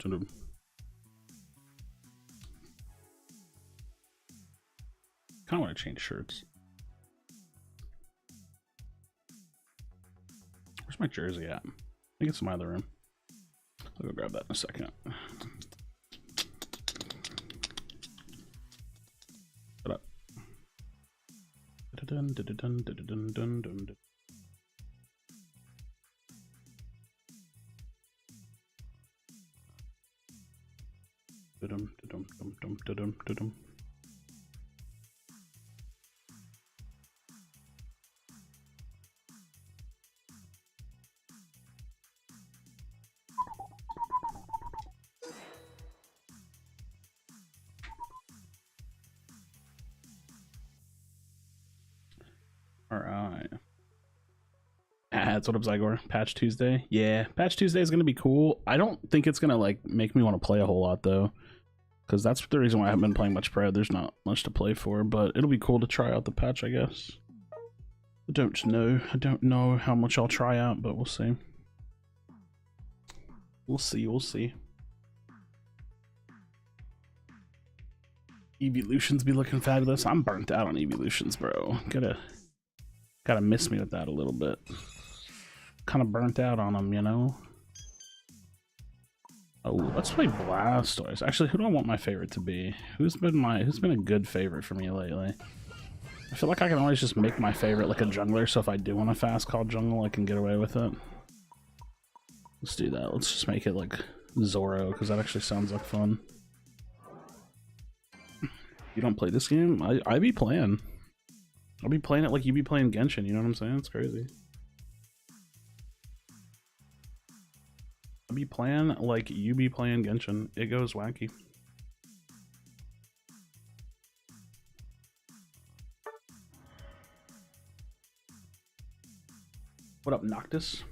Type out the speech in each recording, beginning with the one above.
Kind of want to change shirts. Where's my jersey at? I think it's in my other room. I'll go grab that in a second. Shut up. Alright. That's what up, Zygor. Patch Tuesday. Yeah, Patch Tuesday is gonna be cool. I don't think it's gonna like make me want to play a whole lot though, because that's the reason why I haven't been playing much Pro. There's not much to play for, but it'll be cool to try out the patch, I guess. I don't know how much I'll try out, but we'll see. We'll see. Evolutions be looking fabulous. I'm burnt out on evolutions, bro. Gotta miss me with that a little bit. Kind of burnt out on them, you know. Oh, let's play Blastoise. Actually, who do I want my favorite to be? Who's been a good favorite for me lately? I feel like I can always just make my favorite like a jungler, so if I do want a fast call jungle, I can get away with it. Let's do that. Let's just make it like Zoro, because that actually sounds like fun. You don't play this game? I be playing. I'll be playing it like you be playing Genshin, you know what I'm saying? It's crazy. I'll be playing like you be playing Genshin. It goes wacky. What up, Noctis?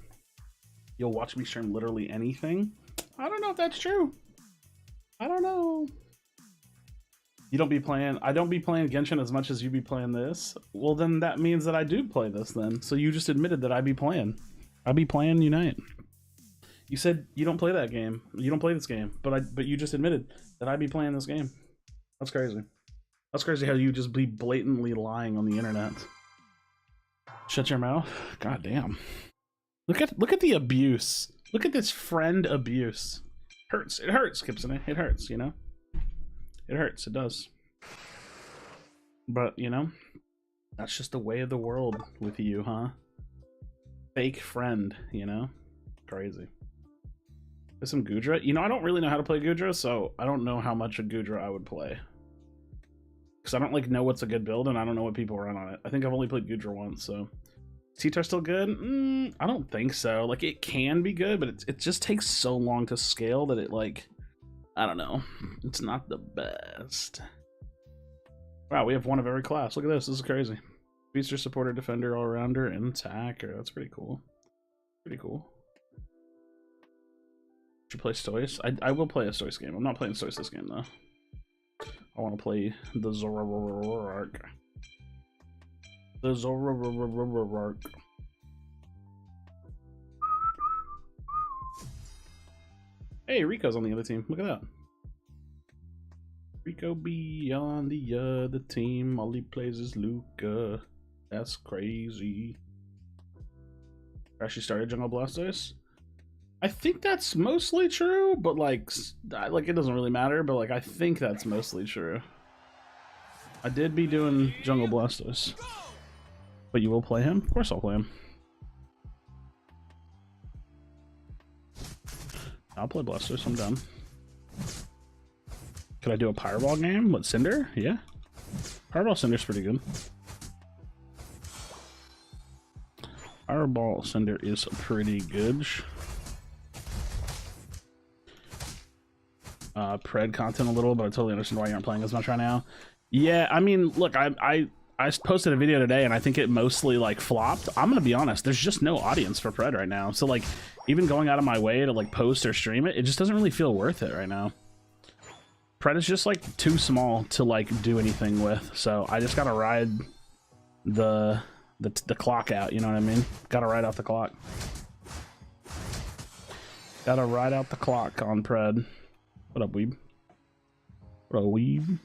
You'll watch me stream literally anything? I don't know if that's true. I don't know. You don't be playing, I don't be playing Genshin as much as you be playing this. Well, then that means that I do play this then. So you just admitted that I be playing. I be playing Unite. You said you don't play that game. You don't play this game, but you just admitted that I be playing this game. That's crazy. That's crazy how you just be blatantly lying on the internet. Shut your mouth. God damn. Look at the abuse. Look at this friend abuse. Hurts. It hurts, Kipson. It hurts, you know? It hurts, it does. But, you know, that's just the way of the world with you, huh? Fake friend, you know? Crazy. There's some Gudra. You know, I don't really know how to play Gudra, so I don't know how much a Gudra I would play. Because I don't, like, know what's a good build, and I don't know what people run on it. I think I've only played Gudra once, so... T-Tar still good? I don't think so. Like, it can be good, but it just takes so long to scale that it, like... I don't know. It's not the best. Wow, we have one of every class. Look at this. This is crazy. Beaster, supporter, defender, all-rounder, and attacker. That's pretty cool. Pretty cool. Should you play Stoice? I will play a Stoice game. I'm not playing Stoice this game, though. I want to play the Zoroark. The Zoroark. Hey, Rico's on the other team. Look at that. Rico be on the other team. All he plays is Luca. That's crazy. Krashy started Jungle Blastoise. I think that's mostly true, but like it doesn't really matter. But like, I think that's mostly true. I did be doing Jungle Blastoise. But you will play him? Of course I'll play him. I'll play Blastoise, I'm done. Could I do a Fireball game? What, Cinder? Yeah. Fireball Cinder's pretty good. Fireball Cinder is pretty good. Pred content a little, but I totally understand why you aren't playing as much right now. Yeah, I mean, look, I posted a video today and I think it mostly like flopped. I'm gonna be honest, there's just no audience for Pred right now. So like, even going out of my way to like post or stream it, it just doesn't really feel worth it right now. Pred is just like too small to like do anything with. So I just gotta ride the clock out, you know what I mean? Gotta ride out the clock. Gotta ride out the clock on Pred. What up, weeb? What up, weeb?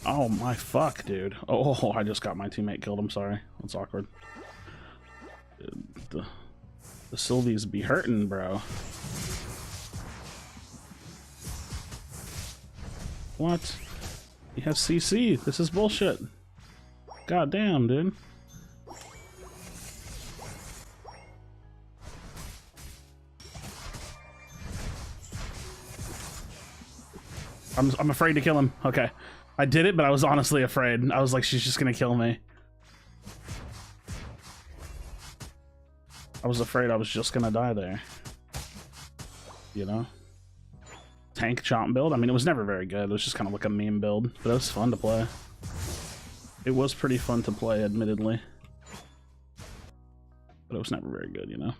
Oh my fuck, dude. Oh, I just got my teammate killed. I'm sorry. That's awkward. Dude, the Sylvies be hurting, bro. What? He has CC. This is bullshit. God damn, dude. I'm afraid to kill him. Okay. I did it, but I was honestly afraid. I was like, she's just gonna kill me. I was afraid I was just gonna die there. You know? Tank chomp build? I mean, it was never very good. It was just kind of like a meme build, but it was fun to play. It was pretty fun to play, admittedly. But it was never very good, you know?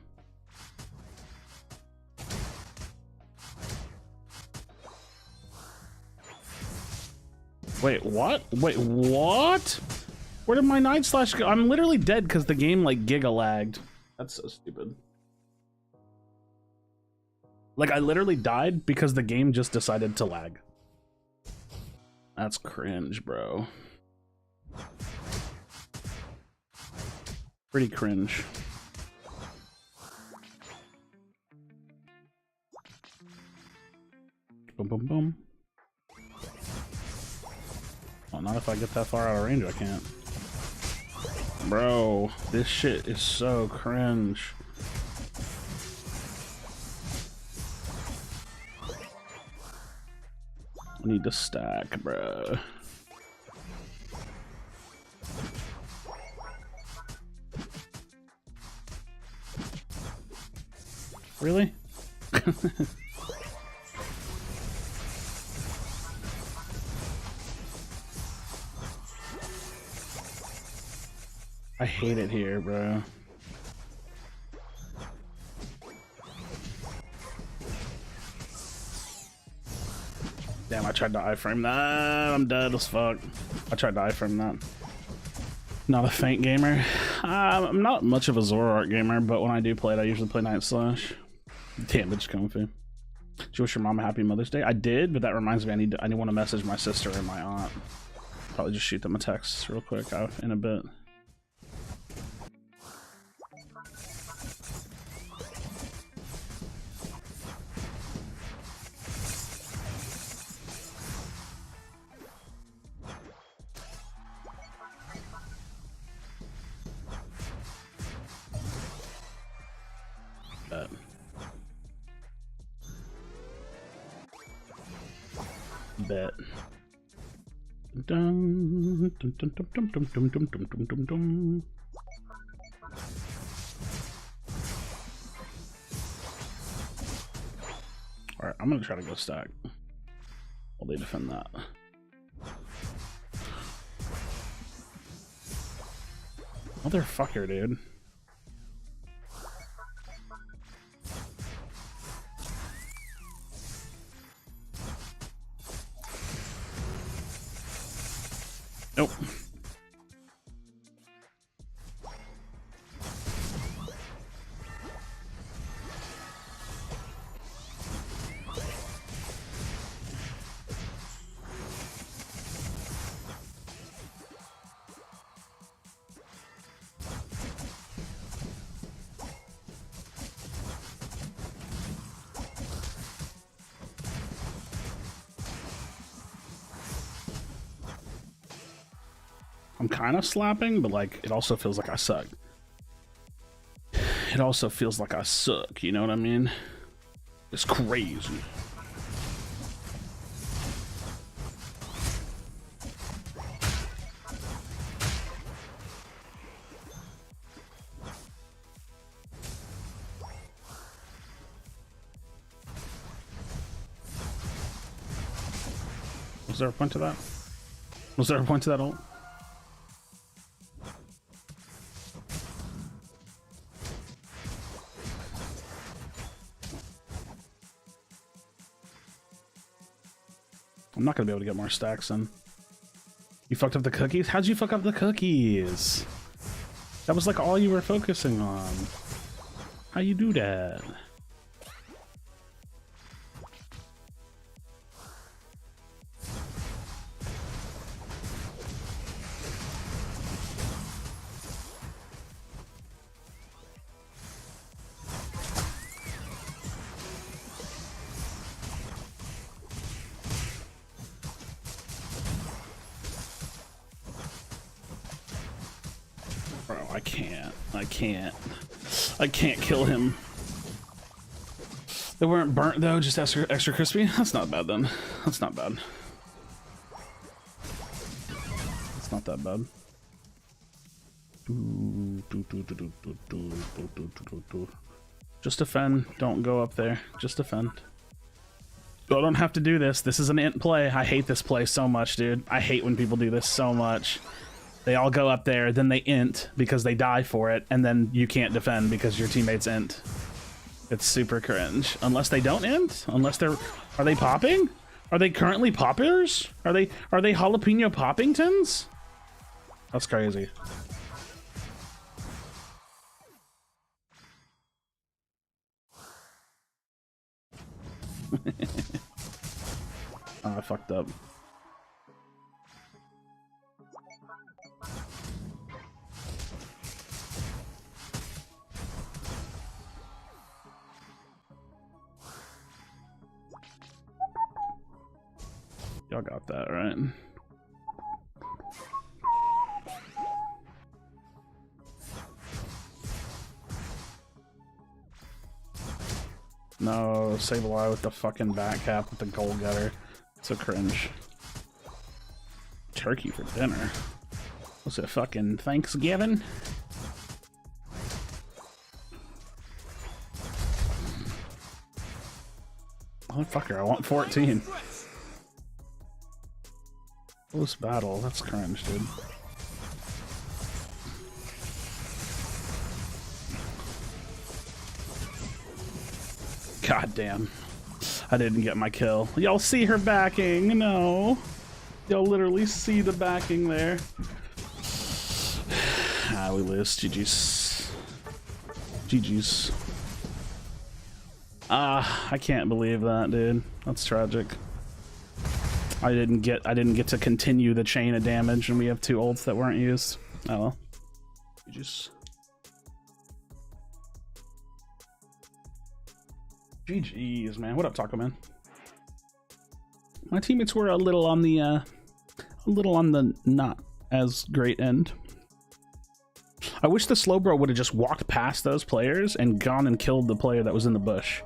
Wait, what? Wait, what? Where did my Night Slash go? I'm literally dead because the game, like, giga lagged. That's so stupid. Like, I literally died because the game just decided to lag. That's cringe, bro. Pretty cringe. Boom, boom, boom. Well, not if I get that far out of range, I can't. Bro, this shit is so cringe. I need to stack, bro. Really? I hate it here, bro. Damn, I tried to iframe that. I'm dead as fuck. I tried to iframe that. Not a Feint gamer. I'm not much of a Zoroark gamer, but when I do play it, I usually play Night Slash. Damage comfy. Did you wish your mom a happy Mother's Day? I did, but that reminds me I want to message my sister and my aunt. Probably just shoot them a text real quick in a bit. Bet. Dun, dun, dun, dun, dun, dun, dun, dun, dun, dun, dun. Alright, I'm gonna try to go stack while they defend that. Motherfucker, dude. Nope. I'm kind of slapping, but like it also feels like I suck. It also feels like I suck, you know what I mean? It's crazy. Was there a point to that? Was there a point to that ult? I'm not gonna be able to get more stacks in. You fucked up the cookies? How'd you fuck up the cookies? That was like all you were focusing on. How you do that? Bro, I can't kill him. They weren't burnt though, just extra crispy. That's not bad then. That's not bad. It's not that bad. Just defend. Don't go up there. Just defend. I don't have to do this. This is an int play. I hate this play so much, dude. I hate when people do this so much. They all go up there, then they int because they die for it, and then you can't defend because your teammates int. It's super cringe. Unless they don't int? Unless they're... Are they popping? Are they currently poppers? Are they jalapeno poppingtons? That's crazy. Oh, I fucked up. Y'all got that, right? No, save a lie with the fucking back cap with the goal getter. It's a cringe. Turkey for dinner? Was it fucking Thanksgiving? Motherfucker, I want 14. Close battle, that's cringe, dude. God damn. I didn't get my kill. Y'all see her backing, no. Y'all literally see the backing there. Ah, we lose. GG's. GG's. Ah, I can't believe that, dude. That's tragic. I didn't get to continue the chain of damage, and we have 2 ults that weren't used. Oh well. GG's. GG's, man. What up, Taco Man? My teammates were a little on the not as great end. I wish the slow bro would have just walked past those players and gone and killed the player that was in the bush.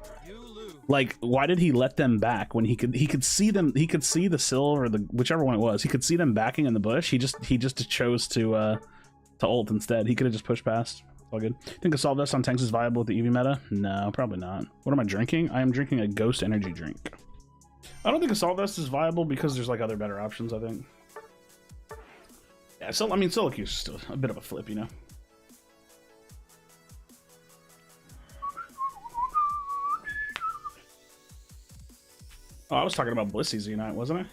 Like, why did he let them back when he could see them? He could see the silver or the whichever one it was. He could see them backing in the bush. He just chose to ult instead. He could have just pushed past. All good. Think Assault Vest on tanks is viable with the EV meta? No, probably not. What am I drinking? I am drinking a Ghost energy drink. I don't think Assault Vest is viable because there's like other better options, I think. Yeah, so I mean, Solo Q is still a bit of a flip, you know. Oh, I was talking about Blissy's Unite, wasn't I?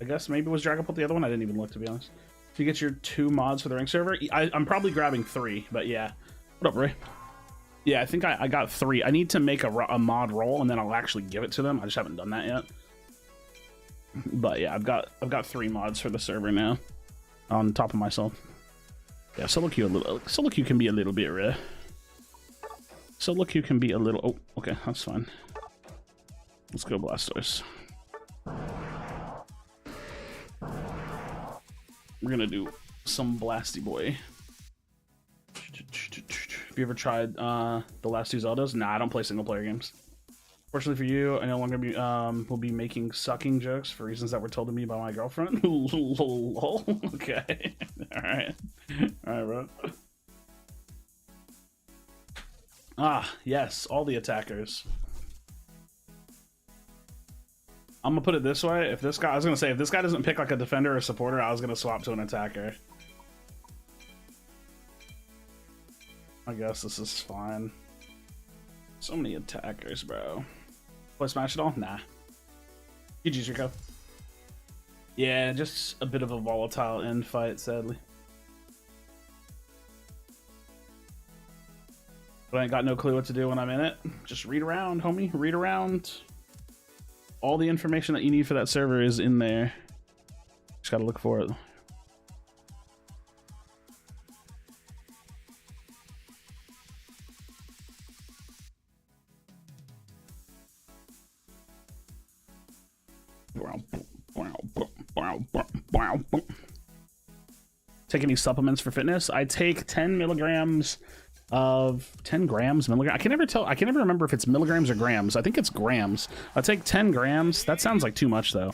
I guess maybe it was Dragapult the other one? I didn't even look, to be honest. If you get your 2 mods for the rank server, I'm probably grabbing 3, but yeah. What up, Ray? Yeah, I think I got 3. I need to make a mod roll, and then I'll actually give it to them. I just haven't done that yet. But yeah, I've got 3 mods for the server now, on top of myself. Yeah, Solo Q can be a little bit rare. Solo Q can be a little. Oh, okay, that's fine. Let's go Blastoise. We're gonna do some Blasty Boy. Have you ever tried the last 2 Zeldas? Nah, I don't play single player games. Fortunately for you, I no longer will be making sucking jokes for reasons that were told to me by my girlfriend. Lol. Okay. Alright. Alright, bro. Ah, yes, all the attackers. I'm gonna put it this way, if this guy, I was gonna say, if this guy doesn't pick like a defender or a supporter, I was gonna swap to an attacker. I guess this is fine. So many attackers, bro. Play Smash it all? Nah. GG's, Rico. Yeah, just a bit of a volatile end fight, sadly. But I ain't got no clue what to do when I'm in it. Just read around, homie. Read around. All the information that you need for that server is in there. Just gotta look for it. Take any supplements for fitness? I take 10 milligrams of 10 grams milligram. I can never tell. I can never remember if it's milligrams or grams. I think it's grams. I take 10 grams. That sounds like too much though.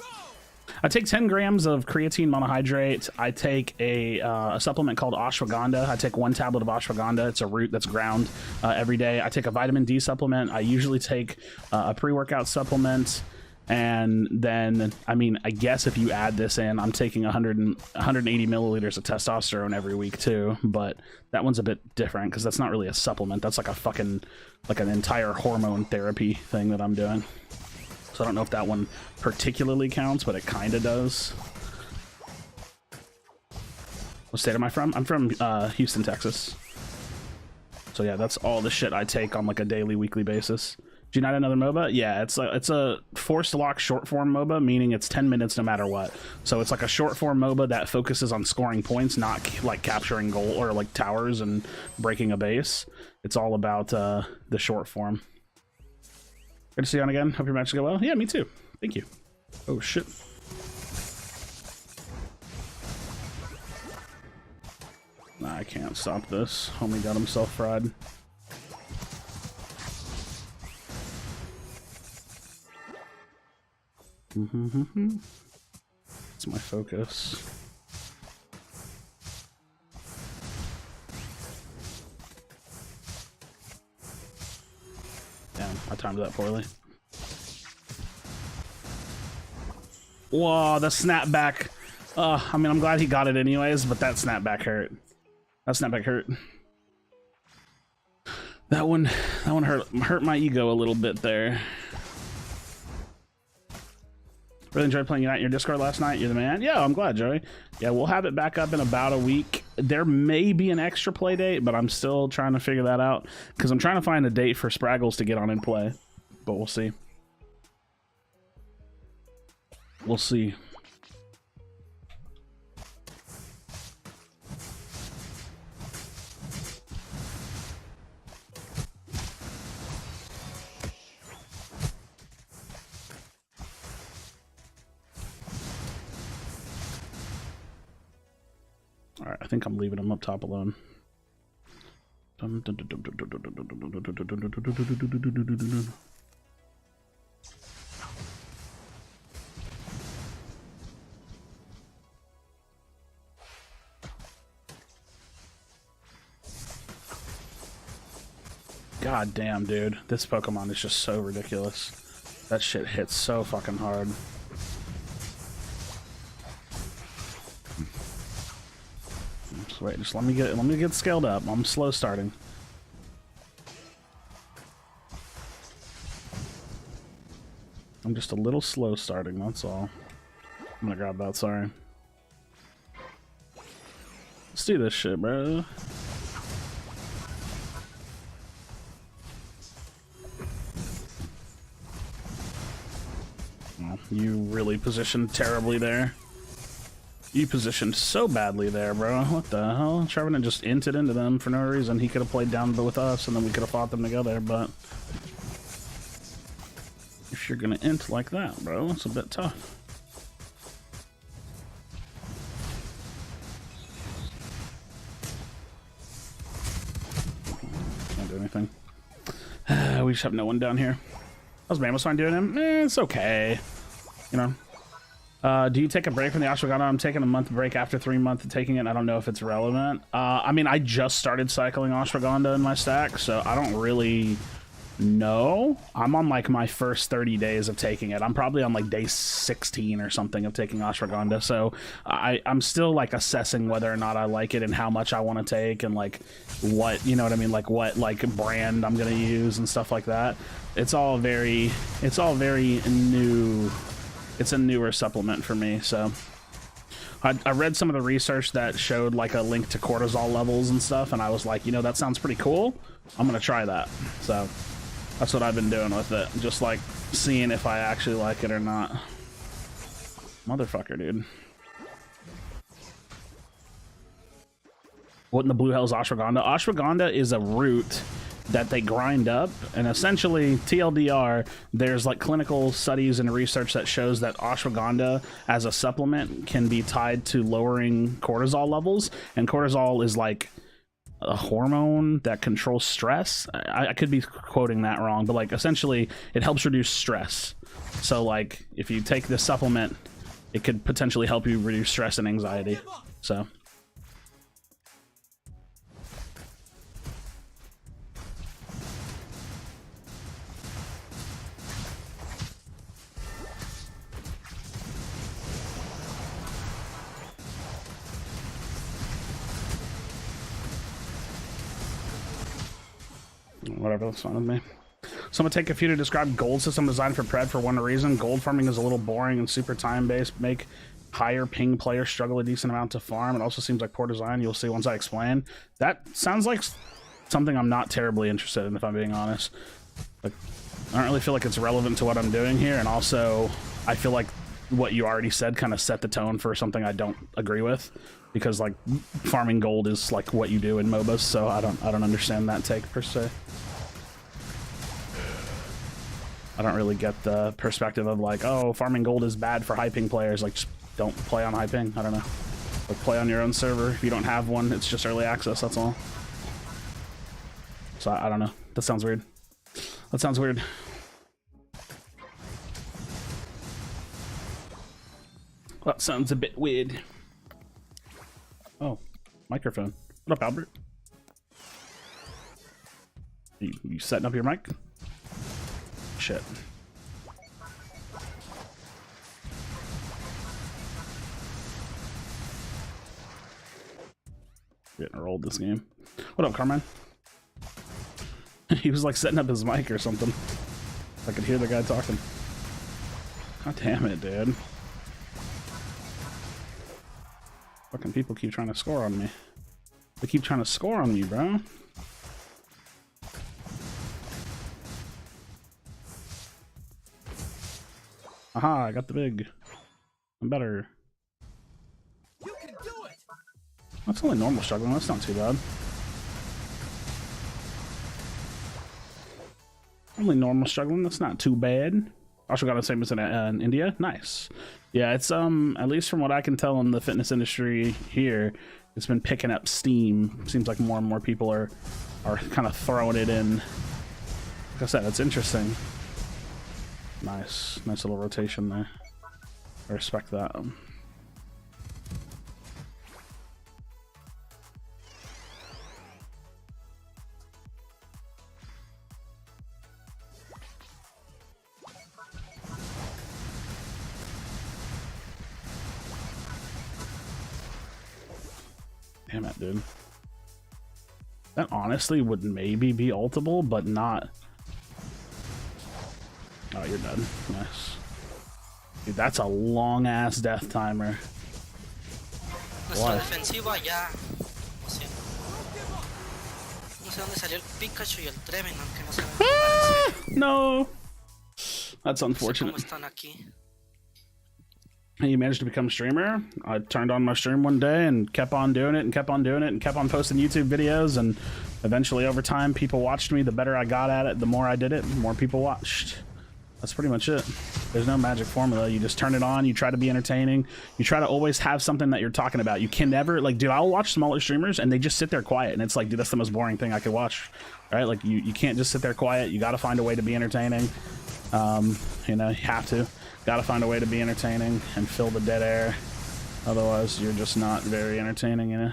I take 10 grams of creatine monohydrate. I take a supplement called ashwagandha. I take 1 tablet of ashwagandha. It's a root that's ground every day. I take a vitamin D supplement. I usually take a pre-workout supplement. And then, I mean, I guess if you add this in, I'm taking 180 milliliters of testosterone every week too, but that one's a bit different because that's not really a supplement. That's like a fucking, like an entire hormone therapy thing that I'm doing. So I don't know if that one particularly counts, but it kind of does. What state am I from? I'm from Houston, Texas. So yeah, that's all the shit I take on like a daily, weekly basis. Do you not another MOBA? Yeah, it's a forced lock short form MOBA, meaning it's 10 minutes no matter what. So it's like a short form MOBA that focuses on scoring points, not like capturing goal or like towers and breaking a base. It's all about the short form. Good to see you on again. Hope your matches go well. Yeah, me too. Thank you. Oh shit. Nah, I can't stop this. Homie got himself fried. It's my focus. Damn, I timed that poorly. Whoa, the snapback. I mean, I'm glad he got it anyways, but that snapback hurt. That snapback hurt. That one hurt my ego a little bit there. Really enjoyed playing Unite in your Discord last night. You're the man. Yeah, I'm glad, Joey. Yeah, we'll have it back up in about a week. There may be an extra play date, but I'm still trying to figure that out because I'm trying to find a date for Spraggles to get on and play. But we'll see. We'll see. Alright, I think I'm leaving him up top alone. God damn, dude. This Pokemon is just so ridiculous. That shit hits so fucking hard. Wait, just let me get scaled up. I'm slow starting. I'm just a little slow starting, that's all. I'm gonna grab that, sorry. Let's do this shit, bro. Oh, you really positioned terribly there. You positioned so badly there, bro. What the hell? Trevenant just inted into them for no reason. He could have played down with us, and then we could have fought them together, but... if you're gonna int like that, bro, it's a bit tough. Can't do anything. We just have no one down here. How's Mamoswine doing him? It's okay. You know. Do you take a break from the ashwagandha? I'm taking a month break after 3 months of taking it. I don't know if it's relevant. I mean, I just started cycling ashwagandha in my stack, so I don't really know. I'm on like my first 30 days of taking it. I'm probably on like day 16 or something of taking ashwagandha, so I'm still like assessing whether or not I like it and how much I want to take and like what, you know what I mean, like what like brand I'm gonna use and stuff like that. It's all very new. It's a newer supplement for me, so I read some of the research that showed like a link to cortisol levels and stuff, and I was like, you know, that sounds pretty cool. I'm gonna try that. So that's what I've been doing with it, just like seeing if I actually like it or not. Motherfucker, dude. What in the blue hell is ashwagandha? Ashwagandha is a root that they grind up, and essentially, TLDR, there's like clinical studies and research that shows that ashwagandha as a supplement can be tied to lowering cortisol levels, and cortisol is like a hormone that controls stress. I could be quoting that wrong, but like essentially it helps reduce stress. So like if you take this supplement, it could potentially help you reduce stress and anxiety. So whatever, that's fine with me. So I'm gonna take a few to describe gold system designed for Pred for one reason. Gold farming is a little boring and super time-based. Make higher ping players struggle a decent amount to farm. It also seems like poor design. You'll see once I explain. That sounds like something I'm not terribly interested in, if I'm being honest. Like, I don't really feel like it's relevant to what I'm doing here, and also I feel like what you already said kind of set the tone for something I don't agree with, because like farming gold is like what you do in MOBAs, so I don't understand that take per se. I don't really get the perspective of like, oh, farming gold is bad for high ping players. Like, just don't play on high ping. I don't know. Like, play on your own server. If you don't have one, it's just early access, that's all. So I don't know. That sounds weird. That sounds weird. That sounds a bit weird. Oh, microphone. What up, Albert? You setting up your mic? Shit. Getting rolled this game. What up, Carmine? He was like setting up his mic or something. I could hear the guy talking. God damn it, dude. Fucking people keep trying to score on me. They keep trying to score on me, bro. Aha, I got the big. I'm better. You can do it. That's only normal struggling, that's not too bad. Only normal struggling, that's not too bad. Also got the same as in India. Nice. Yeah, it's at least from what I can tell in the fitness industry here, it's been picking up steam. Seems like more and more people are kind of throwing it in. Like I said, it's interesting. Nice little rotation there. I respect that. Damn it, dude. That honestly would maybe be ultable, but not. Oh, you're dead. Nice. Dude, that's a long ass death timer. Why? No. That's unfortunate. You managed to become a streamer. I turned on my stream one day and kept on doing it and kept on doing it and kept on posting YouTube videos, and eventually over time people watched me. The better I got at it, the more I did it, the more people watched. That's pretty much it. There's no magic formula. You just turn it on, you try to be entertaining, you try to always have something that you're talking about. You can never, like, dude, I'll watch smaller streamers and they just sit there quiet, and it's like, dude, that's the most boring thing I could watch. Right? Like, you can't just sit there quiet. You got to find a way to be entertaining. You know, you have to. Got to find a way to be entertaining and fill the dead air. Otherwise, you're just not very entertaining, you know?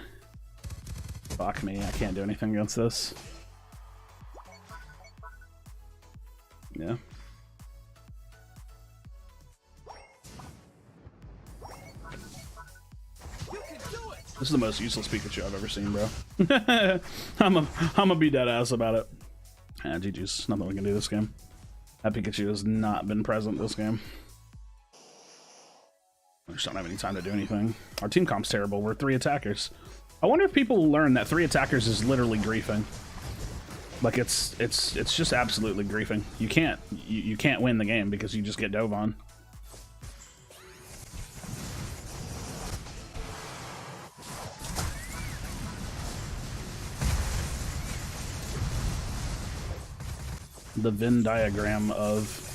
Fuck me, I can't do anything against this. Yeah. This is the most useless Pikachu I've ever seen, bro. I'm a be dead ass about it. Ah, GG's. Nothing we can do this game. That Pikachu has not been present this game. We just don't have any time to do anything. Our team comp's terrible. We're 3 attackers. I wonder if people will learn that 3 attackers is literally griefing. Like it's just absolutely griefing. You can't win the game because you just get dove on. The Venn diagram of...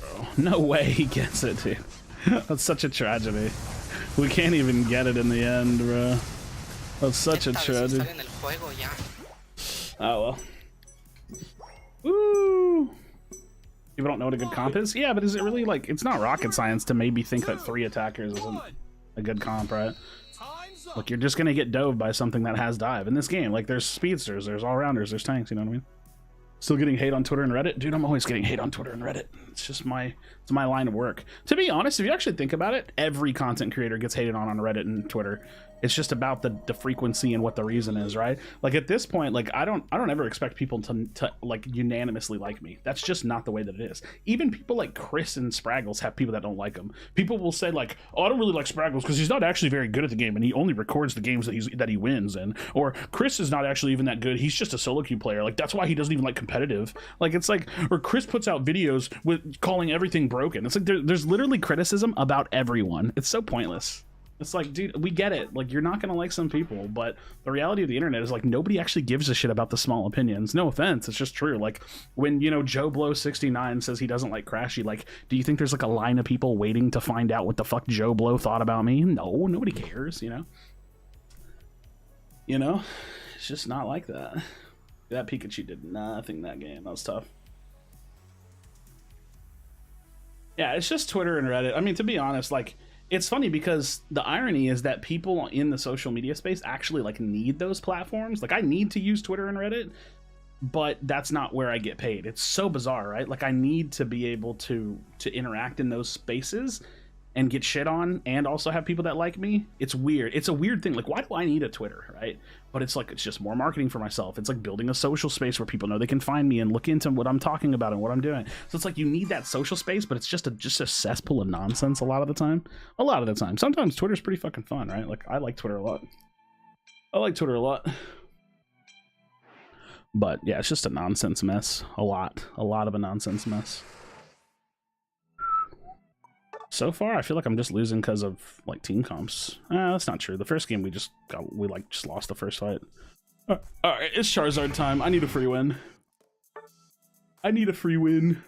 Oh, no way he gets it, dude. That's such a tragedy. We can't even get it in the end, bro. That's such a tragedy. Oh, well. Woo! People don't know what a good comp is? Yeah, but is it really, like... It's not rocket science to maybe think that 3 attackers isn't a good comp, right? Look, you're just gonna get dove by something that has dive. In this game, like, there's speedsters, there's all-rounders, there's tanks, you know what I mean? Still getting hate on Twitter and Reddit? Dude, I'm always getting hate on Twitter and Reddit. It's just my line of work. To be honest, if you actually think about it, every content creator gets hated on Reddit and Twitter. It's just about the frequency and what the reason is, right? Like at this point, like I don't ever expect people to like unanimously like me. That's just not the way that it is. Even people like Chris and Spraggles have people that don't like him. People will say like, oh, I don't really like Spraggles because he's not actually very good at the game and he only records the games that he wins in. Or Chris is not actually even that good. He's just a solo queue player. Like that's why he doesn't even like competitive. Like it's like, or Chris puts out videos with calling everything broken. It's like there's literally criticism about everyone. It's so pointless. It's like, dude, we get it. Like, you're not gonna like some people, but the reality of the internet is like nobody actually gives a shit about the small opinions. No offense, it's just true. Like when, you know, Joe Blow 69 says he doesn't like Krashy, like, do you think there's like a line of people waiting to find out what the fuck Joe Blow thought about me? No, nobody cares, you know? You know? It's just not like that. That Pikachu did nothing that game. That was tough. Yeah, it's just Twitter and Reddit. I mean, to be honest, like, it's funny because the irony is that people in the social media space actually like need those platforms. Like I need to use Twitter and Reddit, but that's not where I get paid. It's so bizarre, right? Like I need to be able to interact in those spaces and get shit on and also have people that like me. It's weird. It's a weird thing. Like, why do I need a Twitter, right? But it's like, it's just more marketing for myself. It's like building a social space where people know they can find me and look into what I'm talking about and what I'm doing. So it's like you need that social space, but it's just a cesspool of nonsense a lot of the time. A lot of the time. Sometimes Twitter's pretty fucking fun, right? Like, I like Twitter a lot. I like Twitter a lot. But yeah, it's just a nonsense mess. A lot of a nonsense mess. So far, I feel like I'm just losing because of like team comps. That's not true. The first game we just lost the first fight. All right, it's Charizard time. I need a free win. I need a free win.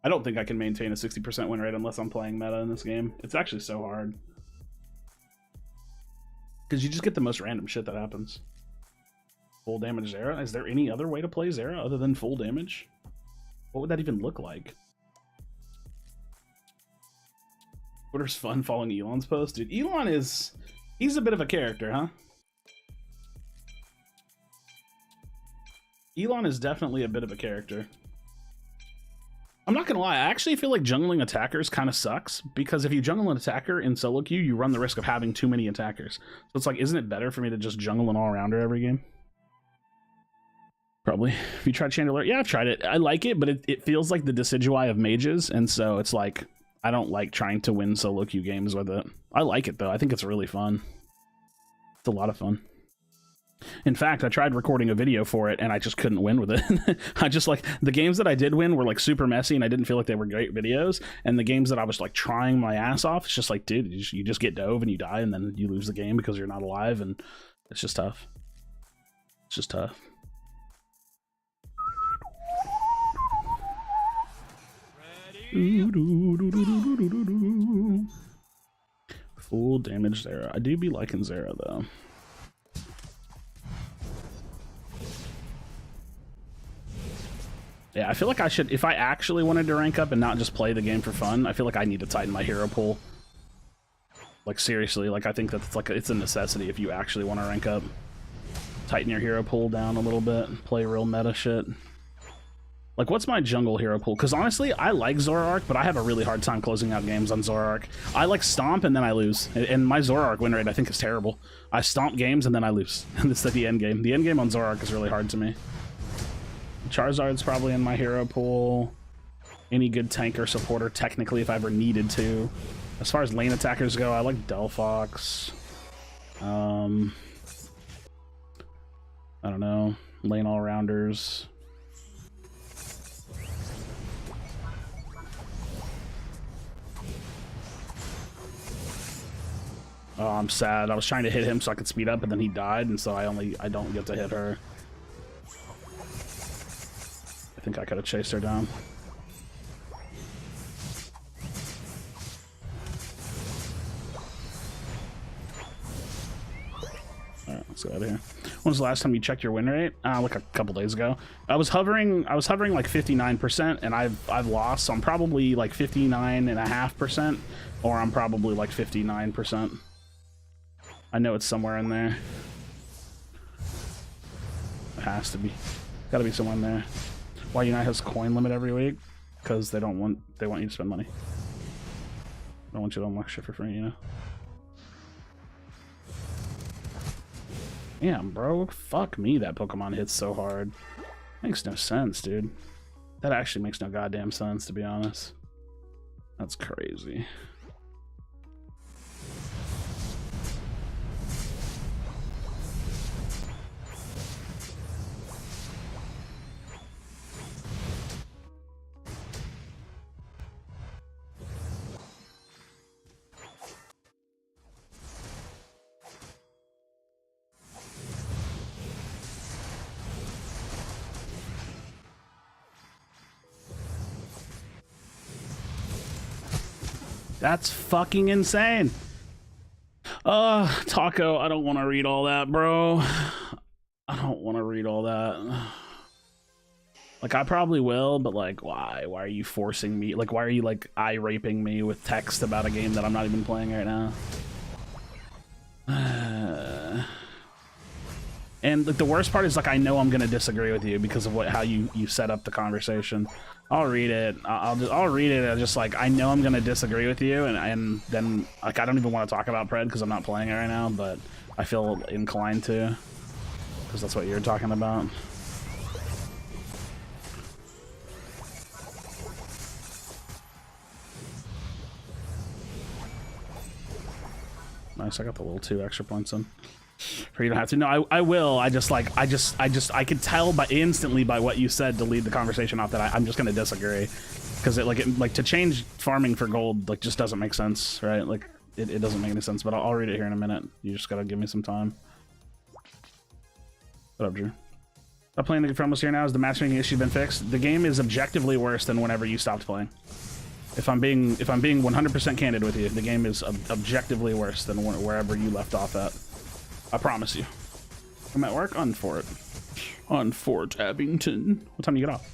I don't think I can maintain a 60% win rate unless I'm playing meta in this game. It's actually so hard. Because you just get the most random shit that happens. Full damage Zera? Is there any other way to play Zera other than full damage? What would that even look like? Twitter's fun following Elon's post. Dude, Elon he's a bit of a character, huh? Elon is definitely a bit of a character. I'm not gonna lie, I actually feel like jungling attackers kind of sucks, because if you jungle an attacker in solo queue, you run the risk of having too many attackers. So it's like, isn't it better for me to just jungle an all-rounder every game? Probably. Have you tried Chandelier? Yeah, I've tried it. I like it, but it feels like the Decidueye of mages, and so it's like, I don't like trying to win solo queue games with it. I like it, though. I think it's really fun. It's a lot of fun. In fact, I tried recording a video for it, and I just couldn't win with it. I just, like, the games that I did win were, like, super messy, and I didn't feel like they were great videos, and the games that I was, like, trying my ass off, it's just like, dude, you just get dove, and you die, and then you lose the game because you're not alive, and it's just tough. It's just tough. Full damage Zera. I do be liking Zera though. Yeah, I feel like I should, if I actually wanted to rank up and not just play the game for fun, I feel like I need to tighten my hero pool. Like seriously, like I think that's like it's a necessity if you actually want to rank up. Tighten your hero pool down a little bit, play real meta shit. Like, what's my jungle hero pool? Because honestly, I like Zoroark, but I have a really hard time closing out games on Zoroark. I like Stomp, and then I lose. And my Zoroark win rate, I think, is terrible. I stomp games, and then I lose. And it's like the end game. The end game on Zoroark is really hard to me. Charizard's probably in my hero pool. Any good tank or supporter, technically, if I ever needed to. As far as lane attackers go, I like Delphox. I don't know. Lane all-rounders. Oh, I'm sad. I was trying to hit him so I could speed up, and then he died, and so I don't get to hit her. I think I could have chased her down. Alright, let's go out of here. When was the last time you checked your win rate? Like a couple days ago. I was hovering like 59%, and I've lost, so I'm probably like 59.5%, or I'm probably like 59%. I know it's somewhere in there. It has to be. Gotta be somewhere in there. Why Unite has coin limit every week? Because they want you to spend money. They don't want you to unlock shit for free, you know? Damn, bro. Fuck me, that Pokemon hits so hard. Makes no sense, dude. That actually makes no goddamn sense, to be honest. That's crazy. That's fucking insane. Taco, I don't want to read all that, bro. I don't want to read all that. Like, I probably will, but like, why? Why are you forcing me? Like, why are you like eye raping me with text about a game that I'm not even playing right now? And like, the worst part is like, I know I'm gonna disagree with you because of how you set up the conversation. I'll read it. I'll read it. I just like, I know I'm gonna disagree with you, and then like, I don't even want to talk about Pred because I'm not playing it right now, but I feel inclined to because that's what you're talking about. Nice, I got the little 2 extra points in. Or you don't have to. No, I will. I could tell instantly by what you said to lead the conversation off that I'm just gonna disagree, because like to change farming for gold like just doesn't make sense, right? Like it doesn't make any sense. But I'll read it here in a minute. You just gotta give me some time. What up, Drew? I'm playing the game for almost here now. Has the matchmaking issue been fixed? The game is objectively worse than whenever you stopped playing. If I'm being 100% candid with you, the game is objectively worse than wherever you left off at. I promise you. I'm at work on Fort. On Fort Abington. What time do you get off?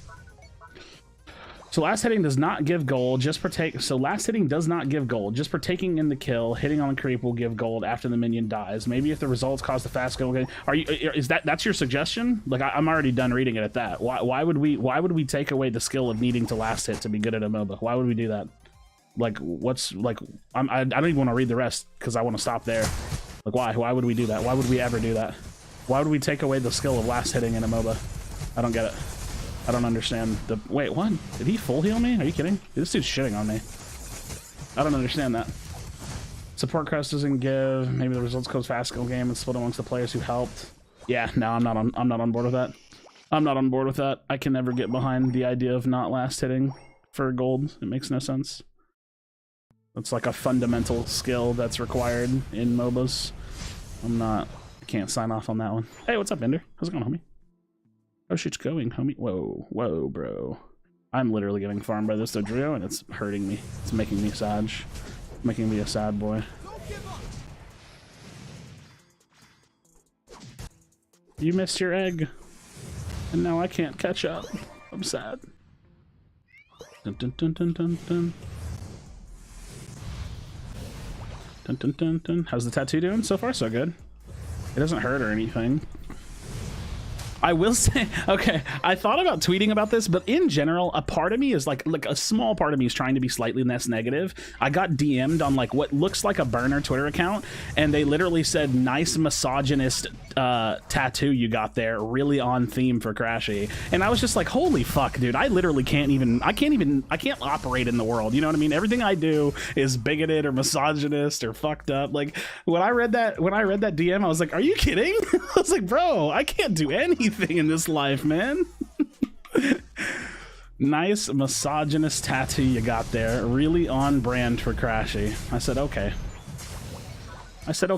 So last hitting does not give gold. Just last hitting does not give gold. Just partaking in the kill, hitting on a creep will give gold after the minion dies. Maybe if the results cause the fast kill. That's your suggestion? Like I'm already done reading it at that. Why would we take away the skill of needing to last hit to be good at a MOBA? Why would we do that? Like what's like? I don't even want to read the rest because I want to stop there. Like, why? Why would we do that? Why would we ever do that? Why would we take away the skill of last hitting in a MOBA? I don't get it. I don't understand the... Wait, what? Did he full heal me? Are you kidding? This dude's shitting on me. I don't understand that. Support crest doesn't give. Maybe the results cause fast skill game and split amongst the players who helped. Yeah, no, I'm not on board with that. I'm not on board with that. I can never get behind the idea of not last hitting for gold. It makes no sense. It's like a fundamental skill that's required in MOBAs. I can't sign off on that one. Hey, what's up, Ender? How's it going, homie? How's shit's going, homie? Whoa, bro. I'm literally getting farmed by this Dodrio, and it's hurting me. It's making me sad. Making me a sad boy. You missed your egg, and now I can't catch up. I'm sad. Dun dun dun dun dun dun. Dun, dun, dun, dun. How's the tattoo doing? So far, so good. It doesn't hurt or anything. I will say, okay, I thought about tweeting about this, but in general, a part of me is like a small part of me is trying to be slightly less negative. I got DM'd on like what looks like a burner Twitter account, and they literally said, "Nice misogynist tattoo you got there, really on theme for Krashy." And I was just like, holy fuck, dude, I literally can't operate in the world. You know what I mean? Everything I do is bigoted or misogynist or fucked up. Like when I read that DM, I was like, are you kidding? I was like, bro, I can't do anything in this life, man. Nice misogynist tattoo you got there, really on brand for Krashy. I said okay. I said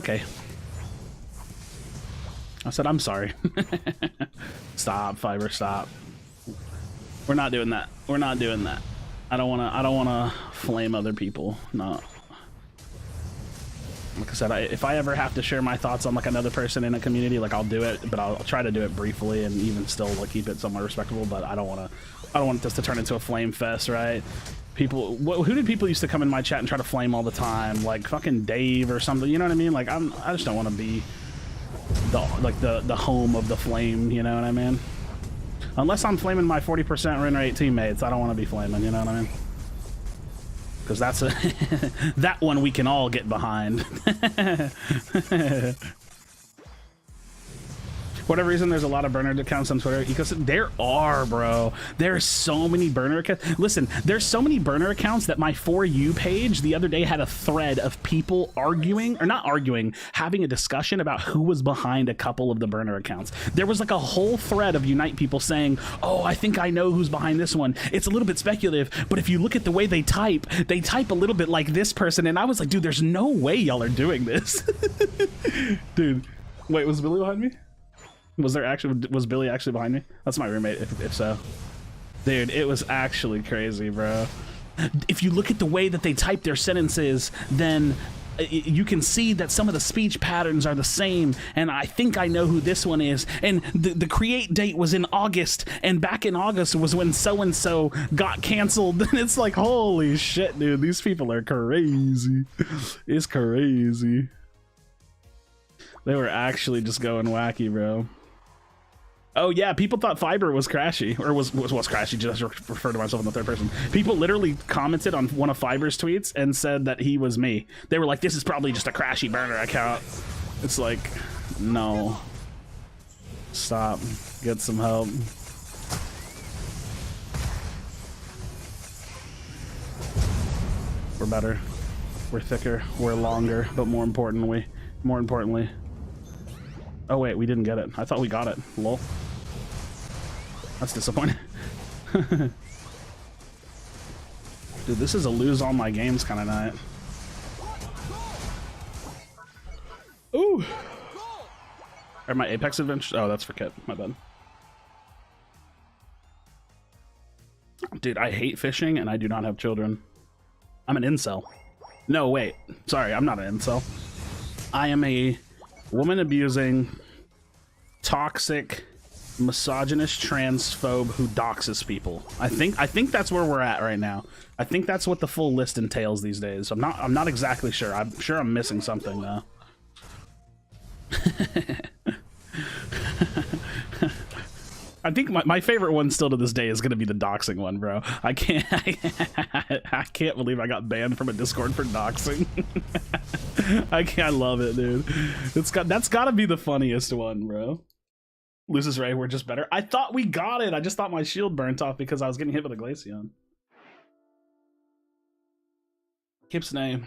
I'm sorry. Stop, Fiber, stop. We're not doing that. I don't wanna flame other people. No. Like I said, if I ever have to share my thoughts on like another person in a community, like I'll do it, but I'll try to do it briefly and even still like keep it somewhat respectable. But I don't want this to turn into a flame fest, right? People, who did people used to come in my chat and try to flame all the time? Like fucking Dave or something. You know what I mean? Like I just don't want to be the home of the flame. You know what I mean? Unless I'm flaming my 40% win rate teammates, I don't want to be flaming. You know what I mean? Because that's that one we can all get behind. For whatever reason, there's a lot of burner accounts on Twitter. There are, bro. There's so many burner accounts. Listen, there's so many burner accounts that my For You page the other day had a thread of people arguing, or not arguing, having a discussion about who was behind a couple of the burner accounts. There was like a whole thread of Unite people saying, oh, I think I know who's behind this one. It's a little bit speculative, but if you look at the way they type a little bit like this person. And I was like, dude, there's no way y'all are doing this. Dude, wait, was Billy behind me? Was Billy actually behind me? That's my roommate, if so. Dude, it was actually crazy, bro. If you look at the way that they type their sentences, then you can see that some of the speech patterns are the same, and I think I know who this one is. And the create date was in August, and back in August was when so-and-so got canceled. And it's like, holy shit, dude, these people are crazy. It's crazy. They were actually just going wacky, bro. Oh yeah, people thought Fiber was Krashy, or was Krashy, just refer to myself in the third person. People literally commented on one of Fiber's tweets and said that he was me. They were like, this is probably just a Krashy burner account. It's like, no. Stop. Get some help. We're better. We're thicker. We're longer. But more importantly... Oh wait, we didn't get it. I thought we got it. Lol. That's disappointing. Dude, this is a lose all my games kind of night. Ooh. Are my Apex adventures? Oh, that's for Kit. My bad. Dude, I hate fishing and I do not have children. I'm an incel. No, wait. Sorry, I'm not an incel. I am a woman-abusing, toxic, misogynist transphobe who doxes people. I think that's where we're at right now. I think that's what the full list entails these days. I'm not exactly sure. I'm sure I'm missing something though. I think my favorite one still to this day is gonna be the doxing one, bro. I can't believe I got banned from a Discord for doxing. I love it, dude. That's gotta be the funniest one, bro. Lucis Ray, we're just better. I thought we got it. I just thought my shield burnt off because I was getting hit with a Glaceon. Kipsnay,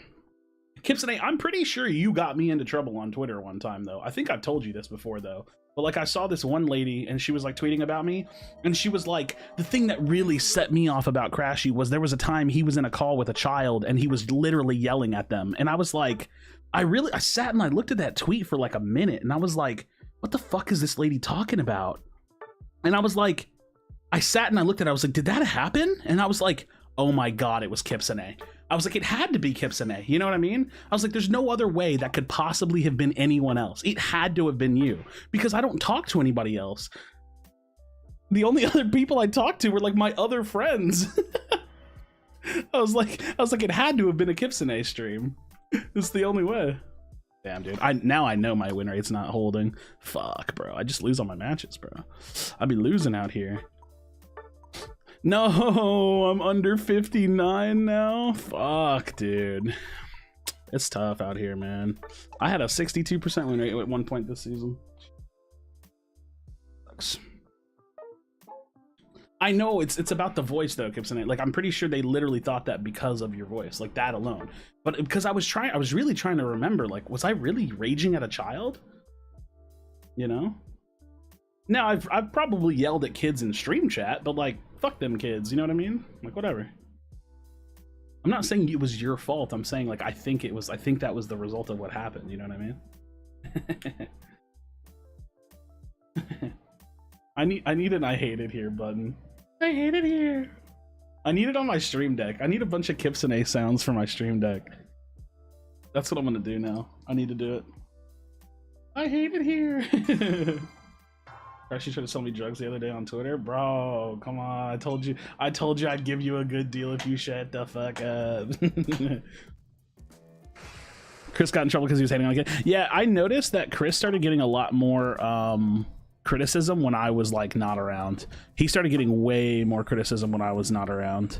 I'm pretty sure you got me into trouble on Twitter one time though. I think I've told you this before though. But like I saw this one lady and she was like tweeting about me and she was like, the thing that really set me off about Krashy was there was a time he was in a call with a child and he was literally yelling at them. And I was like, I sat and I looked at that tweet for like a minute and I was like, what the fuck is this lady talking about? And I was like, I sat and I looked at it, I was like, did that happen? And I was like, oh my God, it was Kipsane. I was like, it had to be Kipsane. You know what I mean? I was like, there's no other way that could possibly have been anyone else. It had to have been you because I don't talk to anybody else. The only other people I talked to were like my other friends. I was like, it had to have been a Kipsane stream. It's the only way. Damn, dude. Now I know my win rate's not holding. Fuck, bro. I just lose all my matches, bro. I be losing out here. No, I'm under 59 now. Fuck, dude. It's tough out here, man. I had a 62% win rate at one point this season. Sucks. I know it's about the voice though, Gibson. Like I'm pretty sure they literally thought that because of your voice, like that alone. But because I was really trying to remember, like, was I really raging at a child? You know? Now I've probably yelled at kids in stream chat, but like fuck them kids, you know what I mean? Like whatever. I'm not saying it was your fault. I'm saying like I think that was the result of what happened, you know what I mean? I need an I hate it here button. I hate it here. I need it on my stream deck. I need a bunch of Kipsune sounds for my stream deck. That's what I'm gonna do now. I need to do it. I hate it here. Krashy tried to sell me drugs the other day on Twitter. Bro, come on. I told you I'd give you a good deal if you shut the fuck up. Chris got in trouble because he was hating on it. Yeah, I noticed that Chris started getting a lot more criticism when I was like not around. He started getting way more criticism when I was not around.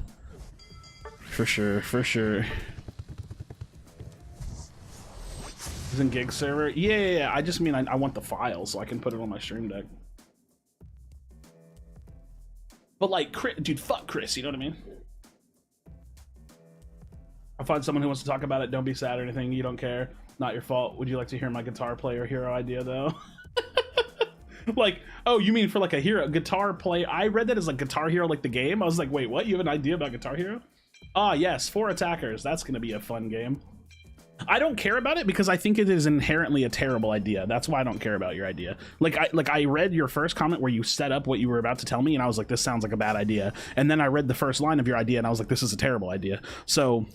For sure, for sure. He's in gig server? Yeah. I just mean I want the file so I can put it on my stream deck. But like, dude, fuck Chris, you know what I mean? I find someone who wants to talk about it. Don't be sad or anything. You don't care. Not your fault. Would you like to hear my guitar player hero idea though? Like, oh, you mean for like a hero guitar play? I read that as like Guitar Hero, like the game. I was like, wait, what? You have an idea about Guitar Hero? Ah, yes, 4 attackers. That's gonna be a fun game. I don't care about it because I think it is inherently a terrible idea. That's why I don't care about your idea. Like I read your first comment where you set up what you were about to tell me, and I was like, this sounds like a bad idea. And then I read the first line of your idea, and I was like, this is a terrible idea. So.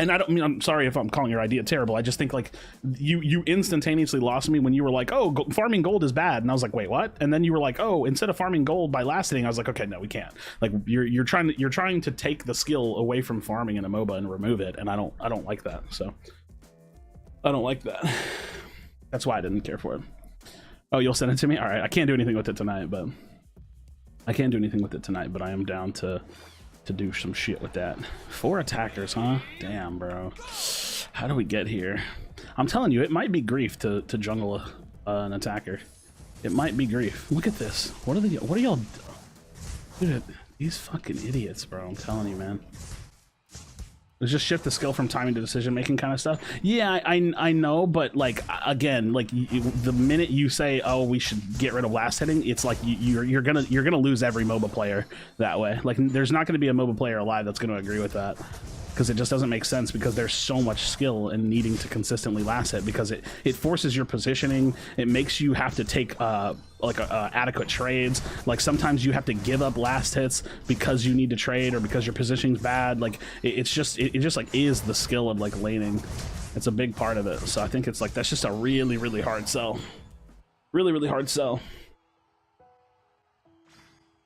And I don't mean, I'm sorry if I'm calling your idea terrible. I just think like you instantaneously lost me when you were like, oh, farming gold is bad. And I was like, wait, what? And then you were like, oh, instead of farming gold by last hitting, I was like, okay, no, we can't. Like you're trying to take the skill away from farming in a MOBA and remove it. And I don't like that. So I don't like that. That's why I didn't care for it. Oh, you'll send it to me? All right. I can't do anything with it tonight, but I am down to do some shit with that. 4 attackers, huh? Damn, bro. How do we get here? I'm telling you, it might be grief to jungle an attacker. It might be grief. Look at this. What are y'all? Dude, these fucking idiots, bro. I'm telling you, man. Let's just shift the skill from timing to decision making kind of stuff. Yeah, I know, but like again, like the minute you say, oh, we should get rid of last hitting, it's like you're gonna lose every MOBA player that way. Like there's not gonna be a MOBA player alive that's gonna agree with that, because it just doesn't make sense, because there's so much skill in needing to consistently last hit, because it forces your positioning. It makes you have to take adequate trades. Like sometimes you have to give up last hits because you need to trade or because your positioning's bad. Like it just like is the skill of like laning. It's a big part of it. So I think it's like that's just a really hard sell. Really hard sell.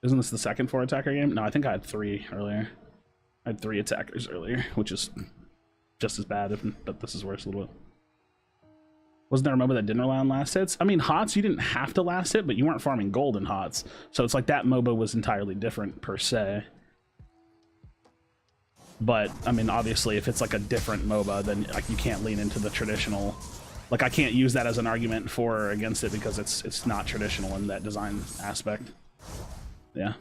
Isn't this the second 4 attacker game? No, I think I had 3 earlier. I had 3 attackers earlier, which is just as bad, but this is worse a little bit. Wasn't there a MOBA that didn't rely on last hits? I mean, HOTS, you didn't have to last hit, but you weren't farming gold in HOTS. So it's like that MOBA was entirely different per se. But, I mean, obviously, if it's like a different MOBA, then like you can't lean into the traditional. Like, I can't use that as an argument for or against it because it's not traditional in that design aspect. Yeah.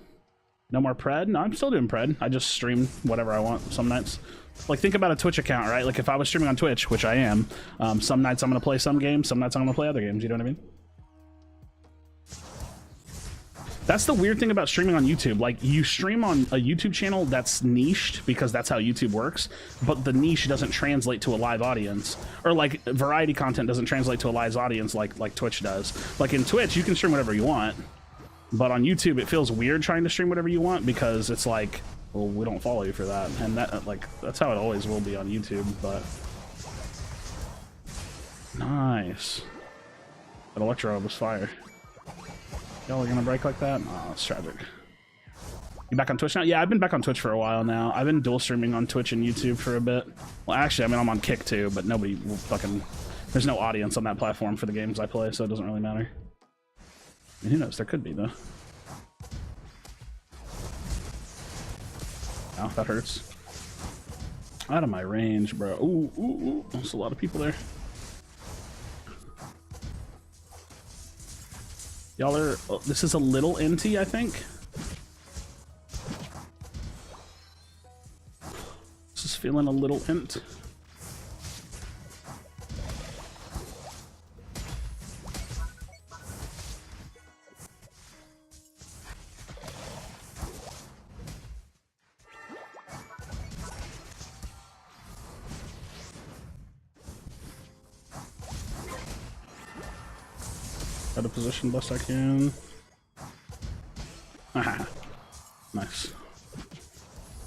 No more pred? No, I'm still doing pred. I just stream whatever I want some nights. Like, think about a Twitch account, right? Like, if I was streaming on Twitch, which I am, some nights I'm going to play some games, some nights I'm going to play other games, you know what I mean? That's the weird thing about streaming on YouTube. Like, you stream on a YouTube channel that's niched because that's how YouTube works, but the niche doesn't translate to a live audience. Or, like, variety content doesn't translate to a live audience like Twitch does. Like, in Twitch, you can stream whatever you want, but on YouTube, it feels weird trying to stream whatever you want because it's like, well, we don't follow you for that. And that, like, that's how it always will be on YouTube, but... Nice. That Electro was fire. Y'all are gonna break like that? Oh, it's tragic. You back on Twitch now? Yeah, I've been back on Twitch for a while now. I've been dual streaming on Twitch and YouTube for a bit. Well, actually, I mean, I'm on Kick too, but nobody will fucking... There's no audience on that platform for the games I play, so it doesn't really matter. I mean, who knows? There could be, though. Ow, that hurts. Out of my range, bro. Ooh, ooh, ooh. There's a lot of people there. Y'all are... Oh, this is a little inty, I think. This is feeling a little int. Out of position best I can. Nice.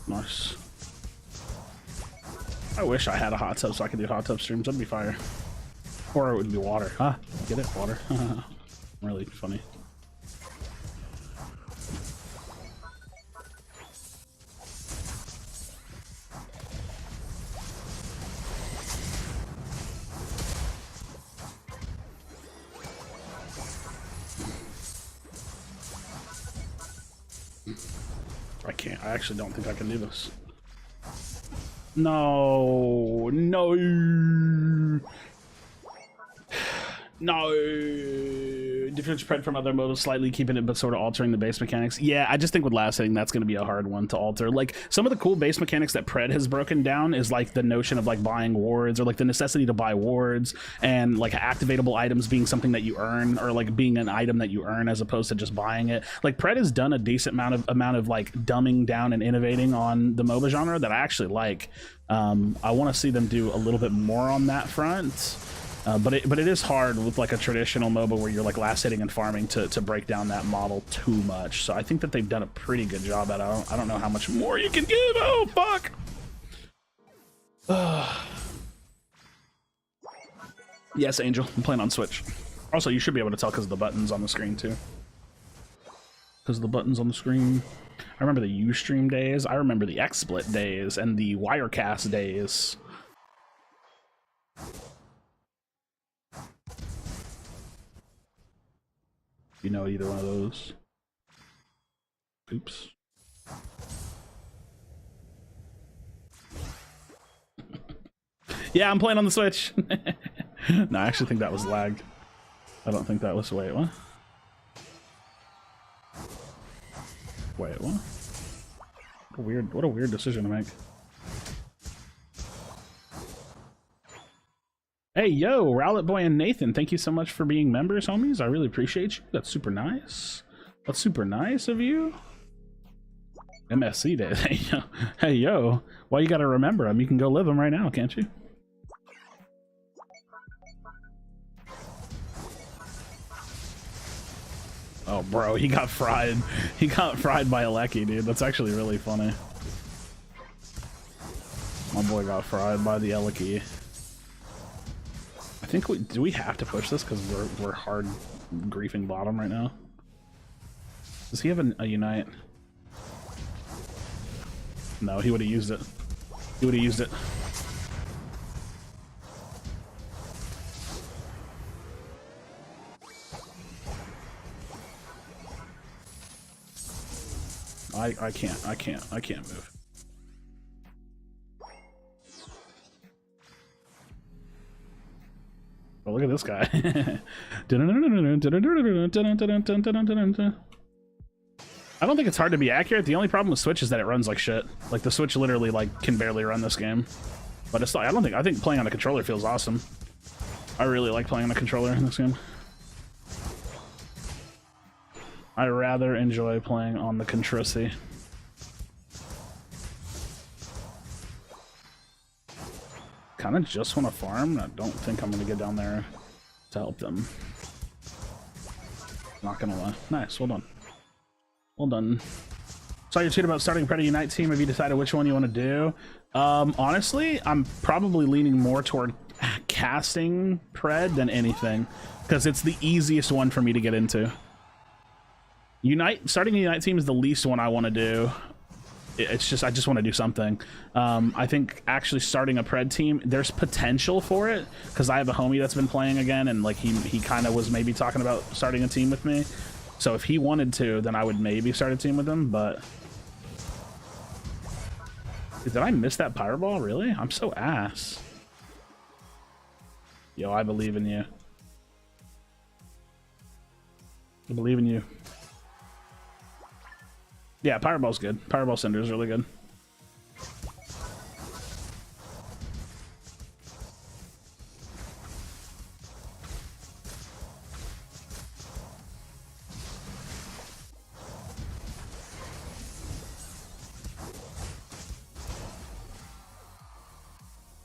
Nice. I wish I had a hot tub so I could do hot tub streams. That'd be fire. Or it would be water. Huh? Get it? Water. Really funny. I can't. I actually don't think I can do this. No. No. No. Different spread from other modes, slightly keeping it but sort of altering the base mechanics. Yeah, I just think with last hitting, that's going to be a hard one to alter. Like, some of the cool base mechanics that Pred has broken down is like the notion of like buying wards, or like the necessity to buy wards, and like activatable items being something that you earn, or like being an item that you earn as opposed to just buying it. Like, Pred has done a decent amount of like dumbing down and innovating on the MOBA genre that I actually like. I want to see them do a little bit more on that front. But it is hard with like a traditional MOBA where you're like last hitting and farming to break down that model too much. So I think that they've done a pretty good job at it. I don't know how much more you can give. Oh, fuck. Yes, Angel. I'm playing on Switch. Also, you should be able to tell because of the buttons on the screen too. Because of the buttons on the screen. I remember the Ustream days. I remember the XSplit days and the Wirecast days. You know either one of those. Oops. Yeah, I'm playing on the Switch. No, I actually think that was lagged. I don't think that was... Wait, what? Wait, what? What a weird decision to make. Hey, yo, Rowlet Boy and Nathan, thank you so much for being members, homies. I really appreciate you. That's super nice. That's super nice of you. MSC Day. Hey, yo. Hey, yo. Why you gotta remember them? You can go live them right now, can't you? Oh, bro, he got fried. He got fried by Aleki, dude. That's actually really funny. My boy got fried by the Aleki. I think do we have to push this because we're hard griefing bottom right now? Does he have a unite? No, he would have used it. He would have used it. I can't move. Oh, look at this guy. I don't think it's hard to be accurate. The only problem with Switch is that it runs like shit. Like, the Switch literally like can barely run this game. But it's like, I think playing on a controller feels awesome. I really like playing on a controller in this game. I rather enjoy playing on the Krashy. Kind of just want to farm. I don't think I'm gonna get down there to help them. Not gonna lie. Nice, well done. Well done. Saw your tweet about starting Predator Unite team. Have you decided which one you want to do? Honestly, I'm probably leaning more toward casting Pred than anything, because it's the easiest one for me to get into. Starting a Unite team is the least one I want to do. it's just I just want to do something. I think actually starting a pred team, there's potential for it because I have a homie that's been playing again, and like he kind of was maybe talking about starting a team with me. So if he wanted to, then I would maybe start a team with him. But did I miss that pyro ball? Really? I'm so ass. Yo, I believe in you. I believe in you. Yeah, pyro ball's good. Pyro ball cinder is really good.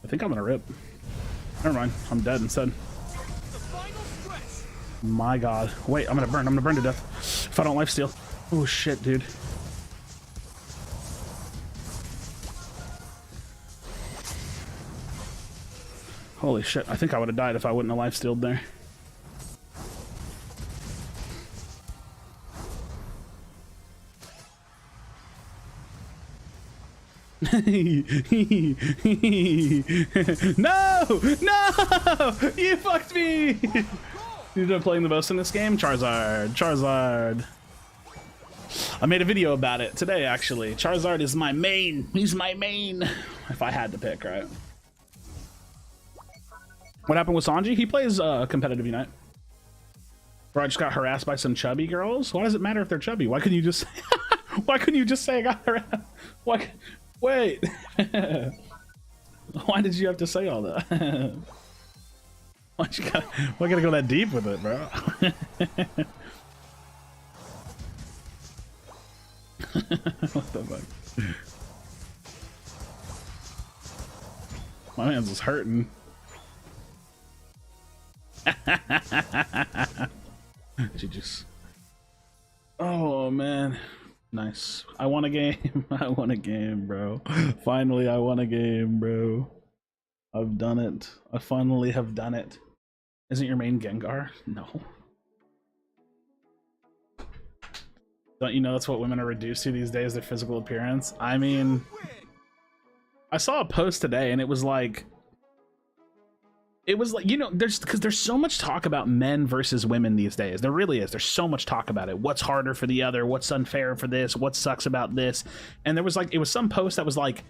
I think I'm gonna rip. Never mind, I'm dead instead. My god. Wait, I'm gonna burn to death if I don't lifesteal. Oh shit, dude. Holy shit, I think I would have died if I wouldn't have lifestealed there. No! No! You fucked me! Who's been playing the most in this game? Charizard. Charizard. I made a video about it today, actually. Charizard is my main. He's my main. If I had to pick, right? What happened with Sanji? He plays competitive Unite. Bro, I just got harassed by some chubby girls. Why does it matter if they're chubby? Why couldn't you just why couldn't you just say I got harassed? Why? Wait. Why did you have to say all that? Why gotta go that deep with it, bro? What the fuck? My man's just hurting. She just... Oh man, nice. I won a game. I won a game, bro. Finally, I won a game, bro. I've done it. I finally have done it. Isn't your main Gengar? No. Don't you know that's what women are reduced to these days, their physical appearance? I mean, I saw a post today and it was like, you know, there's so much talk about men versus women these days. There really is. There's so much talk about it. What's harder for the other? What's unfair for this? What sucks about this? And there was like, it was some post that was like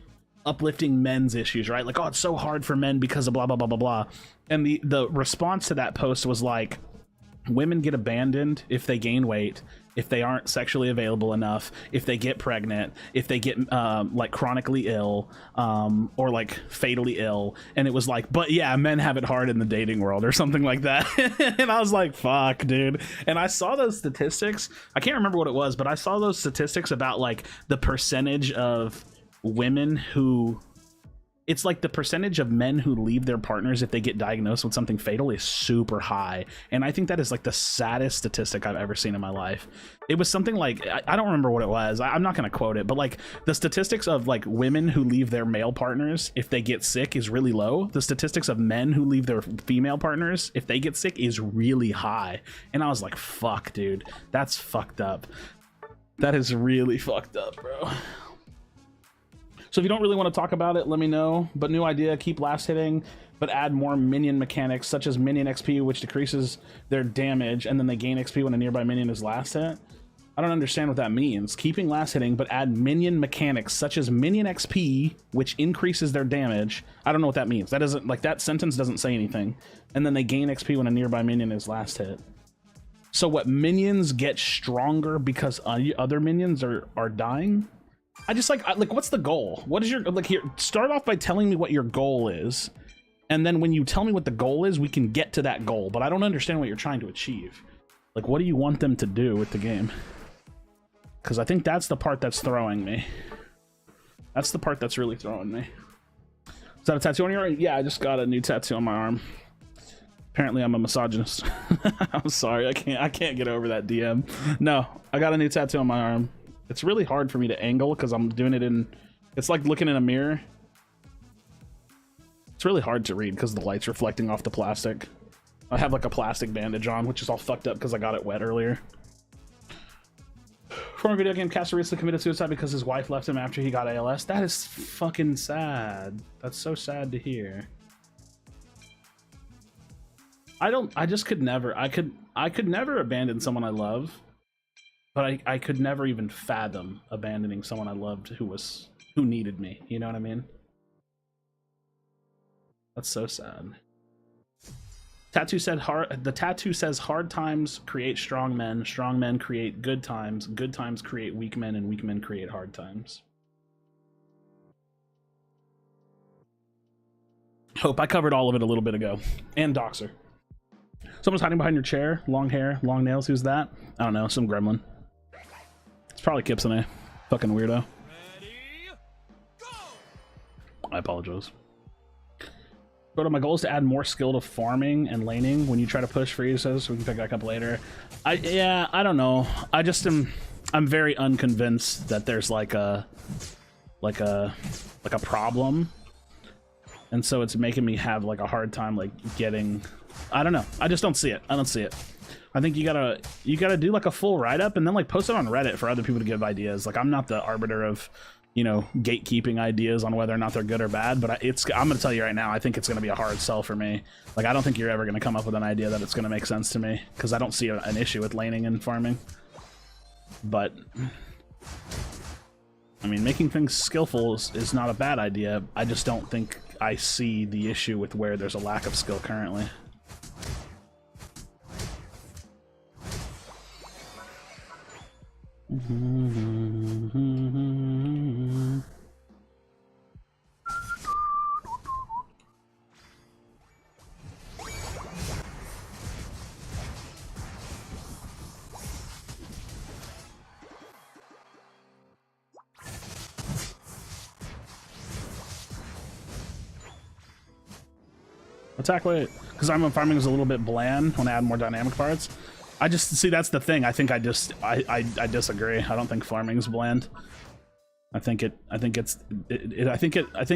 uplifting men's issues, right? Like, oh, it's so hard for men because of blah, blah, blah, blah, blah. And the response to that post was like, women get abandoned if they gain weight, if they aren't sexually available enough, if they get pregnant, if they get like chronically ill, or like fatally ill. And it was like, but yeah, men have it hard in the dating world or something like that. And I was like, fuck, dude. And I saw those statistics. I can't remember what it was, but I saw those statistics about like the percentage of women who... It's like the percentage of men who leave their partners if they get diagnosed with something fatal is super high. And I think that is like the saddest statistic I've ever seen in my life. It was something like, I don't remember what it was. I'm not going to quote it, but like the statistics of like women who leave their male partners if they get sick is really low. The statistics of men who leave their female partners if they get sick is really high. And I was like, fuck, dude, that's fucked up. That is really fucked up, bro. So if you don't really want to talk about it, let me know. But new idea, keep last hitting, but add more minion mechanics, such as minion XP, which decreases their damage, and then they gain XP when a nearby minion is last hit. I don't understand what that means. Keeping last hitting, but add minion mechanics, such as minion XP, which increases their damage. I don't know what that means. That doesn't, like, that sentence doesn't say anything. And then they gain XP when a nearby minion is last hit. So what, minions get stronger because other minions are dying? I just like what's the goal? What is your, like, here, start off by telling me what your goal is, and then when you tell me what the goal is, we can get to that goal. But I don't understand what you're trying to achieve. Like, what do you want them to do with the game? Because I think that's the part that's throwing me. That's the part that's really throwing me. Is that a tattoo on your arm? Yeah, I just got a new tattoo on my arm. Apparently I'm a misogynist. I'm sorry, I can't get over that DM. No, I got a new tattoo on my arm. It's really hard for me to angle because I'm doing it in... It's like looking in a mirror. It's really hard to read because the light's reflecting off the plastic. I have like a plastic bandage on, which is all fucked up because I got it wet earlier. Former video game caster recently committed suicide because his wife left him after he got ALS. That is fucking sad. That's so sad to hear. I just could never. I could never abandon someone I love, but I could never even fathom abandoning someone I loved who needed me. You know what I mean? That's so sad. Tattoo said the tattoo says hard times create strong men create good times create weak men, and weak men create hard times. Hope I covered all of it a little bit ago. And Doxer. Someone's hiding behind your chair. Long hair, long nails. Who's that? I don't know. Some gremlin. It's probably Kipsune. Fucking weirdo. I apologize. But my goal is to add more skill to farming and laning when you try to push freezes, so we can pick back up later. Yeah, I don't know. I'm very unconvinced that there's like a problem, and so it's making me have like a hard time like getting. I don't know. I just don't see it. I don't see it. I think you gotta do like a full write-up and then like post it on Reddit for other people to give ideas. Like, I'm not the arbiter of, you know, gatekeeping ideas on whether or not they're good or bad, but I'm gonna tell you right now, I think it's gonna be a hard sell for me. Like, I don't think you're ever gonna come up with an idea that it's gonna make sense to me, because I don't see an issue with laning and farming. But I mean, making things skillful is not a bad idea. I just don't think I see the issue with where there's a lack of skill currently. Attack weight, because I'm farming is a little bit bland when I add more dynamic parts. I just see that's the thing. I think I disagree. I don't think farming is bland. I think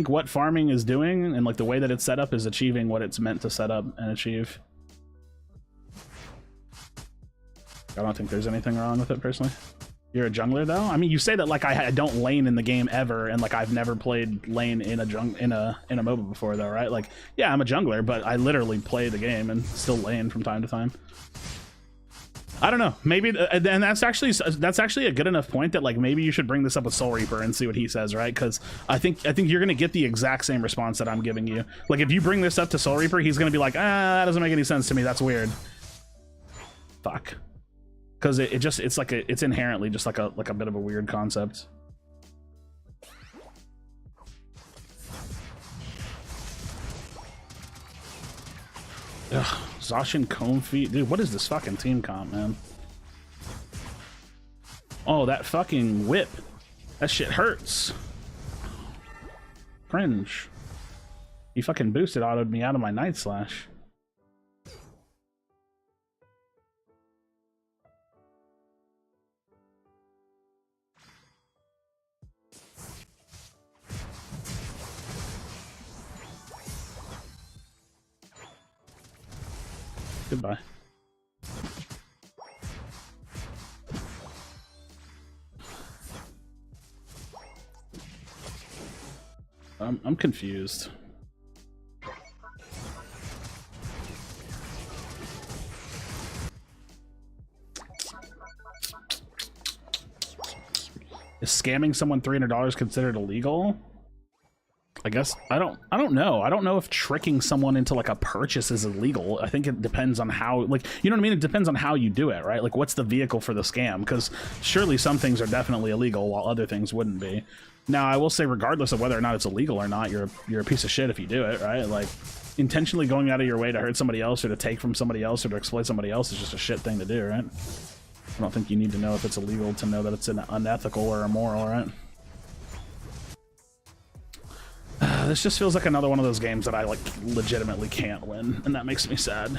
what farming is doing and like the way that it's set up is achieving what it's meant to set up and achieve. I don't think there's anything wrong with it personally. You're a jungler though? I mean, you say that like I don't lane in the game ever, and like I've never played lane in a MOBA before though, right? Like, yeah, I'm a jungler, but I literally play the game and still lane from time to time. I don't know. Maybe, and that's actually a good enough point that like maybe you should bring this up with Soul Reaper and see what he says, right? Because I think you're gonna get the exact same response that I'm giving you. Like, if you bring this up to Soul Reaper, he's gonna be like, that doesn't make any sense to me. That's weird. Fuck. Because it's inherently just like a bit of a weird concept. Ugh, Zacian Cone Feet. Dude, what is this fucking team comp, man? Oh, that fucking whip. That shit hurts. Cringe. He fucking boosted autoed me out of my Night Slash. Goodbye. I'm confused. Is scamming someone $300 considered illegal? I guess I don't know. I don't know if tricking someone into like a purchase is illegal. I think it depends on how, like, you know what I mean? It depends on how you do it, right? Like, what's the vehicle for the scam? Because surely some things are definitely illegal while other things wouldn't be. Now, I will say, regardless of whether or not it's illegal or not, you're a piece of shit if you do it, right? Like, intentionally going out of your way to hurt somebody else or to take from somebody else or to exploit somebody else is just a shit thing to do, right? I don't think you need to know if it's illegal to know that it's unethical or immoral, right? This just feels like another one of those games that I like legitimately can't win, and that makes me sad.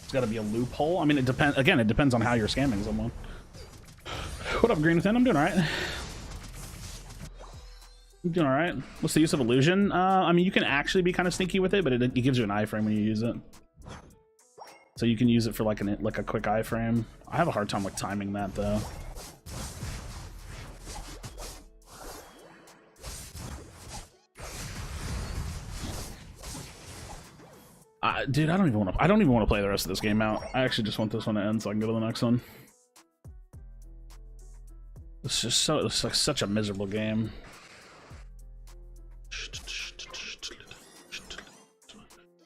It's got to be a loophole. I mean, it depends. Again, it depends on how you're scamming someone. What up, Green Within? I'm doing all right. I'm doing all right. What's the use of illusion? I mean, you can actually be kind of sneaky with it, but it gives you an iframe when you use it. So you can use it for like a quick iframe. I have a hard time like timing that though. Dude, I don't even want to play the rest of this game out. I actually just want this one to end so I can go to the next one. It's like such a miserable game.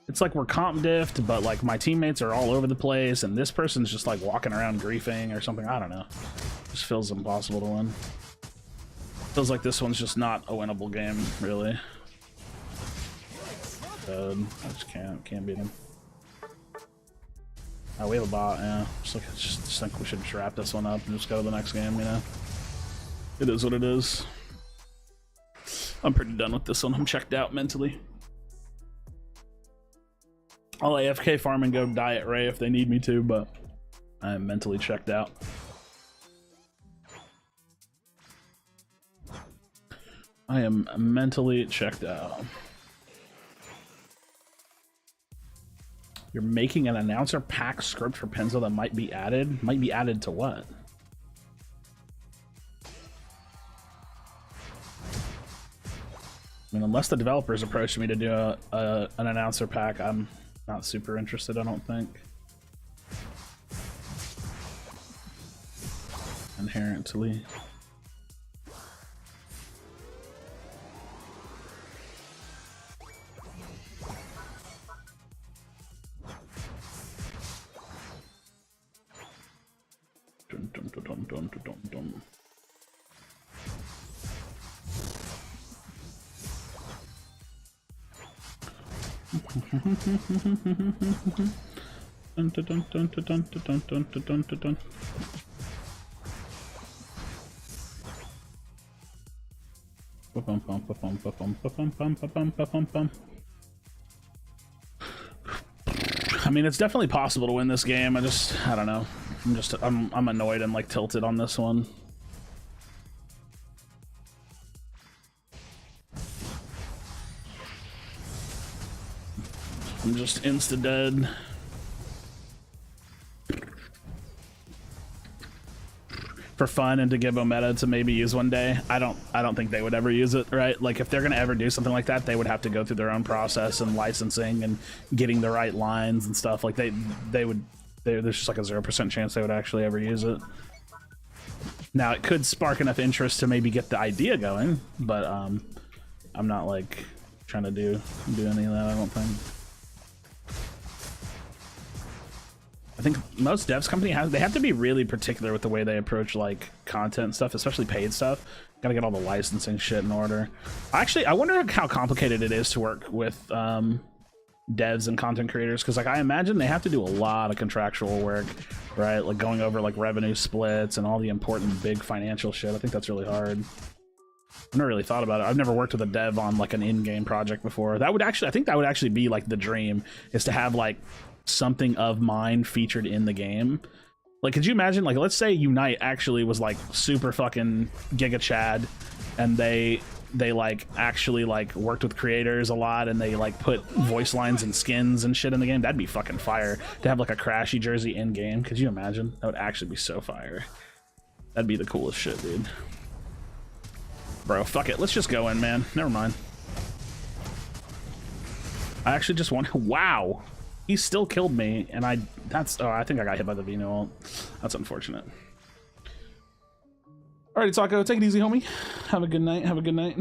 It's like we're comp diffed, but like my teammates are all over the place, and this person's just like walking around griefing or something. I don't know. It just feels impossible to win. Feels like this one's just not a winnable game, really. I just can't beat him. Oh, we have a bot, yeah. Just think we should just wrap this one up and just go to the next game, you know? It is what it is. I'm pretty done with this one. I'm checked out mentally. I'll AFK farm and go die at Ray if they need me to, but I'm mentally checked out. I am mentally checked out. You're making an announcer pack script for Penzo that might be added? Might be added to what? I mean, unless the developers approached me to do an announcer pack, I'm not super interested, I don't think. Inherently. Dun, dun, dun, dun, dun, dun, dun. Dun, dun, dun, dun, dun, dun, dun, dun, dun, dun. I mean, it's definitely possible to win this game. I don't know. I'm annoyed and like tilted on this one. I'm just insta dead. For fun and to give a meta to maybe use one day. I don't think they would ever use it, right? Like if they're gonna ever do something like that, they would have to go through their own process and licensing and getting the right lines and stuff. Like there's just like a 0% chance they would actually ever use it. Now it could spark enough interest to maybe get the idea going, but I'm not like trying to do any of that, I don't think. I think most devs company they have to be really particular with the way they approach like content and stuff, especially paid stuff. Gotta get all the licensing shit in order. I wonder how complicated it is to work with devs and content creators, because like I imagine they have to do a lot of contractual work, right? Like going over like revenue splits and all the important big financial shit. I think that's really hard. I've never really thought about it. I've never worked with a dev on like an in-game project before. I think that would actually be like the dream, is to have like something of mine featured in the game. Like, could you imagine, like, let's say Unite actually was like super fucking Giga Chad, and they like actually like worked with creators a lot, and they like put voice lines and skins and shit in the game. That'd be fucking fire to have like a Krashy jersey in game. Could you imagine? That would actually be so fire. That'd be the coolest shit, dude. Bro, fuck it. Let's just go in, man. Never mind. I actually just want. Wow. He still killed me, and I think I got hit by the Vino ult. That's unfortunate. Alrighty, Taco, take it easy, homie. Have a good night. Have a good night.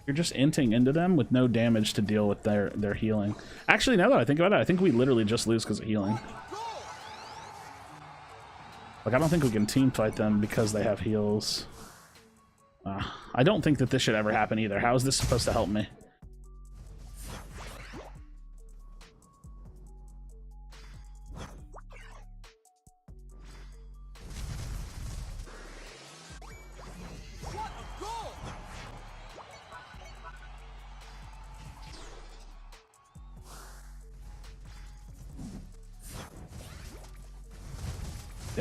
You're just inting into them with no damage to deal with their healing. Actually, now that I think about it, I think we literally just lose because of healing. Like, I don't think we can team fight them because they have heals. I don't think that this should ever happen either. How is this supposed to help me?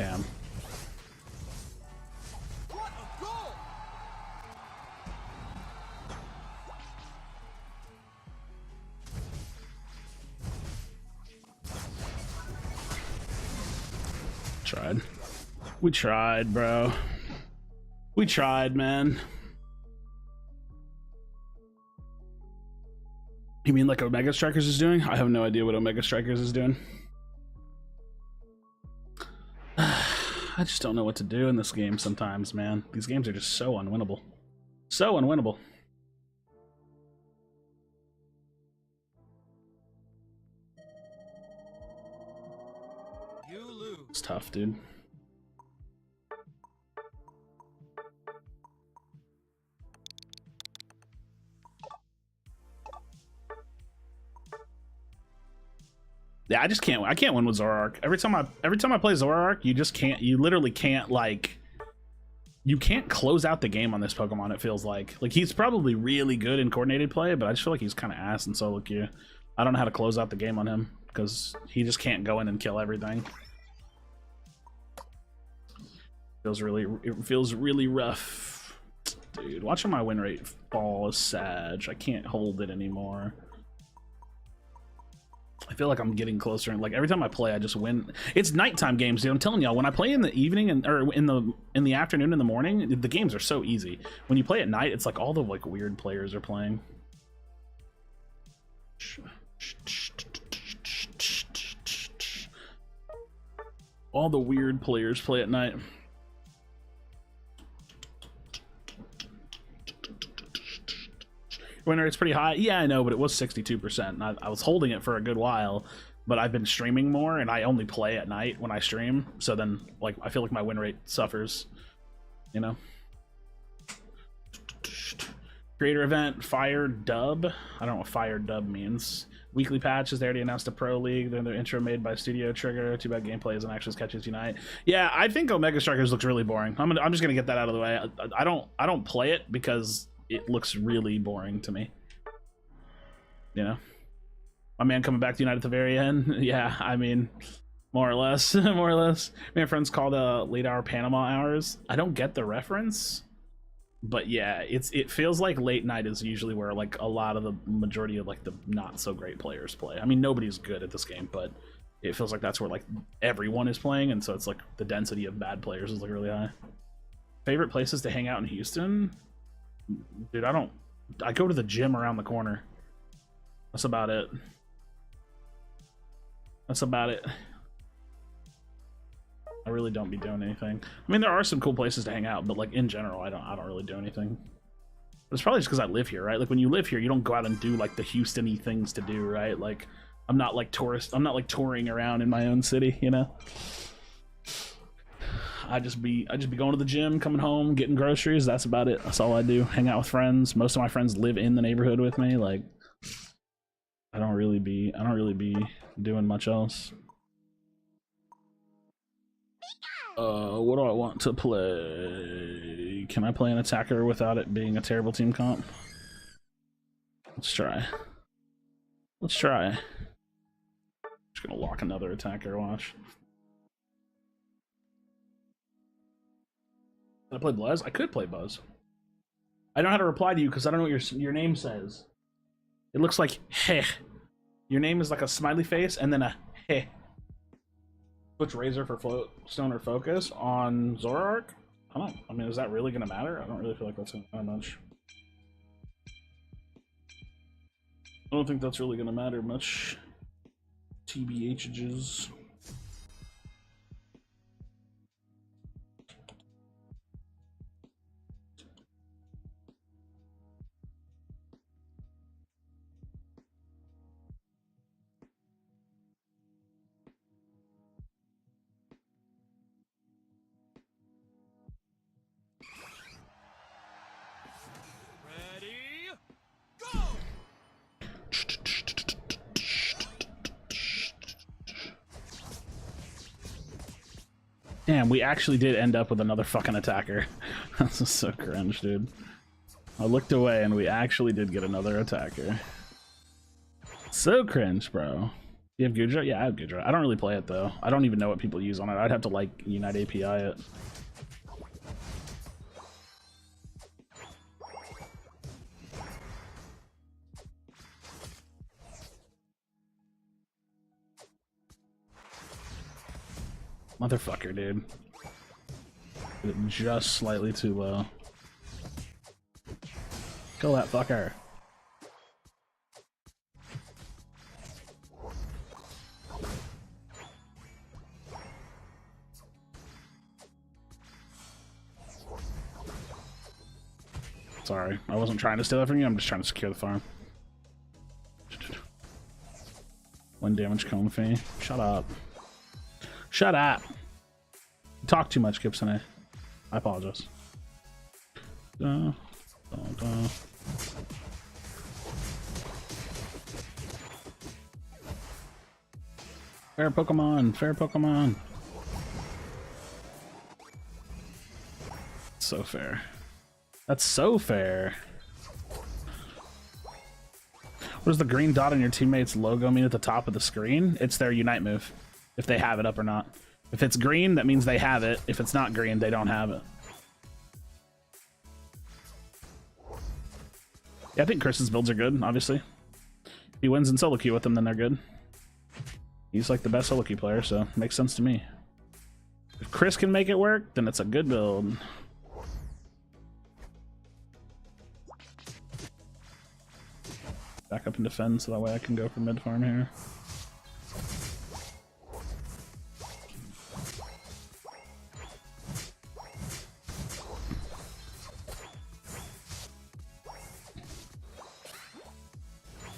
Damn. Tried. We tried, bro. We tried, man. You mean like Omega Strikers is doing? I have no idea what Omega Strikers is doing. I just don't know what to do in this game sometimes, man. These games are just so unwinnable. So unwinnable. You lose. It's tough, dude. Yeah, I just can't. I can't win with Zoroark. Every time I play Zoroark, you just can't. You literally can't, like. You can't close out the game on this Pokemon. It feels like he's probably really good in coordinated play, but I just feel like he's kind of ass in solo queue. I don't know how to close out the game on him because he just can't go in and kill everything. It feels really rough, dude. Watching my win rate fall is sad. I can't hold it anymore. I feel like I'm getting closer, and like every time I play, I just win. It's nighttime games, dude. I'm telling y'all, when I play in the evening or in the afternoon, in the morning, the games are so easy. When you play at night, it's like all the like weird players are playing. All the weird players play at night. Win rate's pretty high. Yeah, I know, but it was 62%. I was holding it for a good while, but I've been streaming more, and I only play at night when I stream. So then, like, I feel like my win rate suffers. You know. Creator event, Fire Dub. I don't know what Fire Dub means. Weekly patches. They already announced a Pro League. Then their intro made by Studio Trigger. Too bad gameplay isn't actually Catch as Unite. Yeah, I think Omega Strikers looks really boring. I'm just gonna get that out of the way. I don't play it because it looks really boring to me. You know, my man coming back to Unite at the very end. Yeah, I mean, more or less, more or less. My friends called late hour Panama hours. I don't get the reference, but yeah, it feels like late night is usually where like a lot of the majority of like the not so great players play. I mean, nobody's good at this game, but it feels like that's where like everyone is playing, and so it's like the density of bad players is like really high. Favorite places to hang out in Houston? Dude, I go to the gym around the corner. That's about it. That's about it. I really don't be doing anything. I mean, there are some cool places to hang out, but like in general, I don't really do anything. But it's probably just because I live here, right? Like when you live here, you don't go out and do like the Houston-y things to do, right? Like I'm not like touring around in my own city, you know? I just be going to the gym, coming home, getting groceries. That's about it. That's all I do. Hang out with friends. Most of my friends live in the neighborhood with me. Like, I don't really be doing much else. What do I want to play? Can I play an attacker without it being a terrible team comp? Let's try. Let's try. Just gonna lock another attacker. Watch. Can I play Buzz? I could play Buzz. I don't know how to reply to you because I don't know what your name says. It looks like heh. Your name is like a smiley face and then a heh. Switch Razor for Stone or Focus on Zoroark? I mean, is that really going to matter? I don't really feel like that's going to matter much. I don't think that's really going to matter much. TBHs. Damn, we actually did end up with another fucking attacker. This is so cringe, dude. I looked away and we actually did get another attacker. So cringe, bro. You have Gudra? Yeah, I have Gudra. I don't really play it though. I don't even know what people use on it. I'd have to like Unite API it. Motherfucker, dude. Did it just slightly too low. Kill that fucker. Sorry, I wasn't trying to steal that from you. I'm just trying to secure the farm. 1 damage cone fee. Shut up. Shut up. You talk too much, Gibson. I apologize. Fair Pokemon. Fair Pokemon. So fair. That's so fair. What does the green dot on your teammate's logo mean at the top of the screen? It's their Unite move, if they have it up or not. If it's green, that means they have it. If it's not green, they don't have it. Yeah, I think Chris's builds are good, obviously. If he wins in solo queue with them, then they're good. He's like the best solo queue player, so it makes sense to me. If Chris can make it work, then it's a good build. Back up and defend so that way I can go for mid farm here.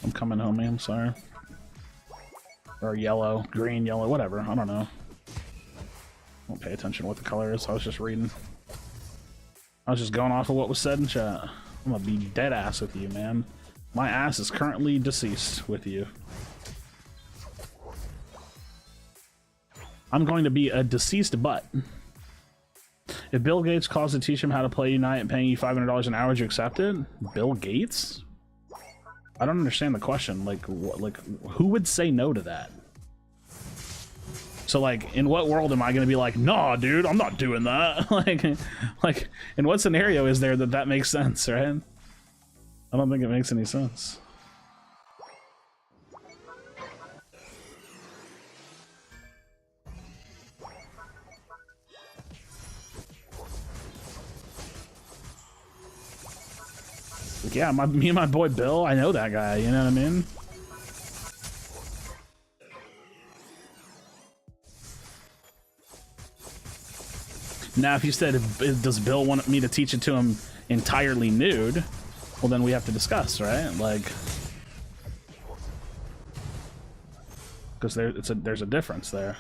I'm coming, homie, I'm sorry. Or yellow, green, yellow, whatever, I don't know. Don't pay attention to what the color is, I was just reading. I was just going off of what was said in chat. I'm gonna be dead ass with you, man. My ass is currently deceased with you. I'm going to be a deceased butt. If Bill Gates calls to teach him how to play Unite and paying you $500 an hour, would you accept it? Bill Gates? I don't understand the question. Like who would say no to that? So, like, in what world am I going to be like, nah, dude, I'm not doing that? like, in what scenario is there that makes sense, right? I don't think it makes any sense. Like, yeah, me and my boy Bill, I know that guy, you know what I mean? Now, if you said, does Bill want me to teach it to him entirely nude? Well, then we have to discuss, right? Like, because there's a difference there.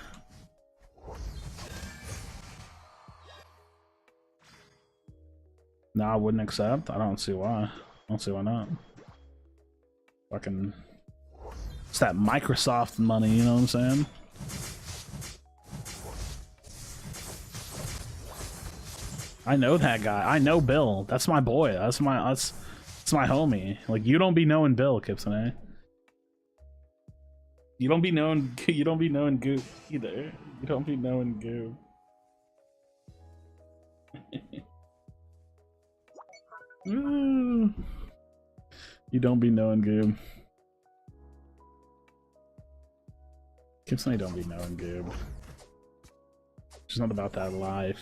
No, I wouldn't accept. I don't see why. I don't see why not. Fucking, it's that Microsoft money, you know what I'm saying? I know that guy. I know Bill. That's my boy. That's my homie. Like, you don't be knowing Bill, Kipson, eh? You don't be knowing Goop either. You don't be knowing Goop. You don't be knowing Goob. Kipson, don't be knowing Goob. It's not about that life.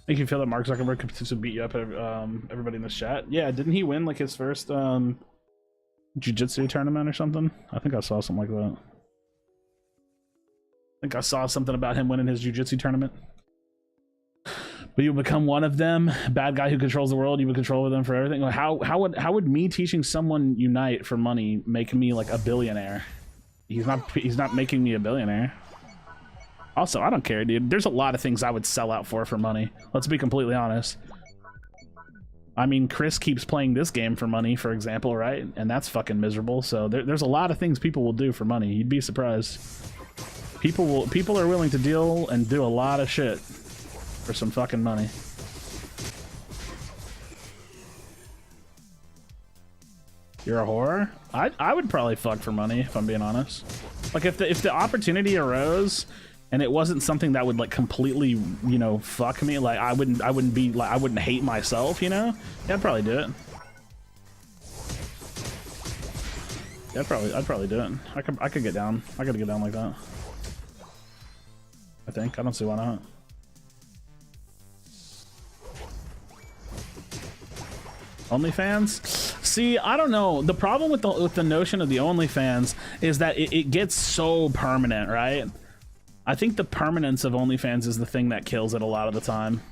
Make you feel that Mark Zuckerberg could potentially beat you up, everybody in this chat? Yeah, didn't he win like his first jiu-jitsu tournament or something? I think I saw something like that. I think I saw something about him winning his jiu-jitsu tournament. But you become one of them, bad guy who controls the world. You would control them for everything. How would me teaching someone Unite for money make me like a billionaire? He's not making me a billionaire. Also, I don't care, dude. There's a lot of things I would sell out for money. Let's be completely honest. I mean, Chris keeps playing this game for money, for example, right? And that's fucking miserable. So there's a lot of things people will do for money. You'd be surprised. People are willing to deal and do a lot of shit for some fucking money. You're a whore? I would probably fuck for money, if I'm being honest. Like if the opportunity arose and it wasn't something that would like completely, you know, fuck me, like I wouldn't be like, I wouldn't hate myself, you know? Yeah, I'd probably do it. Yeah, I'd probably do it. I could get down. I could get down like that. I think. I don't see why not. OnlyFans? See, I don't know. The problem with the notion of the OnlyFans is that it gets so permanent, right? I think the permanence of OnlyFans is the thing that kills it a lot of the time.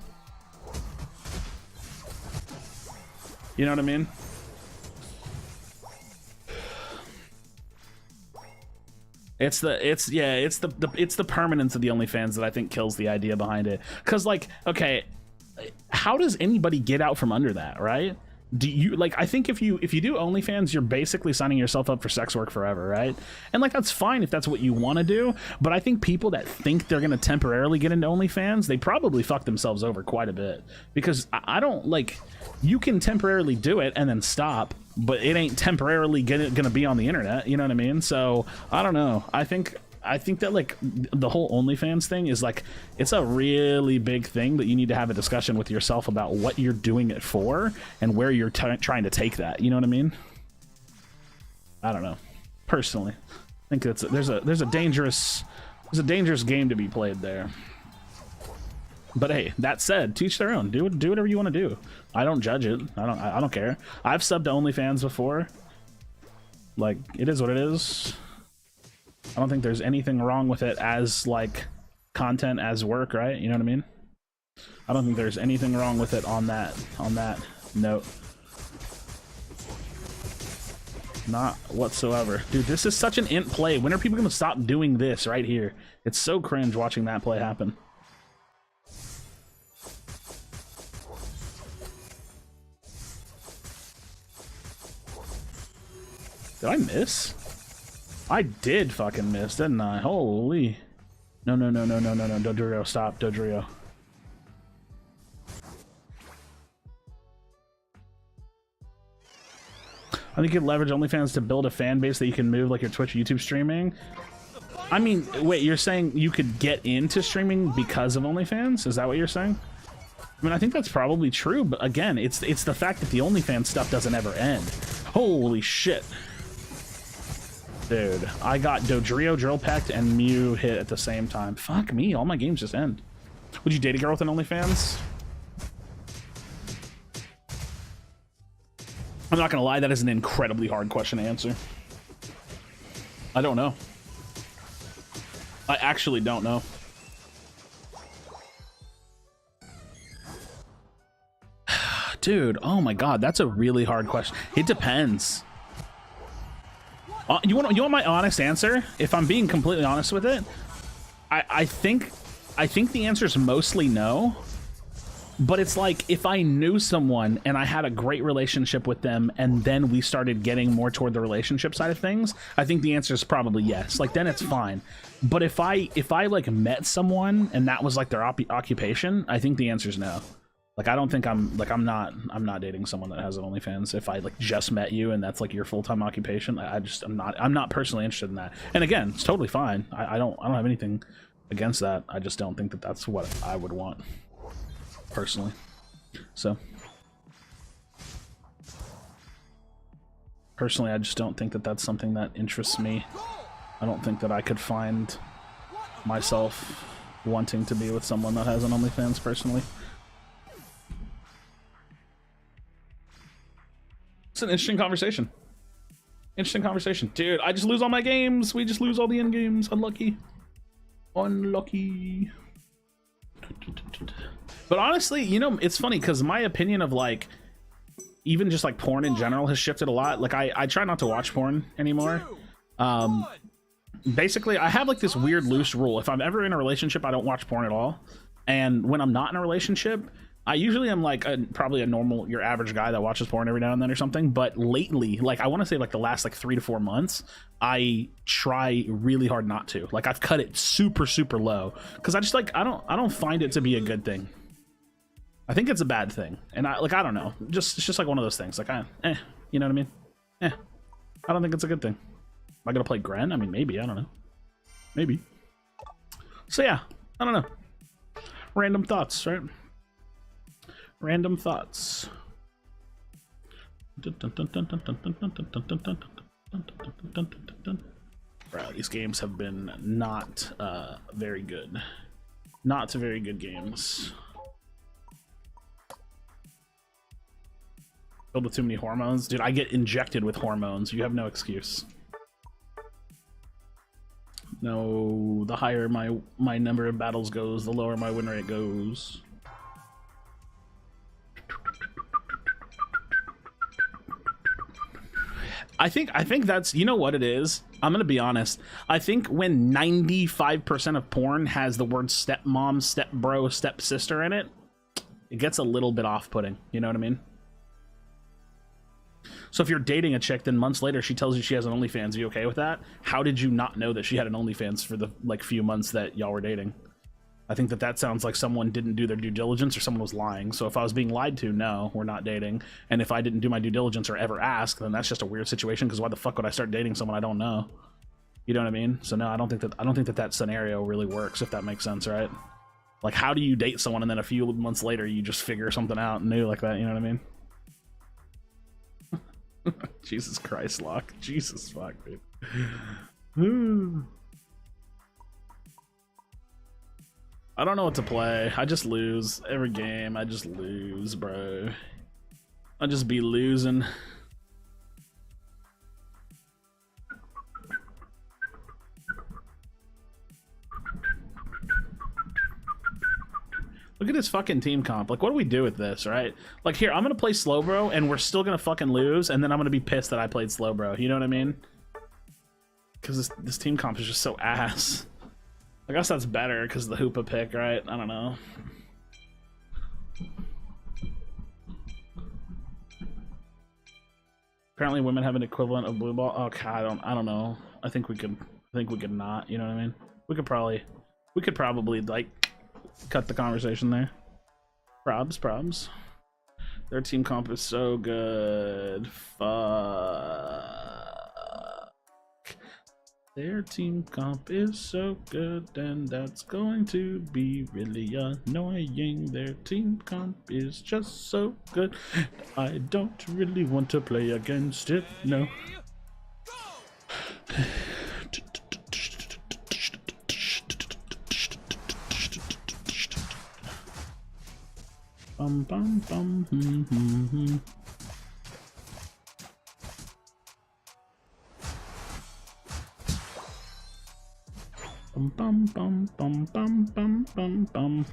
You know what I mean? It's the permanence of the OnlyFans that I think kills the idea behind it. Cause like, okay, how does anybody get out from under that, right? Do you like, I think if you do OnlyFans, you're basically signing yourself up for sex work forever, right? And like that's fine if that's what you want to do, but I think people that think they're gonna temporarily get into OnlyFans, they probably fuck themselves over quite a bit. Because I don't like, you can temporarily do it and then stop, but it ain't temporarily gonna be on the internet, you know what I mean? So I don't know. I think that like the whole OnlyFans thing is like, it's a really big thing that you need to have a discussion with yourself about what you're doing it for and where you're trying to take that, you know what I mean? I don't know. Personally, I think there's a dangerous game to be played there. But hey, that said, teach their own. Do whatever you want to do. I don't judge it. I don't care. I've subbed to OnlyFans before. Like, it is what it is. I don't think there's anything wrong with it as like content, as work, right? You know what I mean? I don't think there's anything wrong with it on that note. Not whatsoever. Dude, this is such an int play. When are people gonna stop doing this right here? It's so cringe watching that play happen. Did I miss? I did fucking miss, didn't I? Holy. No, Dodrio, stop, Dodrio. I think you could leverage OnlyFans to build a fan base that you can move like your Twitch, YouTube streaming. I mean, wait, you're saying you could get into streaming because of OnlyFans? Is that what you're saying? I mean, I think that's probably true, but again, it's the fact that the OnlyFans stuff doesn't ever end. Holy shit. Dude, I got Dodrio drill packed and Mew hit at the same time. Fuck me, all my games just end. Would you date a girl with an OnlyFans? I'm not gonna lie, that is an incredibly hard question to answer. I don't know. I actually don't know. Dude, oh my god, that's a really hard question. It depends. You want my honest answer? If I'm being completely honest with it, I think the answer is mostly no. But it's like if I knew someone and I had a great relationship with them and then we started getting more toward the relationship side of things, I think the answer is probably yes. Like then it's fine. But if I like met someone and that was like their occupation, I think the answer is no. Like I don't think I'm not dating someone that has an OnlyFans. If I like just met you and that's like your full-time occupation, I'm not personally interested in that. And again, it's totally fine. I don't have anything against that. I just don't think that that's what I would want personally. So personally, I just don't think that that's something that interests me. I don't think that I could find myself wanting to be with someone that has an OnlyFans personally. It's an interesting conversation. Interesting conversation. Dude, I just lose all my games. We just lose all the end games. Unlucky. Unlucky. But honestly, you know, it's funny because my opinion of like, even just like porn in general has shifted a lot. Like I try not to watch porn anymore. Basically, I have like this weird loose rule. If I'm ever in a relationship, I don't watch porn at all. And when I'm not in a relationship, I usually am like probably a normal, your average guy that watches porn every now and then or something. But lately, like I want to say like the last like 3 to 4 months, I try really hard not to. Like I've cut it super, super low because I just like I don't find it to be a good thing. I think it's a bad thing, and I don't know. It's just like one of those things. Like you know what I mean? I don't think it's a good thing. Am I gonna play Gren? I mean, maybe. I don't know. Maybe. So yeah, I don't know. Random thoughts, right? Random thoughts. Bro, these games have been not very good. Not very good games. Filled with too many hormones. Dude, I get injected with hormones. You have no excuse. No, the higher my number of battles goes, the lower my win rate goes. I think that's, you know what it is? I'm gonna be honest. I think when 95% of porn has the word stepmom, stepbro, stepsister in it, it gets a little bit off-putting. You know what I mean? So if you're dating a chick, then months later she tells you she has an OnlyFans, are you okay with that? How did you not know that she had an OnlyFans for the like few months that y'all were dating? I think that sounds like someone didn't do their due diligence or someone was lying. So if I was being lied to, no, we're not dating. And if I didn't do my due diligence or ever ask, then that's just a weird situation, because why the fuck would I start dating someone I don't know? You know what I mean? So no, I don't think that scenario really works, if that makes sense, right? Like, how do you date someone and then a few months later you just figure something out new like that, you know what I mean? Jesus Christ, Locke. Jesus fuck, dude. I don't know what to play. I just lose every game. I just lose, bro. I just be losing. Look at this fucking team comp. Like, what do we do with this, right? Like, here, I'm gonna play Slowbro, and we're still gonna fucking lose, and then I'm gonna be pissed that I played Slowbro. You know what I mean? Because this team comp is just so ass. I guess that's better because the Hoopa pick, right? I don't know. Apparently, women have an equivalent of blue ball. Okay, I don't know. I think we could not. You know what I mean? We could probably like cut the conversation there. Probs. Their team comp is so good. Fuck. Their team comp is so good, and that's going to be really annoying. Their team comp is just so good. I don't really want to play against it, no. Bum bum bum. Bum bum bum bum bum bum bum.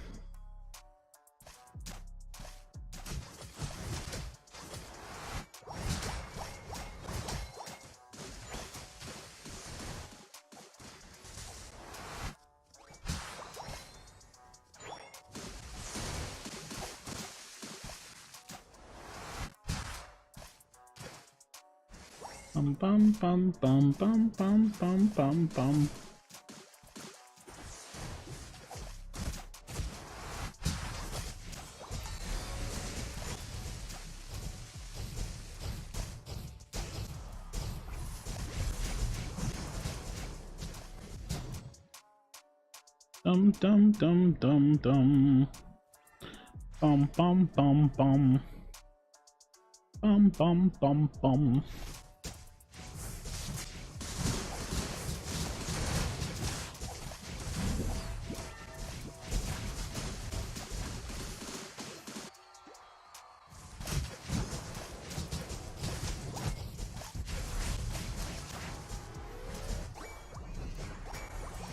Bum bum bum bum bum bum bum bum bum. Dum dum dum dum dum. Bum bum bum bum. Bum bum bum bum.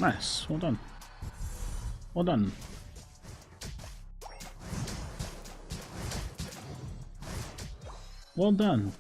Nice, well done. Well done. Well done.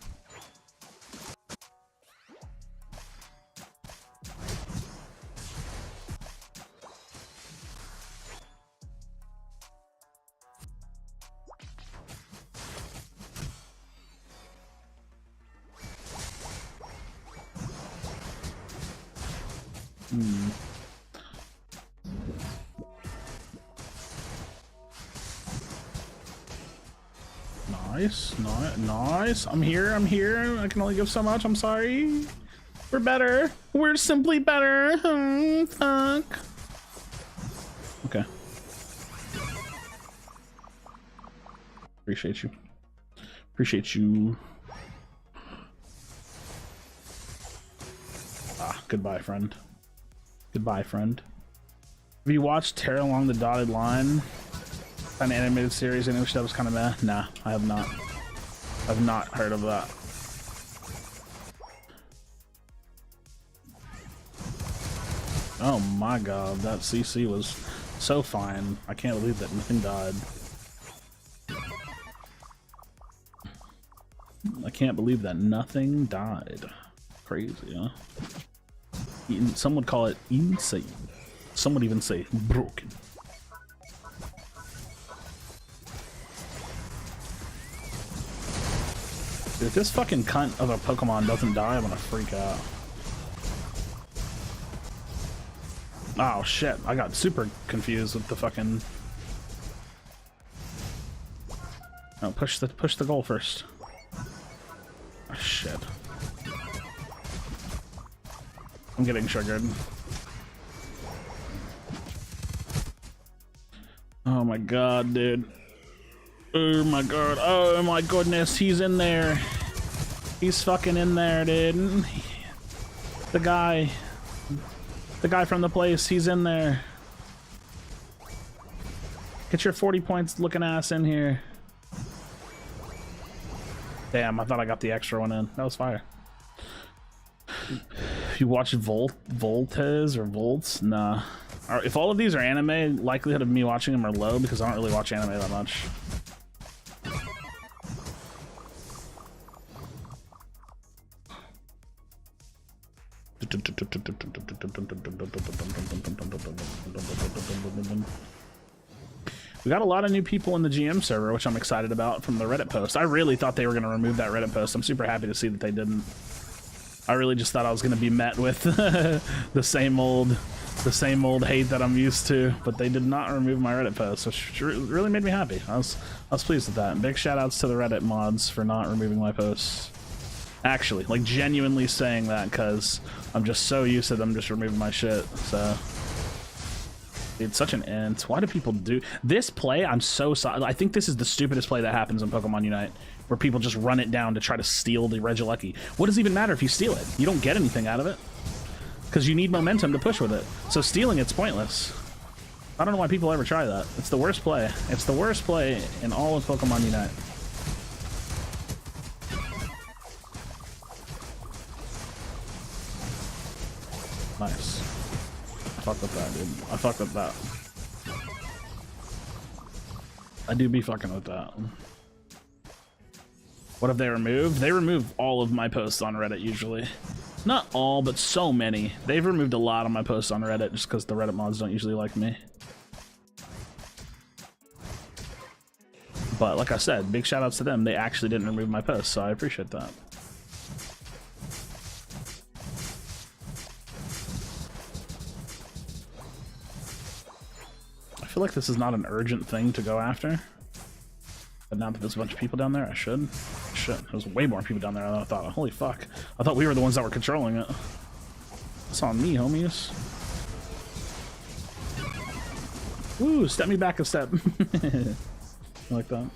Nice, nice. I'm here. I can only give so much. I'm sorry. We're better. We're simply better. Fuck. Okay. Appreciate you. Appreciate you. Ah, goodbye, friend. Goodbye, friend. Have you watched Terror Along the Dotted Line? An animated series in which that was kind of meh? Nah, I have not. I've not heard of that. Oh my god, that CC was so fine. I can't believe that nothing died. I can't believe that nothing died. Crazy, huh? Some would call it insane. Some would even say broken. If this fucking cunt of a Pokemon doesn't die, I'm gonna freak out. Oh shit, I got super confused with the fucking... Oh, push the goal first. Oh shit. I'm getting triggered. Oh my god, dude. Oh my god. Oh my goodness, he's in there. He's fucking in there, dude. The guy from the place, he's in there. Get your 40 points looking ass in here. Damn, I thought I got the extra one in. That was fire. If you watch Voltes or Volts, nah. If all of these are anime, likelihood of me watching them are low because I don't really watch anime that much. We got a lot of new people in the GM server, which I'm excited about from the Reddit post. I really thought they were going to remove that Reddit post. I'm super happy to see that they didn't. I really just thought I was going to be met with the same old hate that I'm used to, but they did not remove my Reddit post, which really made me happy. I was pleased with that. And big shout outs to the Reddit mods for not removing my posts. Actually, like genuinely saying that because I'm just so used to them just removing my shit. So it's such an int. Why do people do this play? I'm so sorry. I think this is the stupidest play that happens in Pokemon Unite, where people just run it down to try to steal the Regieleki. What does it even matter if you steal it? You don't get anything out of it because you need momentum to push with it. So stealing it's pointless. I don't know why people ever try that. It's the worst play. It's the worst play in all of Pokemon Unite. Nice. I fucked with that, dude. I fucked with that. I do be fucking with that. What have they removed? They remove all of my posts on Reddit usually. Not all, but so many. They've removed a lot of my posts on Reddit just because the Reddit mods don't usually like me. But like I said, big shout outs to them. They actually didn't remove my posts, so I appreciate that. I feel like this is not an urgent thing to go after. But now that there's a bunch of people down there, I should. Shit, there's way more people down there than I thought. Holy fuck. I thought we were the ones that were controlling it. It's on me, homies. Woo, step me back a step. I like that.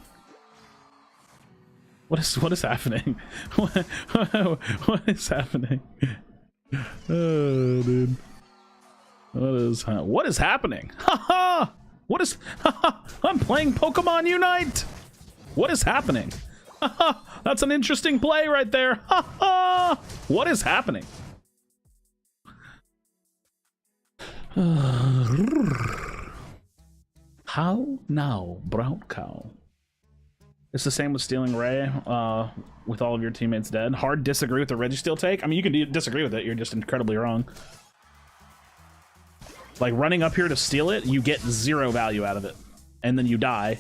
What is happening? What is happening? Oh, dude. What is happening? Haha! What is? I'm playing Pokemon Unite. What is happening? That's an interesting play right there. What is happening? How now, brown cow? It's the same with stealing Ray with all of your teammates dead. Hard disagree with the Registeel take. I mean, you can disagree with it. You're just incredibly wrong. Like running up here to steal it, you get 0 value out of it, and then you die.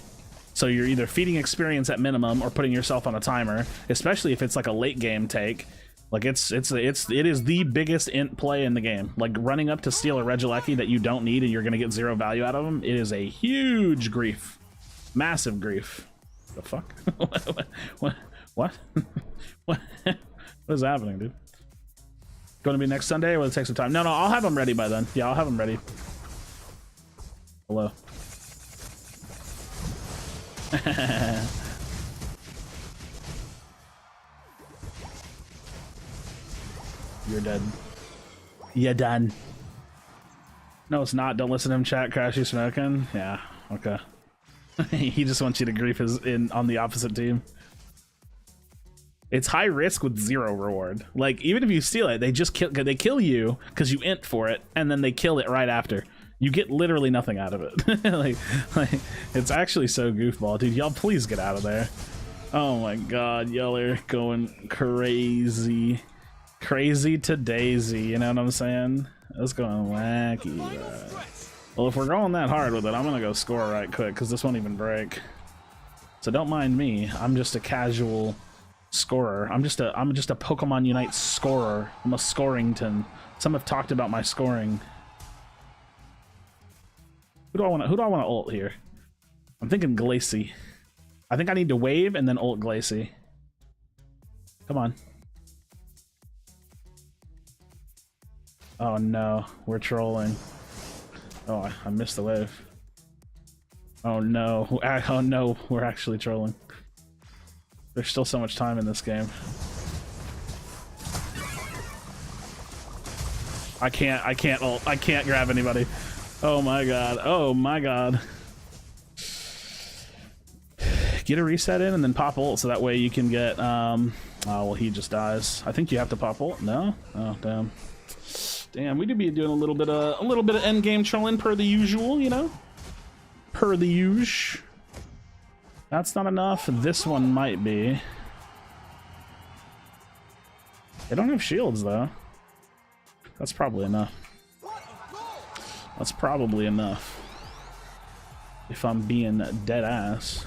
So you're either feeding experience at minimum or putting yourself on a timer, especially if it's like a late game take. Like it is the biggest int play in the game. Like running up to steal a Regieleki that you don't need and you're gonna get 0 value out of them. It is a huge grief, massive grief. The fuck? What? What? What is happening, dude? Going to be next Sunday, or will it take some time? No, I'll have them ready by then. Yeah, I'll have them ready. Hello. You're dead. You're done. No, it's not. Don't listen to him chat. Krashy smoking. Yeah. Okay. He just wants you to grief on the opposite team. It's high risk with 0 reward. Like even if you steal it, they kill you because you int for it, and then they kill it right after. You get literally nothing out of it. like it's actually so goofball, dude. Y'all please get out of there. Oh my god, y'all are going crazy. Crazy to daisy, you know what I'm saying? That's going wacky. Well, if we're going that hard with it, I'm gonna go score right quick because this won't even break. So don't mind me. I'm just a casual scorer. I'm just a Pokemon Unite scorer. I'm a scorington. Some have talked about my scoring. Who do I want to ult here? I'm thinking Glacy. I think I need to wave and then ult Glacy. Come on. Oh no, we're trolling. Oh, I missed the wave. Oh no, oh no, we're actually trolling. There's still so much time in this game. I can't ult. I can't grab anybody. Oh my god. Oh my god. Get a reset in and then pop ult so that way you can get oh well, he just dies. I think you have to pop ult. No? Oh damn. Damn, we could be doing a little bit of end game trolling per the usual, you know? Per the usual. That's not enough. This one might be. They don't have shields though. That's probably enough. That's probably enough. If I'm being dead ass.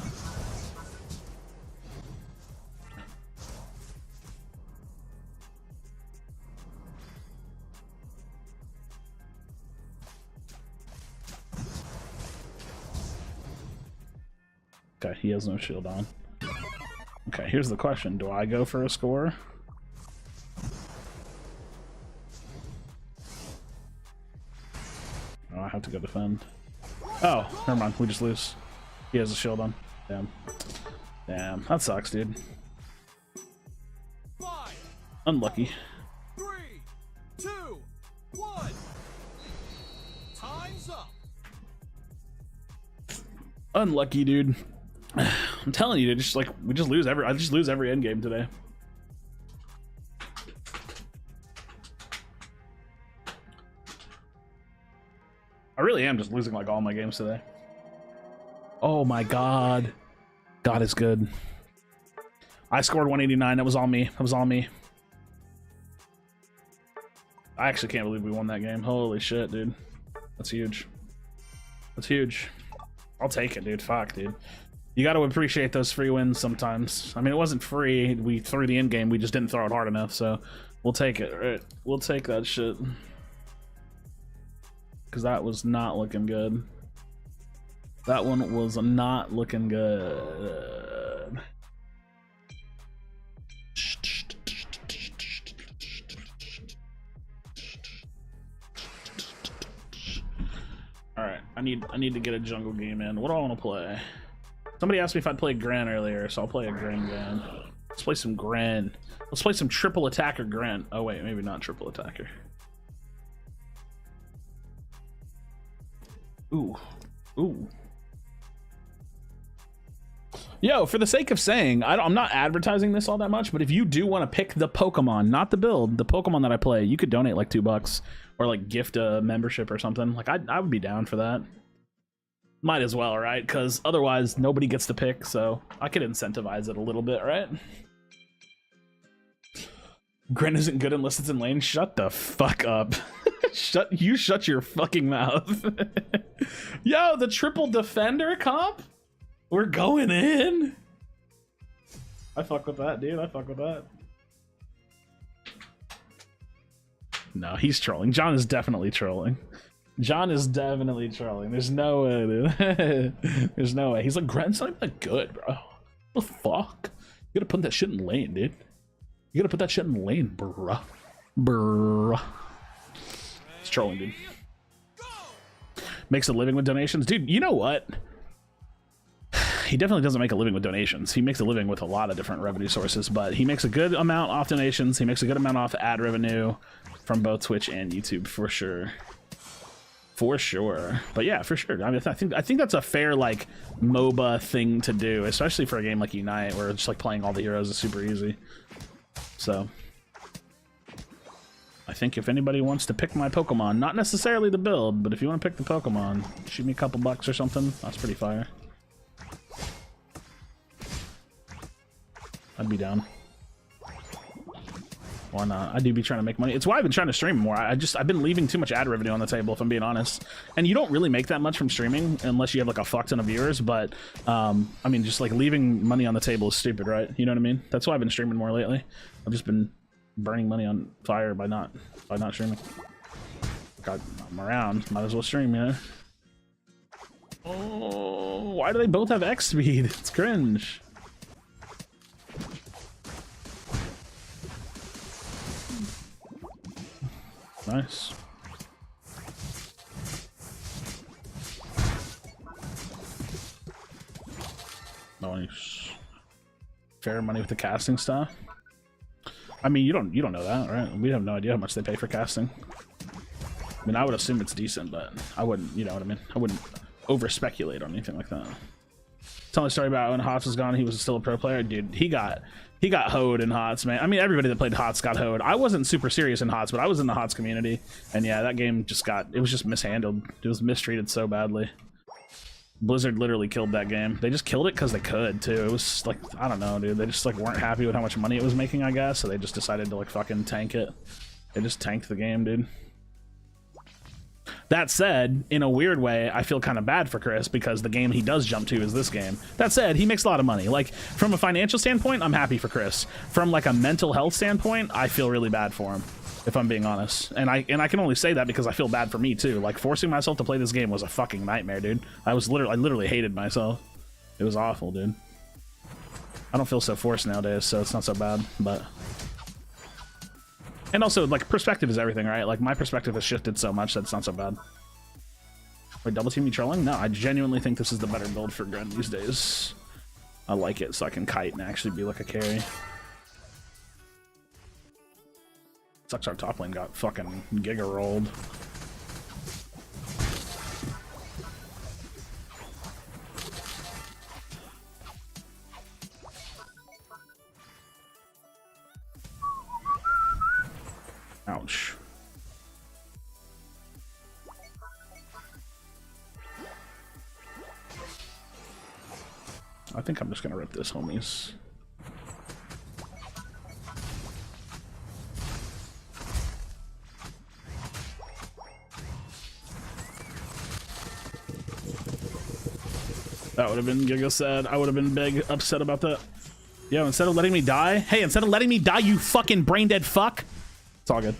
Okay, he has no shield on. Okay, here's the question. Do I go for a score? Oh, I have to go defend. Oh, never mind. We just lose. He has a shield on. Damn. Damn. That sucks, dude. Unlucky. 3, 2, 1. Time's up. Unlucky, dude. I'm telling you, just like we just lose every. I just lose every end game today. I really am just losing like all my games today. Oh my god, God is good. I scored 189. That was all me. That was all me. I actually can't believe we won that game. Holy shit, dude. That's huge. That's huge. I'll take it, dude. Fuck, dude. You got to appreciate those free wins sometimes. I mean, it wasn't free. We threw the end game. We just didn't throw it hard enough, so we'll take it, right? We'll take that shit. Because that was not looking good. That one was not looking good. All right, I need to get a jungle game in. What do I want to play? Somebody asked me if I'd play Gren earlier, so I'll play a Gren game. Let's play some Gren. Let's play some triple attacker Gren. Oh wait, maybe not triple attacker. Ooh, ooh. Yo, for the sake of saying, I'm not advertising this all that much, but if you do want to pick the Pokemon, not the build, the Pokemon that I play, you could donate like $2 or like gift a membership or something. Like I would be down for that. Might as well, right? Because otherwise nobody gets to pick, so I could incentivize it a little bit, right? Gren isn't good unless it's in lane. Shut the fuck up. Shut your fucking mouth. Yo, the triple defender comp? We're going in. I fuck with that, dude. I fuck with that. No, he's trolling. John is definitely trolling. John is definitely trolling. There's no way, dude. There's no way. He's like, Gren's not even that good, bro. What the fuck? You gotta put that shit in lane, dude. You gotta put that shit in lane, bruh. Bruh. He's trolling, dude. Makes a living with donations. Dude, you know what? He definitely doesn't make a living with donations. He makes a living with a lot of different revenue sources, but he makes a good amount off donations. He makes a good amount off ad revenue from both Twitch and YouTube, for sure. For sure. But yeah, for sure. I mean, I think that's a fair, like, MOBA thing to do, especially for a game like Unite, where it's like playing all the heroes is super easy. So I think if anybody wants to pick my Pokemon, not necessarily the build, but if you want to pick the Pokemon, shoot me a couple bucks or something. That's pretty fire. I'd be down. Why not? I do be trying to make money. It's why I've been trying to stream more. I've been leaving too much ad revenue on the table, if I'm being honest. And you don't really make that much from streaming unless you have like a fuck ton of viewers. But I mean, just like leaving money on the table is stupid, right? You know what I mean? That's why I've been streaming more lately. I've just been burning money on fire by not streaming. God, I'm around. Might as well stream, you know? Oh, why do they both have X speed? It's cringe. Nice. Nice. Fair money with the casting stuff. I mean, you don't know that, right? We have no idea how much they pay for casting. I mean, I would assume it's decent, but I wouldn't, you know what I mean? I wouldn't over speculate on anything like that. Tell me a story about when HOTS was gone, he was still a pro player. Dude, he got hoed in HOTS, man. I mean, everybody that played HOTS got hoed. I wasn't super serious in HOTS, but I was in the HOTS community, and yeah, that game it was just mishandled. It was mistreated so badly. Blizzard literally killed that game. They just killed it because they could, too. It was like, I don't know, dude. They just like weren't happy with how much money it was making, I guess, so they just decided to like fucking tank it. They just tanked the game, dude. That said, in a weird way, I feel kind of bad for Chris because the game he does jump to is this game. That said, he makes a lot of money. Like, from a financial standpoint, I'm happy for Chris. From like a mental health standpoint, I feel really bad for him, if I'm being honest. And I can only say that because I feel bad for me too. Like, forcing myself to play this game was a fucking nightmare, dude. I literally hated myself. It was awful, dude. I don't feel so forced nowadays, so it's not so bad, but... And also, like, perspective is everything, right? Like, my perspective has shifted so much that it's not so bad. Wait, double team me trolling? No, I genuinely think this is the better build for Gren these days. I like it, so I can kite and actually be like a carry. Sucks our top lane got fucking giga rolled. Ouch. I think I'm just gonna rip this, homies. That would have been giga sad. I would have been big upset about that. Yo, instead of letting me die, hey, instead of letting me die, you fucking brain dead fuck. It's all good.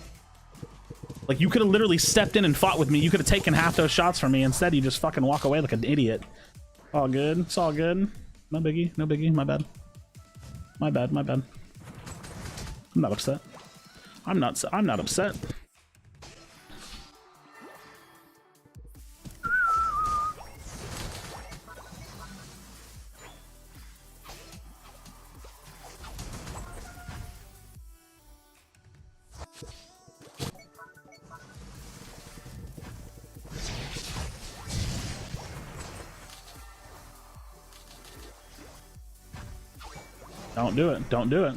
Like, you could have literally stepped in and fought with me. You could have taken half those shots from me. Instead, you just fucking walk away like an idiot. All good. It's all good. No biggie. No biggie. My bad. My bad. My bad. I'm not upset. I'm not upset. Don't do it. Don't do it.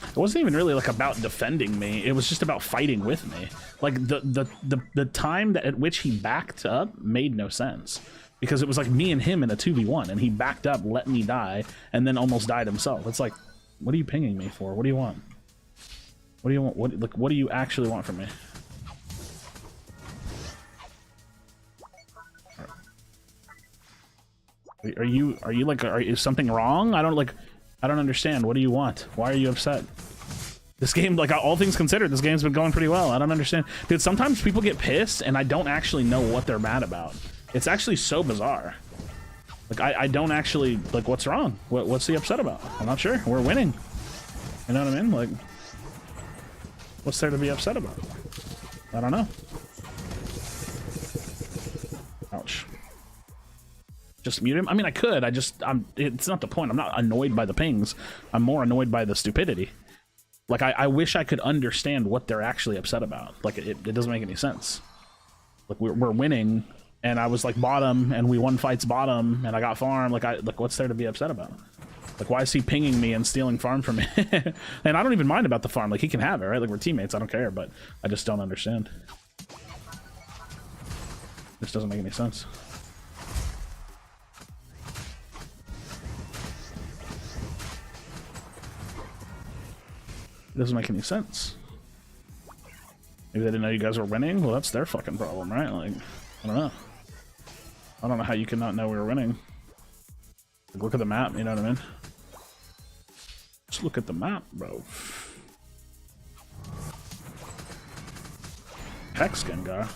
It wasn't even really like about defending me. It was just about fighting with me. Like the time that at which he backed up made no sense. Because it was like me and him in a 2v1 and he backed up, let me die, and then almost died himself. It's like, what are you pinging me for? What do you want? What do you want? What do you actually want from me? Are you like, is something wrong? I don't understand. What do you want? Why are you upset? This game, like, all things considered, this game's been going pretty well. I don't understand. Dude, sometimes people get pissed and I don't actually know what they're mad about. It's actually so bizarre. Like, I don't actually, like, what's wrong? What's he upset about? I'm not sure. We're winning. You know what I mean? Like, what's there to be upset about? I don't know. Ouch. Just mute him? I mean, I could. It's not the point. I'm not annoyed by the pings. I'm more annoyed by the stupidity. Like, I wish I could understand what they're actually upset about. Like, it doesn't make any sense. Like, we're winning, and I was, like, bottom, and we won fights bottom, and I got farm. Like, what's there to be upset about? Like, why is he pinging me and stealing farm from me? And I don't even mind about the farm. Like, he can have it, right? Like, we're teammates. I don't care, but I just don't understand. This doesn't make any sense. It doesn't make any sense. Maybe they didn't know you guys were winning? Well, that's their fucking problem, right? Like, I don't know. I don't know how you can not know we were winning. Like, look at the map, you know what I mean? Just look at the map, bro. Heck skin guy.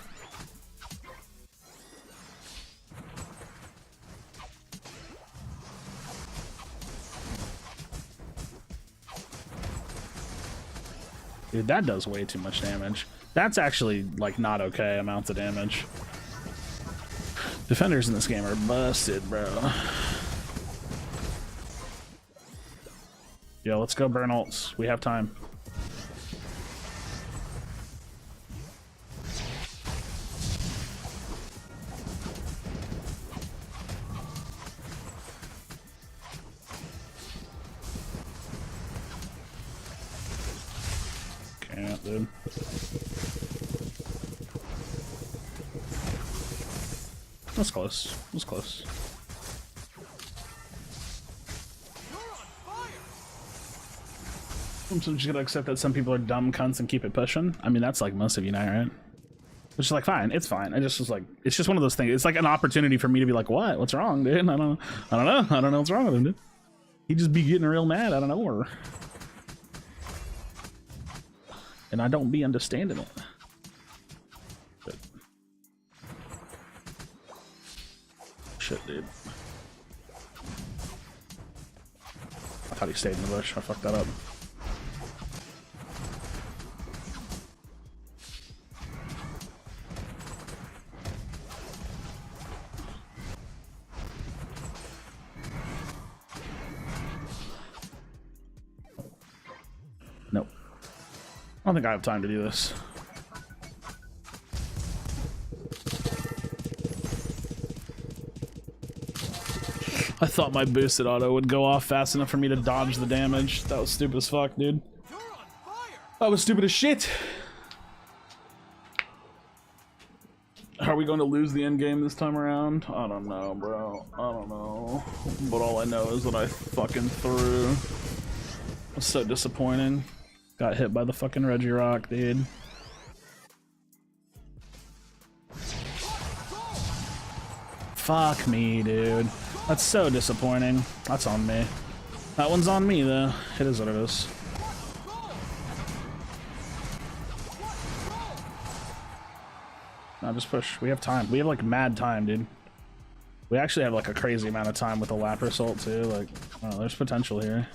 Dude, that does way too much damage. That's actually, like, not okay amounts of damage. Defenders in this game are busted, bro. Yo, let's go burn ults. We have time. Can't, dude. That's close. That's close. I'm just gonna accept that some people are dumb cunts and keep it pushing. I mean, that's like most of you now, right? Which is like, fine, it's fine. I just was like, it's just one of those things. It's like an opportunity for me to be like, what? What's wrong, dude? I don't know what's wrong with him, dude. He just be getting real mad out of nowhere. And I don't be understanding it. But... shit, dude. I thought he stayed in the bush. I fucked that up. Nope. I don't think I have time to do this. I thought my boosted auto would go off fast enough for me to dodge the damage. That was stupid as fuck, dude. That was stupid as shit. Are we going to lose the end game this time around? I don't know, bro. I don't know. But all I know is that I fucking threw. That's so disappointing. Got hit by the fucking Regirock, dude. Fuck me, dude. That's so disappointing. That's on me. That one's on me, though. It is what it is. No, just push. We have time. We have, like, mad time, dude. We actually have, like, a crazy amount of time with the lap result, too. Like, oh, there's potential here.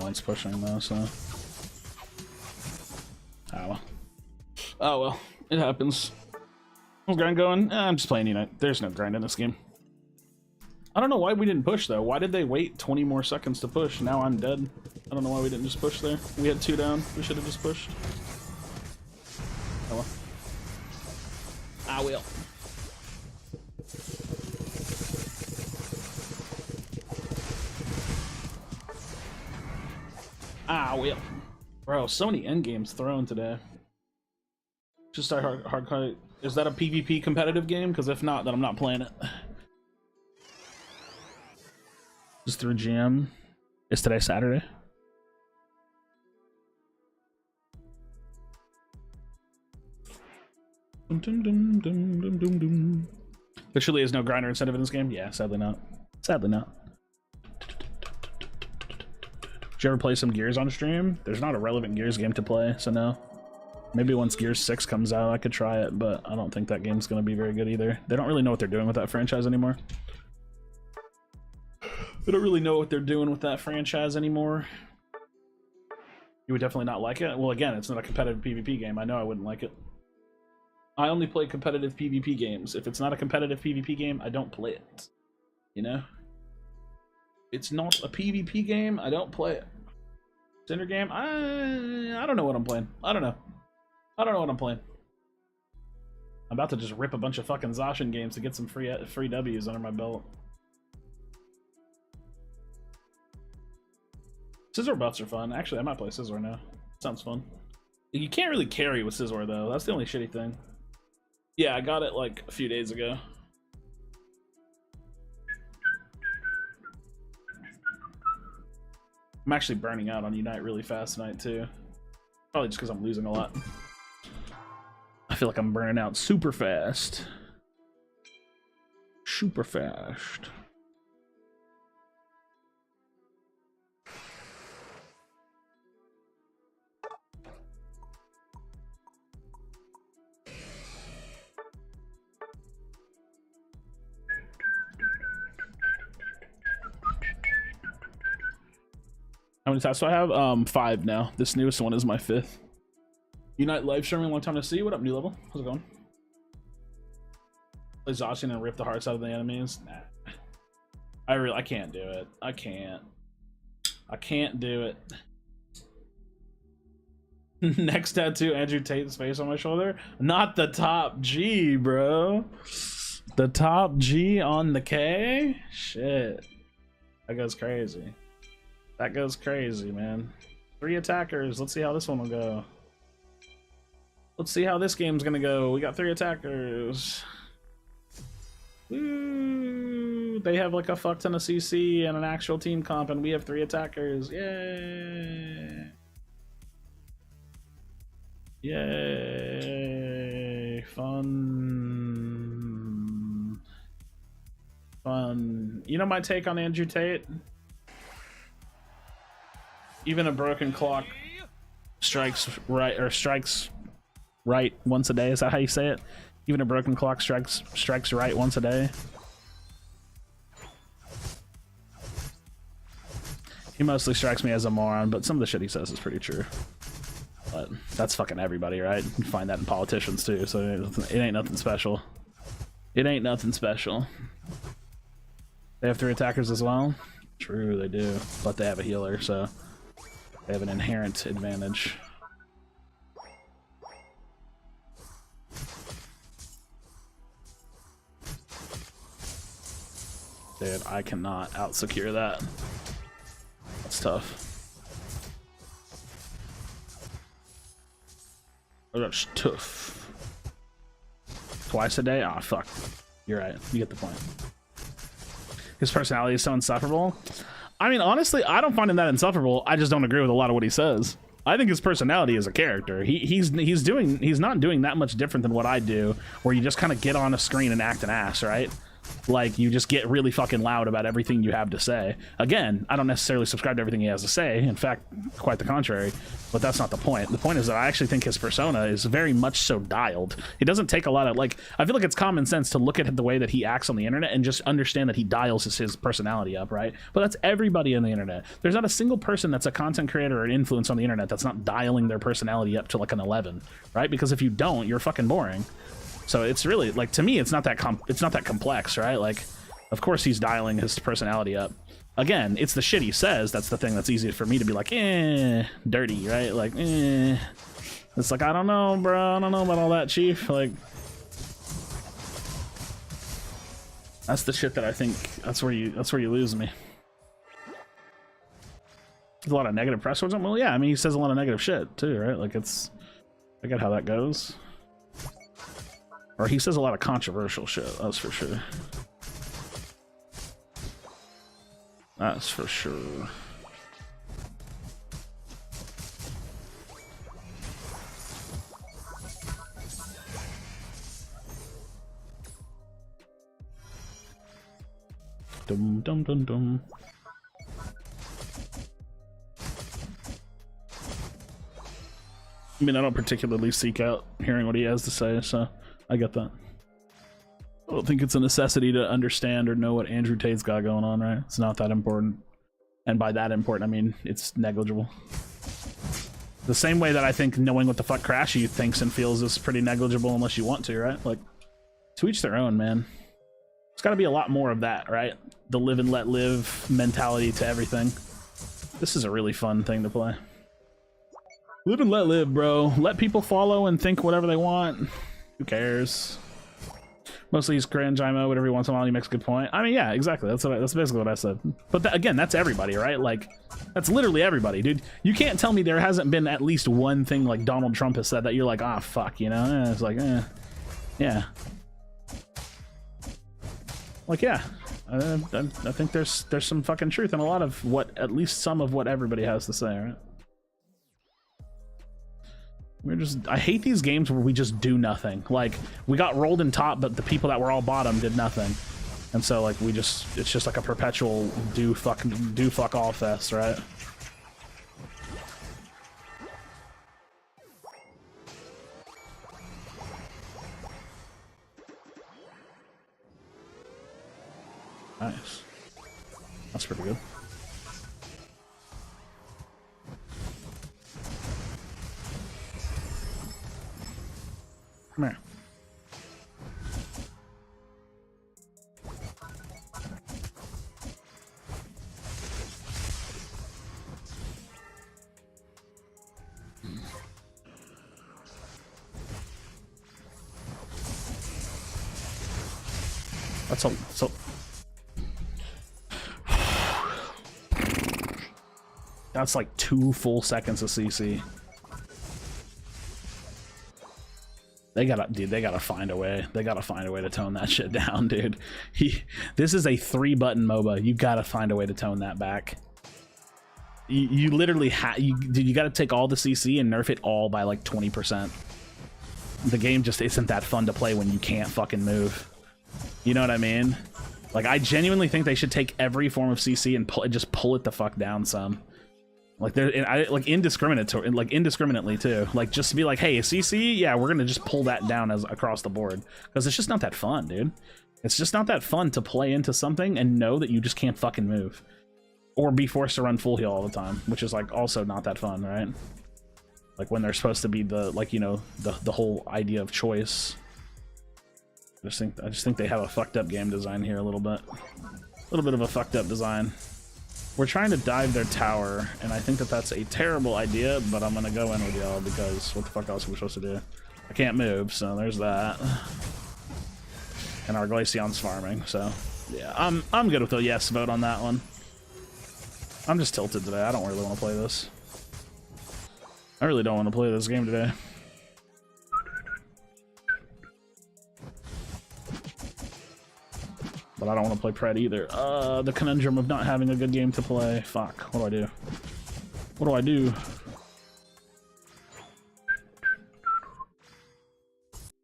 One's pushing though, so. Oh well. Oh well. It happens. What's grind going? I'm just playing Unite. There's no grind in this game. I don't know why we didn't push though. Why did they wait 20 more seconds to push? Now I'm dead. I don't know why we didn't just push there. We had 2 down. We should have just pushed. Oh well. I will. Ah, well. Bro, so many endgames thrown today. Just start hard. Is that a PvP competitive game? Because if not, then I'm not playing it. Just through GM. Is today Saturday? Dum, dum, dum, dum, dum, dum, dum. There truly is no grinder incentive in this game? Yeah, sadly not. Sadly not. Did you ever play some Gears on stream? There's not a relevant Gears game to play, so no. Maybe once Gears 6 comes out, I could try it, but I don't think that game's going to be very good either. They don't really know what they're doing with that franchise anymore. They don't really know what they're doing with that franchise anymore. You would definitely not like it? Well, again, it's not a competitive PvP game. I know I wouldn't like it. I only play competitive PvP games. If it's not a competitive PvP game, I don't play it. You know? It's not a PvP game, I don't play it. Cinder game, I don't know what I'm playing. I don't know. I don't know what I'm playing. I'm about to just rip a bunch of fucking Zacian games to get some free W's under my belt. Scizor buffs are fun. Actually, I might play Scizor now. Sounds fun. You can't really carry with Scizor though. That's the only shitty thing. Yeah, I got it like a few days ago. I'm actually burning out on Unite really fast tonight too. Probably just because I'm losing a lot. I feel like I'm burning out super fast. Super fast. How many tasks do I have? 5 now. This newest one is my 5th. Unite live streaming, long time to see. What up, new level? How's it going? Play Zacian and rip the hearts out of the enemies? Nah. I can't do it. I can't do it. Next tattoo, Andrew Tate's face on my shoulder. Not the top G, bro. The top G on the K? Shit. That goes crazy. That goes crazy, man. 3 attackers. Let's see how this one will go. Let's see how this game's gonna go. We got 3 attackers. Woo! They have like a fuck ton of CC and an actual team comp, and we have 3 attackers. Yay! Yay! Fun. Fun. You know my take on Andrew Tate? Even a broken clock strikes right, or strikes right once a day. Is that how you say it? Even a broken clock strikes right once a day. He mostly strikes me as a moron, but some of the shit he says is pretty true. But that's fucking everybody, right? You find that in politicians too, so it ain't nothing special. It ain't nothing special. They have 3 attackers as well? True, they do. But they have a healer, so they have an inherent advantage. Dude, I cannot out-secure that. That's tough. Oh, that's tough. Twice a day? Ah, fuck. You're right. You get the point. His personality is so insufferable. I mean, honestly, I don't find him that insufferable. I just don't agree with a lot of what he says. I think his personality is a character. He's not doing that much different than what I do, where you just kind of get on a screen and act an ass, right? Like, you just get really fucking loud about everything you have to say. Again, I don't necessarily subscribe to everything he has to say. In fact, quite the contrary. But that's not the point. The point is that I actually think his persona is very much so dialed. It doesn't take a lot of, like, I feel like it's common sense to look at the way that he acts on the internet and just understand that he dials his personality up, right? But that's everybody on the internet. There's not a single person that's a content creator or an influence on the internet that's not dialing their personality up to like an 11, right? Because if you don't, you're fucking boring. So it's really, like, to me, it's not that complex, right? Like, of course he's dialing his personality up. Again, it's the shit he says that's the thing that's easy for me to be like, dirty, right? Like, It's like, I don't know, bro. I don't know about all that, chief. Like, that's the shit that I think that's where you lose me. There's a lot of negative press towards him. Well, yeah, I mean, he says a lot of negative shit too, right? Like, I get how that goes. Or he says a lot of controversial shit, that's for sure. That's for sure. Dum dum dum dum. I mean, I don't particularly seek out hearing what he has to say, so I get that. I don't think it's a necessity to understand or know what Andrew Tate's got going on, right? It's not that important. And by that important, I mean it's negligible. The same way that I think knowing what the fuck Krashy thinks and feels is pretty negligible unless you want to, right? Like, to each their own, man. There's gotta be a lot more of that, right? The live and let live mentality to everything. This is a really fun thing to play. Live and let live, bro. Let people follow and think whatever they want. Who cares? Mostly he's cringe, IMO, but every once in a while he makes a good point. I mean, yeah, exactly. That's basically what I said. But again, that's everybody, right? Like, that's literally everybody, dude. You can't tell me there hasn't been at least one thing like Donald Trump has said that you're like, ah, fuck, you know? It's like, yeah. Like, yeah. I think there's some fucking truth in a lot of what, at least some of what everybody has to say, right? I hate these games where we just do nothing. Like, we got rolled in top, but the people that were all bottom did nothing. And so, like, it's just like a perpetual do fuck all fest, right? Nice. That's pretty good. Come here. That's all. So. That's like 2 full seconds of CC. They gotta find a way. They gotta find a way to tone that shit down, dude. This is a 3-button MOBA. You gotta find a way to tone that back. You literally you gotta take all the CC and nerf it all by like 20%. The game just isn't that fun to play when you can't fucking move. You know what I mean? Like, I genuinely think they should take every form of CC and just pull it the fuck down some. Like, like indiscriminately too. Like, just to be like, hey, CC, yeah, we're gonna just pull that down as across the board, because it's just not that fun, dude. It's just not that fun to play into something and know that you just can't fucking move, or be forced to run full heal all the time, which is like also not that fun, right? Like, when they're supposed to be the, like, you know, the whole idea of choice. I just think they have a fucked up game design here a little bit of a fucked up design. We're trying to dive their tower, and I think that that's a terrible idea, but I'm gonna go in with y'all because what the fuck else are we supposed to do? I can't move, so there's that. And our Glaceon's farming, so yeah, I'm good with a yes vote on that one. I'm just tilted today. I don't really want to play this. I really don't want to play this game today. But I don't want to play Pred either. The conundrum of not having a good game to play. Fuck. What do I do? What do I do?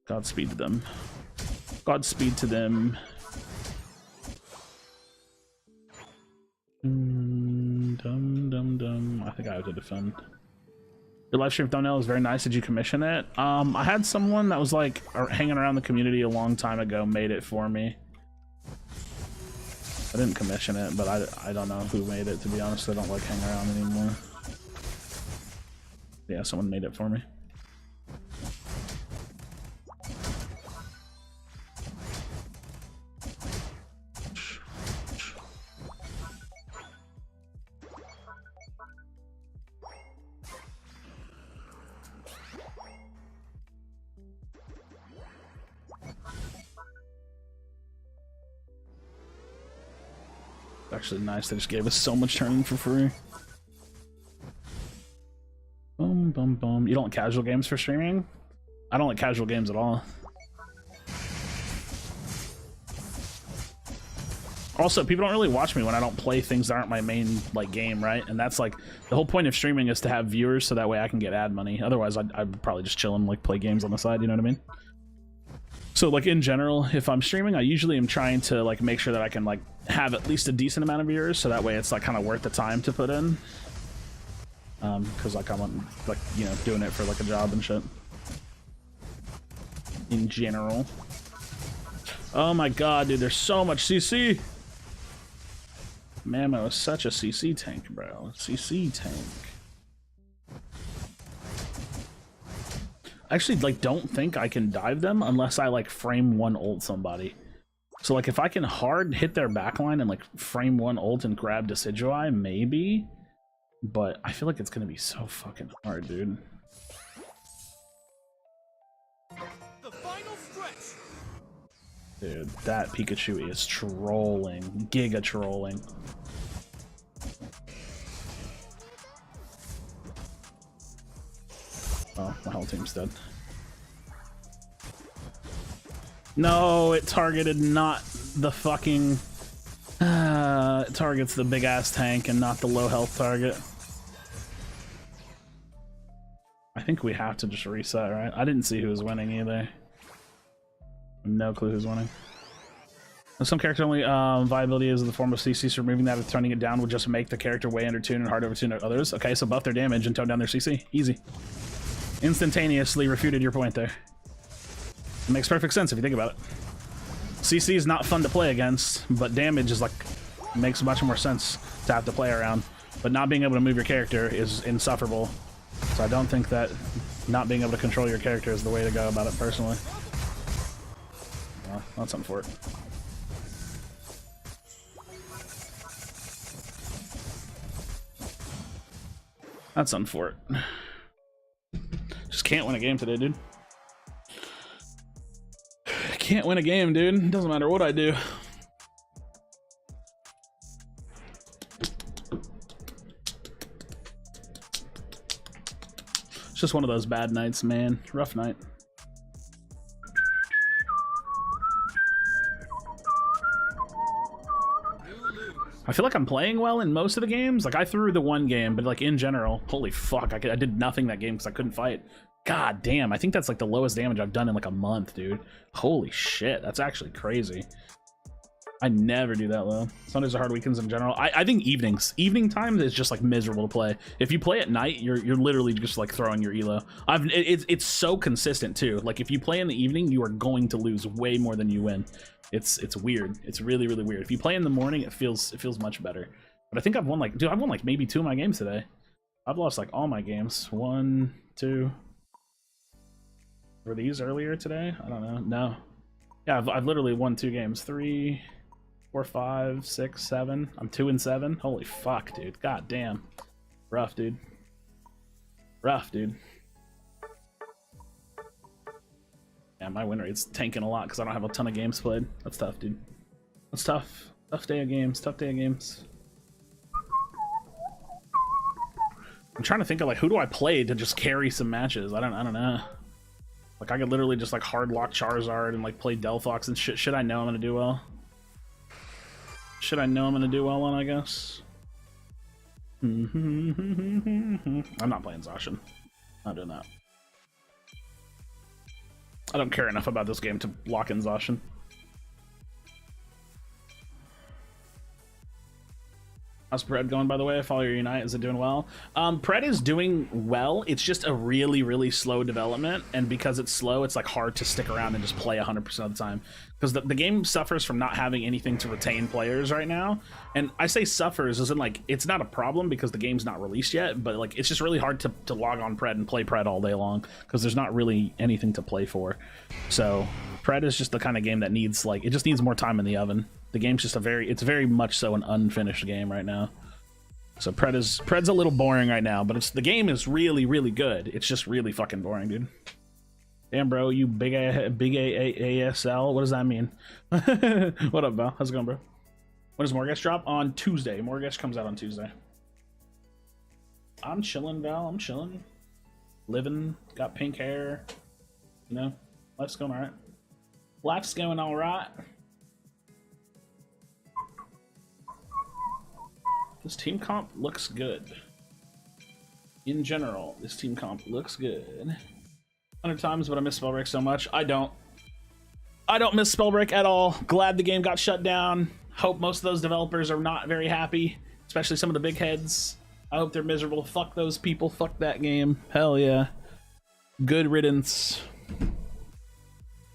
Godspeed to them. Godspeed to them. Dum dum dum. I think I have to defend. Your live stream thumbnail is very nice. Did you commission it? I had someone that was like hanging around the community a long time ago made it for me. I didn't commission it, but I don't know who made it, to be honest. I don't like hang around anymore. Yeah, someone made it for me. Actually nice, they just gave us so much turning for free. Boom, boom, boom. You don't like casual games for streaming? I don't like casual games at all. Also, people don't really watch me when I don't play things that aren't my main like game, right? And that's like the whole point of streaming is to have viewers so that way I can get ad money. Otherwise, I'd probably just chill and like play games on the side. You know what I mean? So like in general, if I'm streaming, I usually am trying to like make sure that I can like have at least a decent amount of viewers, so that way it's like kind of worth the time to put in. Because like I'm like, you know, doing it for like a job and shit. In general. Oh my god, dude, there's so much CC. Man, I was such a CC tank, bro. CC tank. I actually like don't think I can dive them unless I like frame one ult somebody. So like if I can hard hit their backline and like frame one ult and grab Decidueye, maybe. But I feel like it's gonna be so fucking hard, dude. The final stretch. Dude, that Pikachu is trolling. Giga trolling. Oh, my whole team's dead. No, it targeted not the fucking... it targets the big-ass tank and not the low-health target. I think we have to just reset, right? I didn't see who was winning either. No clue who's winning. Some character only viability is in the form of CC, so removing that or turning it down would just make the character way under tune and hard over tune to others. Okay, so buff their damage and tone down their CC. Easy. Instantaneously refuted your point there. It makes perfect sense if you think about it. CC is not fun to play against, but damage is like makes much more sense to have to play around. But not being able to move your character is insufferable. So I don't think that not being able to control your character is the way to go about it personally. Well, that's something for it. That's something for it. Just can't win a game today, dude. Can't win a game, dude. Doesn't matter what I do. It's just one of those bad nights, man. Rough night. I feel like I'm playing well in most of the games. Like I threw the one game, but like in general, holy fuck, I did nothing that game because I couldn't fight. God damn, I think that's like the lowest damage I've done in like a month, dude. Holy shit, that's actually crazy. I never do that low. Sundays are hard, weekends in general. I think evening time is just like miserable to play. If you play at night, you're literally just like throwing your elo. It's so consistent too. Like if you play in the evening, you are going to lose way more than you win. It's weird. It's really weird. If you play in the morning, it feels much better. But I think I've won like, dude, I've won like maybe 2 of my games today. I've lost like all my games. 1, 2. Were these earlier today? I don't know. No. Yeah, I've literally won 2 games. 3, 4, 5, 6, 7. I'm 2 and 7. Holy fuck, dude. God damn. Rough, dude. Rough, dude. Yeah, my win rate's tanking a lot because I don't have a ton of games played. That's tough, dude. That's tough. Tough day of games. Tough day of games. I'm trying to think of like who do I play to just carry some matches. I don't know. Like I could literally just like hard lock Charizard and like play Delphox and shit. Should I know I'm gonna do well? Should I know I'm gonna do well on, I guess? I'm not playing Zacian. Not doing that. I don't care enough about this game to lock in Zacian. How's Pred going, by the way? I follow your Unite. Is it doing well? Pred is doing well. It's just a really slow development, and because it's slow, it's like hard to stick around and just play 100% of the time. Because the game suffers from not having anything to retain players right now. And I say suffers as in like it's not a problem because the game's not released yet, but like it's just really hard to log on Pred and play Pred all day long because there's not really anything to play for. So Pred is just the kind of game that needs like it just needs more time in the oven. The game's just it's very much so an unfinished game right now. So Pred's a little boring right now, but the game is really good. It's just really fucking boring, dude. Damn, bro, you big ASL. What does that mean? What up, Val? How's it going, bro? When does Morgesh drop? On Tuesday. Morgesh comes out on Tuesday. I'm chilling, Val. I'm chilling. Living. Got pink hair. You know, life's going all right. Life's going all right. This team comp looks good. In general, this team comp looks good. 100 times, but I miss Spellbreak so much. I don't miss Spellbreak at all. Glad the game got shut down. Hope most of those developers are not very happy, especially some of the big heads. I hope they're miserable. Fuck those people. Fuck that game. Hell yeah. Good riddance.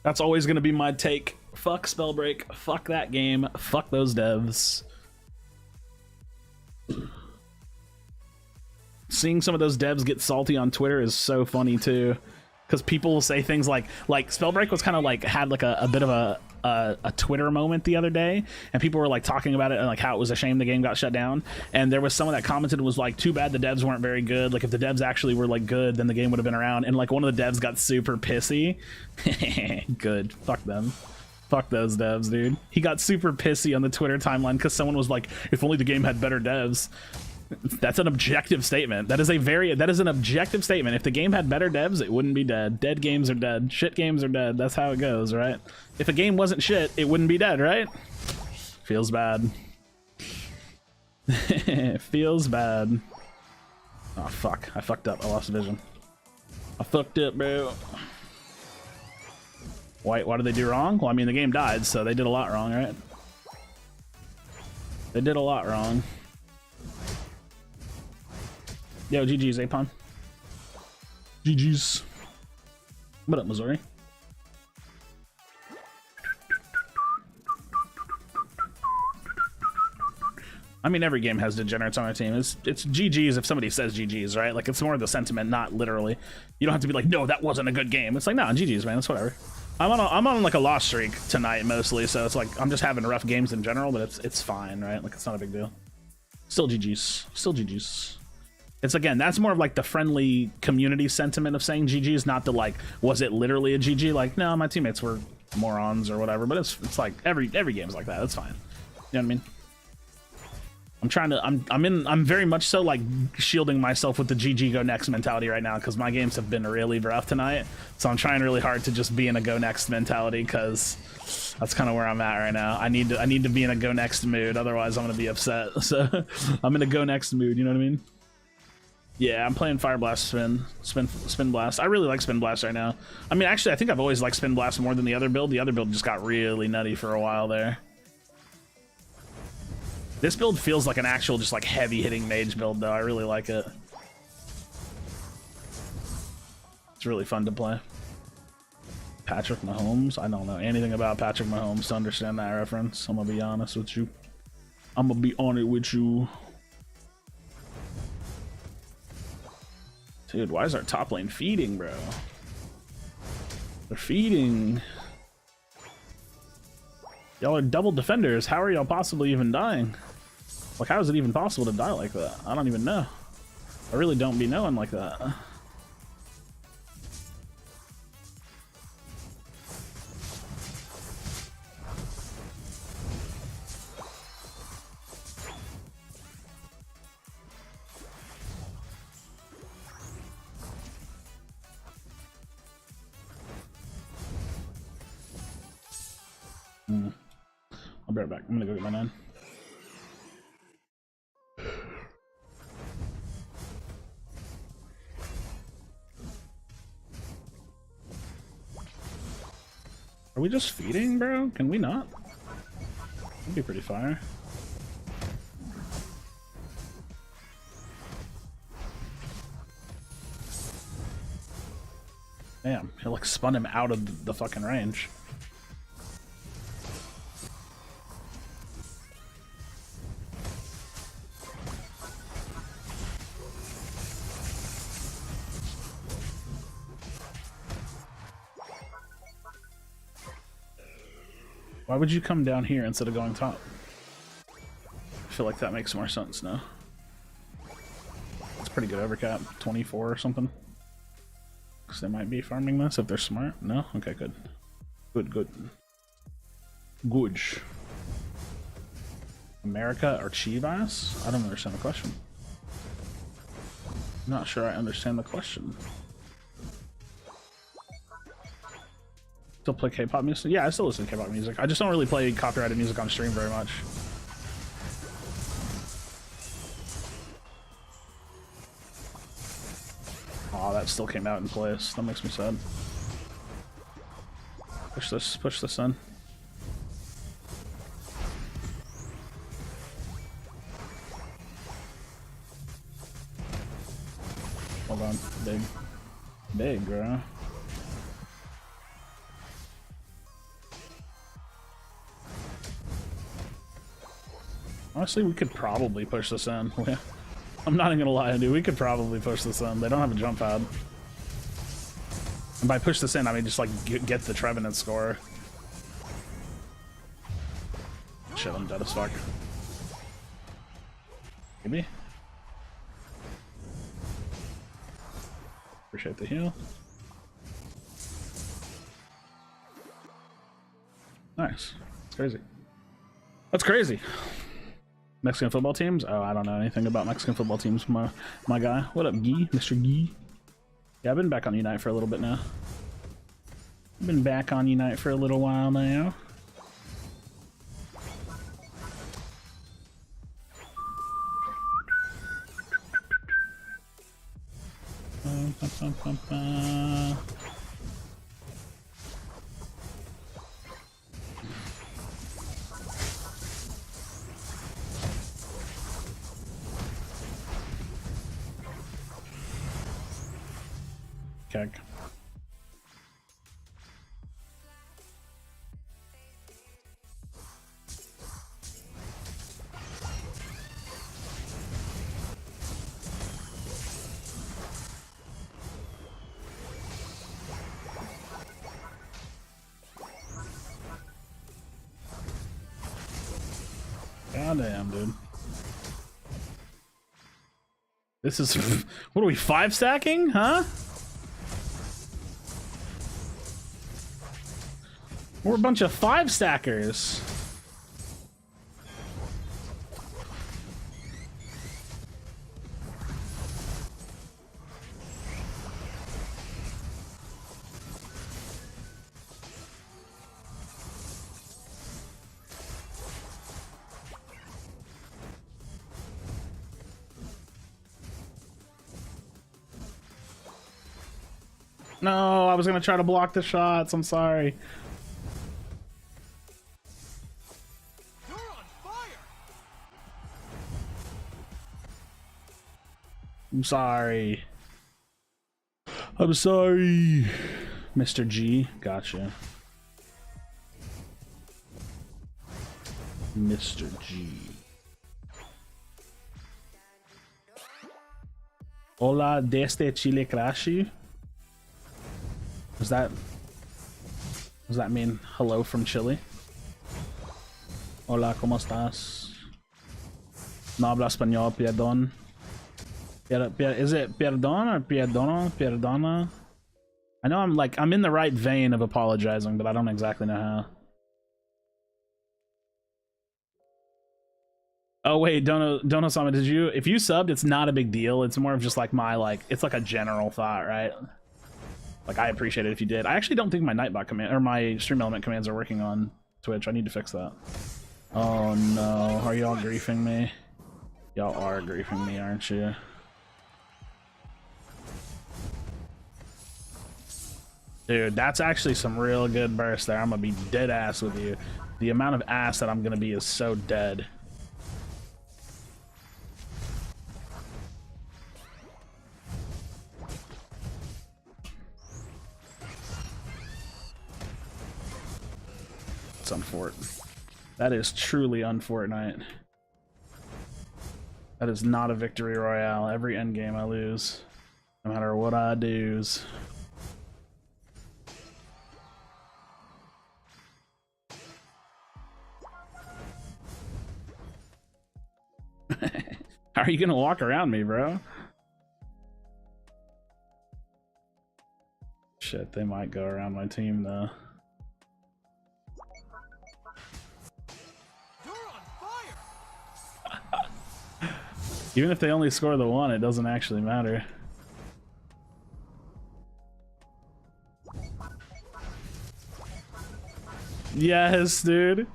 That's always going to be my take. Fuck Spellbreak. Fuck that game. Fuck those devs. Seeing some of those devs get salty on Twitter is so funny too, because people will say things like Spellbreak was kind of like had like a bit of a Twitter moment the other day, and people were like talking about it and like how it was a shame the game got shut down, and there was someone that commented was like, too bad the devs weren't very good, like if the devs actually were like good then the game would have been around, and like one of the devs got super pissy. Good, fuck them. Fuck those devs, dude. He got super pissy on the Twitter timeline because someone was like, if only the game had better devs. That's an objective statement. That is an objective statement. If the game had better devs, it wouldn't be dead. Dead games are dead. Shit games are dead. That's how it goes, right? If a game wasn't shit, it wouldn't be dead, right? Feels bad. Feels bad. Oh, fuck. I fucked up. I lost vision. I fucked up, bro. What did they do wrong? Well, I mean, the game died, so they did a lot wrong, right? They did a lot wrong. Yo, GG's, Apon. GG's. What up, Missouri? I mean, every game has degenerates on our team. It's GG's if somebody says GG's, right? Like, it's more of the sentiment, not literally. You don't have to be like, no, that wasn't a good game. It's like, no, GG's, man. It's whatever. I'm on like a loss streak tonight mostly, so it's like I'm just having rough games in general, but it's fine, right? Like, it's not a big deal. Still GG's. Still GG's. It's, again, that's more of like the friendly community sentiment of saying GG's, not the like, was it literally a GG? Like, no, my teammates were morons or whatever, but it's like every game's like that. It's fine. You know what I mean? I'm very much so like shielding myself with the GG go next mentality right now, because my games have been really rough tonight. So I'm trying really hard to just be in a go next mentality, because that's kind of where I'm at right now. I need to be in a go next mood, otherwise I'm gonna be upset. So I'm in a go next mood, you know what I mean? Yeah, I'm playing Fire Blast Spin Blast. I really like Spin Blast right now. I mean, actually, I think I've always liked Spin Blast more than the other build. The other build just got really nutty for a while there. This build feels like an actual just like heavy hitting mage build though. I really like it. It's really fun to play. Patrick Mahomes? I don't know anything about Patrick Mahomes to understand that reference. I'm gonna be honest with you. I'm gonna be on it with you. Dude, why is our top lane feeding, bro? They're feeding. Y'all are double defenders. How are y'all possibly even dying? Like, how is it even possible to die like that? I don't even know. I really don't be knowing like that. I'll be right back. I'm gonna go get my 9. Are we just feeding, bro? Can we not? That'd be pretty fire. Damn, he like spun him out of the fucking range. Why would you come down here instead of going top? I feel like that makes more sense now. It's pretty good overcap, 24 or something. Because they might be farming this if they're smart. No? Okay, good. Good. Good. America or Chivas? I don't understand the question. I'm not sure I understand the question. Still play K-pop music? Yeah, I still listen to K-pop music. I just don't really play copyrighted music on stream very much. Oh, that still came out in place. That makes me sad. Push this in. Hold on, big, bro. Honestly, we could probably push this in. I'm not even gonna lie, dude. We could probably push this in. They don't have a jump pad. And by push this in, I mean just like get the Trevenant score. Shit, I'm dead as fuck. Give me. Appreciate the heal. Nice. That's crazy. That's crazy. Mexican football teams? Oh, I don't know anything about Mexican football teams, my guy. What up, Gee? Mr. Gee? Yeah, I've been back on Unite for a little bit now. I've been back on Unite for a little while now. Okay. Goddamn, dude. This is what are we 5-stacking, huh? We're a bunch of 5-stackers. No, I was gonna try to block the shots. I'm sorry. You're on fire. I'm sorry. I'm sorry, Mr. G. Gotcha. Mr. G. Hola desde Chile, Krashy. Does that mean hello from Chile? Hola, ¿cómo estás? No habla español, perdón. Is it perdón or perdono? Perdona? I know I'm in the right vein of apologizing, but I don't exactly know how. Oh wait, Dono-sama, if you subbed, it's not a big deal. It's more of just like it's like a general thought, right? Like, I appreciate it if you did. I actually don't think my Nightbot command or my Stream Element commands are working on Twitch. I need to fix that. Oh no, are y'all griefing me? Y'all are griefing me, aren't you? Dude, that's actually some real good burst there. I'm gonna be dead ass with you. The amount of ass that I'm gonna be is so dead. It's unfortunate. That is truly unfortunate. That is not a victory royale. Every endgame I lose, no matter what I do's. How are you gonna walk around me, bro? Shit, they might go around my team though. Even if they only score the one, it doesn't actually matter. Yes, dude.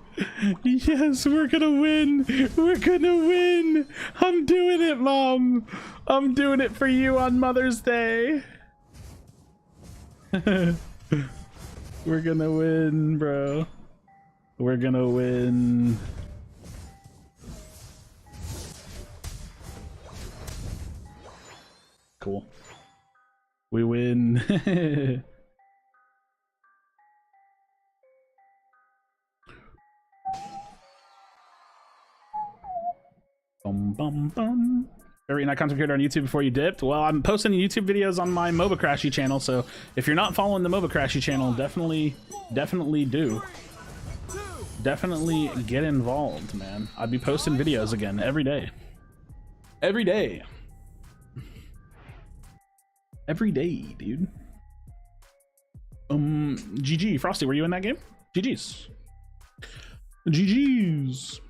Yes, we're gonna win. We're gonna win. I'm doing it, Mom. I'm doing it for you on Mother's Day. We're gonna win, bro. We're gonna win. Cool. We win. Bum, bum, bum. Ever eaten that content creator on YouTube before you dipped? Well, I'm posting YouTube videos on my MOBA Krashy channel, so if you're not following the MOBA Krashy channel, definitely do. Definitely get involved, man. I'd be posting videos again every day. Every day. Every day, dude. GG. Frosty, were you in that game? GG's. GG's.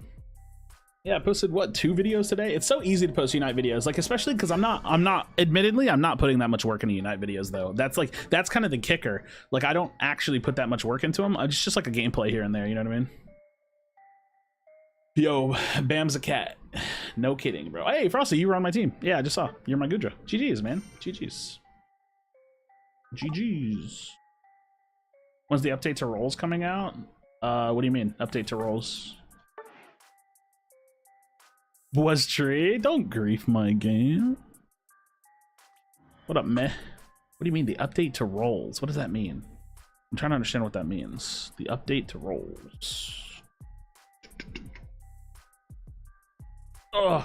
Yeah, I posted what, 2 videos today? It's so easy to post Unite videos, like especially because I'm not admittedly I'm not putting that much work into Unite videos though. That's kind of the kicker. Like I don't actually put that much work into them. It's just like a gameplay here and there, you know what I mean? Yo, Bam's a cat. No kidding, bro. Hey, Frosty, you were on my team. Yeah, I just saw. You're my Gudra. GG's, man. GG's. GG's. When's the update to roles coming out? What do you mean, update to roles? Was tree? Don't grief my game. What up, meh? What do you mean, the update to roles? What does that mean? I'm trying to understand what that means. The update to roles. Ugh.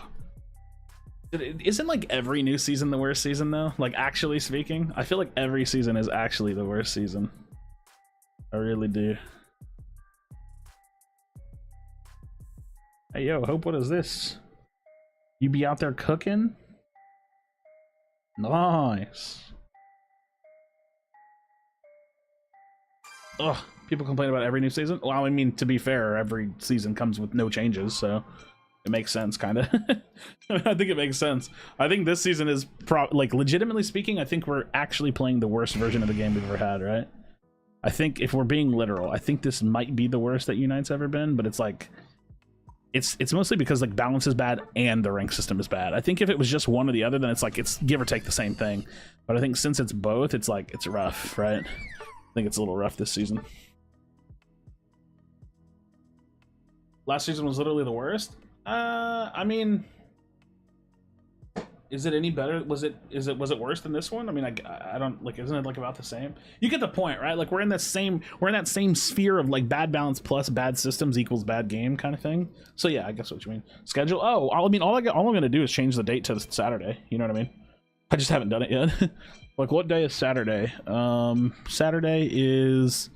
Isn't like every new season the worst season though? Like actually speaking, I feel like every season is actually the worst season. I really do. Hey yo, Hope, what is this? You be out there cooking? Nice. Ugh, people complain about every new season. Well, I mean, to be fair, every season comes with no changes, so it makes sense, kind of. I think it makes sense. I think this season is, like, legitimately speaking, I think we're actually playing the worst version of the game we've ever had, right? I think, if we're being literal, I think this might be the worst that Unite's ever been, but it's like, it's mostly because like balance is bad and the rank system is bad. I think if it was just one or the other, then it's like it's give or take the same thing. But I think since it's both, it's like it's rough, right? I think it's a little rough this season. Last season was literally the worst. I mean, is it any better? Was it worse than this one? I mean, I don't like. Isn't it like about the same? You get the point, right? Like we're in that same sphere of like bad balance plus bad systems equals bad game kind of thing. So yeah, I guess what you mean. Schedule. Oh, I mean, all I'm gonna do is change the date to Saturday. You know what I mean? I just haven't done it yet. Like, what day is Saturday? Saturday is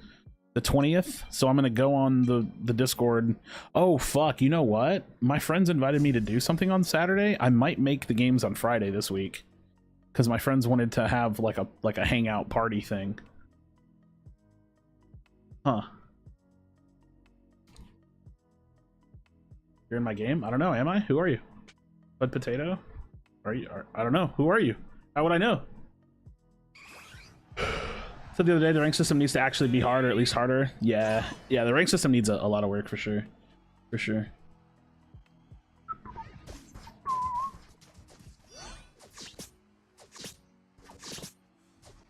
the 20th, so I'm gonna go on the Discord. Oh fuck, you know what, my friends invited me to do something on Saturday. I might make the games on Friday this week because my friends wanted to have like a hangout party thing. Huh. You're in my game? I don't know, am I? Who are you? Bud Potato? Are you? I don't know. Who are you? How would I know? So the other day, the rank system needs to actually be hard, or at least harder. Yeah, the rank system needs a lot of work for sure. For sure.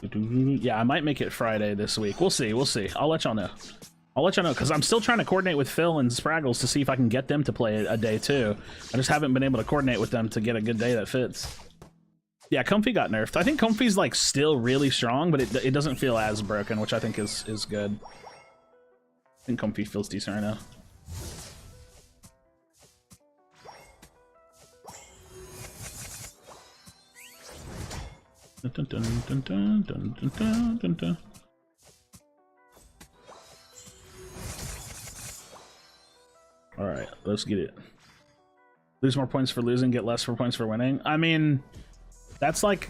Yeah, I might make it Friday this week. We'll see. We'll see. I'll let y'all know. I'll let y'all know, because I'm still trying to coordinate with Phil and Spraggles to see if I can get them to play a day too. I just haven't been able to coordinate with them to get a good day that fits. Yeah, Comfy got nerfed. I think Comfy's like still really strong, but it doesn't feel as broken, which I think is good. I think Comfy feels decent right now. Dun, dun, dun, dun, dun, dun, dun, dun, dun. All right, let's get it. Lose more points for losing, get less for points for winning. I mean, that's like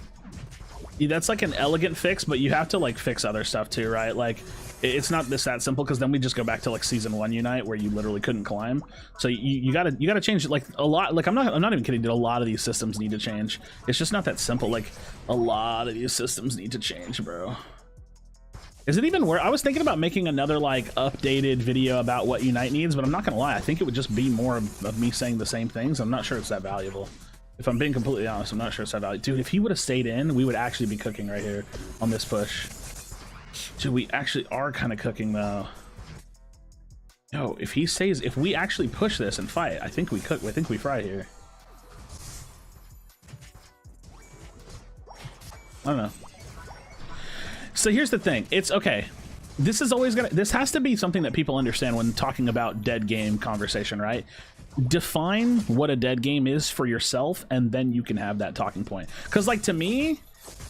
an elegant fix, but you have to like fix other stuff too, right? Like it's not that simple, because then we just go back to like season 1 Unite where you literally couldn't climb. So you gotta change it, like a lot. Like I'm not even kidding, dude. A lot of these systems need to change. It's just not that simple. Like a lot of these systems need to change, bro. Is it even worth? I was thinking about making another like updated video about what Unite needs, but I'm not gonna lie, I think it would just be more of me saying the same things. I'm not sure it's that valuable. If I'm being completely honest, I'm not sure it's that valuable. Dude, if he would have stayed in, we would actually be cooking right here on this push. Dude, we actually are kind of cooking though. No, if he stays, if we actually push this and fight, I think we cook. I think we fry here. I don't know. So here's the thing. It's okay. This is always gonna. This has to be something that people understand when talking about dead game conversation, right? Define what a dead game is for yourself, and then you can have that talking point. Because, like, to me,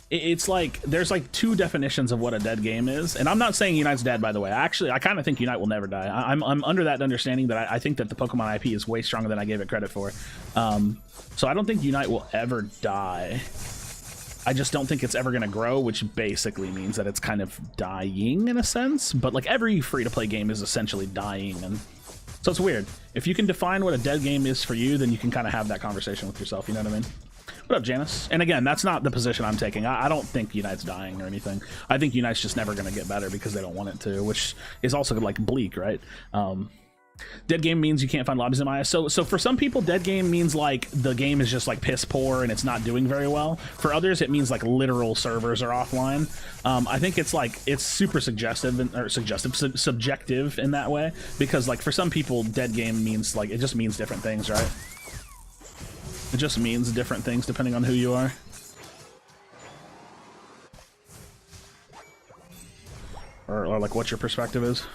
it's like there's like two definitions of what a dead game is, and I'm not saying Unite's dead, by the way. Actually, I kind of think Unite will never die. I'm under that understanding that I think that the Pokemon IP is way stronger than I gave it credit for. So I don't think Unite will ever die. I just don't think it's ever going to grow, which basically means that it's kind of dying in a sense. But like every free-to-play game is essentially dying, and so it's weird. If you can define what a dead game is for you, then you can kind of have that conversation with yourself. You know what I mean? What up, Janice? And again, that's not the position I'm taking. I don't think Unite's dying or anything. I think Unite's just never going to get better because they don't want it to, which is also like bleak, right? Dead game means you can't find lobbies in Maya. So for some people, dead game means like the game is just like piss poor and it's not doing very well. For others, it means like literal servers are offline. I think it's like it's super subjective in that way, because like for some people, dead game means like it just means different things, right? It just means different things depending on who you are. Or like what your perspective is.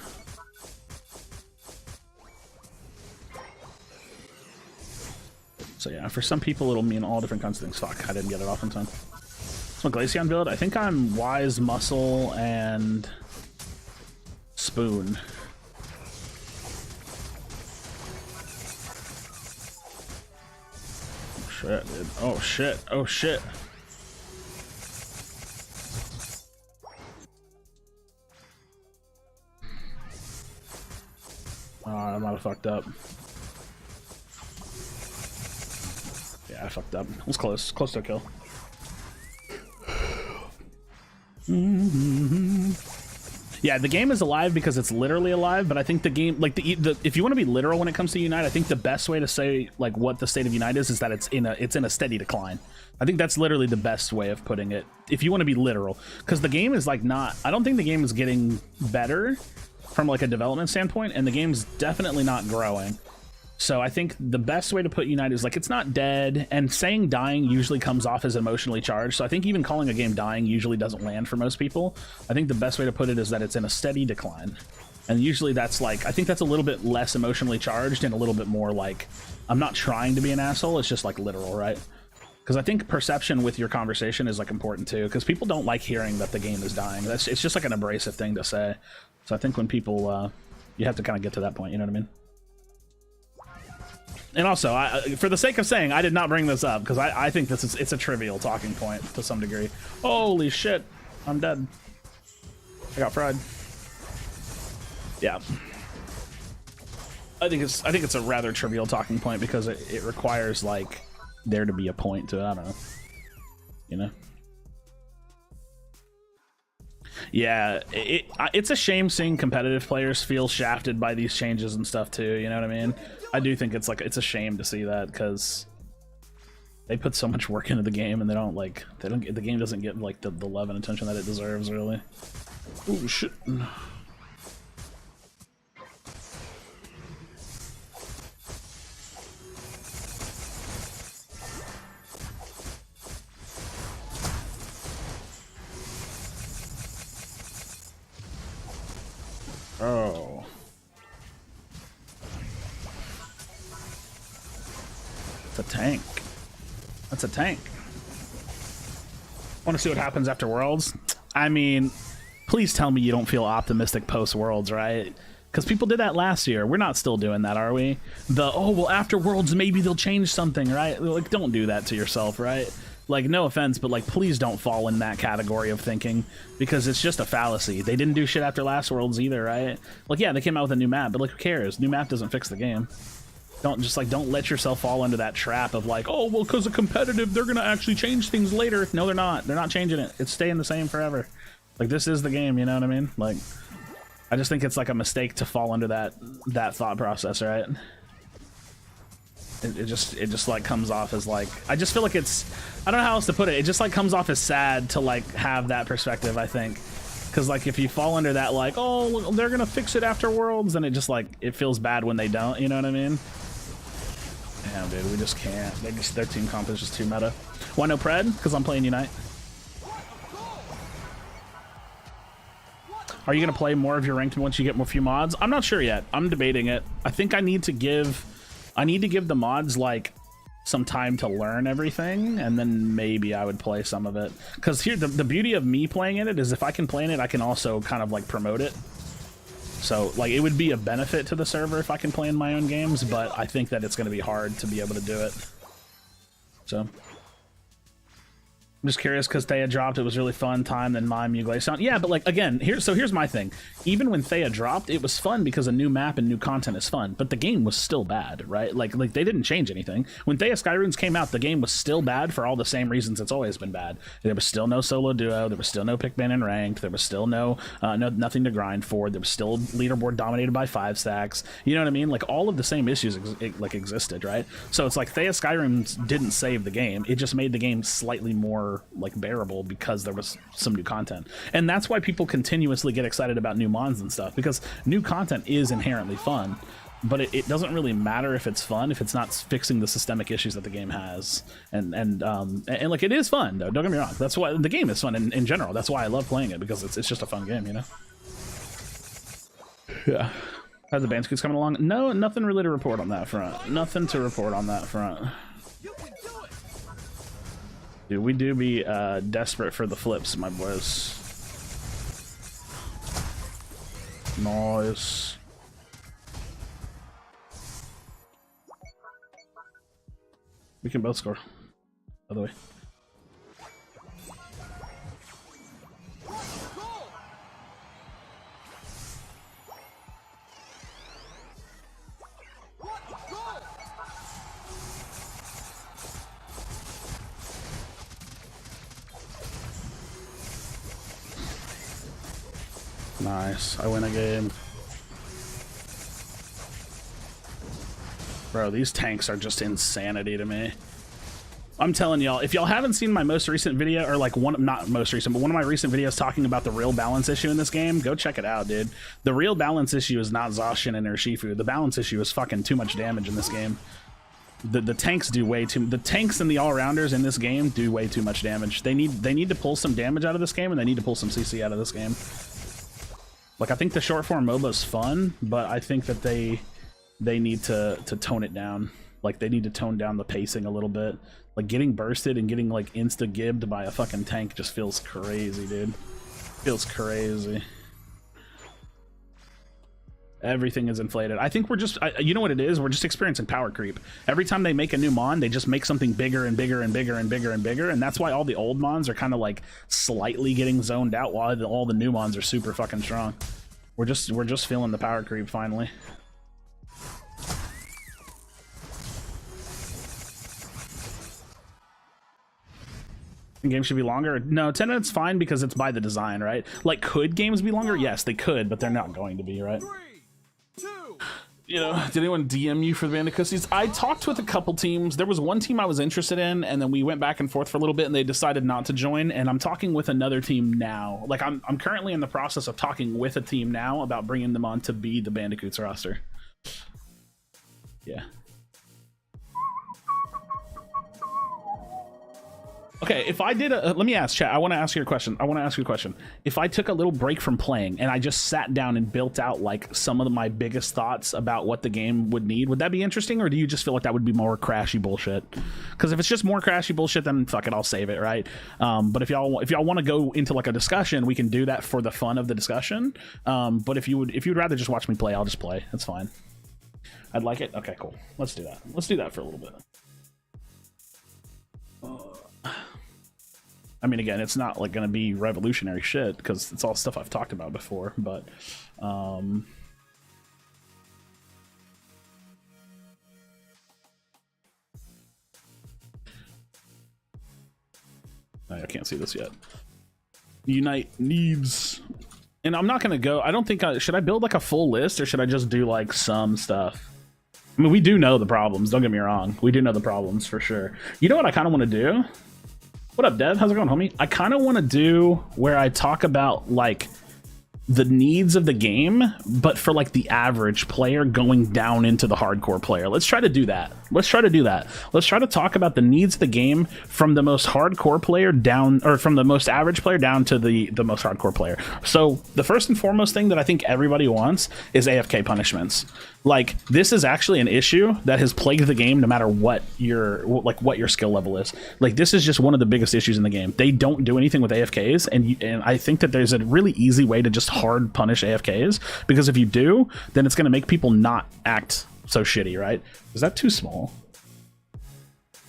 So yeah, for some people it'll mean all different kinds of things. Fuck, I didn't get it off in time. So Glaceon build, I think I'm Wise, Muscle, and Spoon. Oh shit, dude. Oh shit, oh shit. Oh, I might have fucked up. Yeah, I fucked up. It was close. Close to a kill. Yeah, the game is alive because it's literally alive, but I think the game, like the if you want to be literal when it comes to Unite, I think the best way to say like what the state of Unite is that it's in a steady decline. I think that's literally the best way of putting it if you want to be literal, because the game is like not, I don't think the game is getting better from like a development standpoint, and the game's definitely not growing. So I think the best way to put Unite is like it's not dead, and saying dying usually comes off as emotionally charged. So I think even calling a game dying usually doesn't land for most people. I think the best way to put it is that it's in a steady decline. And usually that's like, I think that's a little bit less emotionally charged and a little bit more like, I'm not trying to be an asshole, it's just like literal, right? Because I think perception with your conversation is like important too, because people don't like hearing that the game is dying. It's just like an abrasive thing to say. So I think when people, you have to kind of get to that point, you know what I mean? And also, for the sake of saying, I did not bring this up because I think it's a trivial talking point to some degree. Holy shit, I'm dead. I got fried. Yeah, I think it's a rather trivial talking point because it requires like there to be a point to it. I don't know, you know. Yeah, it's a shame seeing competitive players feel shafted by these changes and stuff too, you know what I mean? I do think it's like, it's a shame to see that because they put so much work into the game and the game doesn't get like the love and attention that it deserves, really. Oh shit. Oh. It's a tank. That's a tank. Want to see what happens after Worlds? I mean, please tell me you don't feel optimistic post-Worlds, right? Because people did that last year. We're not still doing that, are we? Oh, well, after Worlds, maybe they'll change something, right? Like, don't do that to yourself, right? Like, no offense, but like, please don't fall in that category of thinking, because it's just a fallacy. They didn't do shit after last Worlds either, right? Like, yeah, they came out with a new map, but like, who cares? New map doesn't fix the game. Don't let yourself fall into that trap of like, oh, well, because of competitive, they're gonna actually change things later. No, they're not. They're not changing it. It's staying the same forever. Like, this is the game, you know what I mean? Like, I just think it's like a mistake to fall under that thought process, right? It just like comes off as like, I just feel like it's, I don't know how else to put it. It just like comes off as sad to like have that perspective, I think. Because like if you fall under that like, oh, they're gonna fix it after Worlds, then it just like it feels bad when they don't. You know what I mean? Damn, dude, we just can't. Their team comp is just too meta. Why no Pred? Because I'm playing Unite. Are you gonna play more of your ranked once you get a few mods? I'm not sure yet. I'm debating it. I think I need to give the mods like some time to learn everything, and then maybe I would play some of it. Because here, the beauty of me playing in it is if I can play in it, I can also kind of like promote it. So like it would be a benefit to the server if I can play in my own games, but I think that it's going to be hard to be able to do it. So I'm just curious because Thea dropped. It was really fun time. Then Mime, Mugler sound. Yeah, but like again, here's my thing. Even when Thea dropped, it was fun because a new map and new content is fun. But the game was still bad, right? Like they didn't change anything. When Thea Skyrunes came out, the game was still bad for all the same reasons it's always been bad. There was still no solo duo. There was still no pickman in ranked. There was still nothing to grind for. There was still leaderboard dominated by 5 stacks. You know what I mean? Like all of the same issues existed, right? So it's like Thea Skyrunes didn't save the game. It just made the game slightly more like bearable because there was some new content. And that's why people continuously get excited about new mons and stuff, because new content is inherently fun, but it doesn't really matter if it's fun if it's not fixing the systemic issues that the game has. And like it is fun though, don't get me wrong. That's why the game is fun in general. That's why I love playing it, because it's just a fun game, you know? Yeah. How's the Bandicoots coming along? No, nothing really to report on that front. Nothing to report on that front. Dude, we do be desperate for the flips, my boys. Nice. We can both score, by the way. Nice, I win a game. Bro, these tanks are just insanity to me. I'm telling y'all, if y'all haven't seen my most recent video, or like not most recent, but one of my recent videos talking about the real balance issue in this game, go check it out, dude. The real balance issue is not Zacian and Urshifu. The balance issue is fucking too much damage in this game. The tanks do way too. The tanks and the all-rounders in this game do way too much damage. They need to pull some damage out of this game, and they need to pull some CC out of this game. Like, I think the short form MOBA's fun, but I think that they need to tone it down. Like, they need to tone down the pacing a little bit. Like, getting bursted and getting, like, insta-gibbed by a fucking tank just feels crazy, dude. Feels crazy. Everything is inflated. I think we're just, you know what it is? We're just experiencing power creep. Every time they make a new mon, they just make something bigger and bigger and bigger and bigger and bigger, and that's why all the old mons are kind of like slightly getting zoned out while all the new mons are super fucking strong. We're just feeling the power creep finally. Games should be longer? No, 10 minutes fine because it's by the design, right? Like, could games be longer? Yes, they could, but they're not going to be, right? 3, 2. You know, did anyone DM you for the Bandicoots? I talked with a couple teams. There was one team I was interested in, and then we went back and forth for a little bit, and they decided not to join, and I'm talking with another team now. Like, I'm currently in the process of talking with a team now about bringing them on to be the Bandicoots roster. Yeah. Okay, if I did let me ask, chat, I want to ask you a question. If I took a little break from playing and I just sat down and built out like some of my biggest thoughts about what the game would need, would that be interesting, or do you just feel like that would be more Krashy bullshit? Because if it's just more Krashy bullshit, then fuck it, I'll save it, right? But if y'all want to go into like a discussion, we can do that for the fun of the discussion. But if you'd rather just watch me play, I'll just play. That's fine. I'd like it. Okay, cool. Let's do that. Let's do that for a little bit. I mean, again, it's not like going to be revolutionary shit because it's all stuff I've talked about before, but I can't see this yet. Unite needs, and I'm not going to go. I don't think should I build like a full list, or should I just do like some stuff? I mean, we do know the problems. Don't get me wrong. We do know the problems for sure. You know what I kind of want to do? What up, Dev? How's it going, homie? I kind of want to do where I talk about like the needs of the game, but for like the average player going down into the hardcore player. Let's try to do that. Let's try to talk about the needs of the game from the most hardcore player down, or from the most average player down to the most hardcore player. So the first and foremost thing that I think everybody wants is AFK punishments. Like, this is actually an issue that has plagued the game no matter what your skill level is. Like, this is just one of the biggest issues in the game. They don't do anything with AFKs, and I think that there's a really easy way to just hard punish AFKs, because if you do, then it's going to make people not act so shitty, right? Is that too small?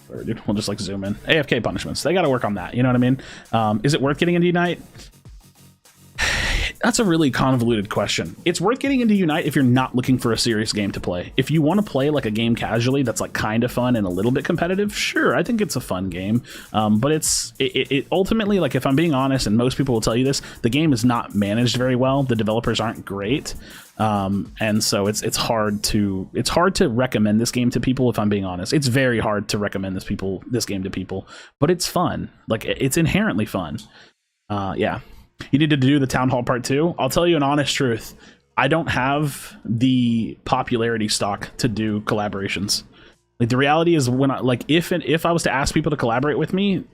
Or, dude, we'll just like zoom in. AFK punishments, they got to work on that, you know what I mean? Is it worth getting into Unite? That's a really convoluted question. It's worth getting into Unite if you're not looking for a serious game to play. If you want to play like a game casually that's like kind of fun and a little bit competitive, sure, I think it's a fun game. But it ultimately, like, if I'm being honest, and most people will tell you this, the game is not managed very well. The developers aren't great. And so it's hard to recommend this game to people, if I'm being honest. It's very hard to recommend this game to people, but it's fun. Like, it's inherently fun. Yeah. You need to do the Town Hall Part 2. I'll tell you an honest truth. I don't have the popularity stock to do collaborations. Like, the reality is, when if I was to ask people to collaborate with me,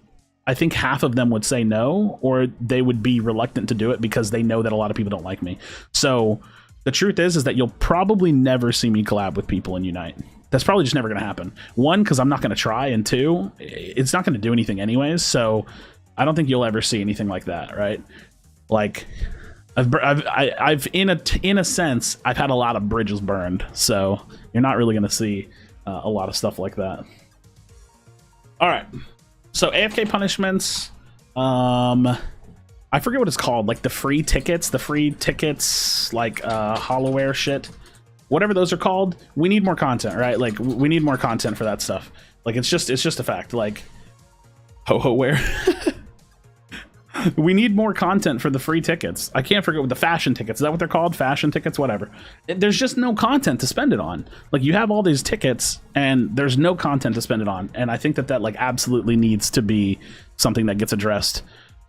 I think half of them would say no, or they would be reluctant to do it because they know that a lot of people don't like me. So the truth is that you'll probably never see me collab with people in Unite. That's probably just never going to happen. One, because I'm not going to try, and two, it's not going to do anything anyways. So I don't think you'll ever see anything like that, right? Like, I've in a sense, I've had a lot of bridges burned, so you're not really going to see a lot of stuff like that. All right, so AFK punishments. I forget what it's called, like the free tickets, like hollowware shit, whatever those are called. We need more content, right? Like, we need more content for that stuff. Like, it's just a fact. Like, ho-ho-ware. We need more content for the free tickets. I can't forget what the fashion tickets. Is that what they're called? Fashion tickets, whatever. There's just no content to spend it on. Like, you have all these tickets and there's no content to spend it on. And I think that like absolutely needs to be something that gets addressed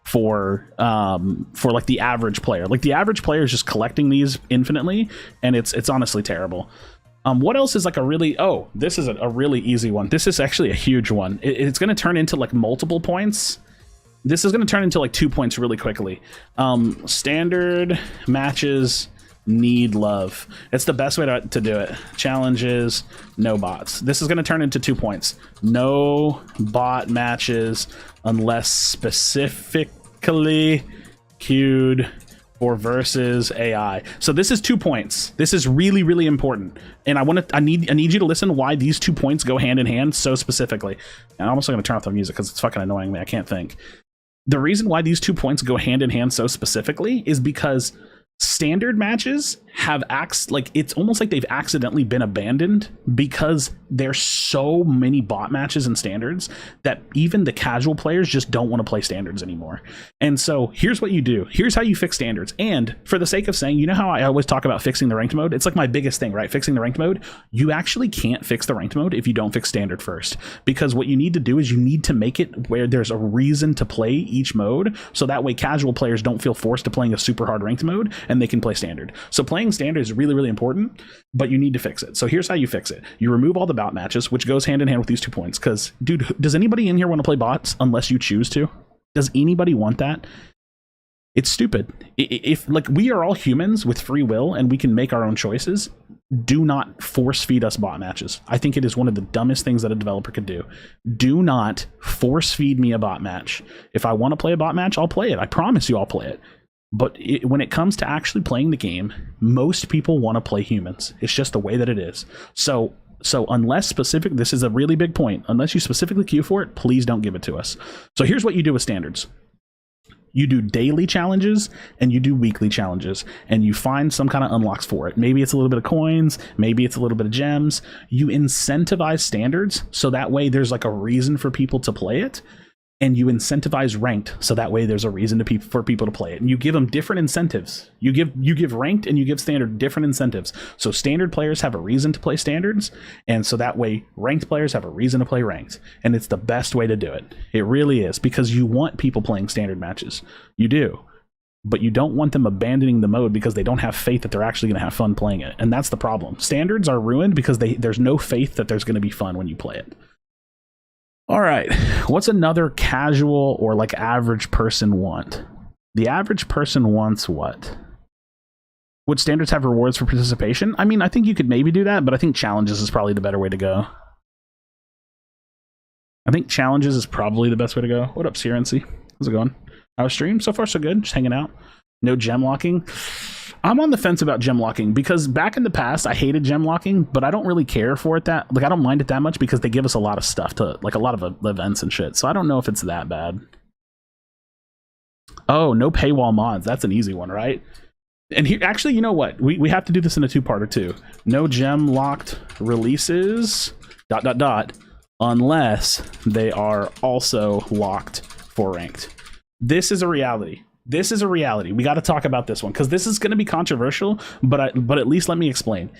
for like the average player. Like, the average player is just collecting these infinitely, and it's honestly terrible. What else is like a really, this is a really easy one. This is actually a huge one. It's going to turn into like multiple points. This is going to turn into like 2 points really quickly. Standard matches need love. It's the best way to do it. Challenges, no bots. This is going to turn into 2 points. No bot matches unless specifically queued for versus AI. So this is 2 points. This is really, really important. And I need you to listen why these 2 points go hand in hand so specifically. And I'm also going to turn off the music because it's fucking annoying me. I can't think. The reason why these 2 points go hand in hand so specifically is because standard matches have it's almost like they've accidentally been abandoned because there's so many bot matches in standards that even the casual players just don't want to play standards anymore. And so here's what you do. Here's how you fix standards. And for the sake of saying, you know how I always talk about fixing the ranked mode? It's like my biggest thing, right? Fixing the ranked mode. You actually can't fix the ranked mode if you don't fix standard first, because what you need to do is you need to make it where there's a reason to play each mode, so that way casual players don't feel forced to playing a super hard ranked mode and they can play standard. So playing standard is really, really important, but you need to fix it. So here's how you fix it. You remove all the bot matches, which goes hand in hand with these 2 points. Because, dude, does anybody in here want to play bots unless you choose to? Does anybody want that? It's stupid. If like, we are all humans with free will and we can make our own choices, do not force feed us bot matches. I think it is one of the dumbest things that a developer could do. Do not force feed me a bot match. If I want to play a bot match, I'll play it. I promise you I'll play it. But when it comes to actually playing the game, most people want to play humans. It's just the way that it is. So unless specific, this is a really big point. Unless you specifically queue for it, please don't give it to us. So here's what you do with standards. You do daily challenges and you do weekly challenges, and you find some kind of unlocks for it. Maybe it's a little bit of coins, maybe it's a little bit of gems. You incentivize standards so that way there's like a reason for people to play it. And you incentivize ranked, so that way there's a reason for people to play it. And you give them different incentives. You give ranked and you give standard different incentives. So standard players have a reason to play standards, and so that way ranked players have a reason to play ranked. And it's the best way to do it. It really is, because you want people playing standard matches. You do. but you don't want them abandoning the mode because they don't have faith that they're actually going to have fun playing it. And that's the problem. Standards are ruined because there's no faith that there's going to be fun when you play it. All right, what's another casual or like average person want? The average person wants what? Would standards have rewards for participation? I mean, I think you could maybe do that, but I think challenges is probably the better way to go. I think challenges is probably the best way to go. What up, CRNC? How's it going? How's stream? So far, so good. Just hanging out. No gem locking. I'm on the fence about gem locking because back in the past, I hated gem locking, but I don't really care for it that, like, I don't mind it that much because they give us a lot of stuff to, like, a lot of events and shit. So I don't know if it's that bad. Oh, no paywall mods. That's an easy one, right? And here, actually, you know what? We have to do this in a two-parter too. No gem locked releases, ... unless they are also locked for ranked. This is a reality. This is a reality. We got to talk about this one because this is going to be controversial, but at least let me explain.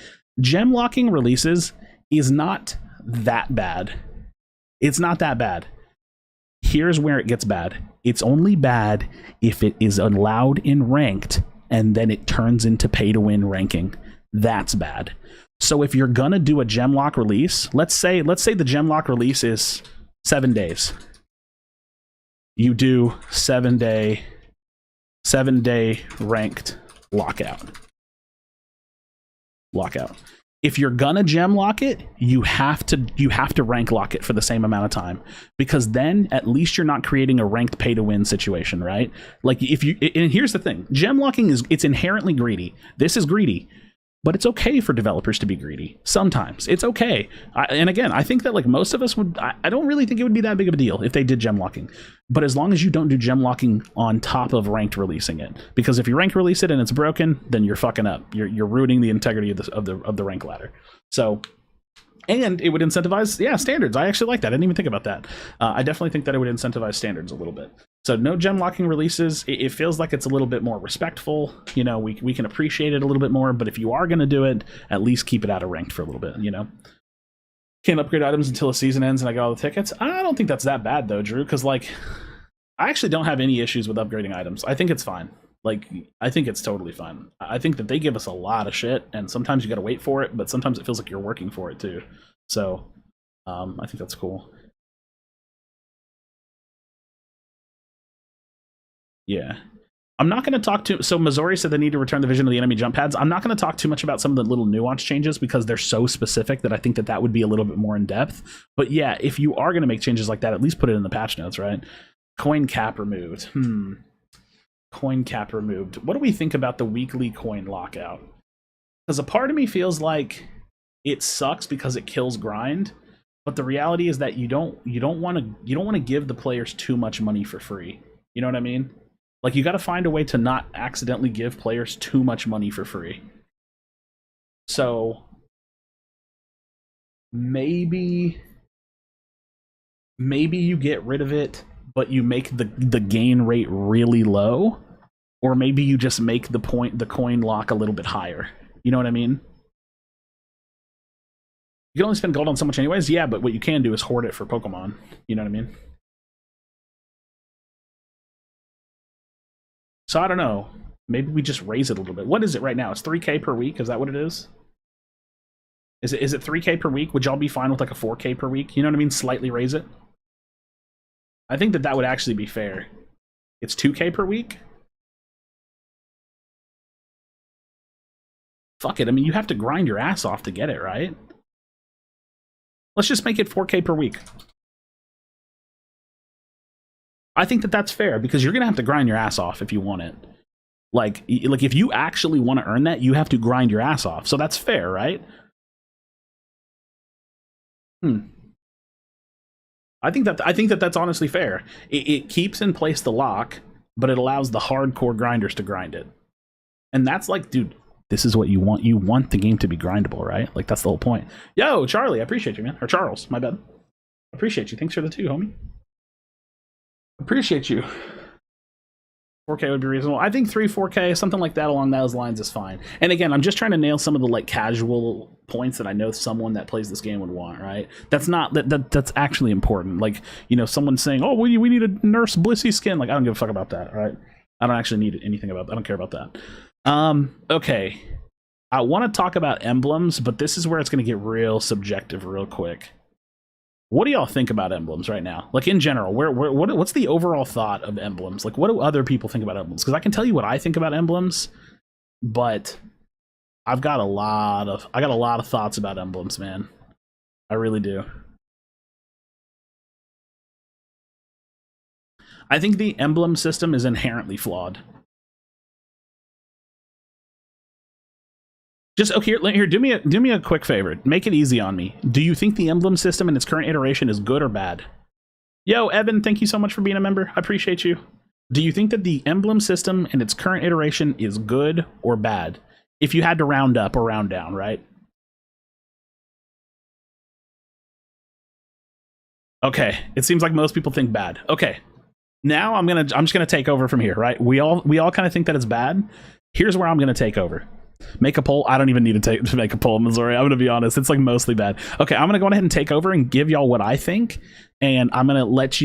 Gem locking releases is not that bad. It's not that bad. Here's where it gets bad. It's only bad if it is allowed in ranked and then it turns into pay to win ranking. That's bad. So if you're going to do a gem lock release, let's say the gem lock release is 7 days. You do 7 day ranked lockout. If you're gonna gem lock it, you have to rank lock it for the same amount of time, because then at least you're not creating a ranked pay to win situation, right? Like if you, and here's the thing, gem locking it's inherently greedy. This is greedy. But it's okay for developers to be greedy. Sometimes it's okay. And again, I think that like most of us would, I don't really think it would be that big of a deal if they did gem locking. But as long as you don't do gem locking on top of ranked releasing it, because if you rank release it and it's broken, then you're fucking up. You're ruining the integrity of the rank ladder. So, and it would incentivize, yeah, standards. I actually like that. I didn't even think about that. I definitely think that it would incentivize standards a little bit. So no gem locking releases. It feels like it's a little bit more respectful. You know, we can appreciate it a little bit more. But if you are going to do it, at least keep it out of ranked for a little bit. You know, can't upgrade items until a season ends and I got all the tickets. I don't think that's that bad though, Drew. Because like, I actually don't have any issues with upgrading items. I think it's fine. Like, I think it's totally fine. I think that they give us a lot of shit, and sometimes you got to wait for it, but sometimes it feels like you're working for it too. So, I think that's cool. Yeah. I'm not going to talk to... So Missouri said they need to return the vision of the enemy jump pads. I'm not going to talk too much about some of the little nuance changes because they're so specific that I think that would be a little bit more in depth. But yeah, if you are going to make changes like that, at least put it in the patch notes, right? Coin cap removed. Coin cap removed. What do we think about the weekly coin lockout? Because a part of me feels like it sucks because it kills grind, but the reality is that you don't want to give the players too much money for free. You know what I mean? Like, you got to find a way to not accidentally give players too much money for free. So maybe you get rid of it, but you make the gain rate really low, or maybe you just make the coin lock a little bit higher. You know what I mean? You can only spend gold on so much anyways. Yeah, but what you can do is hoard it for Pokemon. You know what I mean? So I don't know. Maybe we just raise it a little bit. What is it right now? It's 3K per week. Is that what it is? Is it 3K per week? Would y'all be fine with like a 4K per week? You know what I mean? Slightly raise it. I think that would actually be fair. It's 2K per week? Fuck it. I mean, you have to grind your ass off to get it, right? Let's just make it 4K per week. I think that that's fair because you're going to have to grind your ass off if you want it. Like if you actually want to earn that, you have to grind your ass off. So that's fair, right? I think that that's honestly fair. It keeps in place the lock, but it allows the hardcore grinders to grind it. And that's like, dude, this is what you want. You want the game to be grindable, right? Like, that's the whole point. Yo, Charlie, I appreciate you, man. Or Charles, my bad. Appreciate you. Thanks for the 2, homie. Appreciate you. 4K would be reasonable. I think 4K, something like that along those lines is fine. And again, I'm just trying to nail some of the like casual points that I know someone that plays this game would want, right? That's not that's actually important. Like, you know, someone saying, "Oh, we need a Nurse Blissey skin." Like, I don't give a fuck about that, right? I don't actually need anything about that. I don't care about that. Okay. I want to talk about emblems, but this is where it's going to get real subjective real quick. What do y'all think about emblems right now? Like, in general, what's the overall thought of emblems? Like, what do other people think about emblems? Because I can tell you what I think about emblems, but I got a lot of thoughts about emblems, man. I really do. I think the emblem system is inherently flawed. Just okay, here, do me a quick favor. Make it easy on me. Do you think the emblem system in its current iteration is good or bad? Yo, Evan, thank you so much for being a member. I appreciate you. Do you think that the emblem system in its current iteration is good or bad? If you had to round up or round down, right? Okay, it seems like most people think bad. Okay, now I'm just gonna take over from here, right? We all kind of think that it's bad. Here's where I'm gonna take over. Make a poll. I don't even need to make a poll, Missouri. I'm gonna be honest. It's like mostly bad. Okay, I'm gonna go ahead and take over and give y'all what I think, and I'm gonna let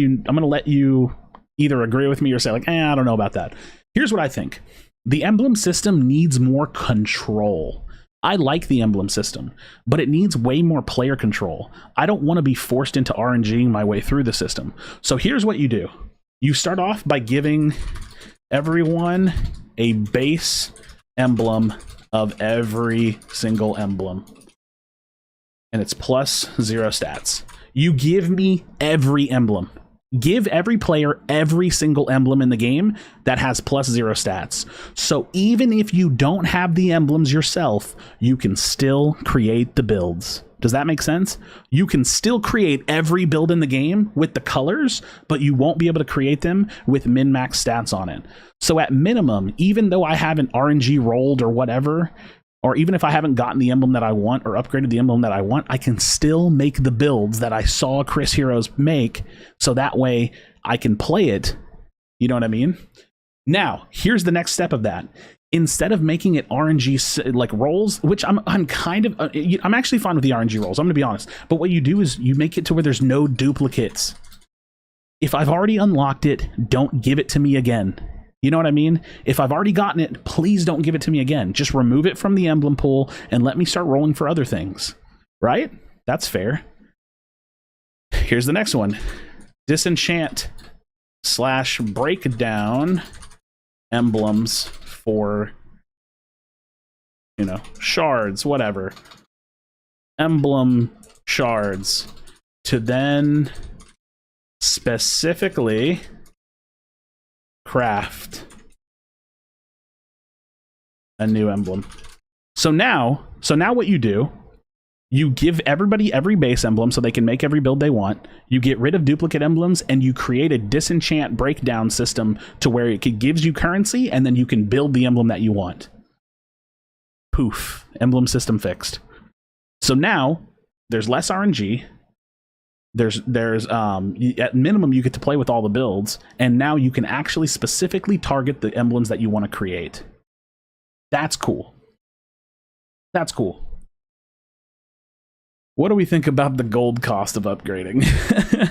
you either agree with me or say like, I don't know about that. Here's what I think. The emblem system needs more control. I like the emblem system, but it needs way more player control. I don't want to be forced into RNGing my way through the system. So here's what you do. You start off by giving everyone a base emblem of every single emblem, and it's plus 0 stats. You give me every emblem. Give every player every single emblem in the game that has plus 0 stats. So even if you don't have the emblems yourself, you can still create the builds. Does that make sense? You can still create every build in the game with the colors, but you won't be able to create them with min-max stats on it. So at minimum, even though I haven't RNG rolled or whatever, or even if I haven't gotten the emblem that I want or upgraded the emblem that I want, I can still make the builds that I saw Chris Heroes make, so that way I can play it. You know what I mean? Now, here's the next step of that. Instead of making it RNG like rolls, which I'm actually fine with the RNG rolls, I'm gonna be honest. But what you do is you make it to where there's no duplicates. If I've already unlocked it, don't give it to me again. You know what I mean? If I've already gotten it, please don't give it to me again. Just remove it from the emblem pool and let me start rolling for other things. Right? That's fair. Here's the next one. Disenchant / breakdown emblems for, shards, whatever. Emblem shards to then specifically craft a new emblem. So now what you do, you give everybody every base emblem so they can make every build they want. You get rid of duplicate emblems and you create a disenchant breakdown system to where it gives you currency and then you can build the emblem that you want. Poof, emblem system fixed. So now there's less RNG. There's at minimum you get to play with all the builds, and now you can actually specifically target the emblems that you want to create. That's cool. That's cool. What do we think about the gold cost of upgrading?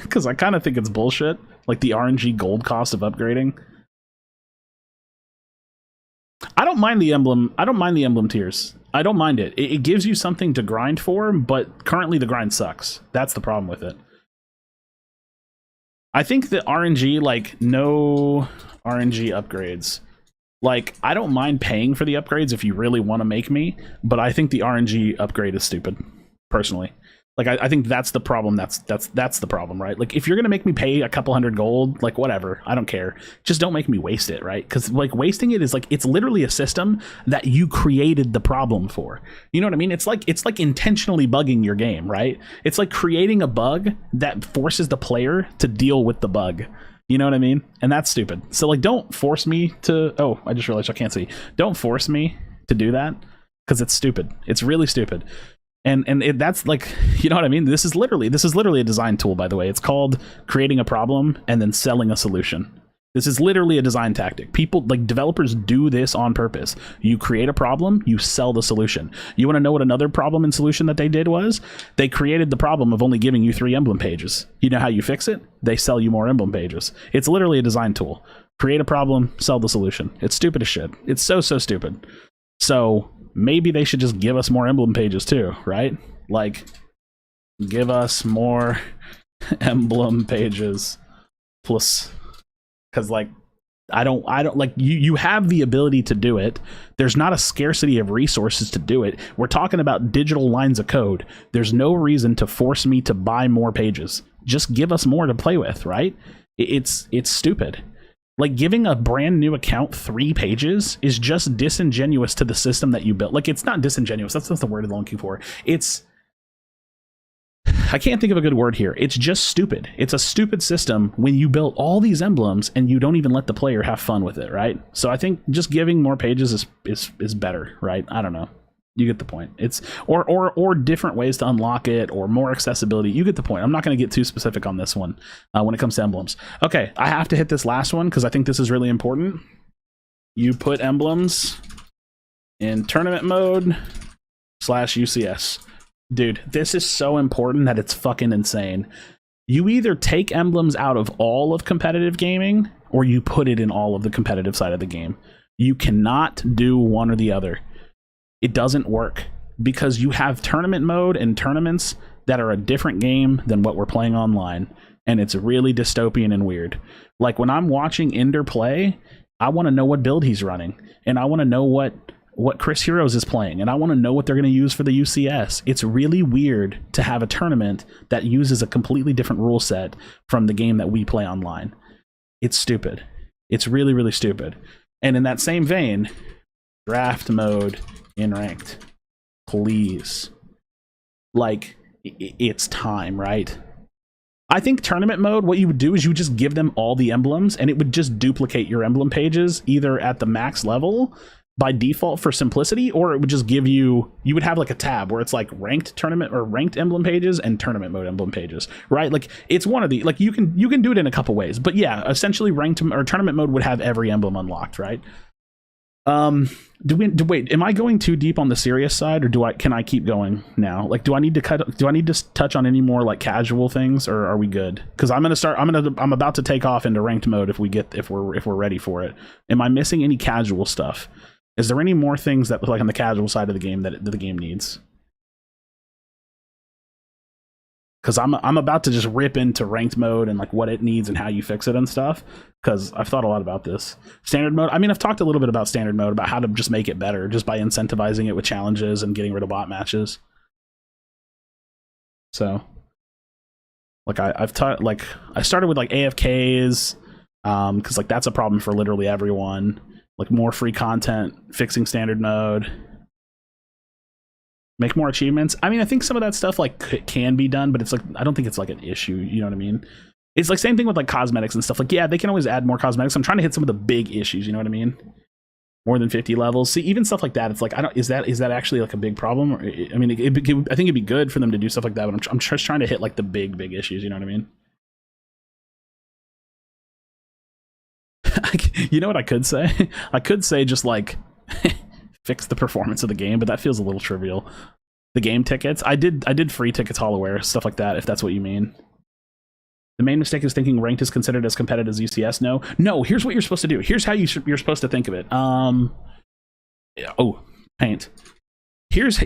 Because I kind of think it's bullshit. Like the RNG gold cost of upgrading. I don't mind the emblem. I don't mind the emblem tiers. I don't mind it. It gives you something to grind for, but currently the grind sucks. That's the problem with it. I think the RNG, like, no RNG upgrades. Like, I don't mind paying for the upgrades if you really want to make me, but I think the RNG upgrade is stupid, personally. Like, I think that's the problem. That's the problem, right? Like, if you're gonna make me pay a couple hundred gold, like, whatever, I don't care. Just don't make me waste it, right? Because like wasting it is like, it's literally a system that you created the problem for. You know what I mean? It's like intentionally bugging your game, right? It's like creating a bug that forces the player to deal with the bug. You know what I mean? And that's stupid. So like, don't force me to. Oh, I just realized I can't see. Don't force me to do that because it's stupid. It's really stupid. And that's like, you know what I mean? This is literally a design tool, by the way. It's called creating a problem and then selling a solution. This is literally a design tactic. People, like developers, do this on purpose. You create a problem, you sell the solution. You want to know what another problem and solution that they did was? They created the problem of only giving you 3 emblem pages. You know how you fix it? They sell you more emblem pages. It's literally a design tool. Create a problem, sell the solution. It's stupid as shit. It's so stupid. So maybe they should just give us more emblem pages too, right? Like, give us more emblem pages plus, because like I don't like you have the ability to do it. There's not a scarcity of resources to do it. We're talking about digital lines of code. There's no reason to force me to buy more pages. Just give us more to play with, right? It's stupid. Like, giving a brand new account 3 pages is just disingenuous to the system that you built. Like, it's not disingenuous. That's not the word I'm looking for. I can't think of a good word here. It's just stupid. It's a stupid system when you build all these emblems and you don't even let the player have fun with it, right? So I think just giving more pages is better, right? I don't know. You get the point. It's or different ways to unlock it, or more accessibility. You get the point. I'm not going to get too specific on this one when it comes to emblems. Okay, I have to hit this last one because I think this is really important. You put emblems in tournament mode /UCS. Dude, this is so important that it's fucking insane. You either take emblems out of all of competitive gaming, or you put it in all of the competitive side of the game. You cannot do one or the other. It doesn't work, because you have tournament mode and tournaments that are a different game than what we're playing online, and it's really dystopian and weird. Like, when I'm watching Ender play, I want to know what build he's running, and I want to know what Chris Heroes is playing, and I want to know what they're going to use for the UCS. It's really weird to have a tournament that uses a completely different rule set from the game that we play online. It's stupid. It's really, really stupid. And in that same vein, draft mode in ranked, please. Like, it's time, right? I think tournament mode, what you would do is you would just give them all the emblems, and it would just duplicate your emblem pages either at the max level by default for simplicity, or it would just give you would have like a tab where it's like ranked tournament or ranked emblem pages and tournament mode emblem pages, right? Like, it's one of the, like, you can do it in a couple ways, but yeah, essentially ranked or tournament mode would have every emblem unlocked, right? Wait, am I going too deep on the serious side, or can I keep going now? Like, do I need to touch on any more like casual things, or are we good? Because I'm about to take off into ranked mode if we're ready for it. Am I missing any casual stuff? Is there any more things that, like, on the casual side of the game that the game needs? Because I'm about to just rip into ranked mode and like what it needs and how you fix it and stuff. Because I've thought a lot about this. Standard mode. I mean, I've talked a little bit about standard mode, about how to just make it better, just by incentivizing it with challenges and getting rid of bot matches. So, like, I've taught, like, I started with like AFKs, because like that's a problem for literally everyone. Like, more free content, fixing standard mode, make more achievements. I mean, I think some of that stuff like can be done, but it's like, I don't think it's like an issue. You know what I mean? It's like same thing with like cosmetics and stuff. Like, yeah, they can always add more cosmetics. I'm trying to hit some of the big issues. You know what I mean? More than 50 levels. See, even stuff like that. It's like, is that actually like a big problem? Or, I mean, I think it'd be good for them to do stuff like that. But I'm just trying to hit like the big issues. You know what I mean? You know what I could say? I could say just like fix the performance of the game, but that feels a little trivial. The game tickets, I did free tickets, Hollowware, stuff like that, if that's what you mean. The main mistake is thinking ranked is considered as competitive as UCS. No, here's what you're supposed to do. Here's how you're supposed to think of it. Paint. Here's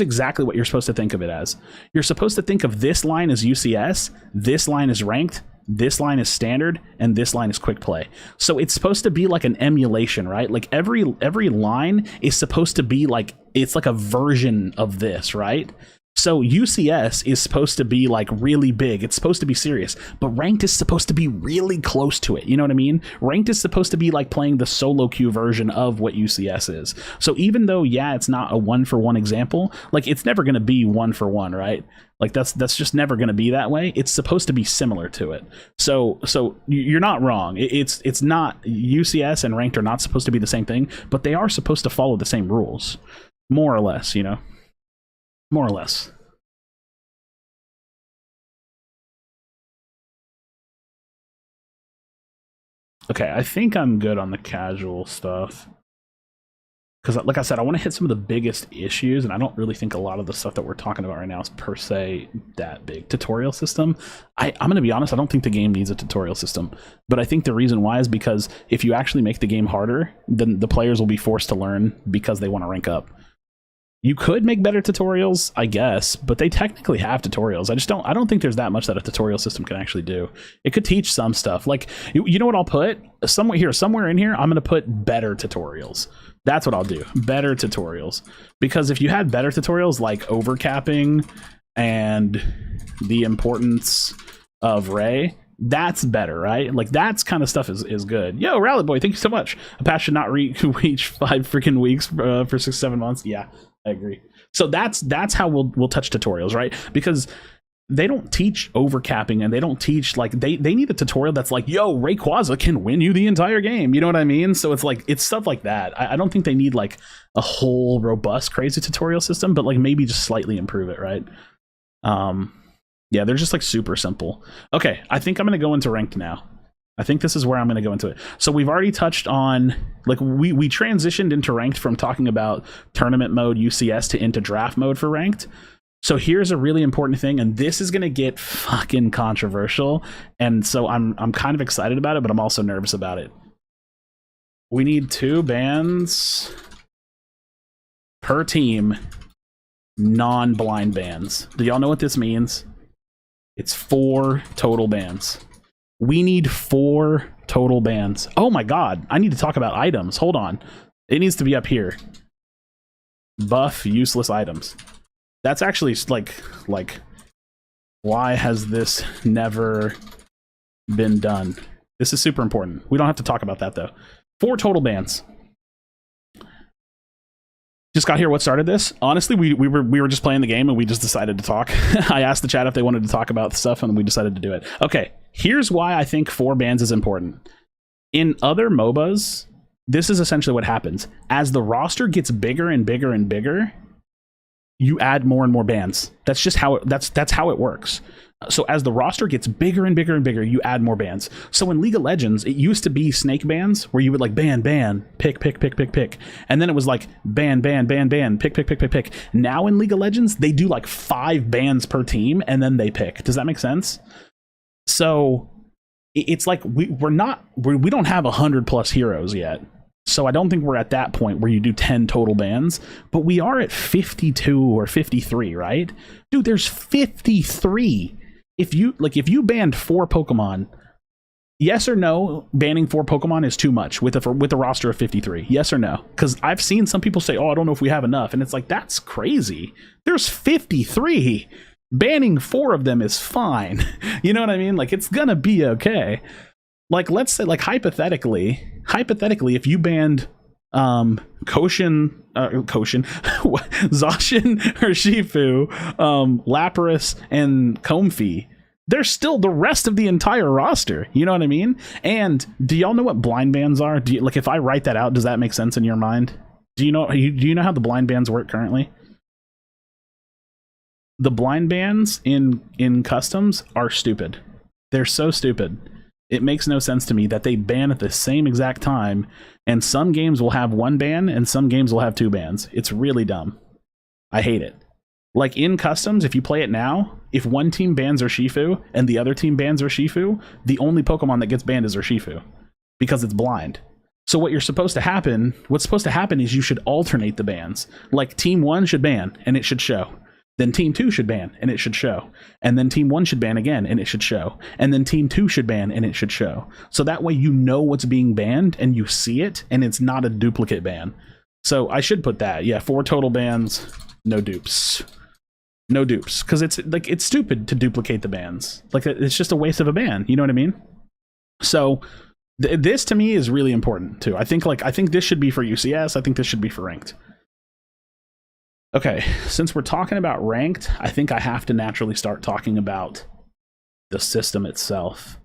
exactly what you're supposed to think of it as. You're supposed to think of this line as UCS, this line is ranked, this line is standard, and this line is quick play. So it's supposed to be like an emulation, right? Like every line is supposed to be like, it's like a version of this, right? So UCS is supposed to be like really big. It's supposed to be serious, but ranked is supposed to be really close to it. You know what I mean? Ranked is supposed to be like playing the solo queue version of what UCS is. So even though, yeah, it's not a 1-for-1 example, like it's never going to be 1-for-1, right? Like that's just never going to be that way. It's supposed to be similar to it. So you're not wrong. It's not, UCS and ranked are not supposed to be the same thing, but they are supposed to follow the same rules, more or less, you know? More or less. Okay, I think I'm good on the casual stuff. because like I said, I want to hit some of the biggest issues, and I don't really think a lot of the stuff that we're talking about right now is per se that big. Tutorial system, I'm going to be honest, I don't think the game needs a tutorial system, but I think the reason why is because if you actually make the game harder, then the players will be forced to learn because they want to rank up. You could make better tutorials, I guess, but they technically have tutorials. I don't think there's that much that a tutorial system can actually do. It could teach some stuff. Like, you know what I'll put? Somewhere in here, I'm going to put better tutorials. That's what I'll do. Better tutorials. Because if you had better tutorials like overcapping and the importance of Ray, that's better, right? Like, that's kind of stuff is good. Yo, Rally Boy, thank you so much. A patch should not reach 5 freaking weeks for 6-7 months. Yeah, I agree. So that's how we'll touch tutorials, right? Because they don't teach overcapping, and they don't teach, like, they need a tutorial that's like, yo, Rayquaza can win you the entire game. You know what I mean? So it's like, it's stuff like that. I don't think they need like a whole robust crazy tutorial system, but like maybe just slightly improve it, right? Yeah, they're just like super simple. Okay, I think I'm gonna go into ranked now. I think this is where I'm going to go into it. So we've already touched on, like, we transitioned into ranked from talking about tournament mode UCS to into draft mode for ranked. So here's a really important thing, and this is going to get fucking controversial. And so I'm kind of excited about it, but I'm also nervous about it. We need 2 bans per team, non-blind bans. Do y'all know what this means? It's 4 total bans. We need 4 total bans. Oh my god, I need to talk about items. Hold on. It needs to be up here. Buff useless items. That's actually like why has this never been done? This is super important. We don't have to talk about that though. 4 total bans. Just got here. What started this? Honestly, we were just playing the game and we just decided to talk. I asked the chat if they wanted to talk about stuff and we decided to do it. Okay, here's why I think 4 bans is important. In other MOBAs, this is essentially what happens. As the roster gets bigger and bigger and bigger, you add more and more bans. That's just how that's how it works. So as the roster gets bigger and bigger and bigger, you add more bans. So in League of Legends, it used to be snake bans where you would like ban, pick, and then it was like ban, pick. Now in League of Legends, they do like 5 bans per team and then they pick. Does that make sense? So it's like we don't have 100+ heroes yet. So I don't think we're at that point where you do 10 total bans, but we are at 52 or 53, right? Dude, there's 53. If you banned 4 Pokemon, yes or no, banning 4 Pokemon is too much with a roster of 53. Yes or no? Because I've seen some people say, oh, I don't know if we have enough. And it's like, that's crazy. There's 53. Banning 4 of them is fine. You know what I mean? Like, it's gonna be okay. Like, let's say, like, hypothetically, if you banned Zacian or Shifu, Lapras, and Comfey, there's still the rest of the entire roster. You know what I mean? And do y'all know what blind bans are? Like, if I write that out, does that make sense in your mind? Do you know how the blind bans work currently? The blind bans in customs are stupid. They're so stupid. It makes no sense to me that they ban at the same exact time, and some games will have 1 ban and some games will have 2 bans. It's really dumb. I hate it. Like, in customs, if you play it now, if one team bans Urshifu and the other team bans Urshifu, the only Pokemon that gets banned is Urshifu because it's blind. So what's supposed to happen is you should alternate the bans. Like, team 1 should ban and it should show. Then team 2 should ban and it should show. And then team 1 should ban again and it should show. And then team 2 should ban and it should show. So that way you know what's being banned and you see it and it's not a duplicate ban. So I should put that. Yeah, 4 total bans, no dupes. No dupes. Because it's stupid to duplicate the bans. Like, it's just a waste of a ban. You know what I mean? So this to me is really important too. I think this should be for UCS. I think this should be for ranked. Okay, since we're talking about ranked, I think I have to naturally start talking about the system itself.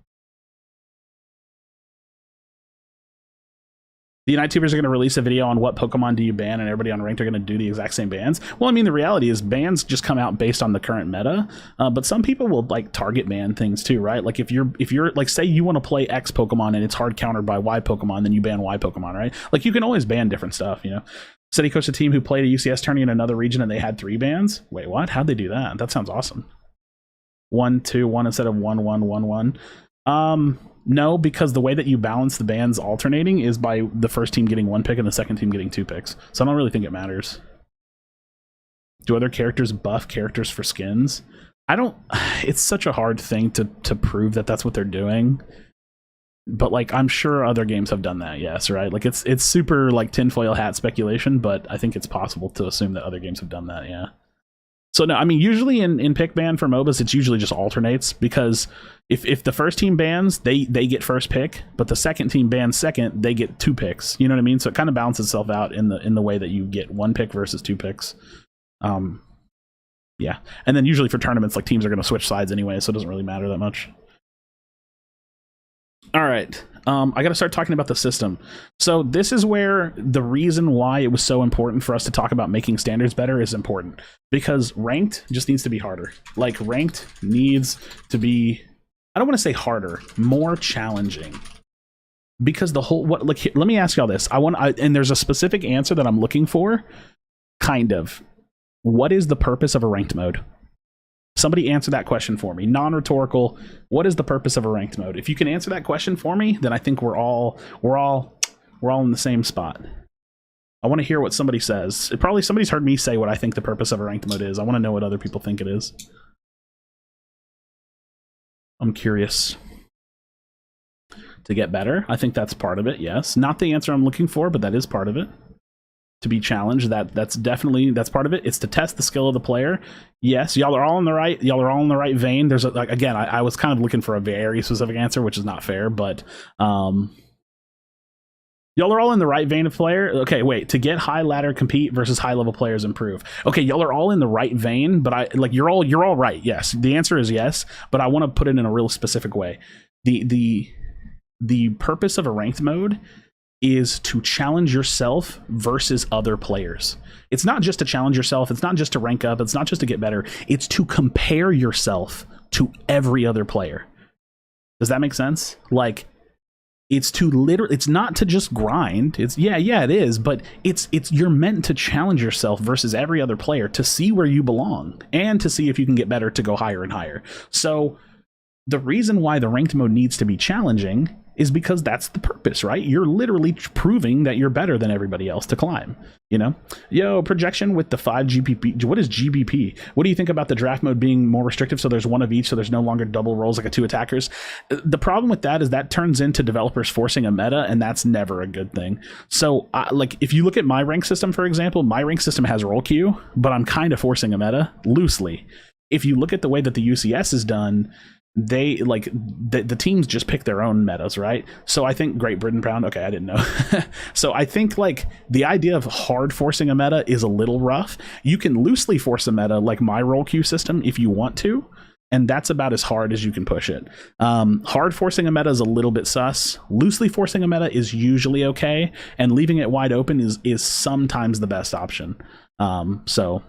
The YouTubers are going to release a video on what Pokemon do you ban, and everybody on ranked are going to do the exact same bans. Well, I mean, the reality is bans just come out based on the current meta, but some people will like target ban things too, right? Like if you're like, say you want to play X Pokemon and it's hard countered by Y Pokemon, then you ban Y Pokemon, right? Like, you can always ban different stuff, you know? Said he coached a team who played a UCS tourney in another region and they had 3 bans. Wait, what? How'd they do that? That sounds awesome. 1-2-1 instead of 1-1-1-1. No, because the way that you balance the bans alternating is by the first team getting 1 pick and the second team getting 2 picks. So I don't really think it matters. Do other characters buff characters for skins? I don't. It's such a hard thing to prove that that's what they're doing. But like, I'm sure other games have done that. Yes, right. Like it's super like tinfoil hat speculation, but I think it's possible to assume that other games have done that. Yeah. So no, I mean, usually in pick ban for MOBAs, it's usually just alternates, because if the first team bans, they get first pick, but the second team bans second, they get 2 picks. You know what I mean? So it kind of balances itself out in the way that you get 1 pick versus 2 picks. Yeah, and then usually for tournaments, like teams are going to switch sides anyway, so it doesn't really matter that much. All right, I got to start talking about the system. So this is where the reason why it was so important for us to talk about making standards better is important, because ranked just needs to be harder. Like ranked needs to be, I don't want to say harder, more challenging. Because the whole, what, like, let me ask y'all this. And there's a specific answer that I'm looking for, kind of. What is the purpose of a ranked mode? Somebody answer that question for me. Non-rhetorical. What is the purpose of a ranked mode? If you can answer that question for me, then I think we're all in the same spot. I want to hear what somebody says. Probably somebody's heard me say what I think the purpose of a ranked mode is. I want to know what other people think it is. I'm curious. To get better. I think that's part of it. Yes. Not the answer I'm looking for, but that is part of it. To be challenged, that's part of it. It's to test the skill of the player. Yes, y'all are all in the right vein. There's again, I was kind of looking for a very specific answer, which is not fair, but y'all are all in the right vein of player. Okay, wait, to get high ladder compete versus high level players improve. Okay, y'all are all in the right vein, but you're all right. Yes, the answer is yes, but I want to put it in a real specific way. The purpose of a ranked mode is to challenge yourself versus other players. It's not just to challenge yourself. It's not just to rank up. It's not just to get better. It's to compare yourself to every other player. Does that make sense? Like, it's to literally, it's not to just grind. It's yeah, it is, but it's you're meant to challenge yourself versus every other player to see where you belong and to see if you can get better to go higher and higher. So the reason why the ranked mode needs to be challenging is because that's the purpose, right? You're literally proving that you're better than everybody else to climb, you know? Yo, projection with the 5 GBP. What is GBP? What do you think about the draft mode being more restrictive, so there's 1 of each, so there's no longer double roles like a 2 attackers? The problem with that is that turns into developers forcing a meta, and that's never a good thing. So, like, if you look at my rank system, for example, my rank system has role queue, but I'm kind of forcing a meta loosely. If you look at the way that the UCS is done, they like the teams just pick their own metas, right? So I think Great Britain Pound, okay, I didn't know. So I think like the idea of hard forcing a meta is a little rough. You can loosely force a meta like my role queue system if you want to, and that's about as hard as you can push it. Hard forcing a meta is a little bit sus. Loosely forcing a meta is usually okay, and leaving it wide open is sometimes the best option. So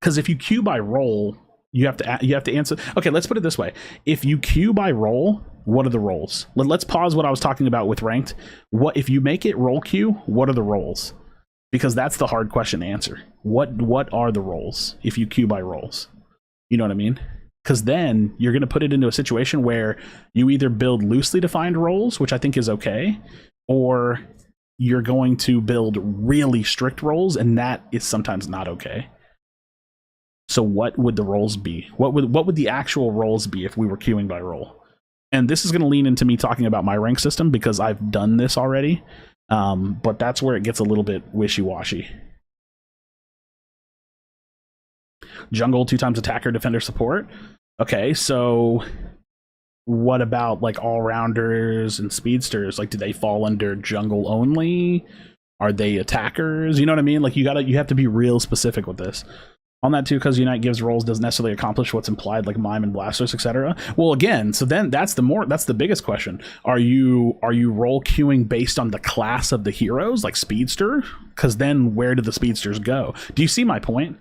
because if you queue by role, you have to answer. Okay, let's put it this way. If you queue by role, what are the roles? Let's pause what I was talking about with ranked. What if you make it role queue, what are the roles? Because that's the hard question to answer. What are the roles if you queue by roles? You know what I mean? Because then you're going to put it into a situation where you either build loosely defined roles, which I think is okay, or you're going to build really strict roles, and that is sometimes not okay. So what would the roles be? What would the actual roles be if we were queuing by role? And this is going to lean into me talking about my rank system because I've done this already. But that's where it gets a little bit wishy-washy. Jungle, 2 times attacker, defender, support. Okay, so what about like all-rounders and speedsters? Like, do they fall under jungle only? Are they attackers? You know what I mean? Like, you have to be real specific with this. On that too, because Unite gives roles doesn't necessarily accomplish what's implied, like Mime and Blasters, etc. Well, again, so then that's the biggest question. Are you role queuing based on the class of the heroes, like Speedster? Because then where do the Speedsters go? Do you see my point?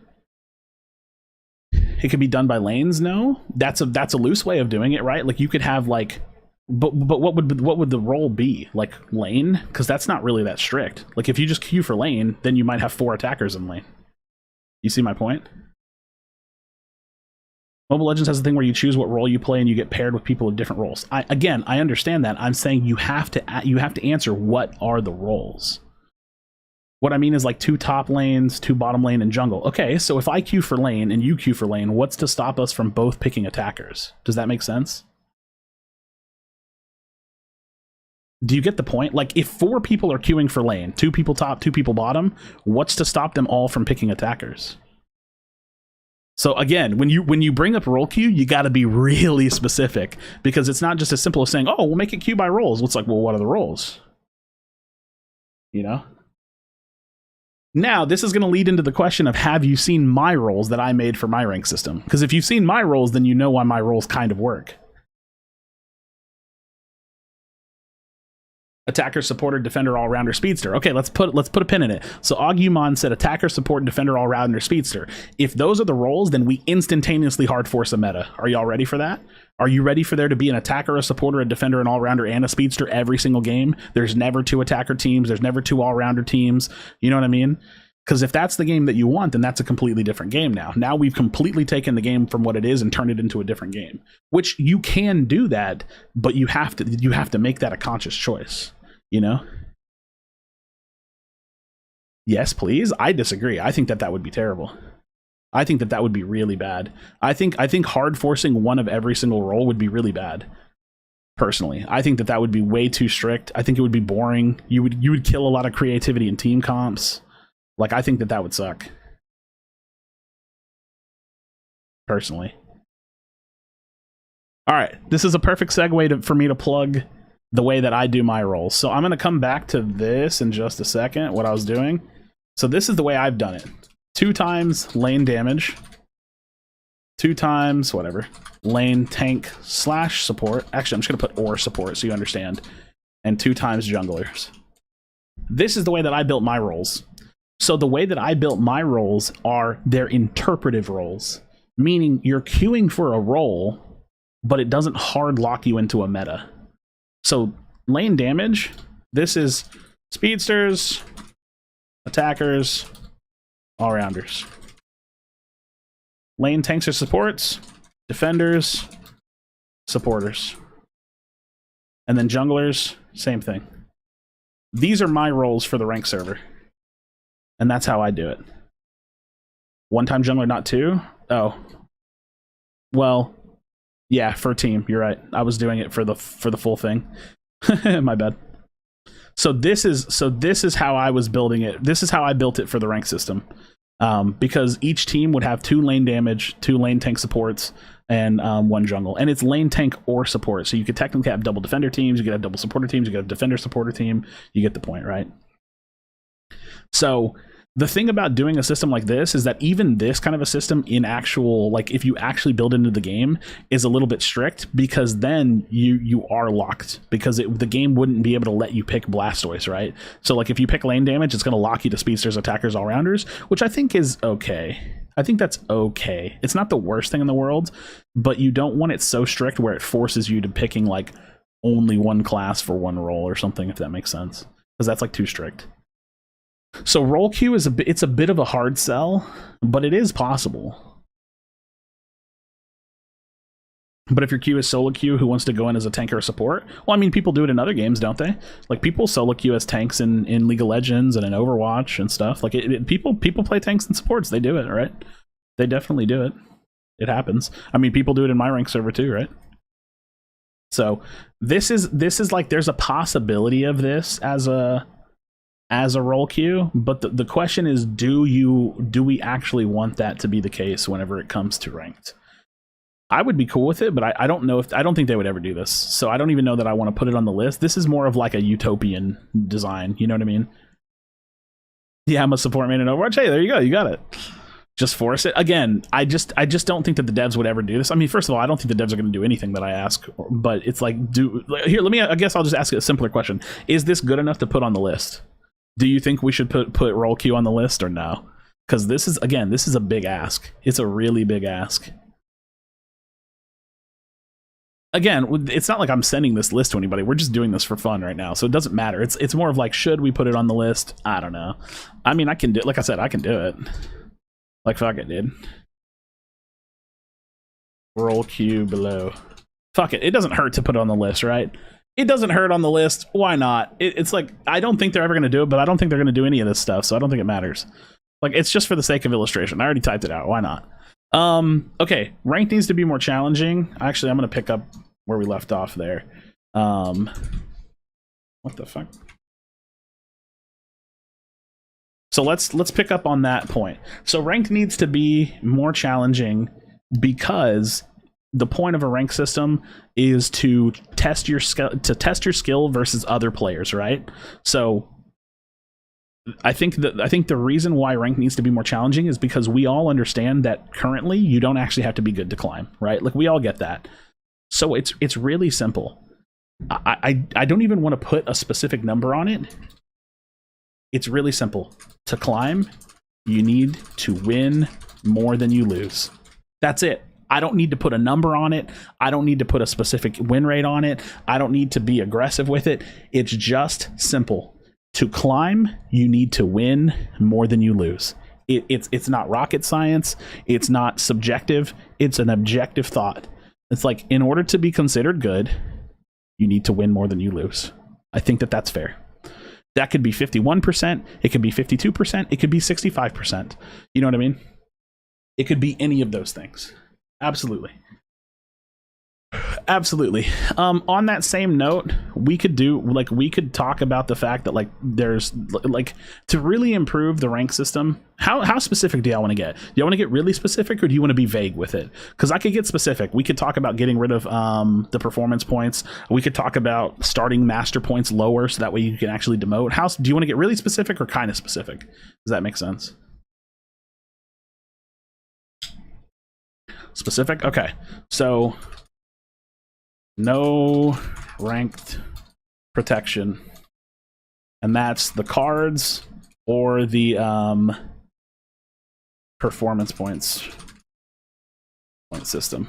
It could be done by lanes. No, that's a loose way of doing it, right? Like you could have like But what would the role be? Like lane? Because that's not really that strict. Like if you just queue for lane, then you might have 4 attackers in lane. You see my point? Mobile Legends has a thing where you choose what role you play and you get paired with people with different roles. I understand that. I'm saying you have to answer what are the roles. What I mean is like 2 top lanes, 2 bottom lane, and jungle. Okay, so if I queue for lane and you queue for lane, what's to stop us from both picking attackers? Does that make sense? Do you get the point? Like, if 4 people are queuing for lane, 2 people top, 2 people bottom, what's to stop them all from picking attackers? So again, when you bring up role queue, you got to be really specific, because it's not just as simple as saying, "Oh, we'll make it queue by roles." It's like, well, what are the roles? You know. Now, this is going to lead into the question of, have you seen my roles that I made for my rank system? Because if you've seen my roles, then you know why my roles kind of work. Attacker, supporter, defender, all-rounder, speedster. Okay, let's put a pin in it. So Augumon said attacker, support, defender, all-rounder, speedster. If those are the roles, then we instantaneously hard force a meta. Are y'all ready for that? Are you ready for there to be an attacker, a supporter, a defender, an all-rounder, and a speedster every single game? There's never 2 attacker teams. There's never 2 all-rounder teams. You know what I mean? Because if that's the game that you want, then that's a completely different game now. Now we've completely taken the game from what it is and turned it into a different game. Which you can do that, but you have to make that a conscious choice, you know? Yes, please. I disagree. I think that would be terrible. I think that would be really bad. I think hard forcing one of every single role would be really bad. Personally, I think that would be way too strict. I think it would be boring. You would kill a lot of creativity in team comps. Like, I think that would suck. Personally. All right, this is a perfect segue for me to plug the way that I do my roles. So I'm going to come back to this in just a second, what I was doing. So this is the way I've done it. 2 times lane damage. 2 times, whatever, lane tank / support. Actually, I'm just going to put or support so you understand. And 2 times junglers. This is the way that I built my roles. So the way that I built my roles are they're interpretive roles, meaning you're queuing for a role, but it doesn't hard lock you into a meta. So lane damage, this is speedsters, attackers, all-rounders. Lane tanks or supports, defenders, supporters. And then junglers, same thing. These are my roles for the rank server. And that's how I do it. 1 time jungler, not 2? Oh. Well, yeah, for team, you're right. I was doing it for the full thing. My bad. So this is how I was building it. This is how I built it for the rank system. Because each team would have 2 lane damage, 2 lane tank supports, and 1 jungle. And it's lane tank or support. So you could technically have double defender teams, you could have double supporter teams, you could have defender supporter team. You get the point, right? So the thing about doing a system like this is that even this kind of a system in actual, like if you actually build into the game, is a little bit strict, because then you are locked, because the game wouldn't be able to let you pick Blastoise, right? So like if you pick lane damage, it's going to lock you to speedsters, attackers, all-rounders, which I think is okay. I think that's okay. It's not the worst thing in the world, but you don't want it so strict where it forces you to picking like only 1 class for 1 role or something, if that makes sense, because that's like too strict. So role queue is it's a bit of a hard sell, but it is possible. But if your queue is solo queue who wants to go in as a tank or a support, well, I mean, people do it in other games, don't they? Like people solo queue as tanks in League of Legends and in Overwatch and stuff. Like people play tanks and supports. They do it, right? They definitely do it. It happens. I mean, people do it in my rank server too, right? So this is like, there's a possibility of this as a role queue, but the question is, do we actually want that to be the case whenever it comes to ranked? I would be cool with it, but I don't know I don't think they would ever do this, so I don't even know that I want to put it on the list. This is more of like a utopian design, you know what I mean? Yeah, I'm a support main in Overwatch. Hey, there you go, you got it. Just force it. Again, I just don't think that the devs would ever do this. I mean, first of all, I don't think the devs are going to do anything that I ask, but it's like, I guess I'll just ask a simpler question. Is this good enough to put on the list? Do you think we should put role queue on the list or no? Because this is a big ask. It's a really big ask. again, it's not like I'm sending this list to anybody. We're just doing this for fun right now, so it doesn't matter. It's more of like, should we put it on the list? I don't know. I mean, I can do, like I said, I can do it. Like fuck it, dude. Roll queue below. Fuck it. It doesn't hurt to put it on the list, right? It doesn't hurt on the list. Why not? It's like, I don't think they're ever going to do it, but I don't think they're going to do any of this stuff, so I don't think it matters. Like, it's just for the sake of illustration. I already typed it out. Why not? Okay. Rank needs to be more challenging. Actually, I'm going to pick up where we left off there. What the fuck? So let's pick up on that point. So rank needs to be more challenging because the point of a rank system is to test your skill versus other players, right? So I think the reason why rank needs to be more challenging is because we all understand that currently you don't actually have to be good to climb, right? Like we all get that. So it's really simple. I don't even want to put a specific number on it. It's really simple. To climb, you need to win more than you lose. That's it. I don't need to put a number on it. I don't need to put a specific win rate on it. I don't need to be aggressive with it. It's just simple. To climb, you need to win more than you lose. It's not rocket science. It's not subjective. It's an objective thought. It's like, in order to be considered good, you need to win more than you lose. I think that that's fair. That could be 51%. It could be 52%. It could be 65%. You know what I mean? It could be any of those things. Absolutely. Absolutely. On that same note, we could talk about the fact that there's to really improve the rank system. How specific do y'all want to get? Do y'all want to get really specific, or do you want to be vague with it? Because I could get specific. We could talk about getting rid of the performance points. We could talk about starting master points lower, so that way you can actually demote. Do you want to get really specific or kind of specific? Does that make sense? Specific? Okay. So no ranked protection, and that's the cards or the performance points point system.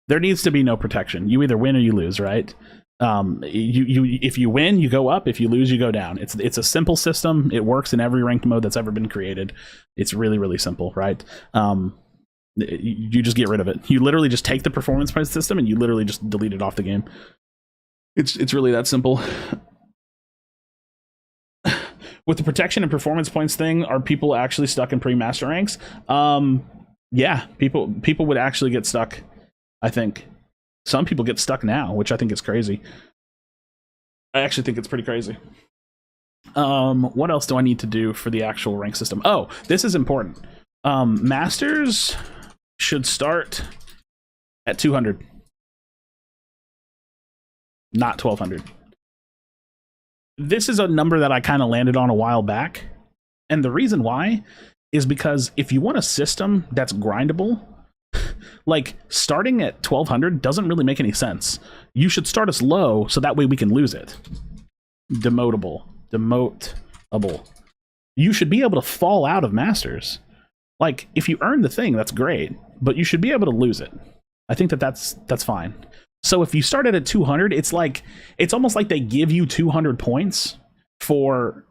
There needs to be no protection. You either win or you lose, right? If you win, you go up. If you lose, you go down. It's a simple system. It works in every ranked mode that's ever been created. It's really, really simple, right? You just get rid of it. You literally just take the performance point system and you literally just delete it off the game. It's really that simple. With the protection and performance points thing, are people actually stuck in pre-master ranks? Yeah, people would actually get stuck. I think some people get stuck now, which I think is crazy. I actually think it's pretty crazy. What else do I need to do for the actual rank system? Oh, this is important. Masters should start at 200, not 1200. This is a number that I kind of landed on a while back, and the reason why is because if you want a system that's grindable, like starting at 1200 doesn't really make any sense. You should start us low so that way we can lose it. Demotable. You should be able to fall out of masters. Like, if you earn the thing, that's great, but you should be able to lose it. I think that's fine. So if you started at 200, it's almost like they give you 200 points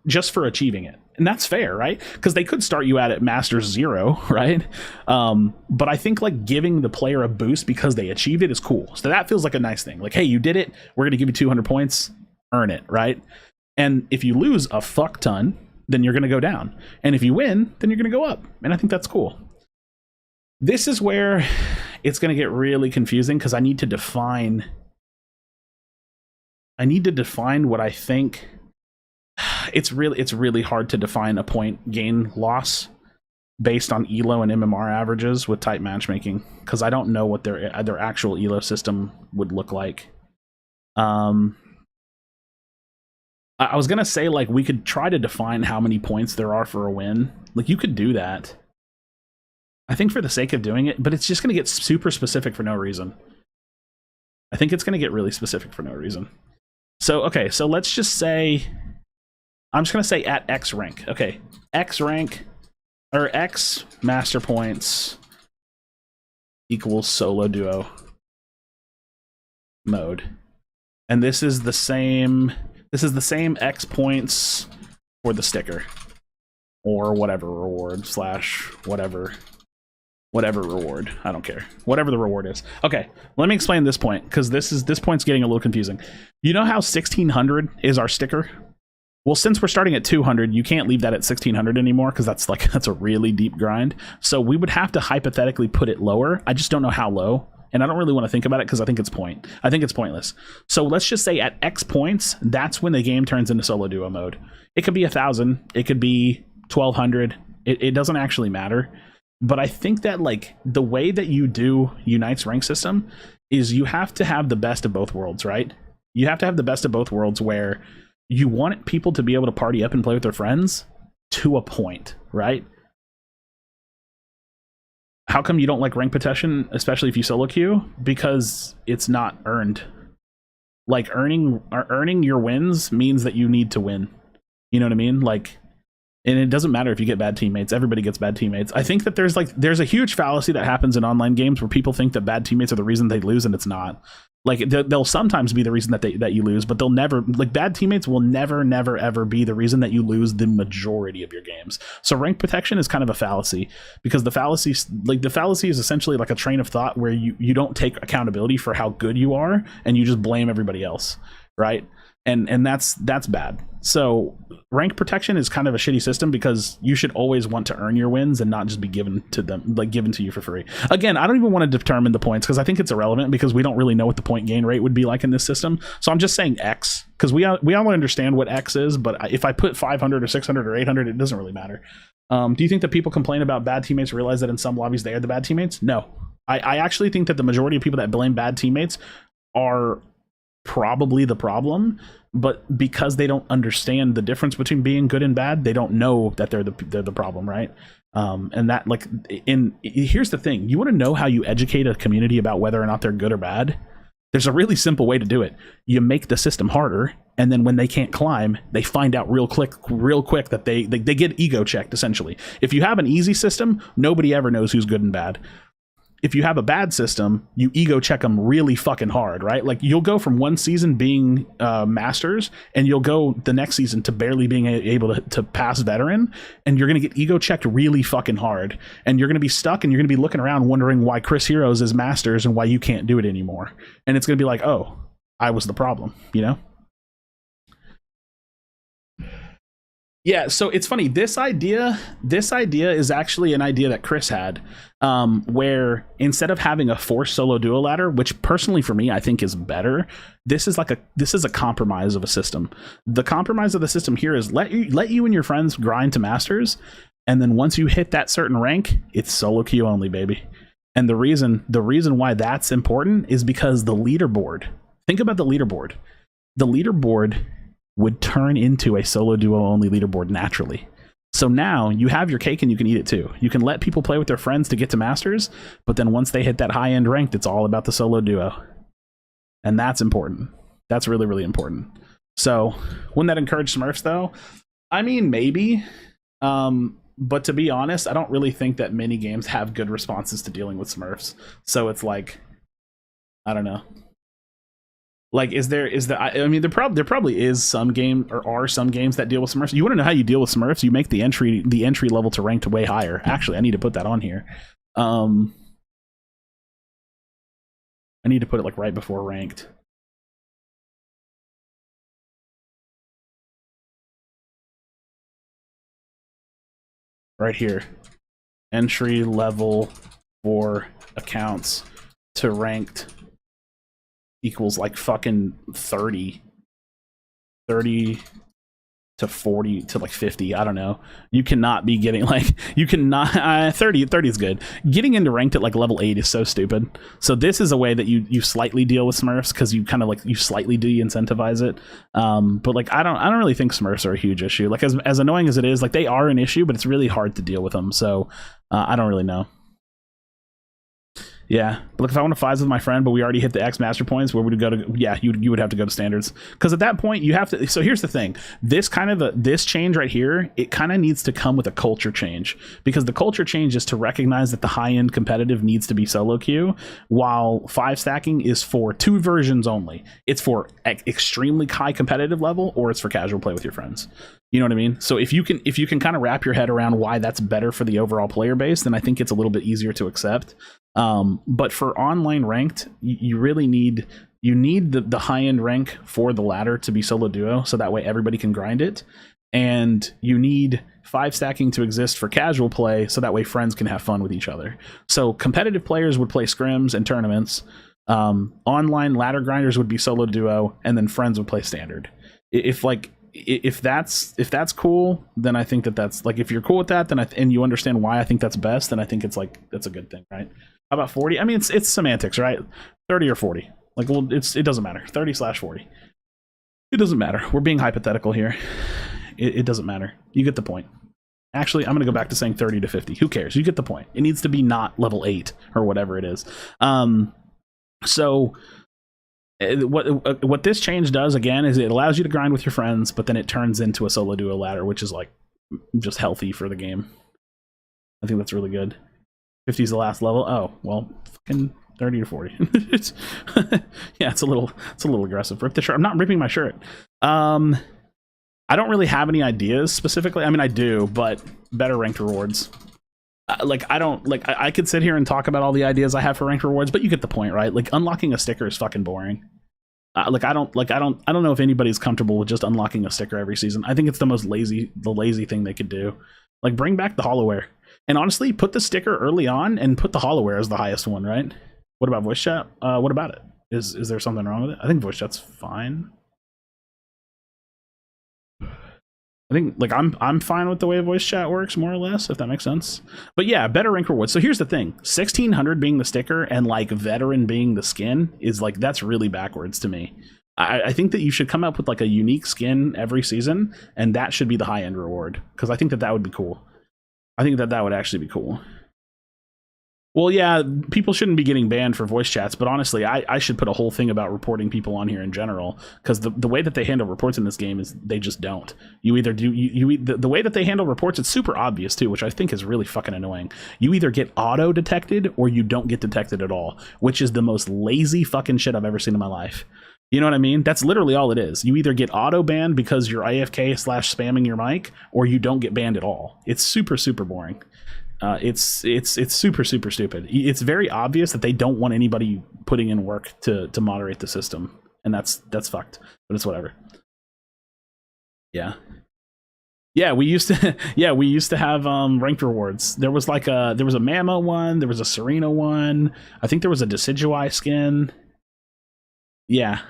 just for achieving it. And that's fair, right? Because they could start you at Masters 0, right? But I think giving the player a boost because they achieved it is cool. So that feels like a nice thing. Like, hey, you did it. We're going to give you 200 points. Earn it, right? And if you lose a fuck ton, then you're going to go down. And if you win, then you're going to go up. And I think that's cool. This is where it's going to get really confusing because I need to define what I think. It's really hard to define a point gain loss based on ELO and MMR averages with type matchmaking because I don't know what their actual ELO system would look like. I was gonna say we could try to define how many points there are for a win. You could do that. I think for the sake of doing it, but it's just gonna get super specific for no reason. I think it's gonna get really specific for no reason. So okay, so let's just say I'm just gonna say at X rank. Okay, X rank or X master points equals solo duo. mode. And this is the same X points for the sticker. Or whatever reward slash whatever reward. I don't care. Whatever the reward is. Okay, let me explain this point, because this point's getting a little confusing. You know how 1600 is our sticker? Well, since we're starting at 200, you can't leave that at 1600 anymore, because that's a really deep grind. So we would have to hypothetically put it lower. I just don't know how low, and I don't really want to think about it because I think it's pointless. So let's just say at X points, that's when the game turns into solo duo mode. It could be 1000, it could be 1200. It doesn't actually matter. But I think that like the way that you do Unite's rank system is you have to have the best of both worlds, right? You have to have the best of both worlds where you want people to be able to party up and play with their friends to a point, right? How come you don't like rank protection, especially if you solo queue? Because it's not earned. Like earning your wins means that you need to win. You know what I mean? Like, and it doesn't matter if you get bad teammates. Everybody gets bad teammates. I think that there's a huge fallacy that happens in online games where people think that bad teammates are the reason they lose, and it's not. Like they'll sometimes be the reason that you lose, but they'll never, like, bad teammates will never ever be the reason that you lose the majority of your games. So rank protection is kind of a fallacy, because the fallacy is essentially like a train of thought where you don't take accountability for how good you are and you just blame everybody else, right? And that's bad. So rank protection is kind of a shitty system, because you should always want to earn your wins and not just be given to you for free. Again, I don't even want to determine the points, because I think it's irrelevant, because we don't really know what the point gain rate would be like in this system. So I'm just saying X, because we all understand what X is, but if I put 500 or 600 or 800, it doesn't really matter. Do you think that people complain about bad teammates realize that in some lobbies they are the bad teammates? No. I actually think that the majority of people that blame bad teammates are probably the problem, but because they don't understand the difference between being good and bad, they don't know that they're the problem, right? And that, like, here's the thing: you want to know how you educate a community about whether or not they're good or bad? There's a really simple way to do it. You make the system harder, and then when they can't climb, they find out real quick that they get ego checked. Essentially, if you have an easy system, nobody ever knows who's good and bad. If you have a bad system, you ego check them really fucking hard, right? Like, you'll go from one season being masters, and you'll go the next season to barely being able to pass veteran, and you're going to get ego checked really fucking hard, and you're going to be stuck, and you're going to be looking around wondering why Chris Heroes is masters and why you can't do it anymore. And it's going to be like, oh, I was the problem, you know? Yeah, so it's funny. This idea is actually an idea that Chris had, where instead of having a forced solo duo ladder, which personally for me I think is better, this is a compromise of a system. The compromise of the system here is let you and your friends grind to masters, and then once you hit that certain rank, it's solo queue only, baby. And the reason why that's important is because the leaderboard. Think about the leaderboard. The leaderboard would turn into a solo duo only leaderboard naturally. So now you have your cake and you can eat it too. You can let people play with their friends to get to masters, but then once they hit that high end ranked, it's all about the solo duo. And that's important. That's really, really important. So wouldn't that encourage Smurfs though? I mean, maybe. But to be honest, I don't really think that many games have good responses to dealing with Smurfs. So it's like, I don't know. Like, I mean, there probably is some game, or are some games that deal with Smurfs. You want to know how you deal with Smurfs? You make the entry level to ranked way higher. Actually, I need to put that on here. I need to put it like right before ranked. Right here. Entry level for accounts to ranked equals like fucking 30 to 40 to like 50. I don't know. You cannot be getting like, you cannot 30 is good. Getting into ranked at like level 8 is so stupid. So this is a way that you slightly deal with Smurfs, because you kind of like, you slightly de-incentivize it. But like, I don't really think Smurfs are a huge issue. Like, as annoying as it is, like, they are an issue, but it's really hard to deal with them. So I don't really know. Yeah, but look, if I want to fives with my friend, but we already hit the X master points, where would we go to? Yeah, you would have to go to standards, because at that point you have to. So here's the thing: this change right here, it kind of needs to come with a culture change, because the culture change is to recognize that the high end competitive needs to be solo queue, while five stacking is for two versions only. It's for extremely high competitive level, or it's for casual play with your friends. You know what I mean? So if you can kind of wrap your head around why that's better for the overall player base, then I think it's a little bit easier to accept. But for online ranked, you really need the high end rank for the ladder to be solo duo, so that way everybody can grind it, and you need five stacking to exist for casual play, so that way friends can have fun with each other. So competitive players would play scrims and tournaments. Online ladder grinders would be solo duo, and then friends would play standard. If that's cool, then I think that's like, if you're cool with that, then and you understand why I think that's best, then I think it's like, that's a good thing, right? How about 40? I mean, it's semantics, right? 30 or 40. Like, well, it doesn't matter. 30/40. It doesn't matter. We're being hypothetical here. It doesn't matter. You get the point. Actually, I'm going to go back to saying 30 to 50. Who cares? You get the point. It needs to be not level 8 or whatever it is. So what this change does, again, is it allows you to grind with your friends, but then it turns into a solo duo ladder, which is like just healthy for the game. I think that's really good. 50 is the last level. Oh, well, fucking 30 to 40. Yeah, it's a little aggressive. Rip the shirt. I'm not ripping my shirt. I don't really have any ideas specifically. I mean, I do, but better ranked rewards. I could sit here and talk about all the ideas I have for ranked rewards, but you get the point, right? Like, unlocking a sticker is fucking boring. I don't know if anybody's comfortable with just unlocking a sticker every season. I think it's the lazy thing they could do. Like, bring back the hollowware. And honestly, put the sticker early on and put the hollowware as the highest one, right? What about voice chat? What about it? Is there something wrong with it? I think voice chat's fine. I think, like, I'm fine with the way voice chat works, more or less, if that makes sense. But yeah, better rank rewards. So here's the thing: 1600 being the sticker and like veteran being the skin is like, that's really backwards to me. I think that you should come up with like a unique skin every season, and that should be the high end reward, because I think that would be cool. I think that would actually be cool. Well, yeah, people shouldn't be getting banned for voice chats, but honestly, I should put a whole thing about reporting people on here in general, because the way that they handle reports in this game is they just don't. You either do, the way that they handle reports, it's super obvious too, which I think is really fucking annoying. You either get auto detected or you don't get detected at all, which is the most lazy fucking shit I've ever seen in my life. You know what I mean? That's literally all it is. You either get auto banned because you're AFK/spamming your mic, or you don't get banned at all. It's super, super boring. It's super, super stupid. It's very obvious that they don't want anybody putting in work to moderate the system, and that's fucked. But it's whatever. Yeah, we used to have ranked rewards. There was a Mamo one, there was a Serena one. I think there was a Decidueye skin. Yeah,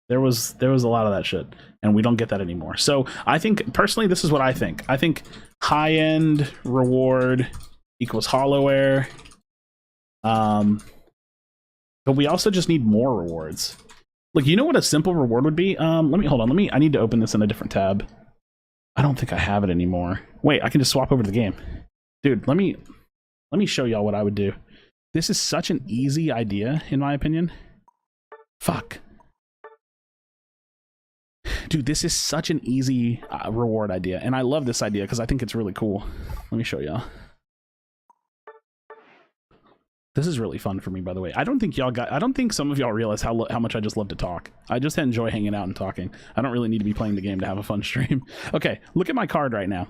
there was a lot of that shit, and we don't get that anymore. So I think, personally, this is what I think. I think high end reward equals hollowware, but we also just need more rewards. Like, you know what a simple reward would be? I need to open this in a different tab. I don't think I have it anymore. Wait, I can just swap over to the game. Dude, let me show y'all what I would do. This is such an easy idea, in my opinion. Fuck. Dude, this is such an easy reward idea, and I love this idea because I think it's really cool. Let me show y'all. This is really fun for me, by the way. I don't think some of y'all realize how much I just love to talk. I just enjoy hanging out and talking. I don't really need to be playing the game to have a fun stream. Okay, look at my card right now.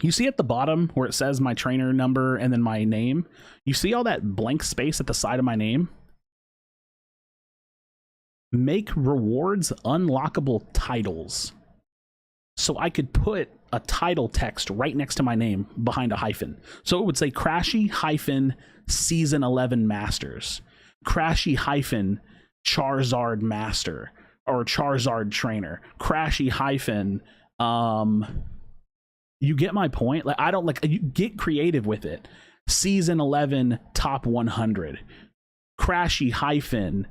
You see at the bottom where it says my trainer number and then my name? You see all that blank space at the side of my name? Make rewards unlockable titles. So I could put a title text right next to my name behind a hyphen. So it would say Krashy hyphen Season 11 Masters, Krashy hyphen Charizard Master, or Charizard Trainer, Krashy hyphen, you get my point? Like, I don't, like, you get creative with it. Season 11 Top 100, Krashy hyphen,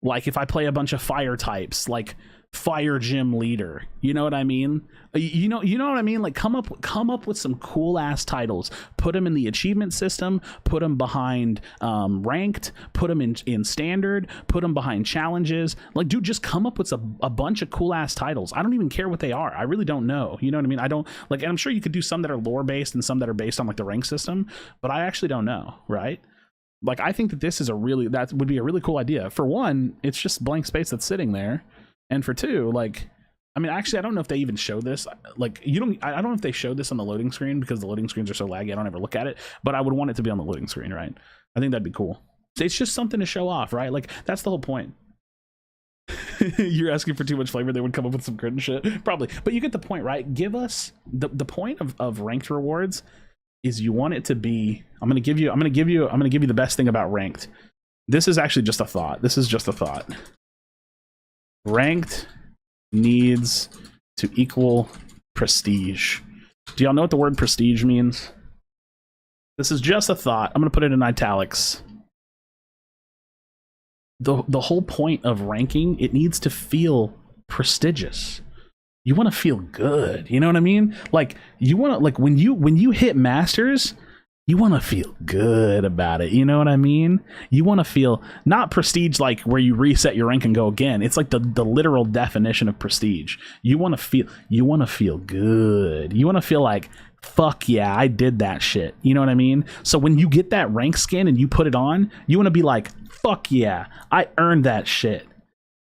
like, if I play a bunch of fire types, like fire gym leader. You know what I mean? You know what I mean? Like come up with some cool ass titles. Put them in the achievement system. Put them behind ranked. Put them in standard. Put them behind challenges. Like, dude, just come up with a bunch of cool ass titles. I don't even care what they are. I really don't know. You know what I mean? I don't like. And I'm sure you could do some that are lore based and some that are based on like the rank system. But I actually don't know. Right? Like, I think that that would be a really cool idea. For one, it's just blank space that's sitting there. And for two, like, I mean, actually, I don't know if they even show this. Like, I don't know if they showed this on the loading screen because the loading screens are so laggy. I don't ever look at it, but I would want it to be on the loading screen, right? I think that'd be cool. It's just something to show off, right? Like, that's the whole point. You're asking for too much flavor. They would come up with some crit and shit, probably. But you get the point, right? Give us the point of ranked rewards is you want it to be. I'm gonna give you the best thing about ranked. This is actually just a thought. This is just a thought. Ranked needs to equal prestige. Do y'all know what the word prestige means? This is just a thought. I'm going to put it in italics. The whole point of ranking, it needs to feel prestigious. You want to feel good. You know what I mean? Like, you want to, like, when you hit masters, you want to feel good about it. You know what I mean? You want to feel not prestige like where you reset your rank and go again. It's like the literal definition of prestige. You want to feel good. You want to feel like, fuck yeah, I did that shit. You know what I mean? So when you get that rank skin and you put it on, you want to be like, fuck yeah, I earned that shit.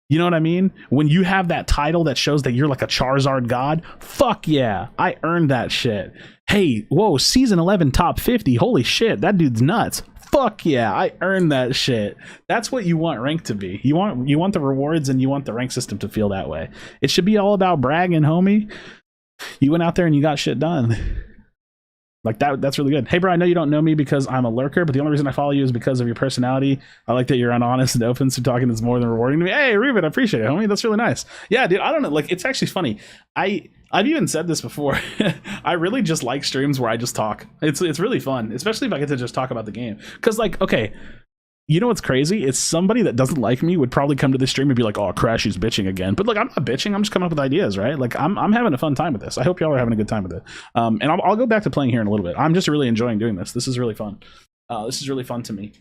You know what I mean? When you have that title that shows that you're like a Charizard god, fuck yeah, I earned that shit. Hey, whoa, season 11 top 50. Holy shit, that dude's nuts. Fuck yeah, I earned that shit. That's what you want rank to be. You want the rewards and you want the rank system to feel that way. It should be all about bragging, homie. You went out there and you got shit done. Like that's really good. Hey bro, I know you don't know me because I'm a lurker, but the only reason I follow you is because of your personality. I like that you're honest and open, so talking is more than rewarding to me. Hey Ruben, I appreciate it, homie. That's really nice. Yeah, dude, I don't know. Like, it's actually funny. I've even said this before. I really just like streams where I just talk. It's really fun, especially if I get to just talk about the game. Because, like, okay, you know what's crazy? It's somebody that doesn't like me would probably come to this stream and be like, "Oh, Krashy's bitching again." But like, I'm not bitching. I'm just coming up with ideas, right? Like, I'm having a fun time with this. I hope y'all are having a good time with it. And I'll go back to playing here in a little bit. I'm just really enjoying doing this. This is really fun. This is really fun to me.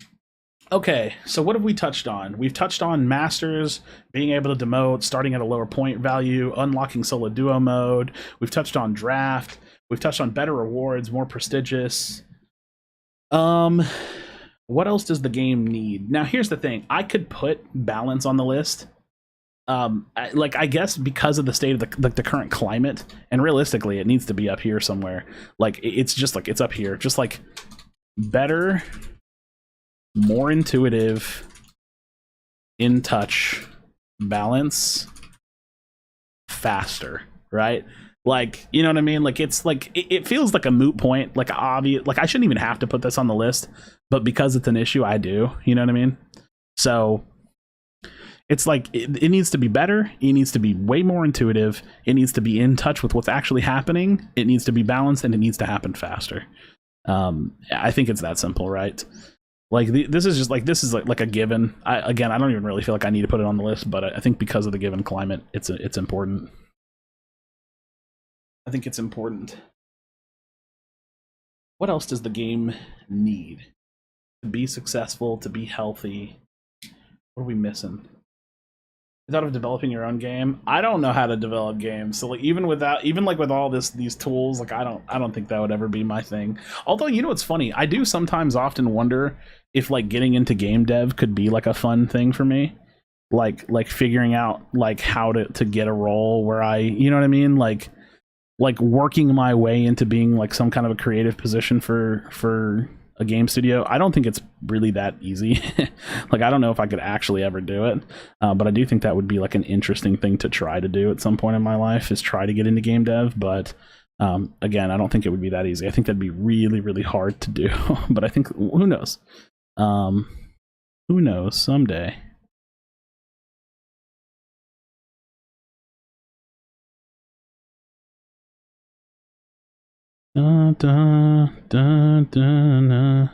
Okay, so what have we touched on? We've touched on masters, being able to demote, starting at a lower point value, unlocking solo duo mode. We've touched on draft. We've touched on better rewards, more prestigious. What else does the game need? Now, here's the thing. I could put balance on the list. I guess because of the state of the current climate, and realistically, it needs to be up here somewhere. Like, it's just like, it's up here. Just like better, more intuitive, in touch, balance, faster, right? Like, you know what I mean? Like, it's like, it feels like a moot point, like obvious. Like, I shouldn't even have to put this on the list, but because it's an issue, I do. You know what I mean? So it's like, it needs to be better. It needs to be way more intuitive. It needs to be in touch with what's actually happening. It needs to be balanced, and it needs to happen faster. I think it's that simple, right? Like, this is like a given. I don't even really feel like I need to put it on the list, but I think because of the given climate, it's important. I think it's important. What else does the game need to be successful, to be healthy? What are we missing? You thought of developing your own game? I don't know how to develop games, so like even with all these tools, like I don't think that would ever be my thing. Although, you know what's funny? I do sometimes often wonder if like getting into game dev could be like a fun thing for me. Like figuring out like how to get a role where I, you know what I mean? Like working my way into being like some kind of a creative position for a game studio. I don't think it's really that easy. Like, I don't know if I could actually ever do it, but I do think that would be like an interesting thing to try to do at some point in my life, is try to get into game dev. But again, I don't think it would be that easy. I think that'd be really, really hard to do. But I think, who knows? Who knows? Someday. Da, da, da, da, da.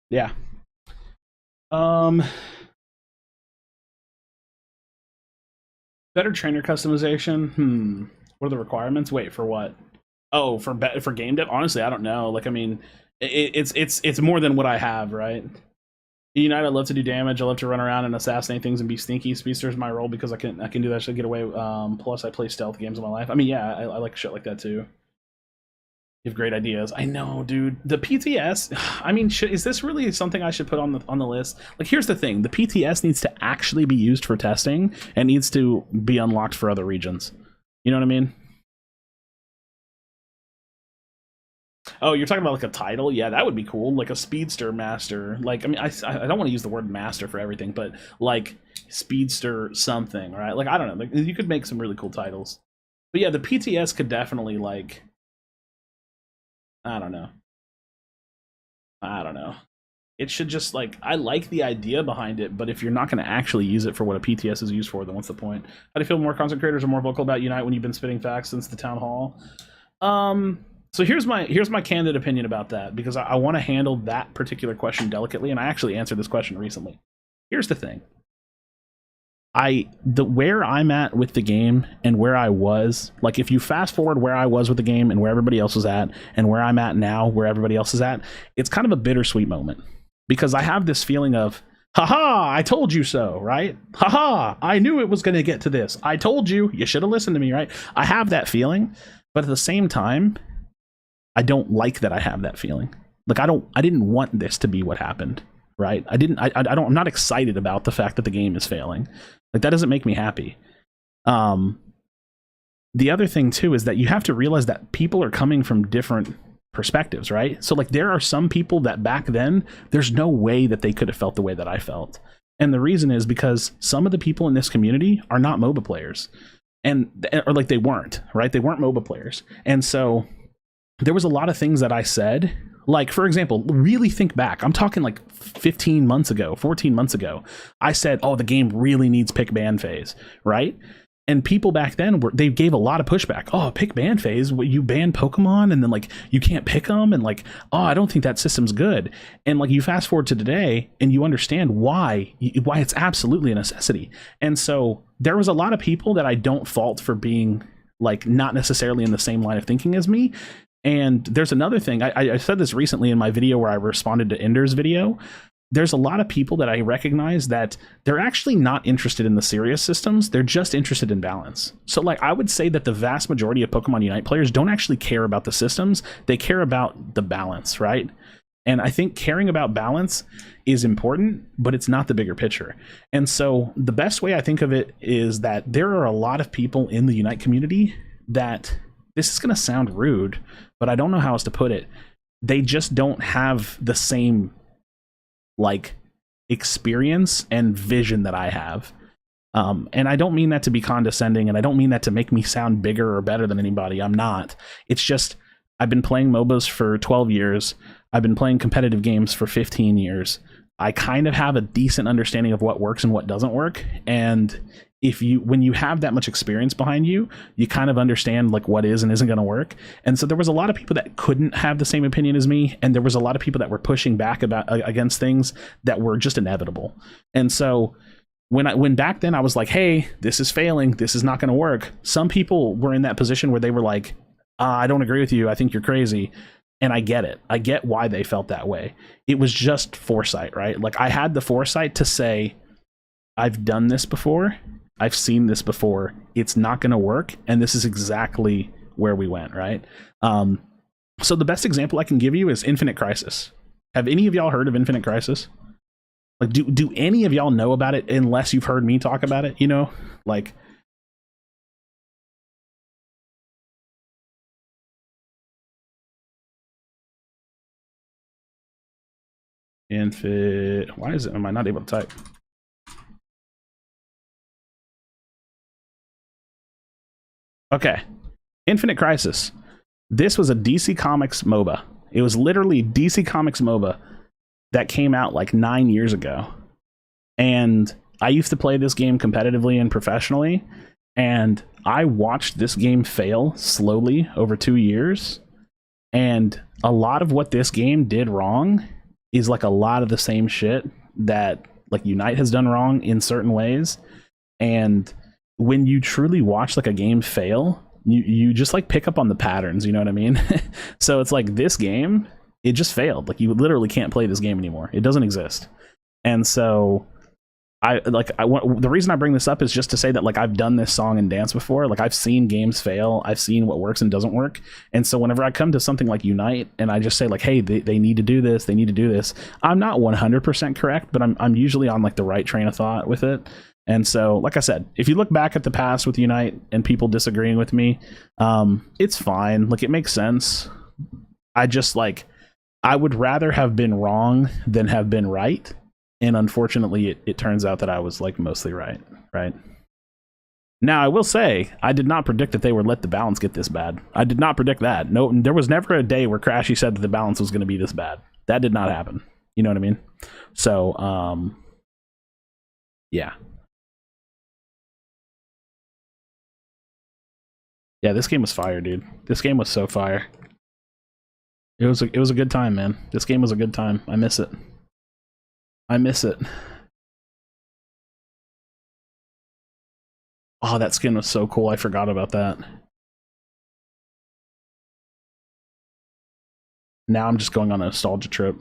Yeah. Um, better trainer customization. What are the requirements? Wait, for what? Oh, for game dev. Honestly, I don't know. Like, I mean, it's more than what I have, right? Unite, I love to do damage. I love to run around and assassinate things and be sneaky. Speedster is my role because I can do that shit, get away. Plus, I play stealth games in my life. I mean, yeah, I like shit like that too. You have great ideas. I know, dude. The PTS. I mean, is this really something I should put on the list? Like, here's the thing: the PTS needs to actually be used for testing and needs to be unlocked for other regions. You know what I mean? Oh, you're talking about like a title? Yeah, that would be cool. Like a speedster master. Like, I mean, I don't want to use the word master for everything, but like speedster something, right? Like, I don't know. Like, you could make some really cool titles. But yeah, the PTS could definitely like, I don't know. I don't know. It should just like, I like the idea behind it, but if you're not going to actually use it for what a PTS is used for, then what's the point? How do you feel more content creators are more vocal about Unite when you've been spitting facts since the town hall? So here's my candid opinion about that, because I want to handle that particular question delicately, and I actually answered this question recently. Here's the thing. Where I'm at with the game and where I was, like if you fast forward where I was with the game and where everybody else was at and where I'm at now, where everybody else is at, it's kind of a bittersweet moment, because I have this feeling of, haha, I told you so, right? Haha, I knew it was going to get to this. I told you, you should have listened to me, right? I have that feeling, but at the same time, I don't like that I have that feeling. Like, I didn't want this to be what happened, right? I'm not excited about the fact that the game is failing. Like, that doesn't make me happy. The other thing too is that you have to realize that people are coming from different perspectives, right? So like, there are some people that back then, there's no way that they could have felt the way that I felt. And the reason is because some of the people in this community are not MOBA players. Or like, they weren't, right? They weren't MOBA players. And so there was a lot of things that I said, like, for example, really think back. I'm talking like 15 months ago, 14 months ago. I said, oh, the game really needs pick ban phase, right? And people back then they gave a lot of pushback. Oh, pick ban phase, you ban Pokemon and then like you can't pick them, and like, oh, I don't think that system's good. And like, you fast forward to today and you understand why it's absolutely a necessity. And so there was a lot of people that I don't fault for being like not necessarily in the same line of thinking as me. And there's another thing. I said this recently in my video where I responded to Ender's video. There's a lot of people that I recognize that they're actually not interested in the serious systems. They're just interested in balance. So like, I would say that the vast majority of Pokemon Unite players don't actually care about the systems. They care about the balance, right? And I think caring about balance is important, but it's not the bigger picture. And so the best way I think of it is that there are a lot of people in the Unite community that, this is going to sound rude, but I don't know how else to put it. They just don't have the same like experience and vision that I have. And I don't mean that to be condescending, and I don't mean that to make me sound bigger or better than anybody. I'm not. It's just, I've been playing MOBAs for 12 years. I've been playing competitive games for 15 years. I kind of have a decent understanding of what works and what doesn't work. And when you have that much experience behind you, you kind of understand like what is and isn't going to work. And so there was a lot of people that couldn't have the same opinion as me, and there was a lot of people that were pushing back against things that were just inevitable. And so when back then I was like, hey, this is failing, this is not going to work, some people were in that position where they were like, I don't agree with you, I think you're crazy. And I get it. I get why they felt that way. It was just foresight, right? Like, I had the foresight to say, I've done this before, I've seen this before, it's not going to work, and this is exactly where we went, right? So the best example I can give you is Infinite Crisis. Have any of y'all heard of Infinite Crisis? Like, do any of y'all know about it unless you've heard me talk about it, you know? Like, why am I not able to type? Okay, Infinite Crisis. This was a DC Comics MOBA. It was literally DC Comics MOBA that came out like 9 years ago. And I used to play this game competitively and professionally, and I watched this game fail slowly over 2 years. And a lot of what this game did wrong is like a lot of the same shit that like Unite has done wrong in certain ways, and when you truly watch like a game fail, you just like pick up on the patterns, you know what I mean? So it's like this game, it just failed. Like you literally can't play this game anymore. It doesn't exist. And so the reason I bring this up is just to say that like I've done this song and dance before. Like I've seen games fail. I've seen what works and doesn't work. And so whenever I come to something like Unite and I just say like, hey, they need to do this, they need to do this, I'm not 100% correct, but I'm usually on like the right train of thought with it. And so, like I said, if you look back at the past with Unite and people disagreeing with me, it's fine. Like it makes sense. I just like, I would rather have been wrong than have been right. And unfortunately, it turns out that I was like mostly right. Now, I will say, I did not predict that they would let the balance get this bad. I did not predict that. No, there was never a day where Krashy said that the balance was going to be this bad. That did not happen. You know what I mean? So, yeah. Yeah, this game was fire, dude. This game was so fire. It was a good time, man. This game was a good time. I miss it. I miss it. Oh, that skin was so cool. I forgot about that. Now I'm just going on a nostalgia trip.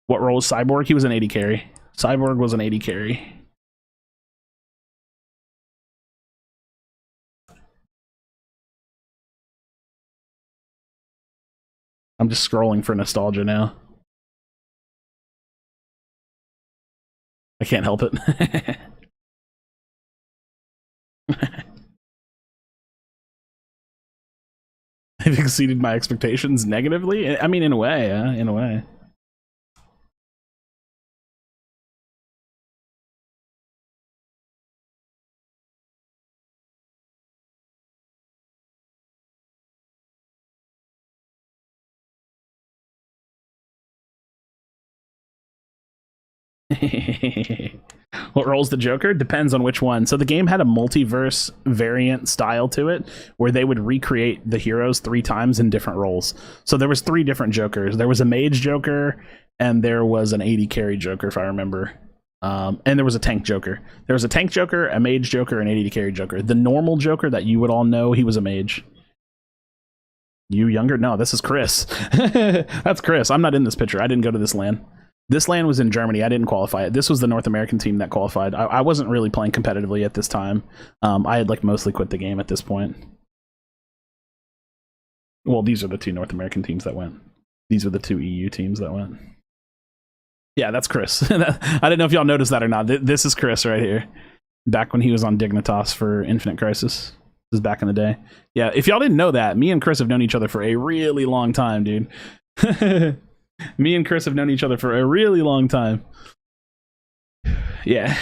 What role was Cyborg? He was an 80 carry. Cyborg was an 80 carry. I'm just scrolling for nostalgia now. I can't help it. They've exceeded my expectations negatively. I mean, in a way, in a way. What role's the Joker? Depends on which one. So the game had a multiverse variant style to it where they would recreate the heroes 3 times in different roles. So there was 3 different Jokers. There was a mage Joker and there was an 80 carry Joker, if I remember. And there was a tank Joker. There was a tank Joker, a mage Joker, and 80 carry Joker. The normal Joker that you would all know, he was a mage. You younger? No, this is Chris. That's Chris. I'm not in this picture. I didn't go to this LAN. This LAN was in Germany. I didn't qualify it. This was the North American team that qualified. I wasn't really playing competitively at this time. I had like mostly quit the game at this point. Well, these are the 2 North American teams that went. These are the 2 EU teams that went. Yeah, that's Chris. I didn't know if y'all noticed that or not. This is Chris right here. Back when he was on Dignitas for Infinite Crisis. This is back in the day. Yeah, if y'all didn't know that, me and Chris have known each other for a really long time, dude. Me and Chris have known each other for a really long time. Yeah.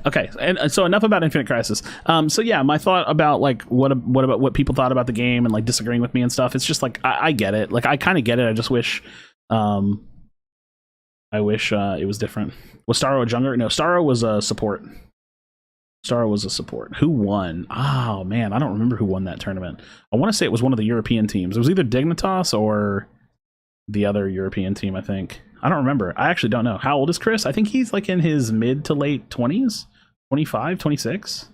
Okay. And so enough about Infinite Crisis. So yeah, my thought about like what about what people thought about the game and like disagreeing with me and stuff. It's just like I get it. Like I kind of get it. I just wish it was different. Was Starro a jungler? No, Starro was a support. Starro was a support. Who won? Oh man, I don't remember who won that tournament. I want to say it was one of the European teams. It was either Dignitas or the other European team, I think. I don't remember. I actually don't know. How old is Chris? I think he's like in his mid to late 20s. 25, 26?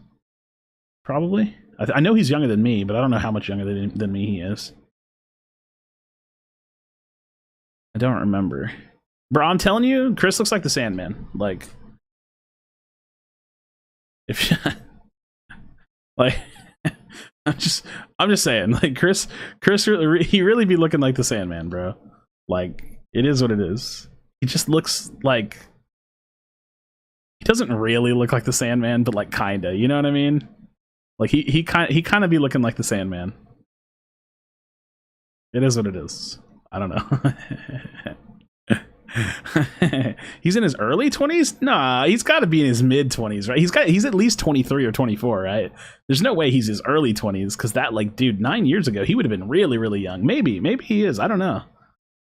Probably. I know he's younger than me, but I don't know how much younger than me he is. I don't remember. Bro, I'm telling you, Chris looks like the Sandman. Like, if like, I'm just saying, like Chris he really be looking like the Sandman, bro. Like, it is what it is. He just looks like, he doesn't really look like the Sandman, but like kinda, you know what I mean? Like he kind of be looking like the Sandman. It is what it is. I don't know. He's in his early 20s? Nah, he's got to be in his mid 20s, right? He's at least 23 or 24, right? There's no way he's his early 20s, because that, like, dude, 9 years ago, he would have been really, really young. Maybe he is. I don't know.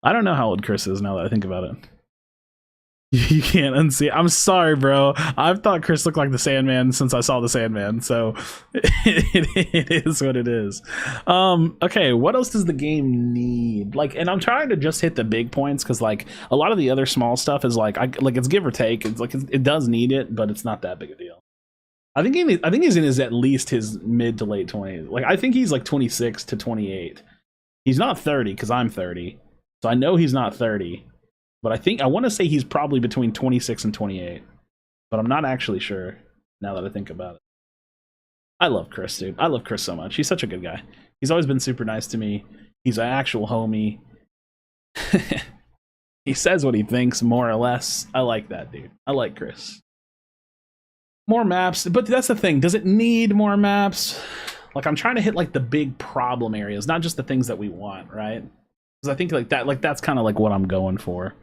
I don't know how old Chris is now that I think about it. You can't unsee. I'm sorry, bro. I've thought Chris looked like the Sandman since I saw the Sandman, so it is what it is. Okay, what else does the game need? Like, and I'm trying to just hit the big points because like a lot of the other small stuff is like it's give or take. It's like it does need it, but it's not that big a deal. I think he's in his at least his mid to late 20s. Like I think he's like 26 to 28. He's not 30 because I'm 30, so I know he's not 30. But I want to say he's probably between 26 and 28. But I'm not actually sure now that I think about it. I love Chris, dude. I love Chris so much. He's such a good guy. He's always been super nice to me. He's an actual homie. He says what he thinks, more or less. I like that, dude. I like Chris. More maps. But that's the thing. Does it need more maps? Like, I'm trying to hit, like, the big problem areas, not just the things that we want, right? I think that's kind of like what I'm going for.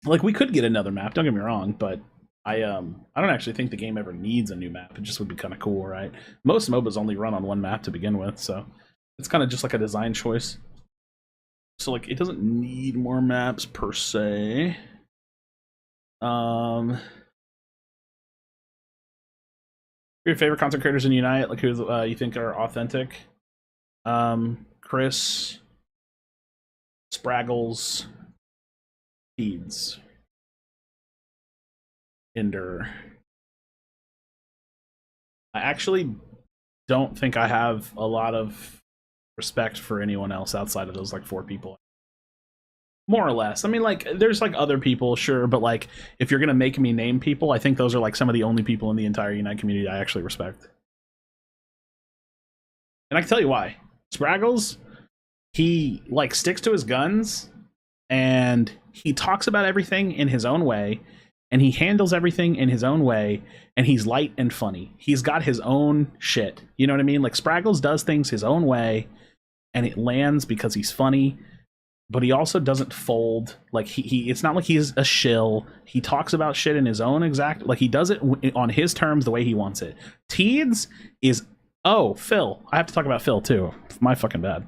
Like we could get another map, don't get me wrong, but I don't actually think the game ever needs a new map. It just would be kind of cool, right? Most MOBAs only run on one map to begin with, so it's kind of just like a design choice. So like it doesn't need more maps per se. Your favorite content creators in Unite, like who you think are authentic? Chris, Spraggles, Feeds, Ender. I actually don't think I have a lot of respect for anyone else outside of those like 4 people. More or less. I mean, like, there's like other people, sure, but like if you're gonna make me name people, I think those are like some of the only people in the entire Unite community I actually respect. And I can tell you why. Spraggles, he like sticks to his guns and he talks about everything in his own way and he handles everything in his own way and he's light and funny. He's got his own shit. You know what I mean? Like Spraggles does things his own way and it lands because he's funny, but he also doesn't fold. Like he it's not like he's a shill. He talks about shit in his own exact, like he does it on his terms the way he wants it. Teeds is, oh, Phil. I have to talk about Phil too. My fucking bad.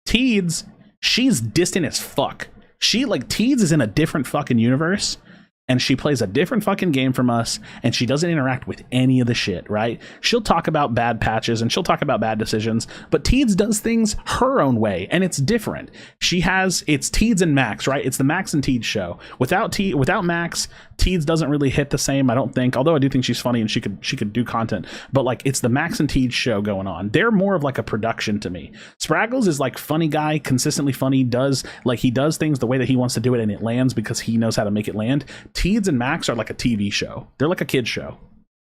Teeds, she's distant as fuck. She, like, Teeds is in a different fucking universe, and she plays a different fucking game from us, and she doesn't interact with any of the shit, right? She'll talk about bad patches, and she'll talk about bad decisions, but Teeds does things her own way, and it's different. It's Teeds and Max, right? It's the Max and Teeds show. Without Max, Teeds doesn't really hit the same, I don't think, although I do think she's funny and she could do content, but like it's the Max and Teeds show going on. They're more of like a production to me. Spraggles is like funny guy, consistently funny, he does things the way that he wants to do it and it lands because he knows how to make it land. Teeds and Max are like a TV show. They're like a kid show.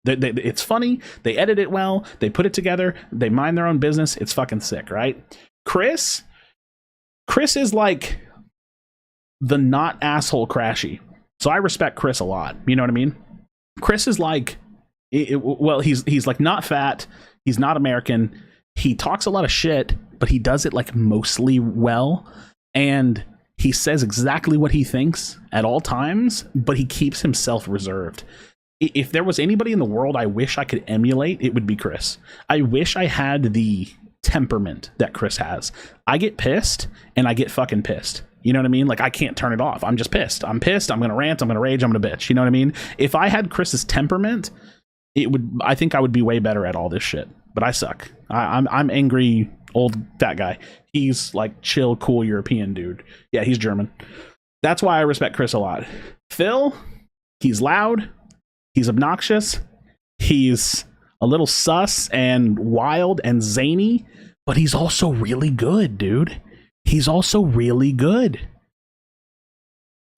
It's funny, they edit it well, they put it together, they mind their own business, it's fucking sick, right? Chris is like the not asshole Krashy. So I respect Chris a lot. You know what I mean? Chris is like, he's like not fat. He's not American. He talks a lot of shit, but he does it like mostly well. And he says exactly what he thinks at all times, but he keeps himself reserved. If there was anybody in the world I wish I could emulate, it would be Chris. I wish I had the temperament that Chris has. I get pissed and I get fucking pissed. You know what I mean? Like, I can't turn it off. I'm just pissed. I'm pissed. I'm going to rant. I'm going to rage. I'm going to bitch. You know what I mean? If I had Chris's temperament, I think I would be way better at all this shit. But I suck. I'm angry old fat guy. He's like chill, cool European dude. Yeah, he's German. That's why I respect Chris a lot. Phil, he's loud. He's obnoxious. He's a little sus and wild and zany, but he's also really good, dude. He's also really good.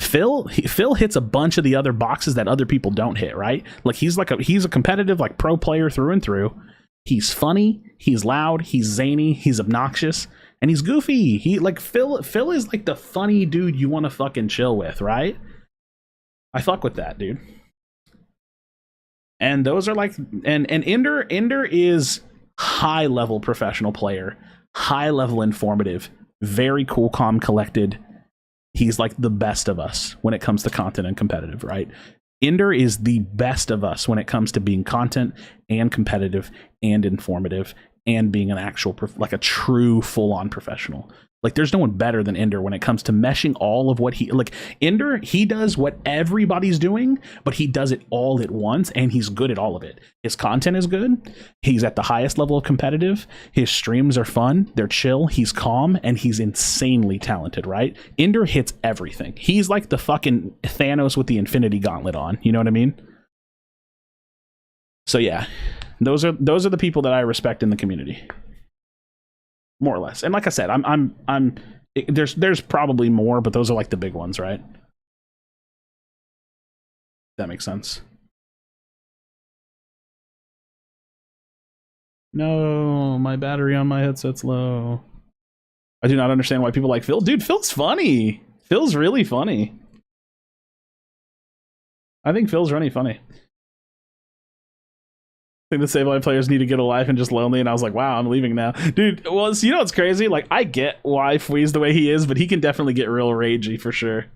Phil hits a bunch of the other boxes that other people don't hit, right? Like he's a competitive like pro player through and through. He's funny, he's loud, he's zany, he's obnoxious, and he's goofy. Phil is like the funny dude you want to fucking chill with, right? I fuck with that, dude. And those are like and Ender is high level professional player, high level informative. Very cool, calm, collected. He's like the best of us when it comes to content and competitive, right? Ender is the best of us when it comes to being content and competitive and informative and being an actual, like a true full-on professional. Like, there's no one better than Ender when it comes to meshing all of what Ender, he does what everybody's doing, but he does it all at once, and he's good at all of it. His content is good. He's at the highest level of competitive. His streams are fun. They're chill. He's calm, and he's insanely talented, right? Ender hits everything. He's like the fucking Thanos with the Infinity Gauntlet on. You know what I mean? So yeah, those are the people that I respect in the community. More or less. And like I said, there's probably more, but those are like the big ones, right? That makes sense. No, my battery on my headset's low. I do not understand why people like Phil. Dude, Phil's funny. Phil's really funny. I think Phil's really funny. I think the Save Life players need to get a life and just lonely, and I was like, wow, I'm leaving now. Dude, well, you know what's crazy? Like, I get why Fwee's the way he is, but he can definitely get real ragey for sure.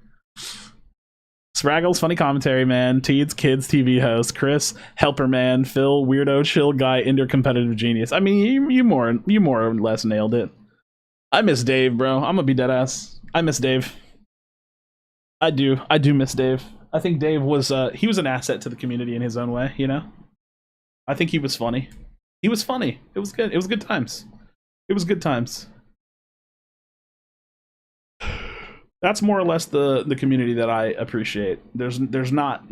Spraggles, funny commentary, man. Teeds, kids, TV host. Chris, helper man. Phil, weirdo, chill guy, Ender, competitive genius. I mean, you more or less nailed it. I miss Dave, bro. I'm gonna be dead ass. I miss Dave. I do miss Dave. I think Dave was he was an asset to the community in his own way, you know? I think he was funny. He was funny. It was good. It was good times. It was good times. That's more or less the community that I appreciate. There's not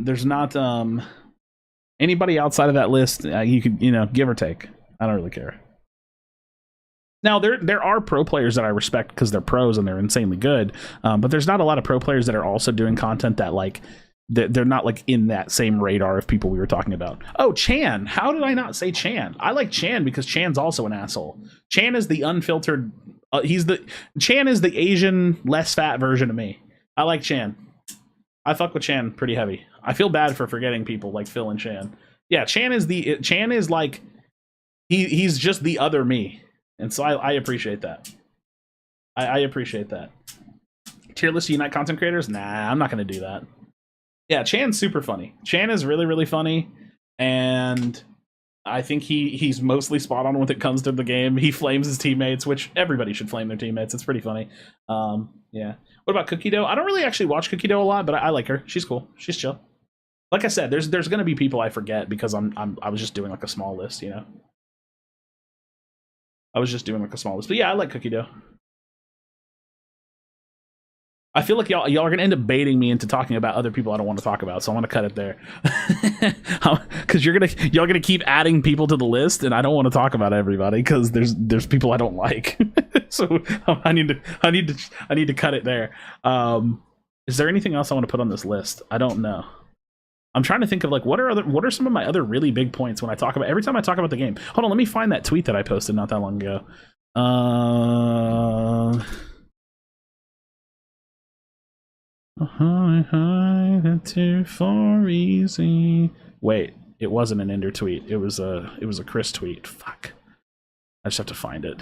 anybody outside of that list. You could, you know, give or take. I don't really care. Now there are pro players that I respect because they're pros and they're insanely good. But there's not a lot of pro players that are also doing content that like they're not like in that same radar of people we were talking about. Oh, Chan. How did I not say Chan? I like Chan because Chan's also an asshole. Chan is the unfiltered. Chan is the Asian, less fat version of me. I like Chan. I fuck with Chan pretty heavy. I feel bad for forgetting people like Phil and Chan. Yeah, Chan is like he's just the other me, and so I appreciate that. I appreciate that. Tier list unite content creators? Nah, I'm not gonna do that. Yeah, Chan's super funny. Chan is really, really funny, and I think he's mostly spot on when it comes to the game. He flames his teammates, which everybody should flame their teammates. It's pretty funny. Yeah. What about Cookie Dough? I don't really actually watch Cookie Dough a lot, but I like her. She's cool. She's chill. Like I said, there's going to be people I forget because I was just doing like a small list, you know. I was just doing like a small list, but yeah, I like Cookie Dough. I feel like y'all are gonna end up baiting me into talking about other people I don't want to talk about, so I want to cut it there. Because y'all gonna keep adding people to the list, and I don't want to talk about everybody because there's people I don't like. So I need to cut it there. Is there anything else I want to put on this list? I don't know. I'm trying to think of like what are some of my other really big points when I talk about every time I talk about the game. Hold on, let me find that tweet that I posted not that long ago. Hi, too far easy. Wait, it wasn't an Ender tweet. It was a Chris tweet. Fuck. I just have to find it.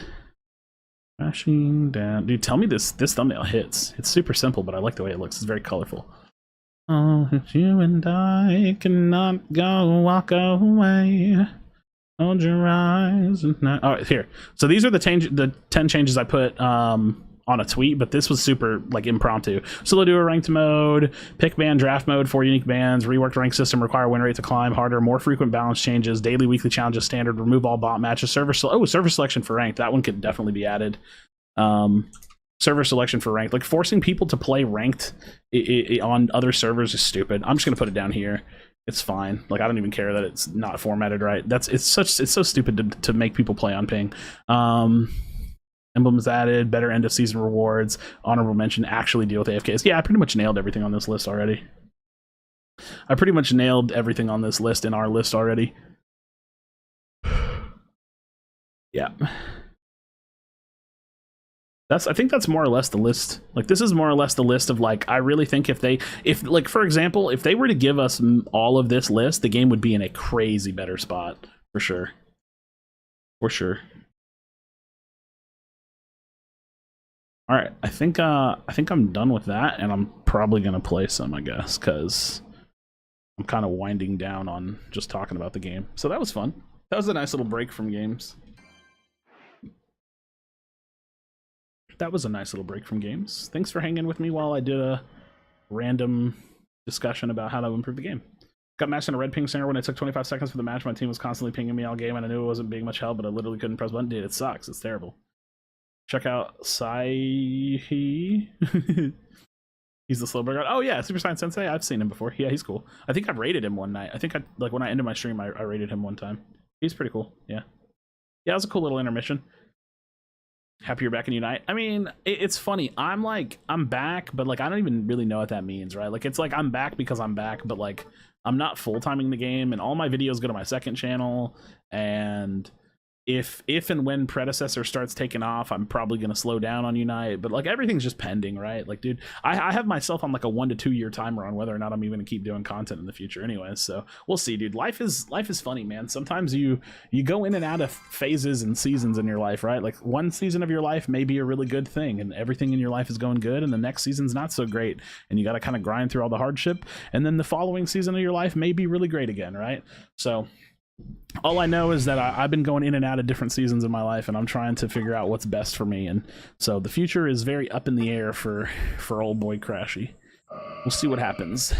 Crashing down. Dude, tell me this thumbnail hits. It's super simple, but I like the way it looks. It's very colorful. Oh, if you and I cannot go walk away. Hold your eyes and not. All right, here. So these are the 10 changes I put on a tweet, but this was super like impromptu. Solo duo ranked mode, pick ban draft mode, 4 unique bans, reworked rank system, require win rate to climb harder, more frequent balance changes, daily weekly challenges standard, remove all bot matches, server selection for ranked. That one could definitely be added. Server selection for ranked, like forcing people to play ranked on other servers is stupid. I'm just gonna put it down here. It's fine. Like I don't even care that it's not formatted right. It's so stupid to make people play on ping. Emblems added, better end of season rewards, honorable mention, actually deal with AFKs. Yeah, I pretty much nailed everything on this list already. I pretty much nailed everything on this list in our list already. Yeah. I think that's more or less the list. Like this is more or less the list of like, I really think if like, for example, if they were to give us all of this list, the game would be in a crazy better spot for sure. For sure. All right, I think I'm done with that, and I'm probably gonna play some, I guess, because I'm kind of winding down on just talking about the game. So that was fun. That was a nice little break from games. That was a nice little break from games. Thanks for hanging with me while I did a random discussion about how to improve the game. Got matched in a red ping singer when it took 25 seconds for the match. My team was constantly pinging me all game, and I knew it wasn't being much help, but I literally couldn't press button. Dude, it sucks. It's terrible. Check out Sai. He's the slow burger. Oh yeah, Super Saiyan Sensei. I've seen him before. Yeah, he's cool. I think I've rated him one night. I think when I ended my stream, I rated him one time. He's pretty cool. Yeah. Yeah, it was a cool little intermission. Happy you're back in Unite. I mean, it's funny. I'm back, but like I don't even really know what that means, right? Like it's like I'm back because I'm back, but like I'm not full-timing the game, and all my videos go to my second channel, and if and when predecessor starts taking off, I'm probably gonna slow down on Unite, but like everything's just pending, right? Like dude, I have myself on like a 1 to 2 year timer on whether or not I'm even gonna keep doing content in the future anyways, so we'll see. Dude, life is funny, man. Sometimes you go in and out of phases and seasons in your life, right? Like one season of your life may be a really good thing and everything in your life is going good, and the next season's not so great, and you got to kind of grind through all the hardship, and then the following season of your life may be really great again, right? So all I know is that I've been going in and out of different seasons of my life, and I'm trying to figure out what's best for me. And so the future is very up in the air for old boy Krashy. We'll see what happens.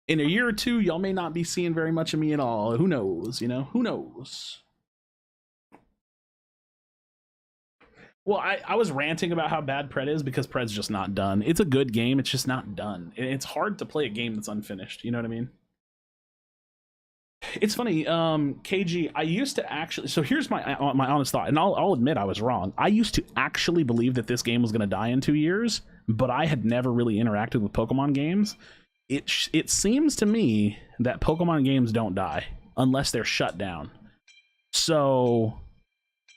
In a year or two, y'all may not be seeing very much of me at all. Who knows, you know? Who knows? Well, I was ranting about how bad Pred is because Pred's just not done. It's a good game. It's just not done. It's hard to play a game that's unfinished. You know what I mean? It's funny, KG, I used to actually, so here's my honest thought, and I'll admit I was wrong. I used to actually believe that this game was going to die in 2 years, but I had never really interacted with Pokemon games. It seems to me that Pokemon games don't die unless they're shut down. So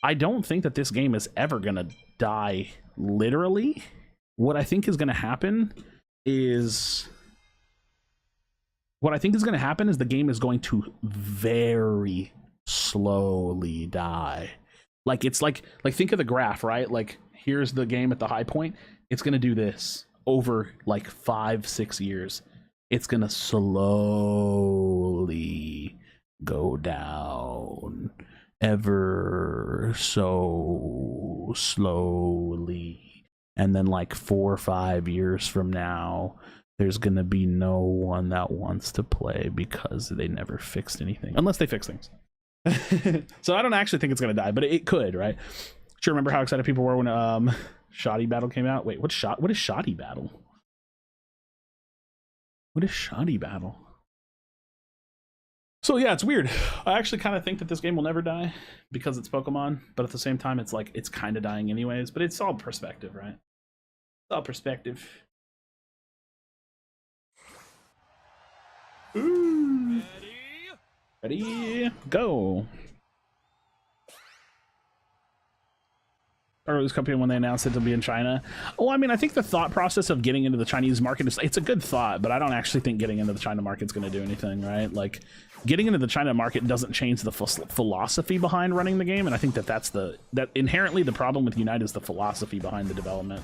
I don't think that this game is ever going to die literally. What I think is going to happen is... the game is going to very slowly die. Like it's like think of the graph, right? Like here's the game at the high point. It's going to do this over like 5-6 years. It's going to slowly go down ever so slowly. And then like 4 or 5 years from now, there's gonna be no one that wants to play because they never fixed anything, unless they fix things. So I don't actually think it's gonna die, but it could, right? Sure, remember how excited people were when Shoddy Battle came out? Wait, what is Shoddy Battle? What is Shoddy Battle? So yeah, it's weird. I actually kind of think that this game will never die because it's Pokemon, but at the same time, it's like it's kind of dying anyways. But it's all perspective, right? It's all perspective. Ooh. Ready, go. Or this company when they announced it to be in China. Well, I mean, I think the thought process of getting into the Chinese market it's a good thought, but I don't actually think getting into the China market's going to do anything, right? Like, getting into the China market doesn't change the philosophy behind running the game, and I think that inherently the problem with Unite is the philosophy behind the development.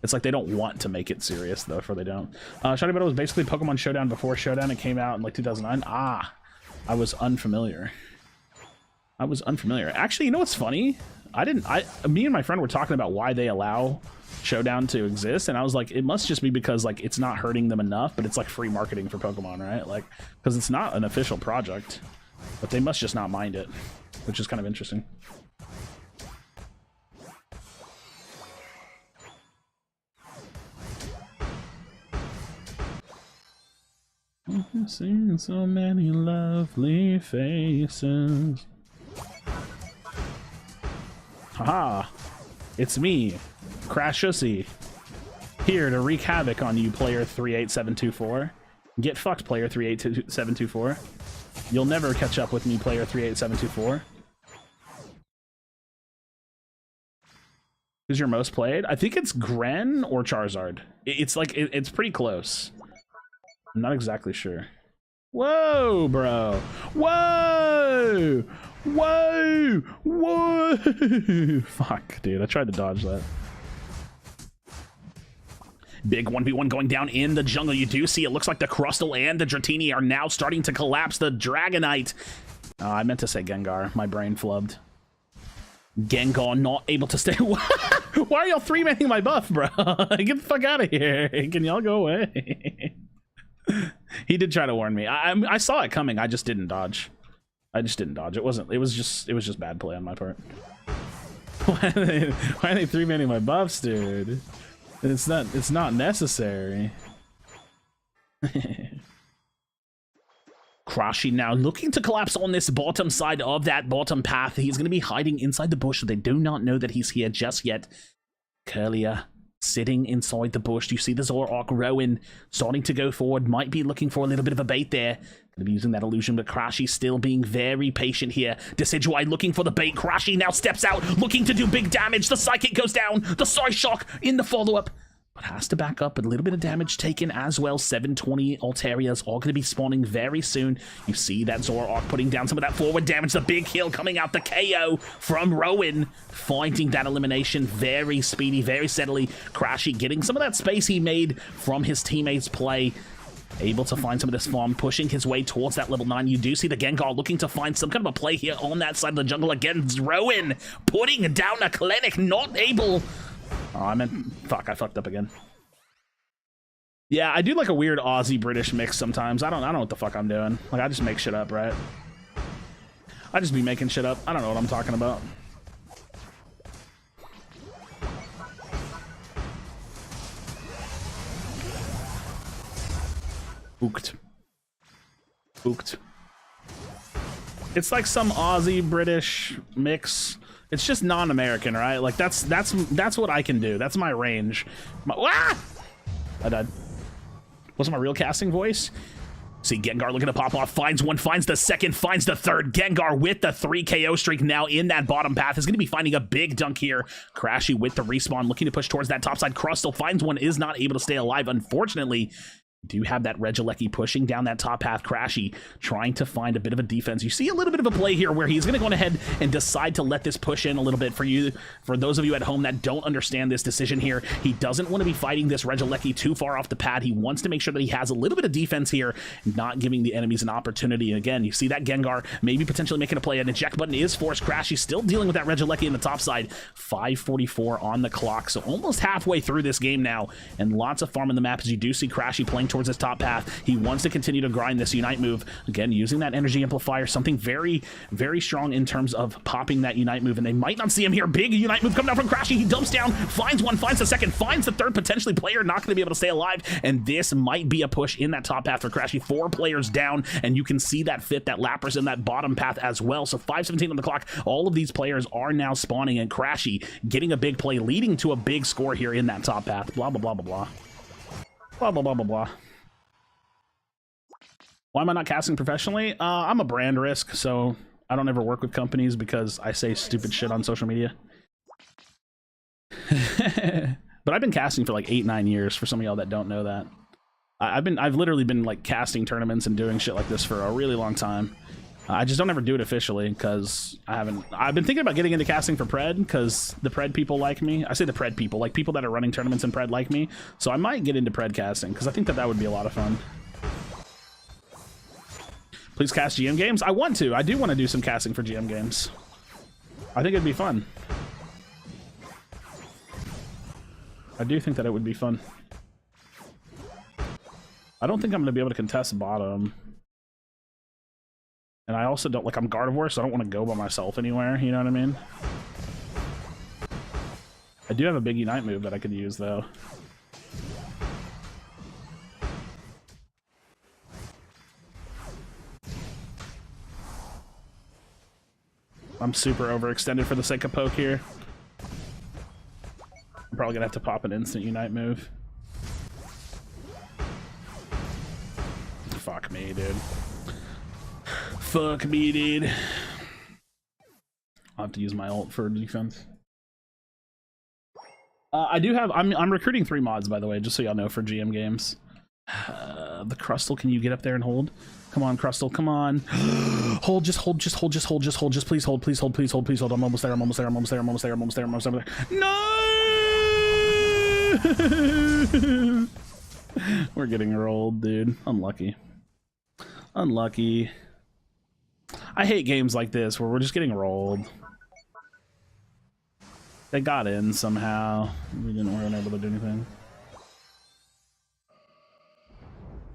It's like they don't want to make it serious, though, for they don't. Shoddy Battle was basically Pokemon Showdown before Showdown. It came out in like 2009. Ah, I was unfamiliar. Actually, you know what's funny? Me and my friend were talking about why they allow Showdown to exist, and I was like, it must just be because like it's not hurting them enough, but it's like free marketing for Pokemon, right? Like, because it's not an official project, but they must just not mind it, which is kind of interesting. I've seen so many lovely faces. Haha! It's me, Krashy, here to wreak havoc on you, player 38724. Get fucked, player 38724. You'll never catch up with me, player 38724. Who's your most played? I think it's Gren or Charizard. It's pretty close. I'm not exactly sure. Whoa, bro. Whoa! Whoa! Whoa! Fuck, dude. I tried to dodge that. Big 1v1 going down in the jungle. You do see it looks like the Crustle and the Dratini are now starting to collapse the Dragonite. I meant to say Gengar. My brain flubbed. Gengar not able to stay. Why are y'all 3-manning my buff, bro? Get the fuck out of here. Can y'all go away? He did try to warn me. I saw it coming. I just didn't dodge. It was just bad play on my part. Why are they 3-manning my buffs, dude? It's not necessary. Krashy now looking to collapse on this bottom side of that bottom path. He's going to be hiding inside the bush, so they do not know that he's here just yet. Curlier sitting inside the bush. You see the Zoroark Rowan starting to go forward. Might be looking for a little bit of a bait there. Going to be using that illusion, but Krashy still being very patient here. Decidueye looking for the bait. Krashy now steps out, looking to do big damage. The Psychic goes down. The Psyshock in the follow-up, but has to back up. A little bit of damage taken as well. 720 Altarias are going to be spawning very soon. You see that Zoroark putting down some of that forward damage. The big kill coming out, the KO from Rowan, finding that elimination very speedy, very steadily. Krashy getting some of that space he made from his teammates' play. Able to find some of this farm, pushing his way towards that level 9. You do see the Gengar looking to find some kind of a play here on that side of the jungle. Again, Rowan putting down a clinic, not able... Oh, fuck, I fucked up again. Yeah, I do like a weird Aussie-British mix sometimes. I don't know what the fuck I'm doing. Like, I just make shit up, right? I just be making shit up. I don't know what I'm talking about. Booked. It's like some Aussie-British mix. It's just non-American, right? Like that's what I can do. That's my range. I died. Wasn't my real casting voice? See Gengar looking to pop off, finds one, finds the second, finds the third. Gengar with the 3 KO streak now in that bottom path is going to be finding a big dunk here. Krashy with the respawn, looking to push towards that top side. Crustle finds one, is not able to stay alive, unfortunately. Do have that Regieleki pushing down that top path. Krashy trying to find a bit of a defense. You see a little bit of a play here where he's going to go ahead and decide to let this push in a little bit. For those of you at home that don't understand this decision here, he doesn't want to be fighting this Regieleki too far off the pad. He wants to make sure that he has a little bit of defense here, not giving the enemies an opportunity. And again, you see that Gengar maybe potentially making a play. An eject button is forced. Krashy still dealing with that Regieleki in the top side. 5:44 on the clock, so almost halfway through this game now, and lots of farm in the map as you do see Krashy playing towards his top path. He wants to continue to grind this Unite move. Again, using that energy amplifier, something very, very strong in terms of popping that Unite move, and they might not see him here. Big Unite move coming down from Krashy. He dumps down, finds one, finds the second, finds the third, potentially player not going to be able to stay alive, and this might be a push in that top path for Krashy. 4 players down, and you can see that fit, that Lapras in that bottom path as well. So 5:17 on the clock. All of these players are now spawning, and Krashy getting a big play, leading to a big score here in that top path. Blah, blah, blah, blah, blah. Blah, blah, blah, blah, blah. Why am I not casting professionally? I'm a brand risk, so I don't ever work with companies because I say stupid shit on social media. But I've been casting for like 8-9 years, for some of y'all that don't know that. I've literally been like casting tournaments and doing shit like this for a really long time. I just don't ever do it officially because I've been thinking about getting into casting for Pred because the Pred people like me. I say the Pred people, like people that are running tournaments in Pred like me. So I might get into Pred casting because I think that would be a lot of fun. Please cast GM games. I want to. I do want to do some casting for GM games. I think it'd be fun. I do think that it would be fun. I don't think I'm going to be able to contest bottom. And I also don't, like, I'm Gardevoir, so I don't want to go by myself anywhere, you know what I mean? I do have a big Unite move that I could use, though. I'm super overextended for the sake of poke here. I'm probably gonna have to pop an instant Unite move. Fuck me, dude. Fuck me, dude. I'll have to use my ult for defense. I do have... I'm recruiting 3 mods, by the way, just so y'all know, for GM games. The Crustle, can you get up there and hold? Come on, Crustle, come on. Hold, just hold, just hold, just hold, just hold, just please hold, please hold, please hold, please hold. I'm almost there, I'm almost there, I'm almost there, I'm almost there, I'm almost there, I'm almost there. No! We're getting rolled, dude. Unlucky. Unlucky. I hate games like this where we're just getting rolled. They got in somehow. Weren't able to do anything.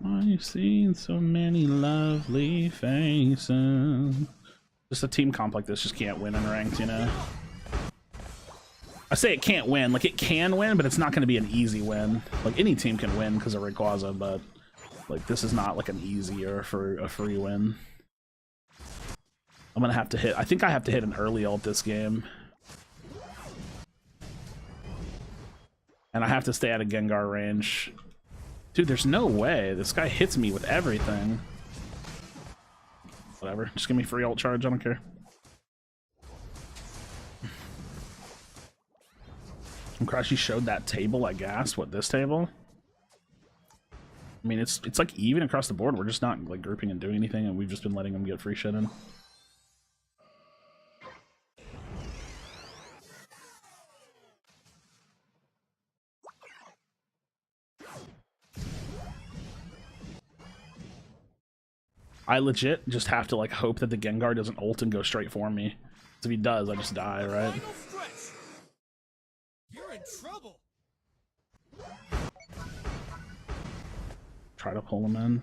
I've seen so many lovely faces. Just a team comp like this just can't win in ranked, you know? I say it can't win. Like, it can win, but it's not going to be an easy win. Like, any team can win because of Rayquaza, but, like, this is not, like, an easy or for a free win. I'm going to have to hit... I think I have to hit an early ult this game. And I have to stay out of Gengar range. Dude, there's no way. This guy hits me with everything. Whatever. Just give me free ult charge. I don't care. And Krashy showed that table at gas. What, this table? I mean, it's like even across the board. We're just not like grouping and doing anything, and we've just been letting them get free shit in. I legit just have to like hope that the Gengar doesn't ult and go straight for me. If he does, I just die, right? You're in trouble. Try to pull him in.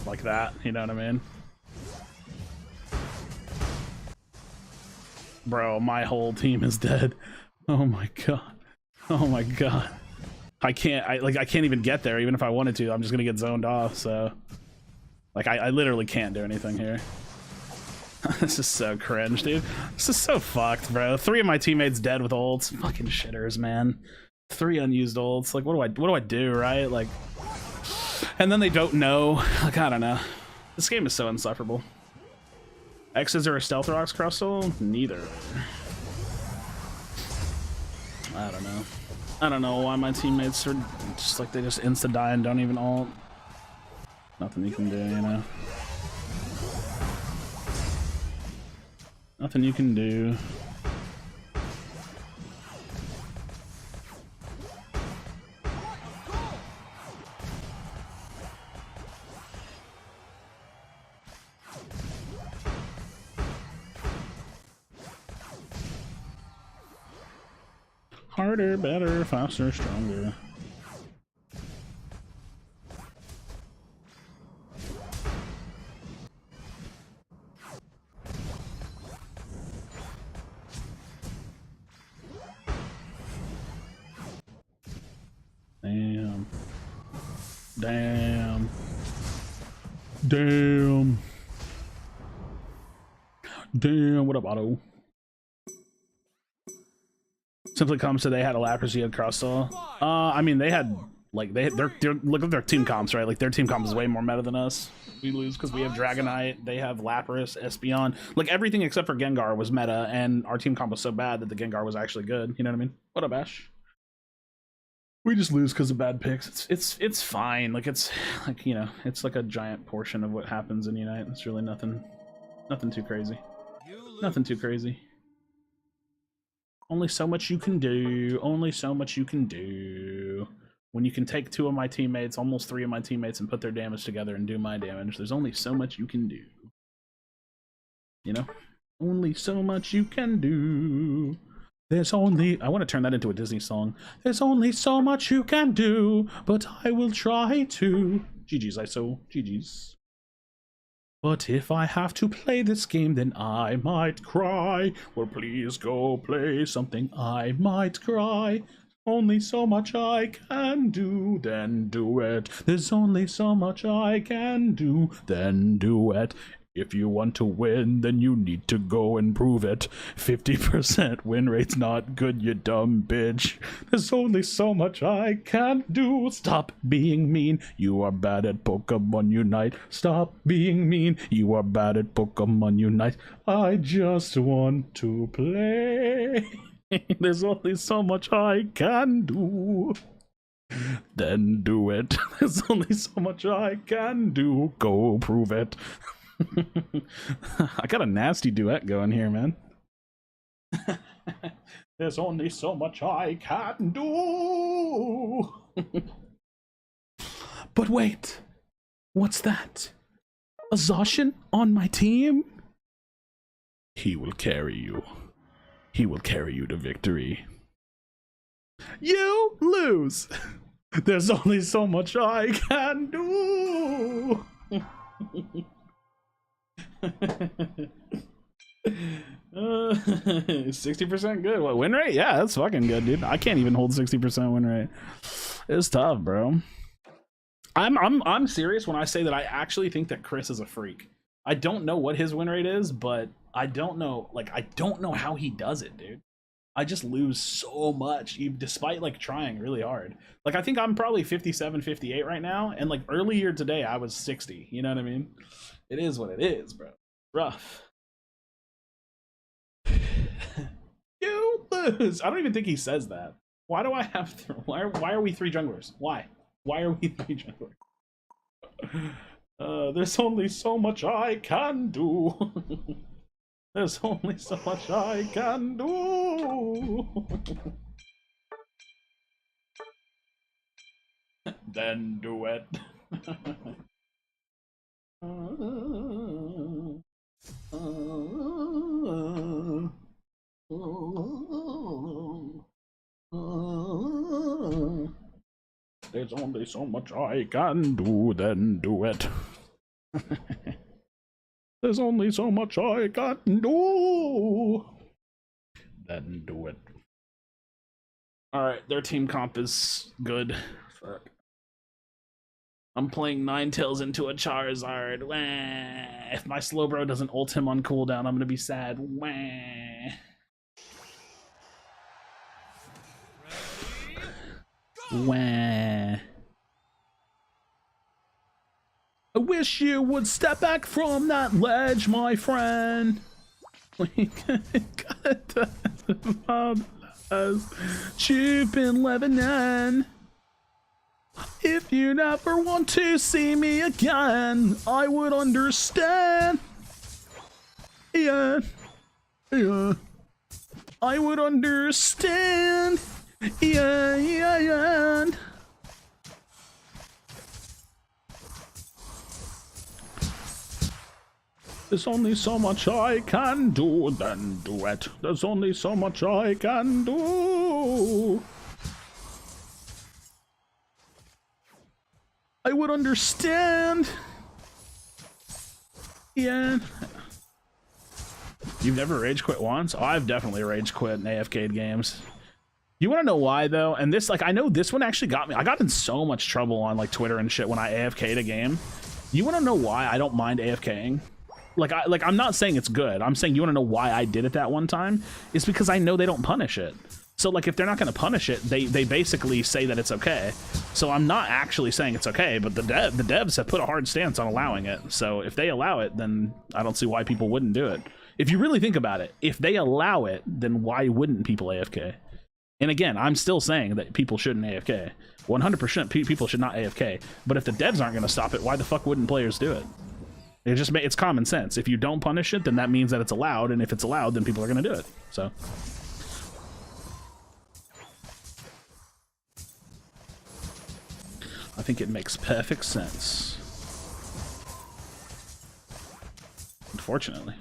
Like that, you know what I mean? Bro, my whole team is dead. Oh my god. Oh my god. I can't even get there even if I wanted to. I'm just gonna get zoned off, so like I literally can't do anything here. This is so cringe, dude. This is so fucked, bro. 3 of my teammates dead with ults. Fucking shitters, man. 3 unused ults. Like, what do I do, right? Like, and then they don't know. Like, I don't know. This game is so insufferable. X's are a Stealth Rocks Crustle? Neither. I don't know. I don't know why my teammates are just like they just insta die and don't even ult. Nothing you can do, you know. Nothing you can do. Harder, better, faster, stronger. Damn. Damn. Damn. Damn, what up, Otto? Simply comes to they had a Lapras, he had Crustle. I mean, they had like they're look at their team comps, right? Like their team comp is way more meta than us. We lose because we have Dragonite, they have Lapras, Espeon. Like everything except for Gengar was meta, and our team comp was so bad that the Gengar was actually good. You know what I mean? What up, Ash? We just lose because of bad picks. It's fine. Like it's like, you know, it's like a giant portion of what happens in Unite. It's really nothing too crazy. Nothing too crazy. Only so much you can do. Only so much you can do. When you can take 2 of my teammates, almost 3 of my teammates, and put their damage together and do my damage, there's only so much you can do. You know? Only so much you can do. There's only... I want to turn that into a Disney song. There's only so much you can do, but I will try to. GG's, ISO. GG's. But if I have to play this game, then I might cry. Well, please go play something, I might cry. Only so much I can do, then do it. There's only so much I can do, then do it. If you want to win, then you need to go and prove it. 50% win rate's not good, you dumb bitch. There's only so much I can do. Stop being mean, you are bad at Pokemon Unite. Stop being mean, you are bad at Pokemon Unite. I just want to play. There's only so much I can do. Then do it. There's only so much I can do. Go prove it. I got a nasty duet going here, man. There's only so much I can do. But wait, what's that? a Zacian on my team? He will carry you. He will carry you to victory. You lose. There's only so much I can do. 60% good. What, win rate? Yeah, that's fucking good, dude. I can't even hold 60% win rate. It's tough, bro. I'm serious when I say that I actually think that Chris is a freak. I don't know what his win rate is, but I don't know, like, I don't know how he does it, dude. I just lose so much, despite like trying really hard. Like, I think I'm probably 57, 58 right now, and like earlier today I was 60. You know what I mean? It is what it is, bro. Rough. You lose. I don't even think he says that. Why do I have why are we 3 junglers? Why are we 3 junglers? There's only so much I can do. There's only so much I can do. Then do it. There's only so much I can do, then do it. There's only so much I can do, then do it. Alright, their team comp is good. Fuck. I'm playing Ninetales into a Charizard. Wah. If my Slowbro doesn't ult him on cooldown, I'm gonna be sad. Wah. Wah. I wish you would step back from that ledge, my friend. You've been living in. If you never want to see me again, I would understand. Yeah. I would understand. Yeah. There's only so much I can do, then do it. There's only so much I can do. I would understand. Yeah. You've never rage quit once? Oh, I've definitely rage quit in AFK games. You want to know why though? And this, like, I know this one actually got me. I got in so much trouble on like Twitter and shit when I AFK'd a game. You want to know why I don't mind AFKing? Like I'm not saying it's good. I'm saying, you want to know why I did it that one time? It's because I know they don't punish it. So like, if they're not going to punish it, they basically say that it's okay. So I'm not actually saying it's okay, but the devs have put a hard stance on allowing it. So if they allow it, then I don't see why people wouldn't do it. If you really think about it, if they allow it, then why wouldn't people AFK? And again, I'm still saying that people shouldn't AFK. 100% people should not AFK. But if the devs aren't going to stop it, why the fuck wouldn't players do it? It's common sense. If you don't punish it, then that means that it's allowed, and if it's allowed, then people are going to do it. So I think it makes perfect sense. Unfortunately.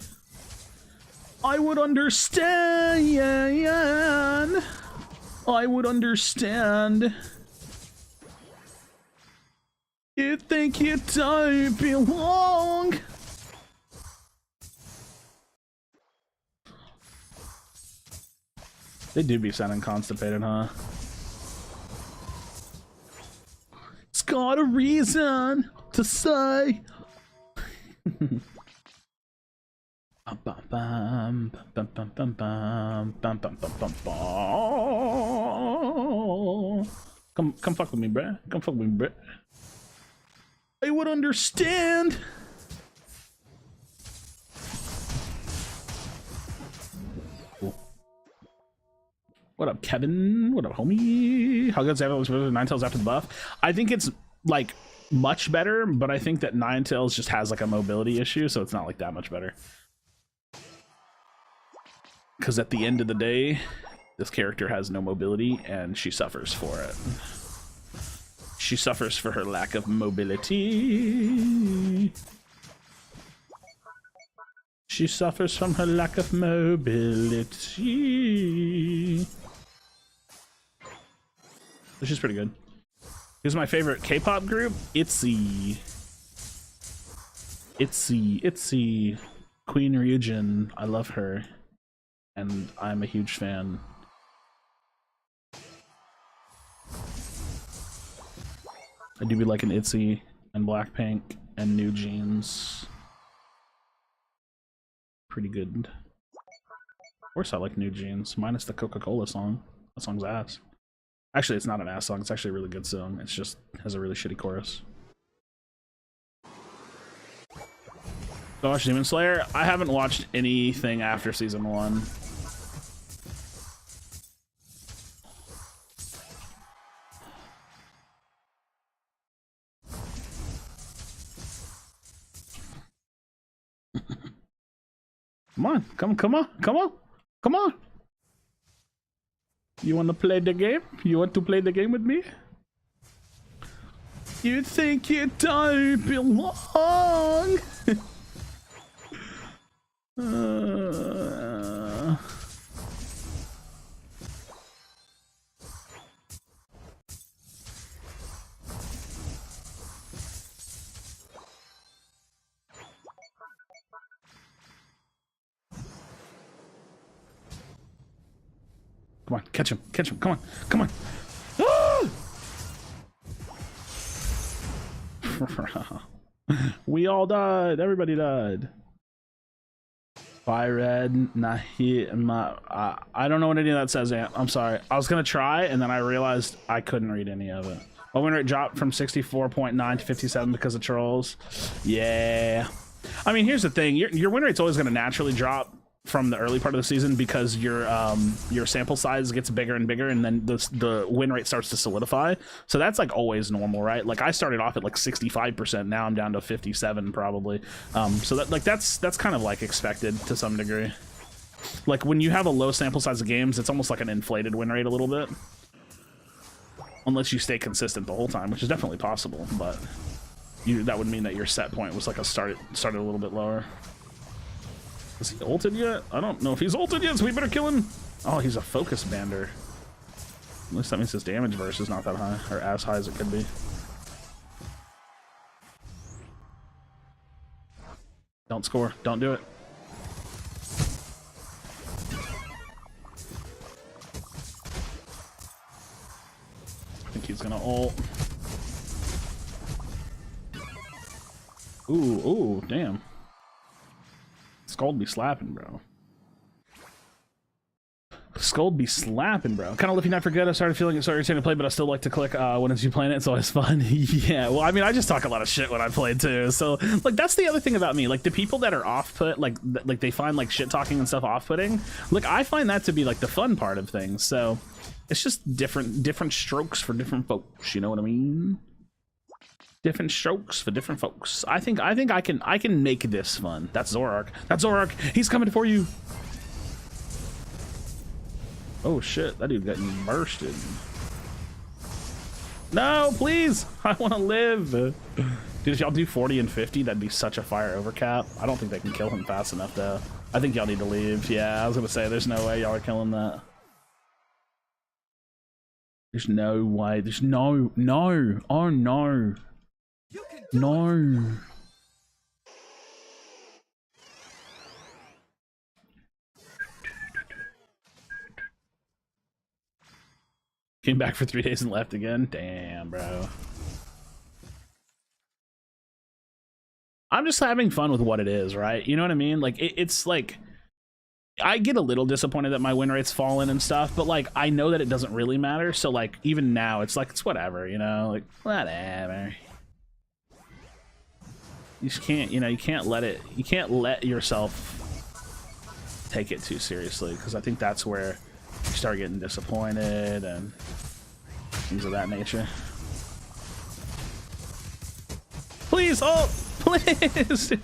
I would understand. I would understand. You think you don't belong? They do be sounding constipated, huh? It's got a reason to say. Come fuck with me, bruh. Come fuck with me, bruh. I would understand. Cool. What up, Kevin? What up, homie? How good's everyone? Ninetales after the buff? I think it's like much better, but I think that Ninetales just has like a mobility issue, so it's not like that much better. Because at the end of the day, this character has no mobility, and she suffers for it. She suffers for her lack of mobility. She suffers from her lack of mobility. Which is pretty good. Here's my favorite K-pop group, ITZY. ITZY. Queen Ryujin. I love her. And I'm a huge fan. I do be liking ITZY and Blackpink and New Jeans. Pretty good. Of course I like New Jeans, minus the Coca-Cola song. That song's ass. Actually, it's not an ass song, it's actually a really good song. It's just has a really shitty chorus. So I watched Demon Slayer. I haven't watched anything after season 1. Come on, come on. You want to play the game? You want to play the game with me? You think you don't belong? Come on, catch him, come on. Ah! We all died, everybody died. Fire red, nahi, I don't know what any of that says, Ant. I'm sorry. I was gonna try, and then I realized I couldn't read any of it. My win rate dropped from 64.9 to 57 because of trolls. Yeah. I mean, here's the thing. Your win rate's always gonna naturally drop from the early part of the season because your sample size gets bigger and bigger, and then the win rate starts to solidify. So that's like always normal, right? Like I started off at like 65%, now I'm down to 57 probably. So that's kind of like expected to some degree. Like when you have a low sample size of games, it's almost like an inflated win rate a little bit, unless you stay consistent the whole time, which is definitely possible. But that would mean that your set point was like started a little bit lower. Is he ulted yet? I don't know if he's ulted yet, so we better kill him. Oh, he's a focus bander. At least that means his damage verse is not that high, or as high as it could be. Don't score. Don't do it. I think he's gonna ult. Ooh, damn. Skull be slapping, bro. Skull be slapping, bro. Kind of looking at for good. I started feeling it so irritating to play, but I still like to click when it's you playing it. It's always fun. Yeah, well, I mean, I just talk a lot of shit when I play too. So, like, that's the other thing about me. Like, the people that are off-put, like they find like shit talking and stuff off-putting. Like, I find that to be like the fun part of things. So, it's just different strokes for different folks. You know what I mean? Different strokes for different folks. I think I can make this fun. That's Zorark. That's Zorark. He's coming for you. Oh shit, that dude got bursted. No, please. I want to live. Dude, if y'all do 40 and 50, that'd be such a fire overcap. I don't think they can kill him fast enough though. I think y'all need to leave. Yeah, I was gonna say there's no way y'all are killing that. There's no way. There's no. Oh no. No. Came back for 3 days and left again. Damn, bro. I'm just having fun with what it is, right? You know what I mean? Like it's like I get a little disappointed that my win rate's fallen and stuff, but like I know that it doesn't really matter. So like even now, it's like it's whatever, you know, like whatever. You just can't, you know, you can't let yourself take it too seriously, because I think that's where you start getting disappointed and things of that nature. Please, oh, please.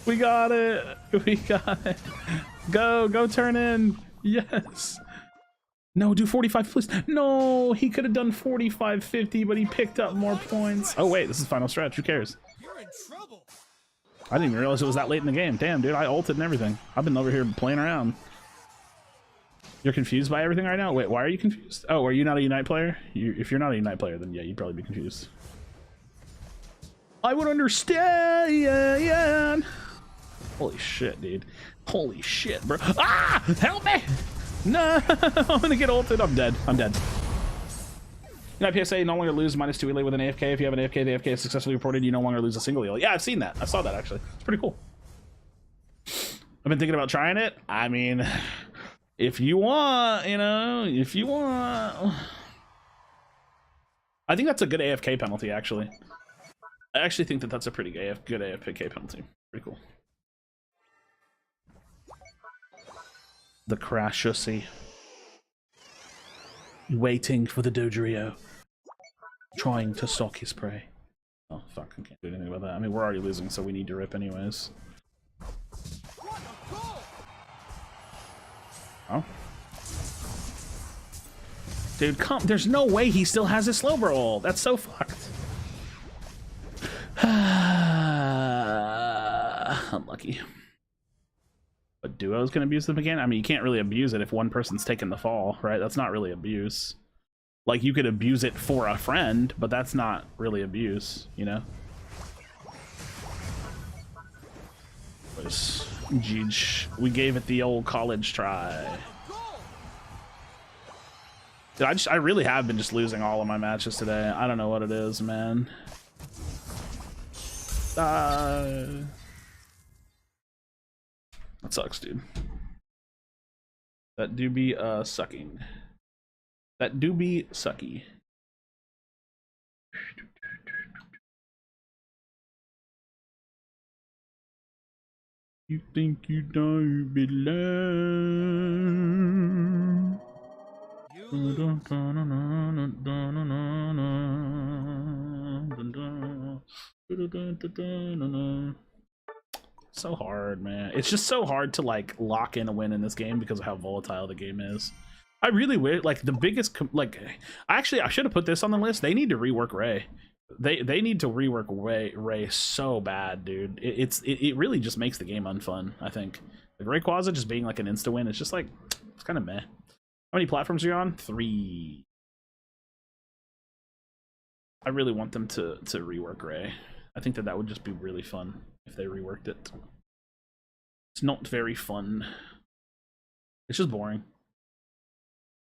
We got it. We got it. Go turn in. Yes. No, do 45, please. No, he could have done 45, 50, but he picked up more points. Oh, wait, this is final stretch. Who cares? You're in trouble. I didn't even realize it was that late in the game. Damn, dude, I ulted and everything. I've been over here playing around. You're confused by everything right now? Wait, why are you confused? Oh, are you not a Unite player? If you're not a Unite player, then yeah, you'd probably be confused. I would understand. Holy shit, dude. Holy shit, bro. Ah! Help me! No! I'm gonna get ulted. I'm dead. I'm dead. Unite PSA, no longer lose -2 elite with an AFK. If you have an AFK, the AFK is successfully reported. You no longer lose a single elite. Yeah, I've seen that. I saw that, actually. It's pretty cool. I've been thinking about trying it. I mean, if you want, you know, if you want. I think that's a good AFK penalty, actually. I actually think that that's a pretty good AFK penalty. Pretty cool. The Krashy. Waiting for the Dodrio. Trying to stalk his prey. Oh, fuck. I can't do anything about that. I mean, we're already losing, so we need to rip anyways. Oh. Dude, come. There's no way he still has his slow roll. That's so fucked. Unlucky. But duos can abuse them again? I mean, you can't really abuse it if one person's taking the fall, right? That's not really abuse. Like, you could abuse it for a friend, but that's not really abuse, you know? We gave it the old college try. Dude, I really have been just losing all of my matches today. I don't know what it is, man. That sucks, dude. That do be sucking. That do be sucky. You think you don't belong. So hard, man. It's just so hard to like lock in a win in this game because of how volatile the game is. I really wish, like, the biggest, like, actually I should have put this on the list. They need to rework Ray. They need to rework Ray so bad, dude. It really just makes the game unfun, I think. Like, Rayquaza just being like an insta win, it's just like, it's kind of meh. How many platforms are you on? 3. I really want them to rework Ray. I think that would just be really fun if they reworked it. It's not very fun. It's just boring.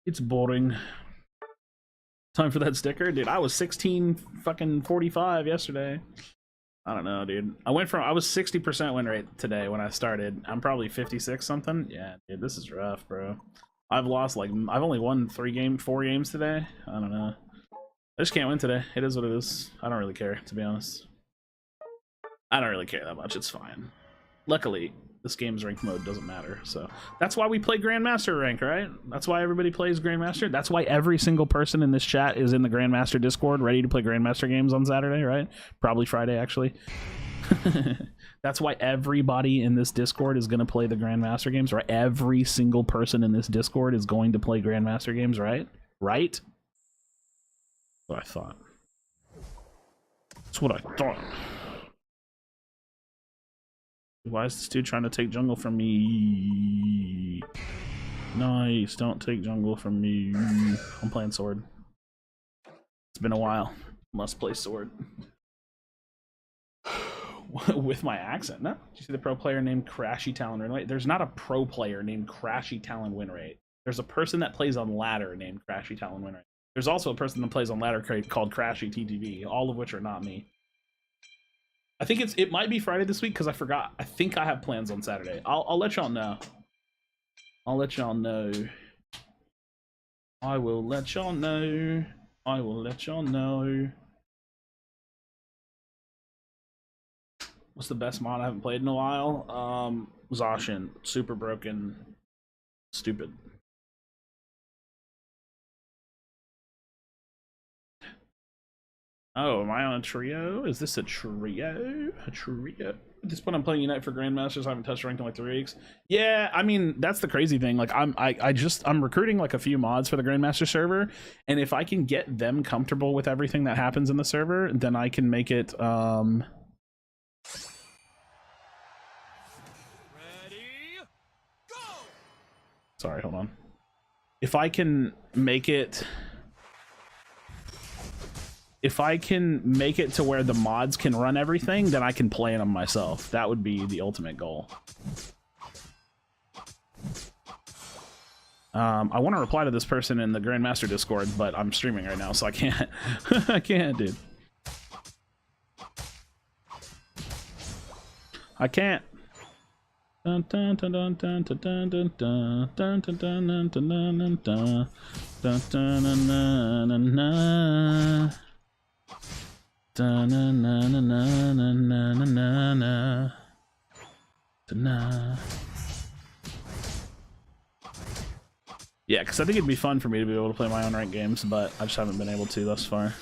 It's boring. Time for that sticker? Dude, I was 16 yesterday. I don't know, dude. I was 60% win rate today when I started. I'm probably 56 something. Yeah, dude, this is rough, bro. I've only won 4 games today. I don't know. I just can't win today. It is what it is. I don't really care, to be honest. I don't really care that much. It's fine. Luckily, this game's rank mode doesn't matter, so that's why we play Grandmaster rank, right? That's why everybody plays Grandmaster. That's why every single person in this chat is in the Grandmaster Discord ready to play Grandmaster games on Saturday, right? Probably Friday, actually. That's why everybody in this Discord is going to play the Grandmaster games, right? Every single person in this Discord is going to play Grandmaster games, right? Right? That's what I thought. That's what I thought. Why is this dude trying to take jungle from me? Nice, don't take jungle from me. I'm playing sword. It's been a while. Must play sword. With my accent, no? Did you see the pro player named Krashy Talon win rate? There's not a pro player named Krashy Talon win rate. There's a person that plays on ladder named Krashy Talon win rate. There's also a person that plays on ladder called Krashy TTV, all of which are not me. I think it might be Friday this week because I forgot. I think I have plans on Saturday. I'll let y'all know. I'll let y'all know. I will let y'all know. I will let y'all know. What's the best mod I haven't played in a while? Zacian. Super broken. Stupid. Oh, am I on a trio? Is this a trio? A trio? At this point, I'm playing Unite for Grandmasters. I haven't touched ranked in like 3 weeks. Yeah, I mean, that's the crazy thing. Like, I'm recruiting like a few mods for the Grandmaster server, and if I can get them comfortable with everything that happens in the server, then I can make it Sorry, hold on. If I can make it... If I can make it to where the mods can run everything, then I can play them myself. That would be the ultimate goal. I want to reply to this person in the Grandmaster Discord, but I'm streaming right now, so I can't. I can't, dude. I can't. Dun dun dun dun dun dun dun dun dun dun dun dun dun dun dun dun dun dun. Da na na na na na na na na na. Yeah, because I think it'd be fun for me to be able to play my own ranked games, but I just haven't been able to thus far.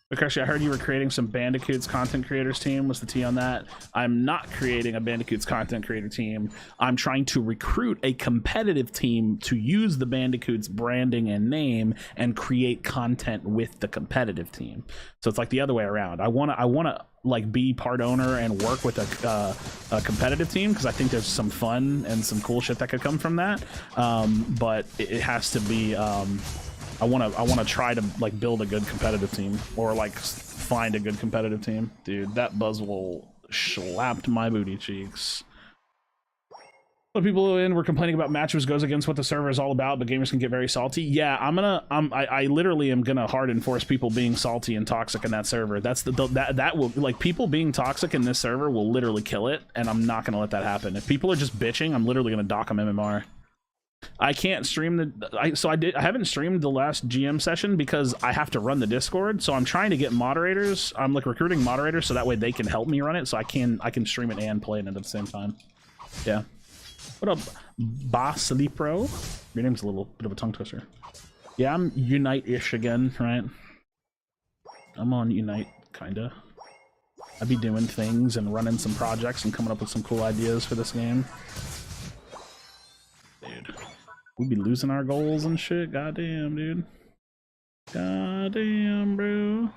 But Krashy, I heard you were creating some Bandicoots content creators team. What's the tea on that? I'm not creating a Bandicoots content creator team. I'm trying to recruit a competitive team to use the Bandicoots branding and name and create content with the competitive team. So it's like the other way around. I wanna like be part owner and work with a competitive team because I think there's some fun and some cool shit that could come from that. But it has to be. I want to try to like build a good competitive team or like find a good competitive team. Dude, that Buzzwole slapped my booty cheeks. But people in were complaining about matches goes against what the server is all about, but gamers can get very salty. Yeah, I literally am gonna hard enforce people being salty and toxic in that server. That's that will, like, people being toxic in this server will literally kill it, and I'm not gonna let that happen. If people are just bitching, I'm literally gonna dock them MMR. I can't stream I haven't streamed the last GM session because I have to run the Discord, so I'm trying to get moderators. I'm like recruiting moderators so that way they can help me run it, so I can stream it and play it at the same time. Yeah. What up, Basili Pro? Your name's a little bit of a tongue twister. Yeah, I'm Unite-ish again, right? I'm on Unite, kinda. I'd be doing things and running some projects and coming up with some cool ideas for this game. Dude, we'd be losing our goals and shit. Goddamn, dude. Goddamn, bro.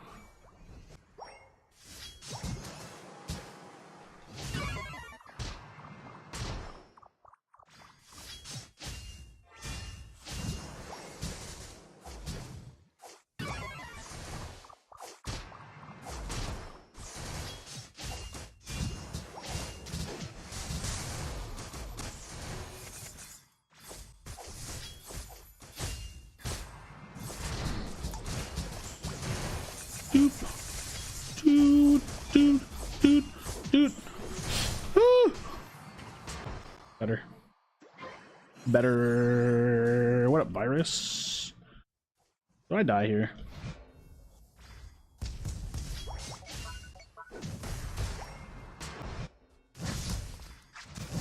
Better. What up, virus? Do I die here?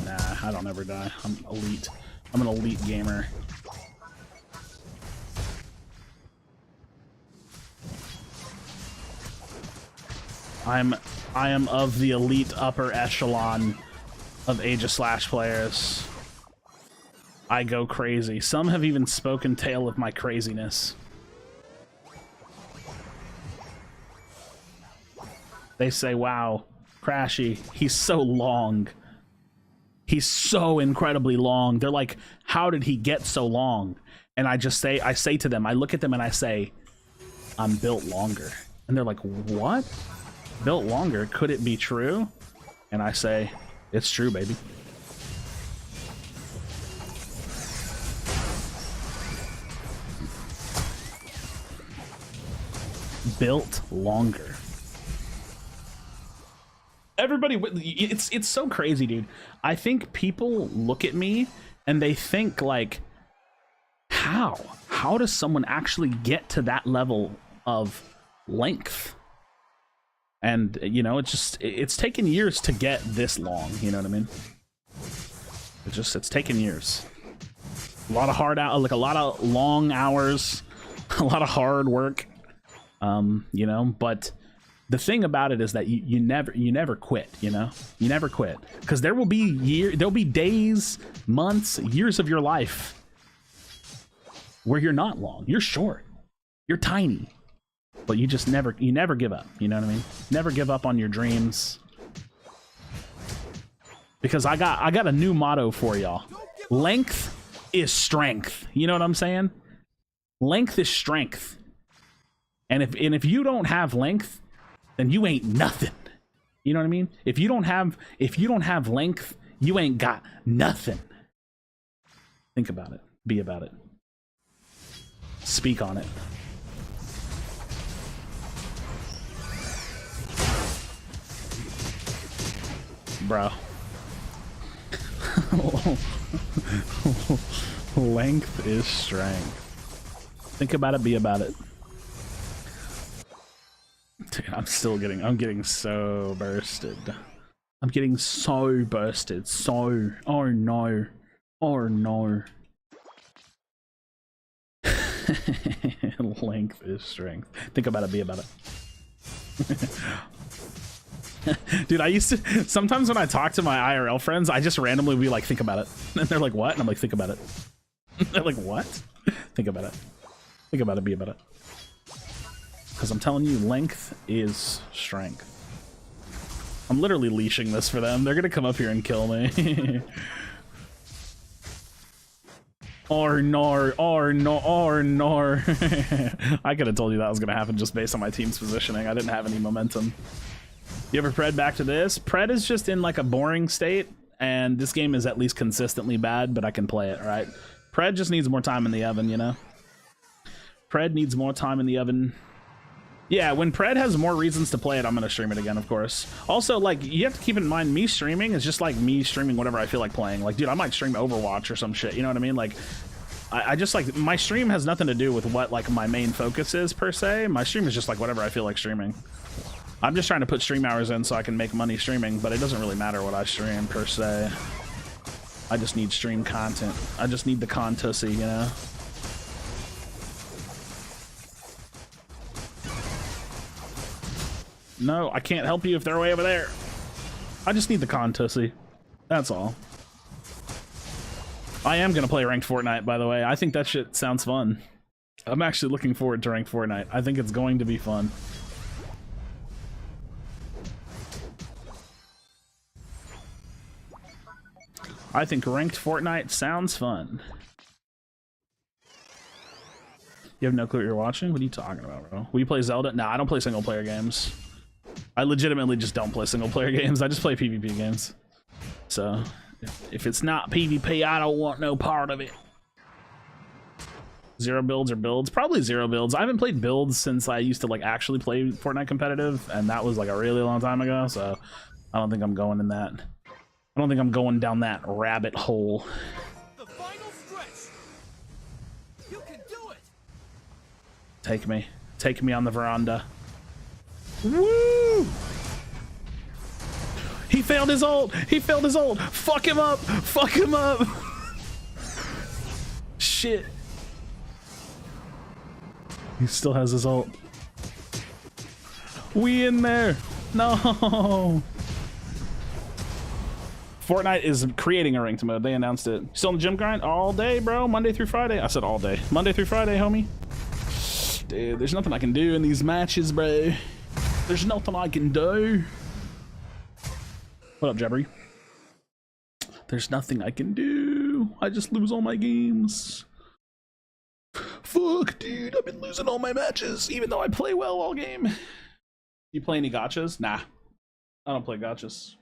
Nah, I don't ever die. I'm elite. I'm an elite gamer. I am of the elite upper echelon of Age of Slash players. I go crazy. Some have even spoken tale of my craziness. They say, wow, Krashy, he's so long. He's so incredibly long. They're like, how did he get so long? And I say to them, I look at them and I say, I'm built longer. And they're like, what? Built longer? Could it be true? And I say, it's true, baby. Built longer. Everybody, it's so crazy, dude. I think people look at me and they think like, how does someone actually get to that level of length? And you know, it's taken years to get this long, you know what I mean? It's taken years. A lot of a lot of long hours, a lot of hard work. You know, but the thing about it is that you never quit, you know? You never quit. Because there'll be days, months, years of your life where you're not long. You're short. You're tiny. But you never give up, you know what I mean? Never give up on your dreams. because I got a new motto for y'all. Length is strength. You know what I'm saying? Length is strength. And if you don't have length, then you ain't nothing. You know what I mean? If you don't have length, you ain't got nothing. Think about it. Be about it. Speak on it. Bro. Length is strength. Think about it, be about it. Dude, I'm getting so bursted. I'm getting so bursted. So, oh no. Oh no. Length is strength. Think about it, be about it. Dude, I used to, sometimes when I talk to my IRL friends, I just randomly be like, think about it. And they're like, what? And I'm like, think about it. They're like, what? Think about it. Think about it, be about it. Because I'm telling you, length is strength. I'm literally leashing this for them. They're gonna come up here and kill me. Or nor. I could have told you that was gonna happen just based on my team's positioning. I didn't have any momentum. You ever pred back to this? Pred is just in like a boring state, and this game is at least consistently bad, but I can play it, right? Pred just needs more time in the oven, you know? Pred needs more time in the oven. Yeah, when Pred has more reasons to play it, I'm gonna stream it again, of course. Also, like, you have to keep in mind, me streaming is just like me streaming whatever I feel like playing. Like, dude, I might stream Overwatch or some shit, you know what I mean? Like, I just, like, my stream has nothing to do with what, like, my main focus is, per se. My stream is just, like, whatever I feel like streaming. I'm just trying to put stream hours in so I can make money streaming, but it doesn't really matter what I stream, per se. I just need stream content. I just need the contussy, you know? No, I can't help you if they're way over there. I just need the contussy. That's all. I am gonna play ranked Fortnite, by the way. I think that shit sounds fun. I'm actually looking forward to ranked Fortnite. I think it's going to be fun. I think ranked Fortnite sounds fun. You have no clue what you're watching? What are you talking about, bro? Will you play Zelda? Nah, I don't play single player games. I legitimately just don't play single player games. I just play PvP games. So, if it's not PvP, I don't want no part of it. Zero builds or builds? Probably zero builds. I haven't played builds since I used to like actually play Fortnite competitive, and that was like a really long time ago, so I don't think I'm going in that. I don't think I'm going down that rabbit hole. The final stretch. You can do it. Take me. Take me on the veranda. Woo! He failed his ult! He failed his ult! Fuck him up! Fuck him up! Shit. He still has his ult. We in there! No! Fortnite is creating a ranked mode. They announced it. Still in the gym grind? All day, bro. Monday through Friday. I said all day. Monday through Friday, homie. Dude, there's nothing I can do in these matches, bro. There's nothing I can do. What up, Jabbery? There's nothing I can do. I just lose all my games. Fuck, dude. I've been losing all my matches, even though I play well all game. You play any gachas? Nah. I don't play gachas.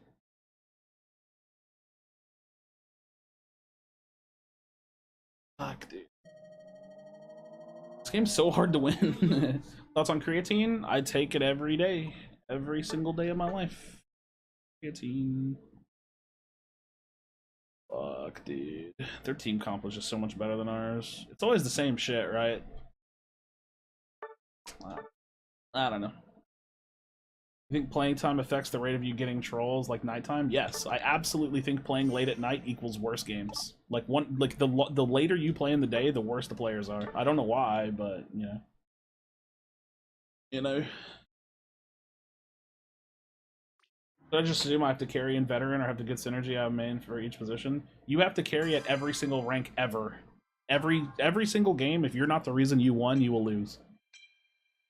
Fuck, dude. This game's so hard to win. Thoughts on creatine? I take it every day. Every single day of my life. Creatine. Fuck, dude. Their team comp was just so much better than ours. It's always the same shit, right? I don't know. You think playing time affects the rate of you getting trolls like nighttime? Yes, I absolutely think playing late at night equals worse games. Like the later you play in the day, the worse the players are. I don't know why, but yeah. You know. Did I just assume I have to carry in veteran or have to get synergy out of main for each position? You have to carry at every single rank ever. Every single game, if you're not the reason you won, you will lose.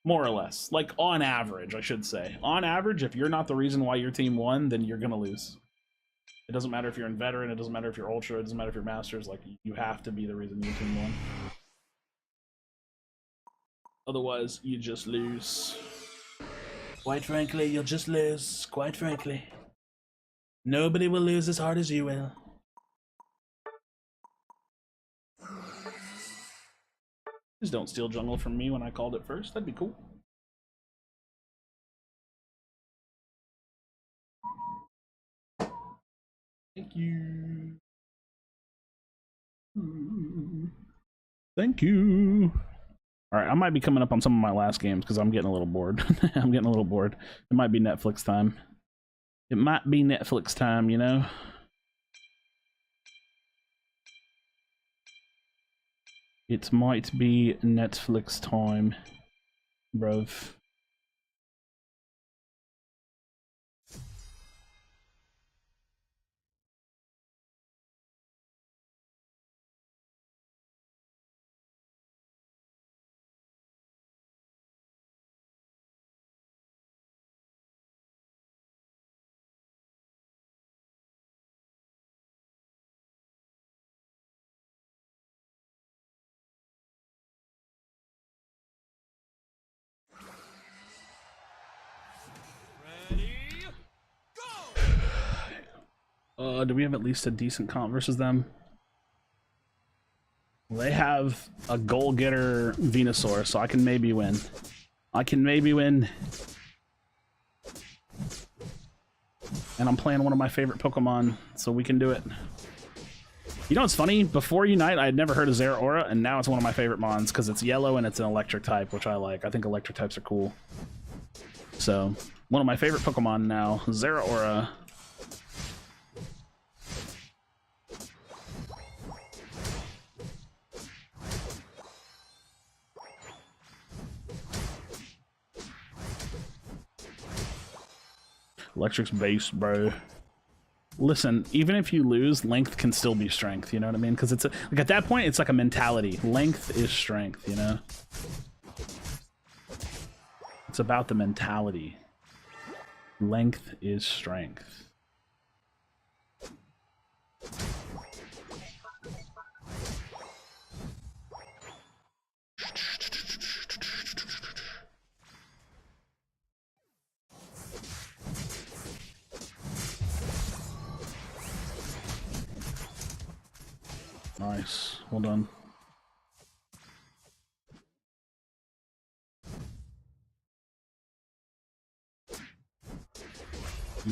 More or less. Like, on average, I should say. On average, if you're not the reason why your team won, then you're gonna lose. It doesn't matter if you're in veteran, it doesn't matter if you're ultra, it doesn't matter if you're masters, like you have to be the reason you team won. Otherwise, you just lose. Quite frankly, you'll just lose. Quite frankly. Nobody will lose as hard as you will. Just don't steal jungle from me when I called it first. That'd be cool. Thank you. Thank you. All right, I might be coming up on some of my last games because I'm getting a little bored. I'm getting a little bored. It might be Netflix time. It might be Netflix time, you know? It might be Netflix time, bruv. Do we have at least a decent comp versus them? They have a goal-getter Venusaur, so I can maybe win. I can maybe win. And I'm playing one of my favorite Pokemon, so we can do it. You know what's funny? Before Unite, I had never heard of Zeraora, and now it's one of my favorite mons, because it's yellow and it's an electric type, which I like. I think electric types are cool. So, one of my favorite Pokemon now, Zeraora. Electric's base, bro. Listen, even if you lose, length can still be strength, you know what I mean? Because it's like at that point, it's like a mentality. Length is strength, you know? It's about the mentality. Length is strength. Nice. Well done. I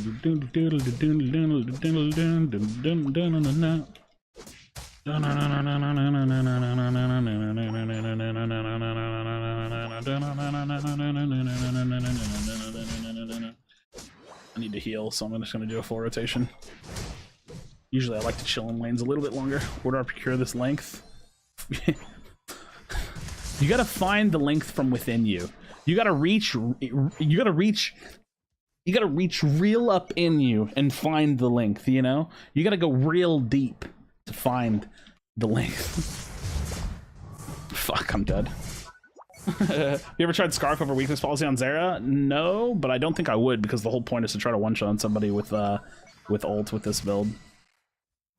need to heal, so I'm just going to do a full rotation. Usually I like to chill in lanes a little bit longer. Where do I procure this length? You gotta find the length from within you. You gotta reach real up in you and find the length, you know? You gotta go real deep to find the length. Fuck, I'm dead. You ever tried Scarf over weakness policy on Zera? No, but I don't think I would, because the whole point is to try to one-shot somebody with ult with this build.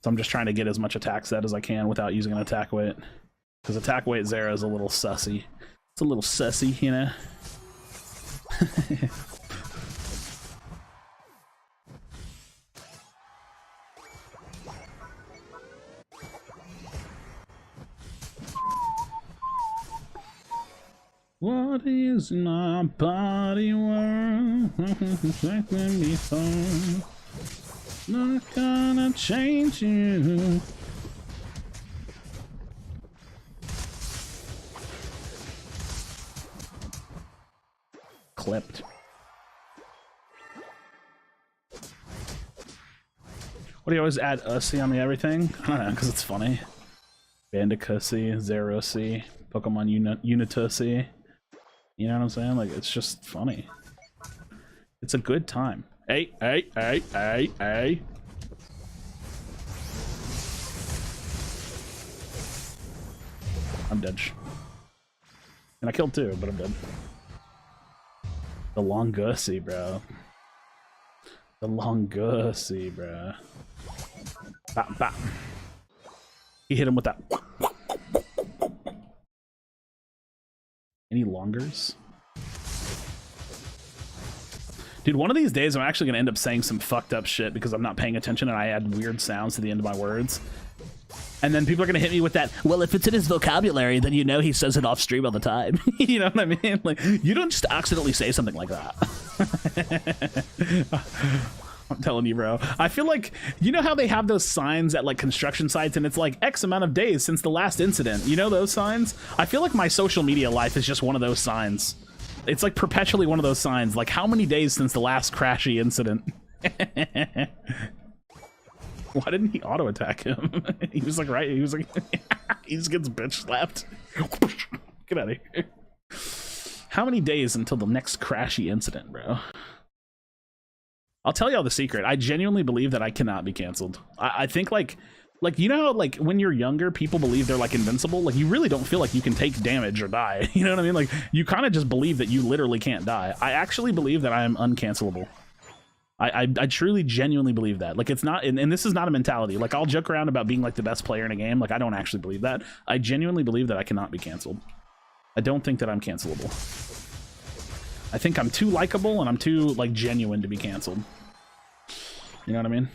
So I'm just trying to get as much attack set as I can without using an attack weight. Because attack weight Zera is a little sussy. It's a little sussy, you know? What is my body worth? Expecting before. Not gonna change you. Clipped. What do you always add Ussy on the everything? I don't know, because it's funny. Bandicoot-y, Zero-C, Pokemon Unitussy. You know what I'm saying? Like, it's just funny. It's a good time. Hey, hey, hey, hey, hey. I'm dead. And I killed two, but I'm dead. The Longussy, bro. The Longussy, bruh. Bop, bop. He hit him with that. Any longers? Dude, one of these days I'm actually gonna end up saying some fucked up shit because I'm not paying attention and I add weird sounds to the end of my words. And then people are gonna hit me with that, well, if it's in his vocabulary, then you know he says it off stream all the time. You know what I mean? Like, you don't just accidentally say something like that. I'm telling you, bro. I feel like, you know how they have those signs at like construction sites and it's like X amount of days since the last incident? You know those signs? I feel like my social media life is just one of those signs. It's like perpetually one of those signs. Like, how many days since the last Krashy incident? Why didn't he auto attack him? He was like, right? He was like, he just gets bitch slapped. Get out of here. How many days until the next Krashy incident, bro? I'll tell y'all the secret. I genuinely believe that I cannot be canceled. I think like, you know how like when you're younger, people believe they're like invincible? Like, you really don't feel like you can take damage or die. You know what I mean? Like, you kind of just believe that you literally can't die. I actually believe that I am uncancelable. I truly, genuinely believe that. Like, it's not, and this is not a mentality. Like, I'll joke around about being like the best player in a game. Like, I don't actually believe that. I genuinely believe that I cannot be canceled. I don't think that I'm cancelable. I think I'm too likable and I'm too like genuine to be canceled. You know what I mean?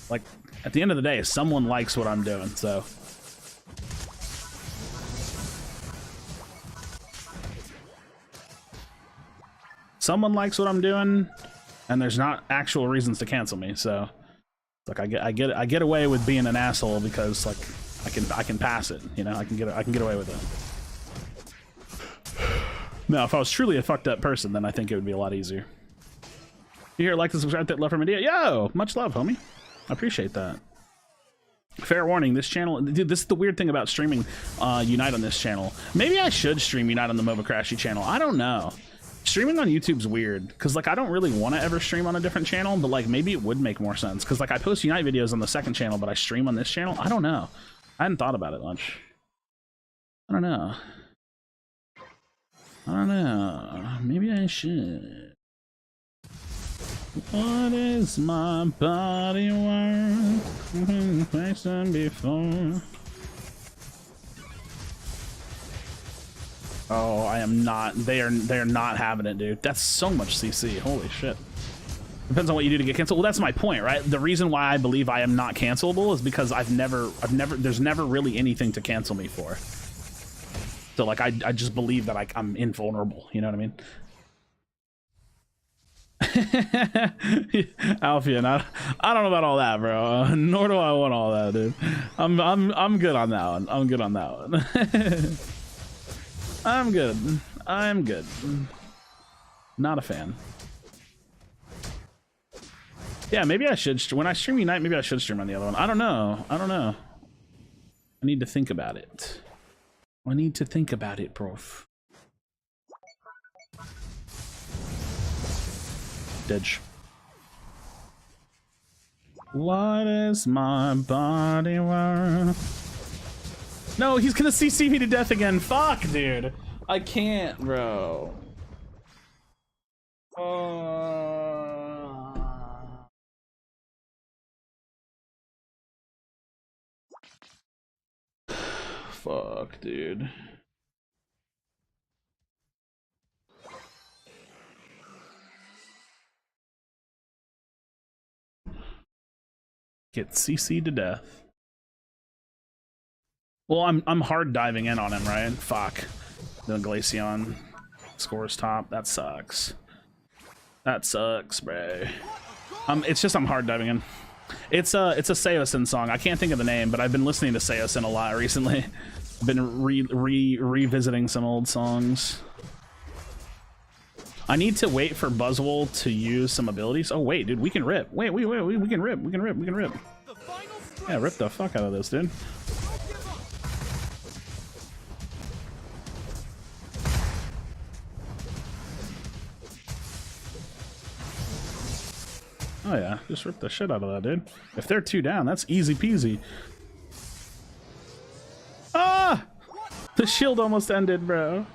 Like, at the end of the day, someone likes what I'm doing, so. Someone likes what I'm doing, and there's not actual reasons to cancel me, so. Like, I get away with being an asshole because like I can pass it, you know? I can get away with it. No, if I was truly a fucked up person, then I think it would be a lot easier. You hear, like, and subscribe to Love from India? Yo, much love, homie. I appreciate that. Fair warning, this channel, dude, this is the weird thing about streaming Unite on this channel. Maybe I should stream Unite on the MOBA Krashy channel. I don't know. Streaming on YouTube's weird, because, like, I don't really want to ever stream on a different channel, but, like, maybe it would make more sense. Because, like, I post Unite videos on the second channel, but I stream on this channel? I don't know. I hadn't thought about it much. I don't know. I don't know. Maybe I should. What is my body worth? Question before. Oh, I am not. They're not having it, dude. That's so much CC. Holy shit. Depends on what you do to get canceled. Well, that's my point, right? The reason why I believe I am not cancelable is because there's never really anything to cancel me for. So, like, I just believe that I'm invulnerable, you know what I mean? Alfian, I don't know about all that, bro. Nor do I want all that, dude. I'm good on that one. I'm good on that one. I'm good. I'm good. Not a fan. Yeah, maybe I should. When I stream Unite, maybe I should stream on the other one. I don't know. I don't know. I need to think about it. I need to think about it, prof. Ditch. What is my body worth? No, he's gonna CC me to death again. Fuck, dude. I can't, bro. Fuck, dude. Get CC'd to death. Well, I'm hard diving in on him, right? Fuck. The Glaceon scores top. That sucks. That sucks, bro. It's just I'm hard diving in. It's a Seosin song. I can't think of the name, but I've been listening to Seosin a lot recently. Been revisiting some old songs. I need to wait for Buzzwole to use some abilities. Oh wait, dude, we can rip. Wait, we can rip. We can rip. We can rip. Yeah, rip the fuck out of this, dude. Oh yeah, just rip the shit out of that, dude. If they're 2 down, that's easy peasy. Ah! The shield almost ended, bro.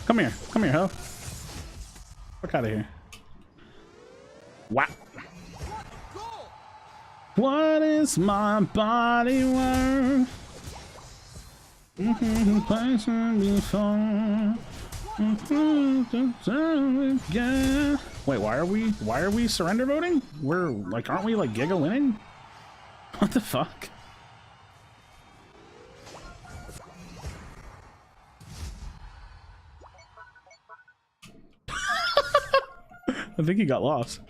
Come here, ho. Fuck out of here. Wow. Go! What is my body worth? Wait, why are we surrender voting? We're like, aren't we like giga winning? What the fuck? I think he got lost.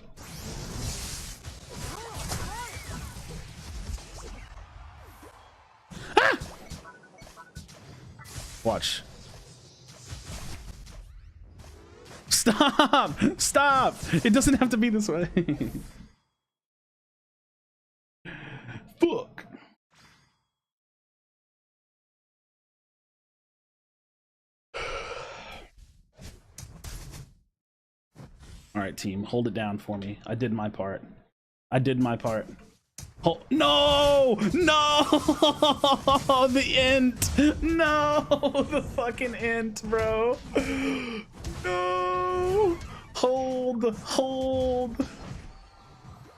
Ah! Watch. Stop! Stop! It doesn't have to be this way. Fuck. All right, team, hold it down for me. I did my part. I did my part. Oh, no! No! The int! No! The fucking int, bro. No! Hold.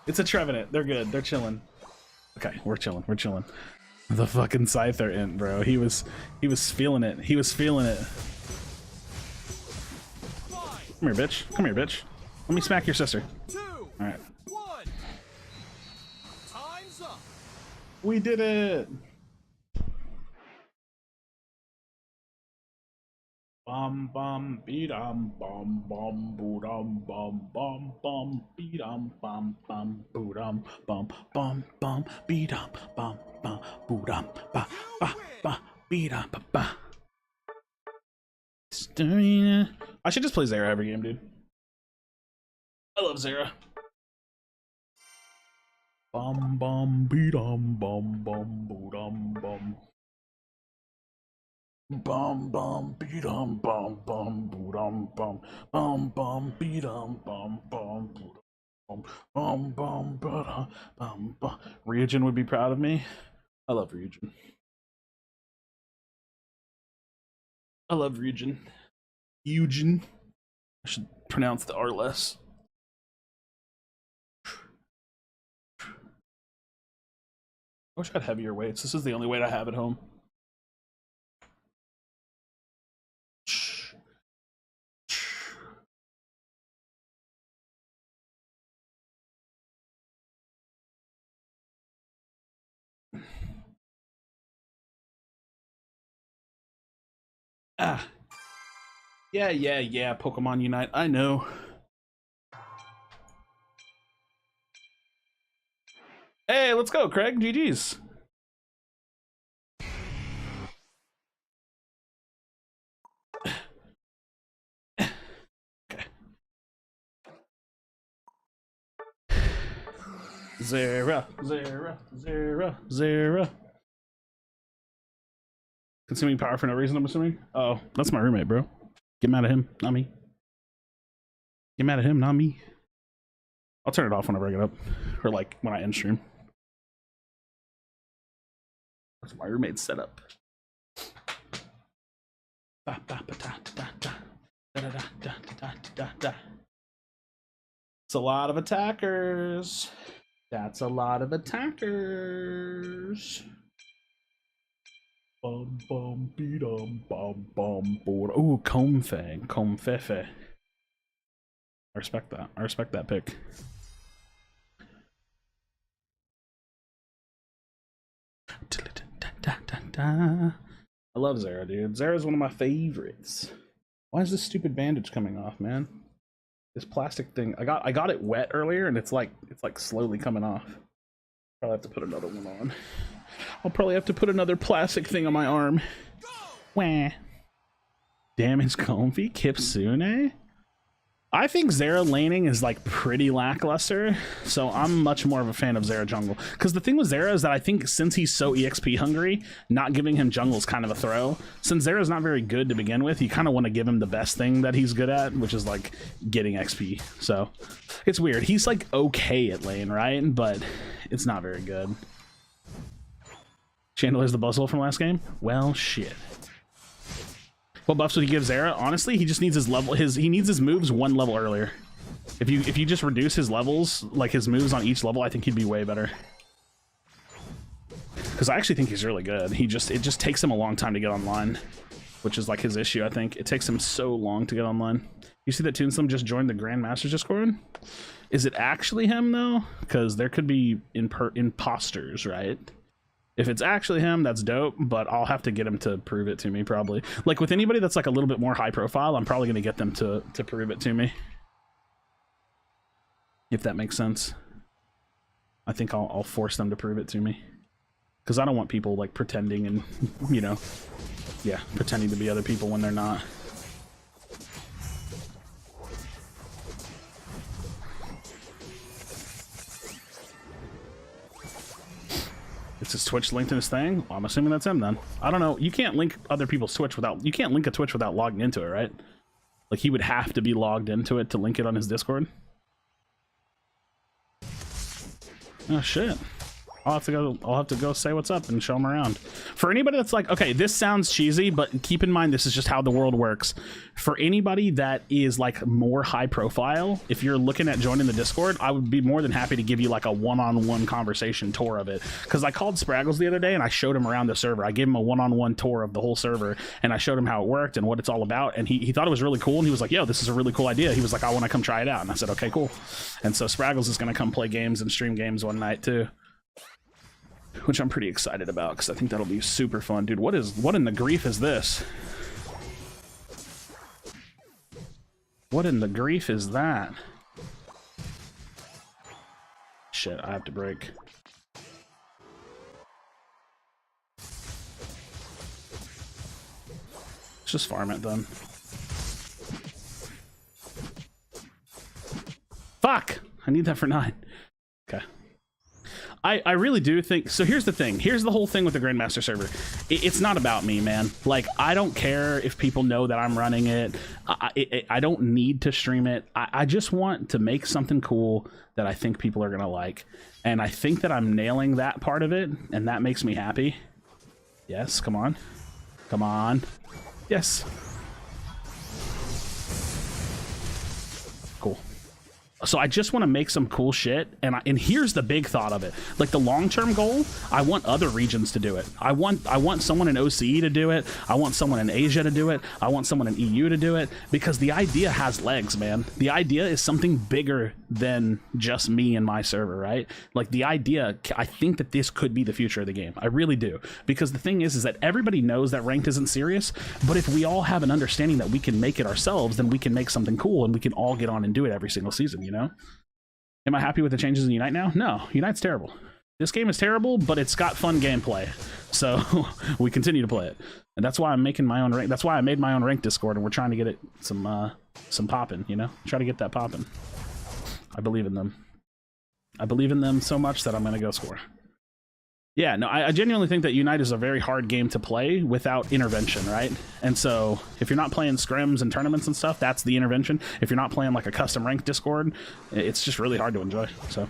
It's a Trevenant. They're good. They're chilling. Okay, we're chilling. We're chilling. The fucking Scyther int, bro. He was feeling it. He was feeling it. Come here, bitch. Come here, bitch. Let me smack your sister. 2, All right. 1. Time's up. We did it. Bum bum beedum bum bum boodum bum bum bum beedum bum bum boodum bum bum bum beedum bum bum boodum ba ba ba beedum ba ba. I should just play Zera every game, dude. I love Zera. Bum bum beedum bum bum boodum bum. Bum bum beedum bum bum boodum bum bum bum beedum bum bum boodum bum bum bum bum bum. Ryujin would be proud of me. I love Ryujin. I love Ryujin. Eugen. I should pronounce the R less. I wish I had heavier weights. This is the only weight I have at home. Ah. Yeah, Pokemon Unite. I know. Hey, let's go, Craig. GG's. Okay. Zera. Consuming power for no reason, I'm assuming. Oh, that's my roommate, bro. Get mad at him, not me. Get mad at him, not me. I'll turn it off whenever I get up. Or like when I end stream. That's my roommate's setup. It's a lot of attackers. That's a lot of attackers. Bum bum beedum bum bum board. Ooh, Comfefe. I respect that. I respect that pick. I love Zera, dude. Zera's one of my favorites. Why is this stupid bandage coming off, man? This plastic thing. I got it wet earlier, and it's like slowly coming off. Probably have to put another one on. I'll probably have to put another plastic thing on my arm. Wah. Damage comfy Kipsune. I think Zera laning is like pretty lackluster, so I'm much more of a fan of Zera jungle. Because the thing with Zera is that I think since he's so EXP hungry, not giving him jungle is kind of a throw. Since Zera's not very good to begin with, you kind of want to give him the best thing that he's good at, which is like getting XP. So it's weird. He's like okay at lane, right? But it's not very good. Chandeler's the buzzle from last game? Well, shit. What buffs would he give Zera? Honestly, he just needs his level. He needs his moves one level earlier. If you just reduce his levels, like his moves on each level, I think he'd be way better. Because I actually think he's really good. It just takes him a long time to get online, which is like his issue. I think it takes him so long to get online. You see that Toonslim just joined the Grandmaster's Discord? Is it actually him though? Because there could be imposters, right? If it's actually him, that's dope, but I'll have to get him to prove it to me probably. Like with anybody that's like a little bit more high profile, I'm probably gonna get them to prove it to me. If that makes sense. I think I'll force them to prove it to me. Because I don't want people like pretending and, you know, yeah, pretending to be other people when they're not. It's his Twitch linked in his thing? Well, I'm assuming that's him then. I don't know. You can't link other people's Twitch without... You can't link a Twitch without logging into it, right? Like, he would have to be logged into it to link it on his Discord. Oh, shit. I'll have to go say what's up and show him around. For anybody that's like, okay, this sounds cheesy, but keep in mind this is just how the world works. For anybody that is like more high profile, if you're looking at joining the Discord, I would be more than happy to give you like a one-on-one conversation tour of it. Because I called Spraggles the other day and I showed him around the server. I gave him a one-on-one tour of the whole server and I showed him how it worked and what it's all about. And he thought it was really cool and he was like, yo, this is a really cool idea. He was like, I want to come try it out. And I said, okay, cool. And so Spraggles is going to come play games and stream games one night too. Which I'm pretty excited about because I think that'll be super fun. Dude, what in the grief is this? What in the grief is that? Shit, I have to break. Let's just farm it then. Fuck! I need that for 9. Okay. I really do think so. Here's the thing. Here's the whole thing with the Grandmaster server. It's not about me, man. Like, I don't care if people know that I'm running it. I don't need to stream it. I just want to make something cool that I think people are gonna like, and I think that I'm nailing that part of it, and that makes me happy. Yes, come on, come on. Yes. Cool. So I just want to make some cool shit, and here's the big thought of it. Like the long-term goal, I want other regions to do it. I want someone in OCE to do it. I want someone in Asia to do it. I want someone in EU to do it, because the idea has legs, man. The idea is something bigger than just me and my server, right? Like the idea, I think that this could be the future of the game. I really do, because the thing is that everybody knows that ranked isn't serious, but if we all have an understanding that we can make it ourselves, then we can make something cool, and we can all get on and do it every single season, you know? Am I happy with the changes in Unite now? No, Unite's terrible. This game is terrible, but it's got fun gameplay, so we continue to play it, and that's why I'm making my own rank. That's why I made my own rank Discord, and we're trying to get it some popping. You know, try to get that popping. I believe in them. I believe in them so much that I'm gonna go score. Yeah, no, I genuinely think that Unite is a very hard game to play without intervention, right? And so if you're not playing scrims and tournaments and stuff, that's the intervention. If you're not playing like a custom ranked Discord, it's just really hard to enjoy. So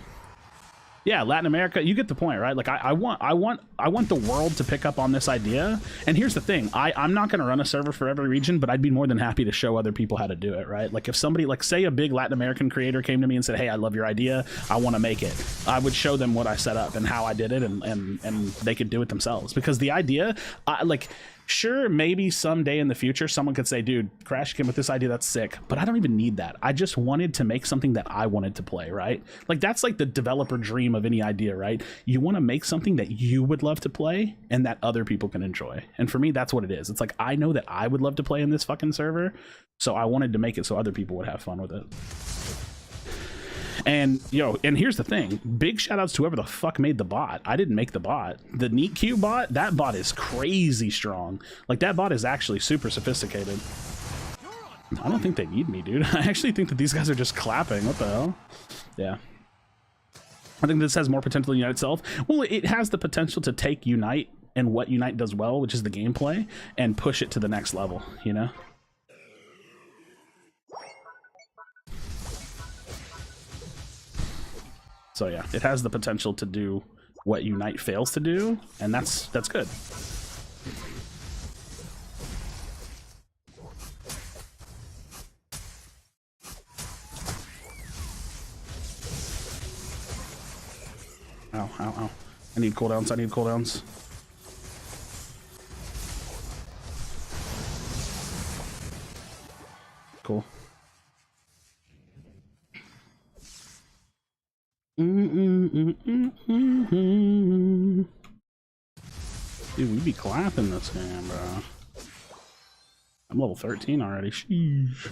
yeah, Latin America, you get the point, right? Like I want the world to pick up on this idea. And here's the thing, I'm not gonna run a server for every region, but I'd be more than happy to show other people how to do it, right? Like if somebody, like say a big Latin American creator came to me and said, hey, I love your idea, I wanna make it, I would show them what I set up and how I did it, and they could do it themselves. Because the idea, like, sure, maybe someday in the future someone could say, dude, Krashy came with this idea, that's sick, but I don't even need that. I just wanted to make something that I wanted to play, right? Like that's like the developer dream of any idea, right? You want to make something that you would love to play and that other people can enjoy. And for me, that's what it is. It's like, I know that I would love to play in this fucking server, so I wanted to make it so other people would have fun with it. And yo, and here's the thing, big shout outs to whoever the fuck made the bot. I didn't make the bot. The NeatQ bot, that bot is crazy strong. Like that bot is actually super sophisticated. I don't think they need me, dude. I actually think that these guys are just clapping. What the hell? Yeah. I think this has more potential than Unite itself. Well, it has the potential to take Unite and what Unite does well, which is the gameplay, and push it to the next level, you know? So yeah, it has the potential to do what Unite fails to do, and that's good. Ow, ow, ow. I need cooldowns, I need cooldowns. Cool. Dude, we be clapping this game, bro. I'm level 13 already. Sheesh.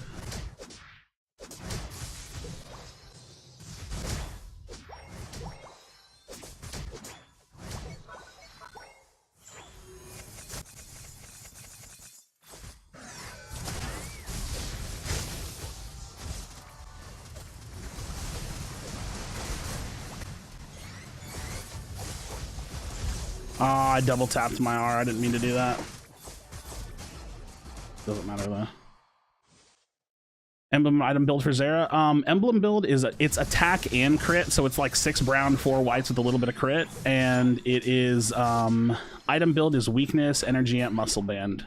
I double tapped my R. I didn't mean to do that. Doesn't matter though. Emblem item build for Zera. Emblem build is it's attack and crit, so it's like 6 brown, 4 whites with a little bit of crit, and it is item build is weakness, energy amp, muscle band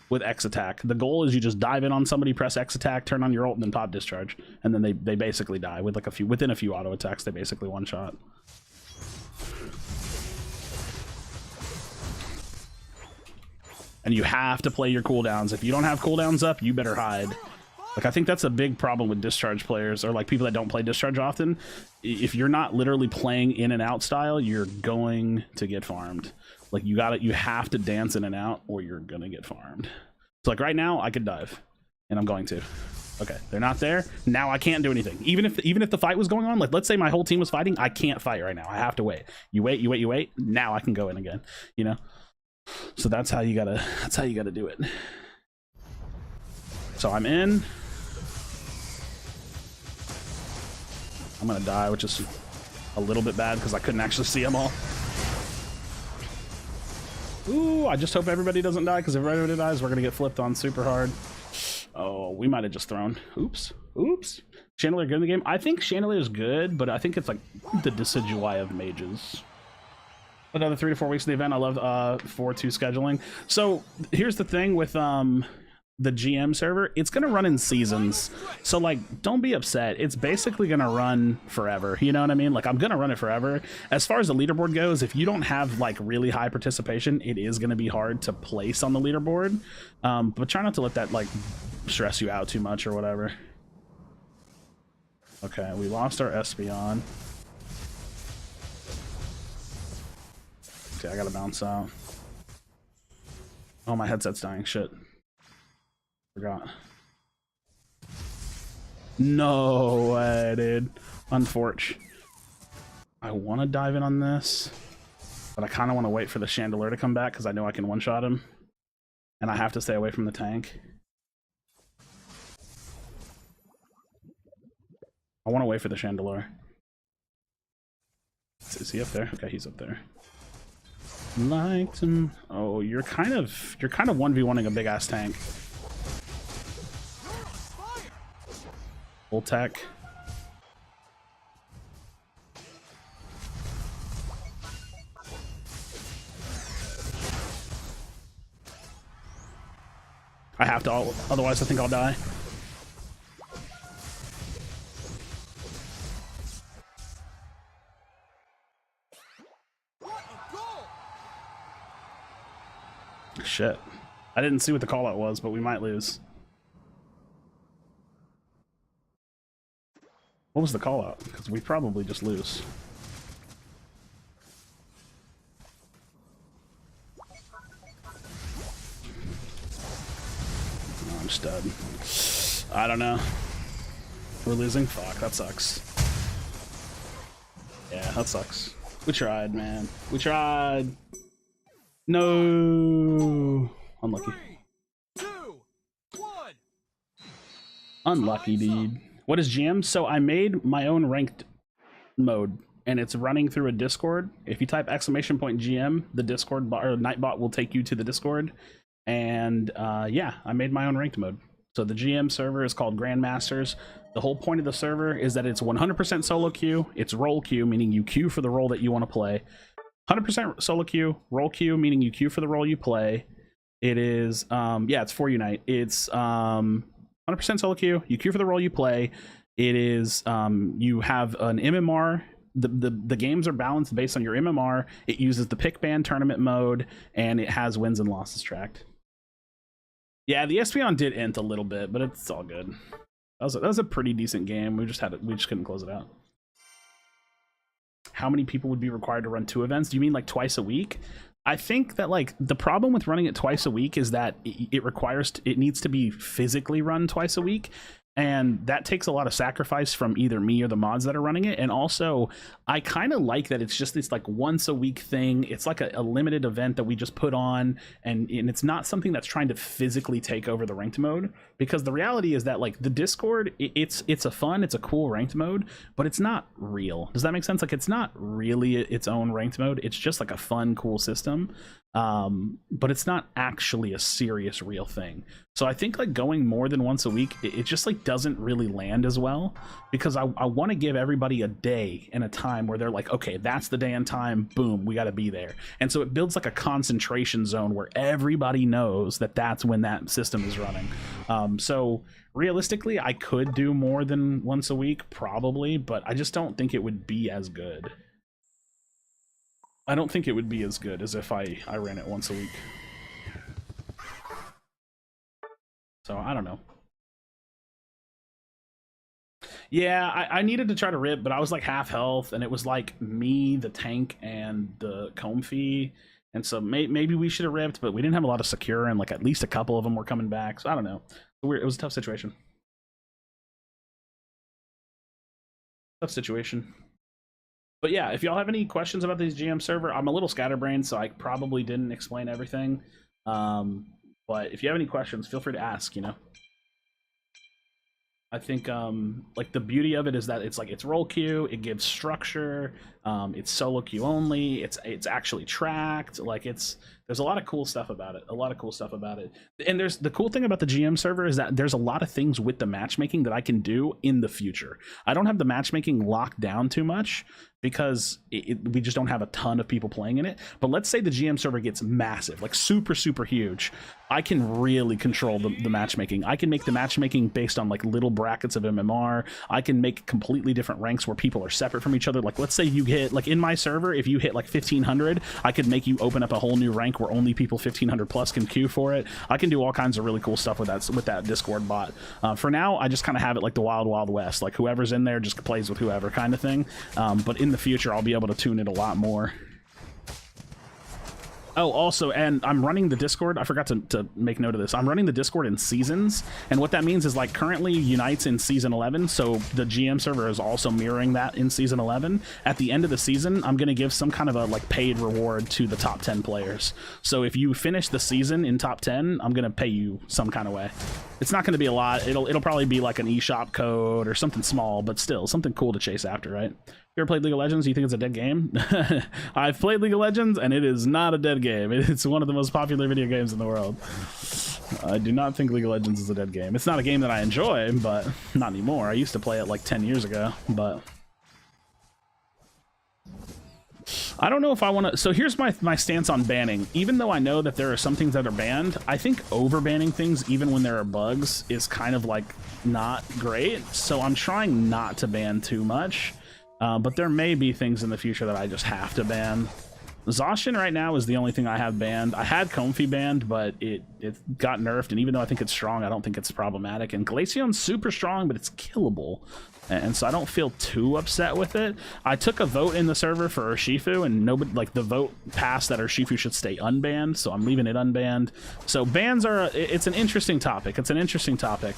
with X attack. The goal is you just dive in on somebody, press X attack, turn on your ult, and then pop discharge, and then they basically die with like within a few auto attacks. They basically one shot. And you have to play your cooldowns. If you don't have cooldowns up, you better hide. Like, I think that's a big problem with discharge players, or like people that don't play discharge often. If you're not literally playing in and out style, you're going to get farmed. Like, you have to dance in and out, or you're gonna get farmed. So like right now, I could dive, and I'm going to. Okay, they're not there. Now I can't do anything. Even if the fight was going on, like let's say my whole team was fighting, I can't fight right now. I have to wait. You wait, you wait, you wait. Now I can go in again. You know. So that's how you gotta do it. So I'm in. I'm gonna die, which is a little bit bad because I couldn't actually see them all. Ooh, I just hope everybody doesn't die, because if everybody dies, we're gonna get flipped on super hard. Oh, we might have just thrown. Oops. Oops. Chandelier good in the game? I think Chandelier is good, but I think it's like the Decidueye of mages. Another 3 to 4 weeks of the event. I love 4-2 scheduling. So here's the thing with the GM server, it's gonna run in seasons. So like, don't be upset. It's basically gonna run forever. You know what I mean? Like, I'm gonna run it forever. As far as the leaderboard goes, if you don't have like really high participation, it is gonna be hard to place on the leaderboard. But try not to let that like stress you out too much or whatever. Okay, we lost our Espeon. Okay, I gotta bounce out. Oh, my headset's dying. Shit. Forgot. No way, dude. Unfortunate. I want to dive in on this, but I kind of want to wait for the Chandelier to come back because I know I can one-shot him. And I have to stay away from the tank. I want to wait for the Chandelier. Is he up there? Okay, he's up there. Liked him. Oh, you're kind of 1v1ing a big ass tank. Full tech. I have to, otherwise I think I'll die. Shit. I didn't see what the call out was, but we might lose. What was the call out? Because we probably just lose. Oh, I'm stud. I don't know. We're losing? Fuck, that sucks. Yeah, that sucks. We tried, man. We tried. No. Unlucky. 3, 2, 1. Unlucky, dude. What is GM? So I made my own ranked mode, and it's running through a Discord. If you type !GM, the Discord bot, or Nightbot will take you to the Discord. And yeah, I made my own ranked mode. So the GM server is called Grandmasters. The whole point of the server is that it's 100% solo queue. It's role queue, meaning you queue for the role that you want to play. 100% solo queue, roll queue, meaning you queue for the role you play. It is, yeah, it's 4 Unite. It's 100% solo queue, you queue for the role you play. It is, you have an MMR the games are balanced based on your MMR. It uses the pick ban tournament mode, and it has wins and losses tracked. Yeah, the Espeon did int a little bit, but it's all good. That was a pretty decent game. We just couldn't close it out. How many people would be required to run 2 events? Do you mean like twice a week? I think that like the problem with running it twice a week is that it needs to be physically run twice a week. And that takes a lot of sacrifice from either me or the mods that are running it. And also, I kind of like that it's just this like once a week thing. It's like a limited event that we just put on, and it's not something that's trying to physically take over the ranked mode. Because the reality is that like the Discord, it's a cool ranked mode, but it's not real. Does that make sense? Like it's not really its own ranked mode. It's just like a fun, cool system. But it's not actually a serious real thing. So I think like going more than once a week, it just like doesn't really land as well, because I want to give everybody a day and a time where they're like, okay, that's the day and time, boom, we got to be there. And so it builds like a concentration zone where everybody knows that that's when that system is running. So realistically, I could do more than once a week probably, but I just don't think it would be as good. I don't think it would be as good as if I ran it once a week. So I don't know. Yeah, I needed to try to rip, but I was like half health, and it was like me, the tank, and the Comfy. And so maybe we should have ripped, but we didn't have a lot of secure, and like at least a couple of them were coming back. So I don't know. It was a tough situation. Tough situation. But yeah, if y'all have any questions about these GM server, I'm a little scatterbrained, so I probably didn't explain everything. But if you have any questions, feel free to ask, you know. I think like the beauty of it is that it's like it's role queue, it gives structure, it's solo queue only, it's actually tracked, like there's a lot of cool stuff about it. And there's the cool thing about the GM server is that there's a lot of things with the matchmaking that I can do in the future. I don't have the matchmaking locked down too much because we just don't have a ton of people playing in it. But let's say the GM server gets massive, like super huge. I can really control the matchmaking. I can make the matchmaking based on like little brackets of MMR. I can make completely different ranks where people are separate from each other. Like let's say you hit, like in my server, if you hit like 1500, I could make you open up a whole new rank where only people 1500 plus can queue for it. I can do all kinds of really cool stuff with that Discord bot. For now, I just kind of have it like the Wild West, like whoever's in there just plays with whoever kind of thing. But in the future, I'll be able to tune it a lot more. Oh, also, and I'm running the Discord. I forgot to make note of this. I'm running the Discord in seasons, and what that means is like currently Unite's in season 11, so the GM server is also mirroring that in season 11. At the end of the season, I'm going to give some kind of a like paid reward to the top 10 players. So if you finish the season in top 10, I'm going to pay you some kind of way. It's not going to be a lot. It'll probably be like an eShop code or something small, but still something cool to chase after, right? You ever played League of Legends? Do you think it's a dead game? I've played League of Legends, and it is not a dead game. It's one of the most popular video games in the world. I do not think League of Legends is a dead game. It's not a game that I enjoy, but not anymore. I used to play it like 10 years ago, but I don't know if I want to. So here's my stance on banning. Even though I know that there are some things that are banned, I think over banning things, even when there are bugs, is kind of like not great. So I'm trying not to ban too much. But there may be things in the future that I just have to ban. Zacian right now is the only thing I have banned. I had Comfy banned, but it got nerfed, and even though I think it's strong, I don't think it's problematic. And Glaceon's super strong, but it's killable. And so I don't feel too upset with it. I took a vote in the server for Urshifu, and nobody, like, the vote passed that Urshifu should stay unbanned, so I'm leaving it unbanned. So bans are, it's an interesting topic. It's an interesting topic.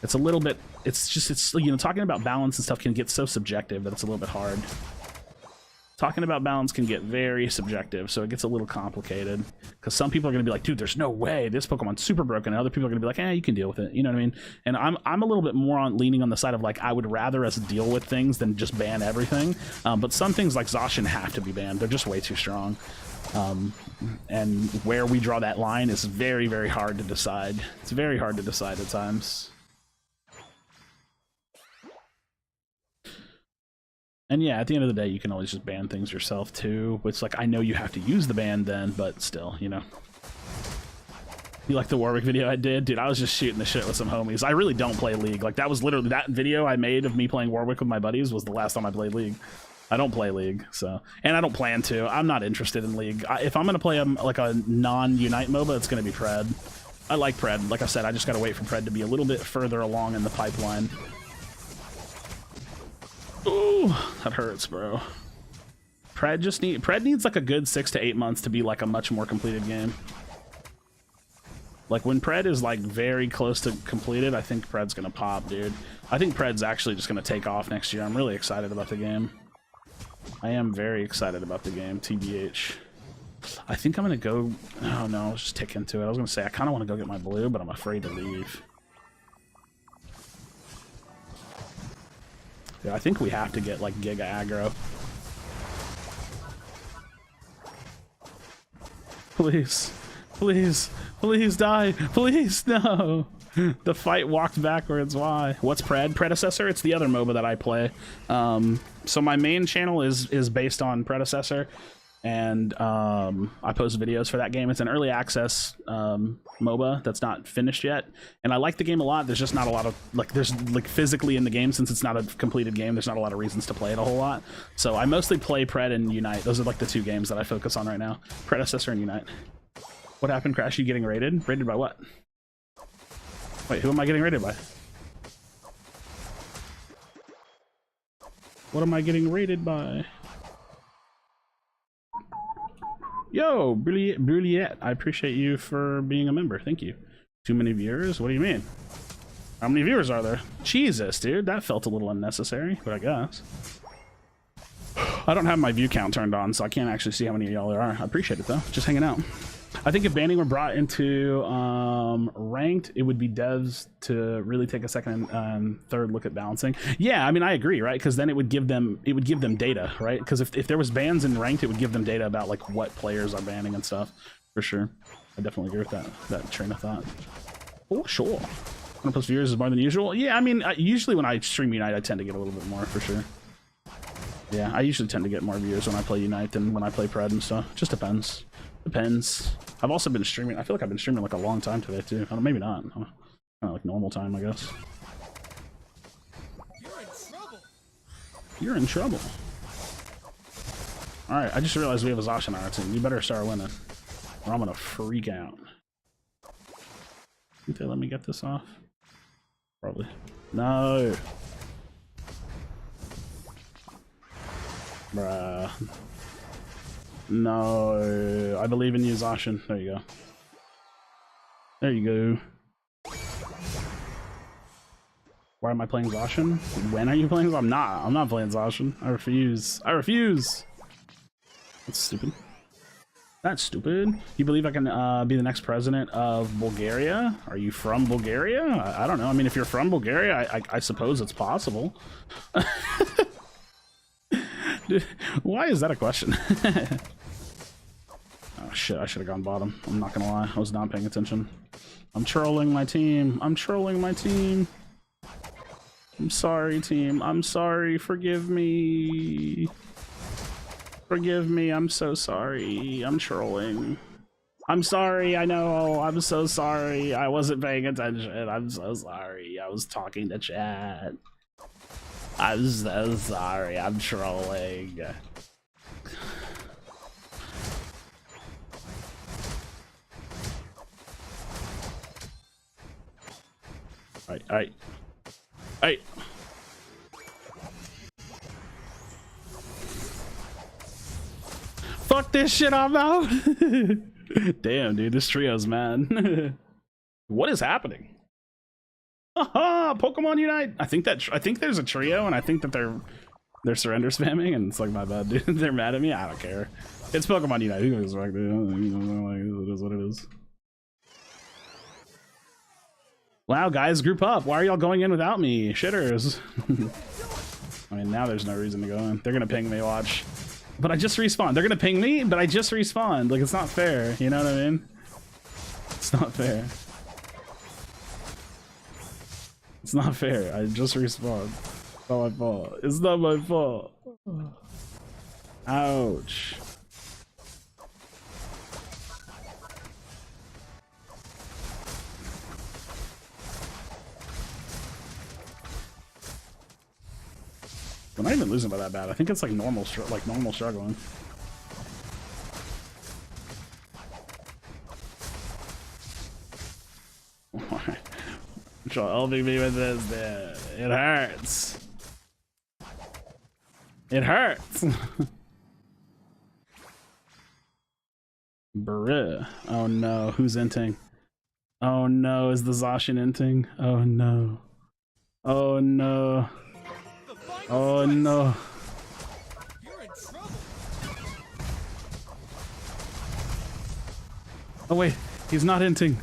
It's a little bit, it's you know, talking about balance and stuff can get so subjective that it's a little bit hard. Talking about balance can get very subjective, so it gets a little complicated. Because some people are going to be like, dude, there's no way, this Pokemon's super broken. And other people are going to be like, eh, you can deal with it. You know what I mean? And I'm a little bit more leaning on the side of like, I would rather us deal with things than just ban everything. But some things like Zacian have to be banned. They're just way too strong. And where we draw that line is very, very hard to decide. It's very hard to decide at times. And yeah, at the end of the day, you can always just ban things yourself too. It's like, I know you have to use the ban then, but still, you know. You like the Warwick video I did? Dude, I was just shooting the shit with some homies. I really don't play League. Like, that was literally, that video I made of me playing Warwick with my buddies was the last time I played League. I don't play League, so, and I don't plan to. I'm not interested in League. If I'm gonna play like a non-Unite MOBA, it's gonna be Pred. I like Pred. Like I said, I just gotta wait for Pred to be a little bit further along in the pipeline. Ooh, that hurts, bro. Pred needs like a good 6 to 8 months to be like a much more completed game. Like when Pred is like very close to completed, I think Pred's gonna pop, dude. I think Pred's actually just gonna take off next year. I'm really excited about the game. I am very excited about the game, TBH. I think I'm gonna go. Oh no, let's just tick into it. I was gonna say I kind of want to go get my blue, but I'm afraid to leave. Yeah, I think we have to get like Giga aggro. Please, please, please die, please, no. The fight walked backwards. Why? What's Pred? Predecessor? It's the other MOBA that I play. So my main channel is based on Predecessor, and I post videos for that game. It's an early access MOBA that's not finished yet, and I like the game a lot. There's just not a lot of there's physically in the game, since it's not a completed game, there's not a lot of reasons to play it a whole lot. So I mostly play Pred and Unite. Those are like the two games that I focus on right now: Predecessor and Unite. What happened, Krashy? Getting raided? Raided by what? Wait, who am I getting raided by? What am I getting raided by? Yo, Brilliette, I appreciate you for being a member. Thank you. Too many viewers? What do you mean? How many viewers are there? Jesus, dude, that felt a little unnecessary, but I guess. I don't have my view count turned on, so I can't actually see how many of y'all there are. I appreciate it, though. Just hanging out. I think if banning were brought into ranked, it would be devs to really take a second and third look at balancing. Yeah, I mean, I agree, right? Because then it would give them data, right? Because if there was bans in ranked, it would give them data about like what players are banning and stuff, for sure. I definitely agree with that train of thought. Oh, sure. 100 plus viewers is more than usual. Yeah, I mean, usually when I stream Unite, I tend to get a little bit more, for sure. Yeah, I usually tend to get more viewers when I play Unite than when I play Pred and stuff. Just depends. Depends. I've also been streaming. I feel like I've been streaming like a long time today too. I don't, maybe not. Kind of like normal time, I guess. You're in trouble. You're in trouble. All right, I just realized we have a Zacian on our team. You better start winning, or I'm gonna freak out. Think they let me get this off? Probably. No. Bruh. No, I believe in you, Zacian. There you go. There you go. Why am I playing Zacian? When are you playing? I'm not playing Zacian. I refuse. I refuse. That's stupid. That's stupid. You believe I can be the next president of Bulgaria? Are you from Bulgaria? I don't know. I mean, if you're from Bulgaria, I suppose it's possible. Dude, why is that a question? Oh shit, I should have gone bottom. I'm not gonna lie, I was not paying attention. I'm trolling my team. I'm trolling my team. I'm sorry, team. I'm sorry. Forgive me. Forgive me. I'm so sorry. I'm trolling. I'm sorry. I know. I'm so sorry. I wasn't paying attention. I'm so sorry. I was talking to chat. I'm so sorry. I'm trolling. Alright. Fuck this shit, I'm out. Damn, dude, this trio's mad. What is happening? Haha, Pokemon Unite. I think there's a trio, and I think that they're surrender spamming, and it's like, my bad, dude. They're mad at me. I don't care. It's Pokemon Unite. Who gives a fuck, dude? It is what it is. Wow, guys, group up. Why are y'all going in without me? Shitters. I mean, now there's no reason to go in. They're gonna ping me, watch. But I just respawned. They're gonna ping me, but I just respawned. Like, it's not fair. You know what I mean? It's not fair. It's not fair. I just respawned. It's not my fault. It's not my fault. Ouch. I'm not even losing by that bad. I think it's like normal, normal struggling. Helping me with this, dude. It hurts. It hurts. Bruh. Oh no, who's inting? Oh no, is the Zacian inting? Oh no. Oh no. Oh no. You're in trouble. Oh wait, he's not inting.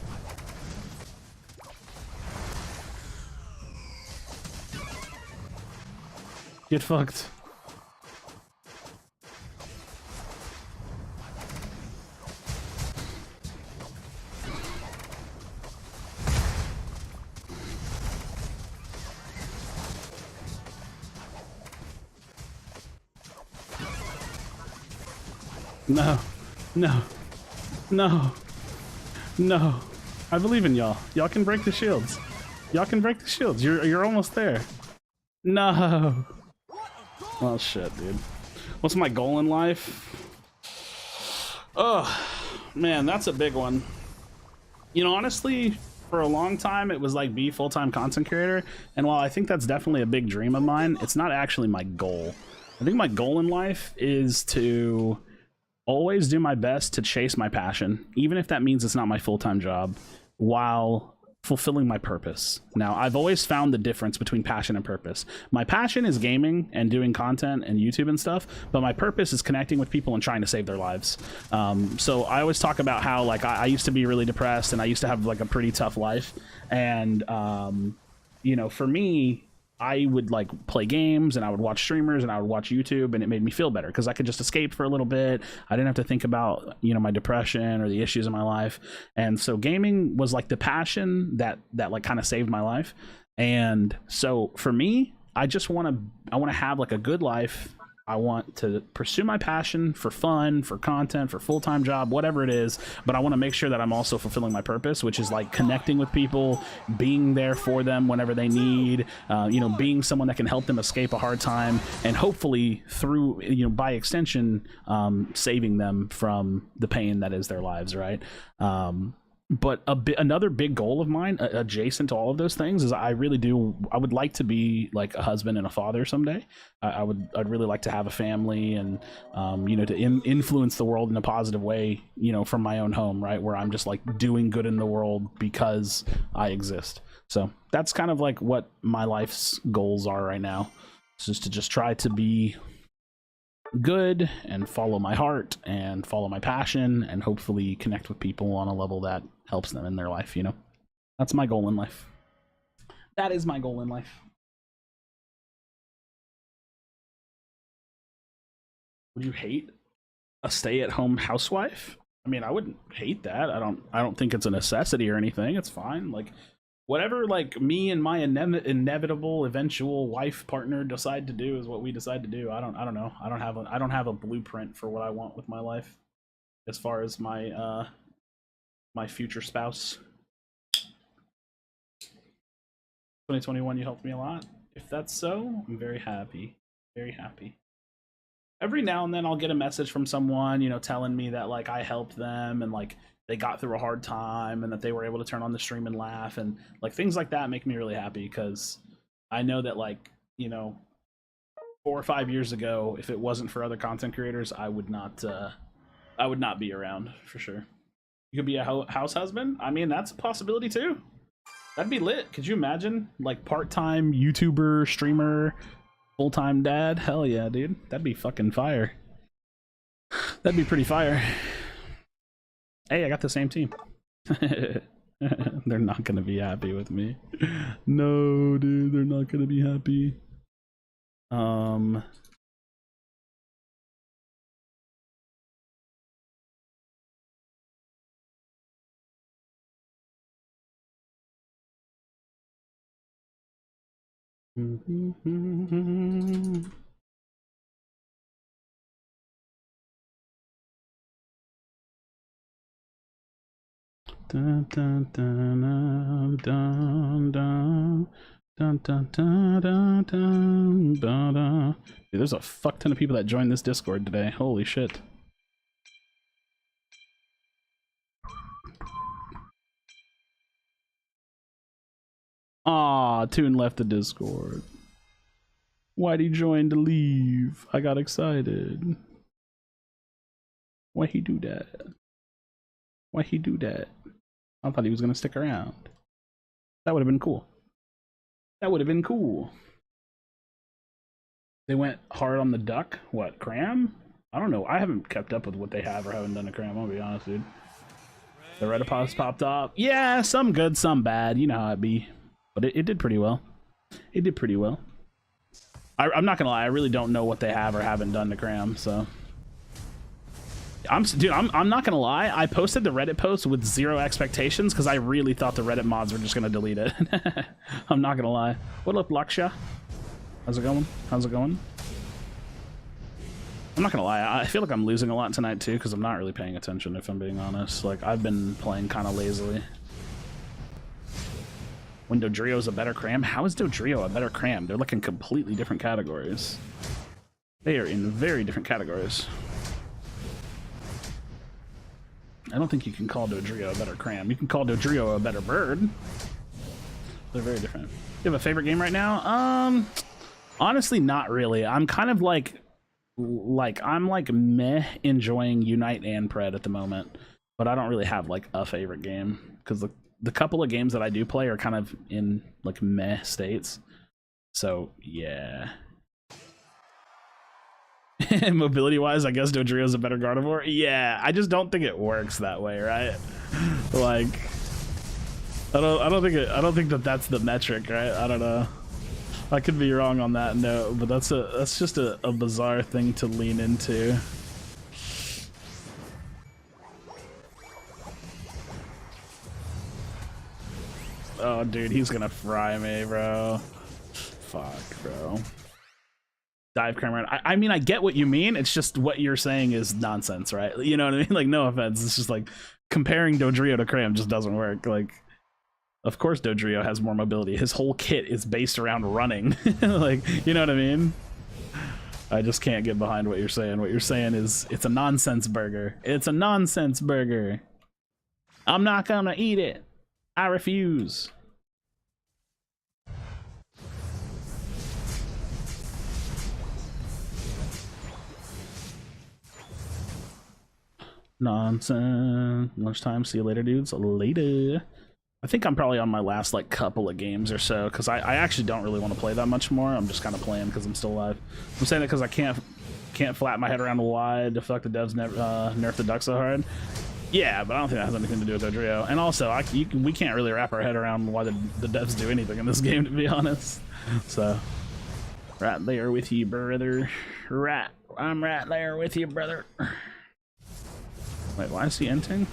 Get fucked. No, no, no, no. I believe in y'all. Y'all can break the shields. Y'all can break the shields. You're almost there. No. Oh shit, dude. What's my goal in life? Oh, man, that's a big one. You know, honestly, for a long time, it was like be full-time content creator. And while I think that's definitely a big dream of mine, it's not actually my goal. I think my goal in life is to always do my best to chase my passion, even if that means it's not my full-time job, while fulfilling my purpose. Now, I've always found the difference between passion and purpose. My passion is gaming and doing content and YouTube and stuff, but my purpose is connecting with people and trying to save their lives. So I always talk about how like I used to be really depressed and I used to have like a pretty tough life. And, you know, for me, I would like play games and I would watch streamers and I would watch YouTube, and it made me feel better because I could just escape for a little bit. I didn't have to think about, you know, my depression or the issues in my life. And so gaming was like the passion that like kind of saved my life. And so for me, I want to have like a good life. I want to pursue my passion for fun, for content, for full-time job, whatever it is. But I want to make sure that I'm also fulfilling my purpose, which is like connecting with people, being there for them whenever they need, you know, being someone that can help them escape a hard time, and hopefully through, you know, by extension, saving them from the pain that is their lives, right? But another big goal of mine, adjacent to all of those things, is I would like to be like a husband and a father someday. I'd really like to have a family and, you know, to influence the world in a positive way, you know, from my own home, right? Where I'm just like doing good in the world because I exist. So that's kind of like what my life's goals are right now. It's just to just try to be good and follow my heart and follow my passion and hopefully connect with people on a level that helps them in their life, you know. That's my goal in life. That is my goal in life. Would you hate a stay-at-home housewife? I mean, I wouldn't hate that. I don't think it's a necessity or anything. It's fine. Like whatever like me and my inevitable eventual wife partner decide to do is what we decide to do. I don't know. I don't have a blueprint for what I want with my life as far as my my future spouse. 2021, you helped me a lot. If that's so, I'm very happy. Very happy. Every now and then I'll get a message from someone, you know, telling me that like I helped them and like they got through a hard time and that they were able to turn on the stream and laugh, and like things like that make me really happy because I know that like, you know, 4 or 5 years ago, if it wasn't for other content creators, I would not be around for sure. You could be a house husband. I mean, that's a possibility too. That'd be lit. Could you imagine like part-time YouTuber, streamer, full-time dad? Hell yeah, dude. That'd be fucking fire. That'd be pretty fire. Hey, I got the same team. They're not gonna be happy with me. No, dude, they're not gonna be happy. Dun, dun, dun, dun, dun, dun. Dun, dun, dun, dun, dun, dun, dun. Dude, there's a fuck ton of people that joined this Discord today. Holy shit. Aw, Toon left the Discord. Why'd he join to leave? I got excited. Why'd he do that? Why'd he do that? I thought he was gonna stick around. That would have been cool. That would have been cool. They went hard on the duck. What, cram? I don't know. I haven't kept up with what they have or haven't done a cram, I'll be honest, dude. The Redipods popped up. Yeah, some good, some bad. You know how it be. But it did pretty well. It did pretty well. I'm not gonna lie, I really don't know what they have or haven't done to cram, so. I'm not gonna lie, I posted the Reddit post with zero expectations because I really thought the Reddit mods were just gonna delete it. I'm not gonna lie. What up, Laksha? How's it going? How's it going? I'm not gonna lie, I feel like I'm losing a lot tonight too because I'm not really paying attention, if I'm being honest. Like, I've been playing kind of lazily. When Dodrio's a better cram? How is Dodrio a better cram? They're like in completely different categories. They are in very different categories. I don't think you can call Dodrio a better cram. You can call Dodrio a better bird. They're very different. You have a favorite game right now? Honestly, not really. I'm kind of like I'm like meh enjoying Unite and Pred at the moment, but I don't really have like a favorite game because the couple of games that I do play are kind of in like meh states. So yeah. Mobility wise, I guess Dodrio's a better Gardevoir. Yeah, I just don't think it works that way, right? Like, I don't think that's the metric, right? I don't know. I could be wrong on that note, but that's just a bizarre thing to lean into. Oh, dude, he's gonna fry me, bro. Fuck, bro. Dive cram. I mean, I get what you mean. It's just what you're saying is nonsense, right? You know what I mean? Like, no offense. It's just like comparing Dodrio to Cram just doesn't work. Like, of course Dodrio has more mobility. His whole kit is based around running. Like, you know what I mean? I just can't get behind what you're saying. What you're saying is it's a nonsense burger. It's a nonsense burger. I'm not gonna eat it. I refuse. Nonsense. Lunchtime. See you later, dudes. Later. I think I'm probably on my last like couple of games or so because I actually don't really want to play that much more. I'm just kind of playing because I'm still alive. I'm saying that because I can't flap my head around why the fuck the devs nerf the duck so hard. Yeah, but I don't think that has anything to do with Dodrio. And also, we can't really wrap our head around why the devs do anything in this game, to be honest. So, right there with you, brother. I'm right there with you, brother. Wait, why is he inting?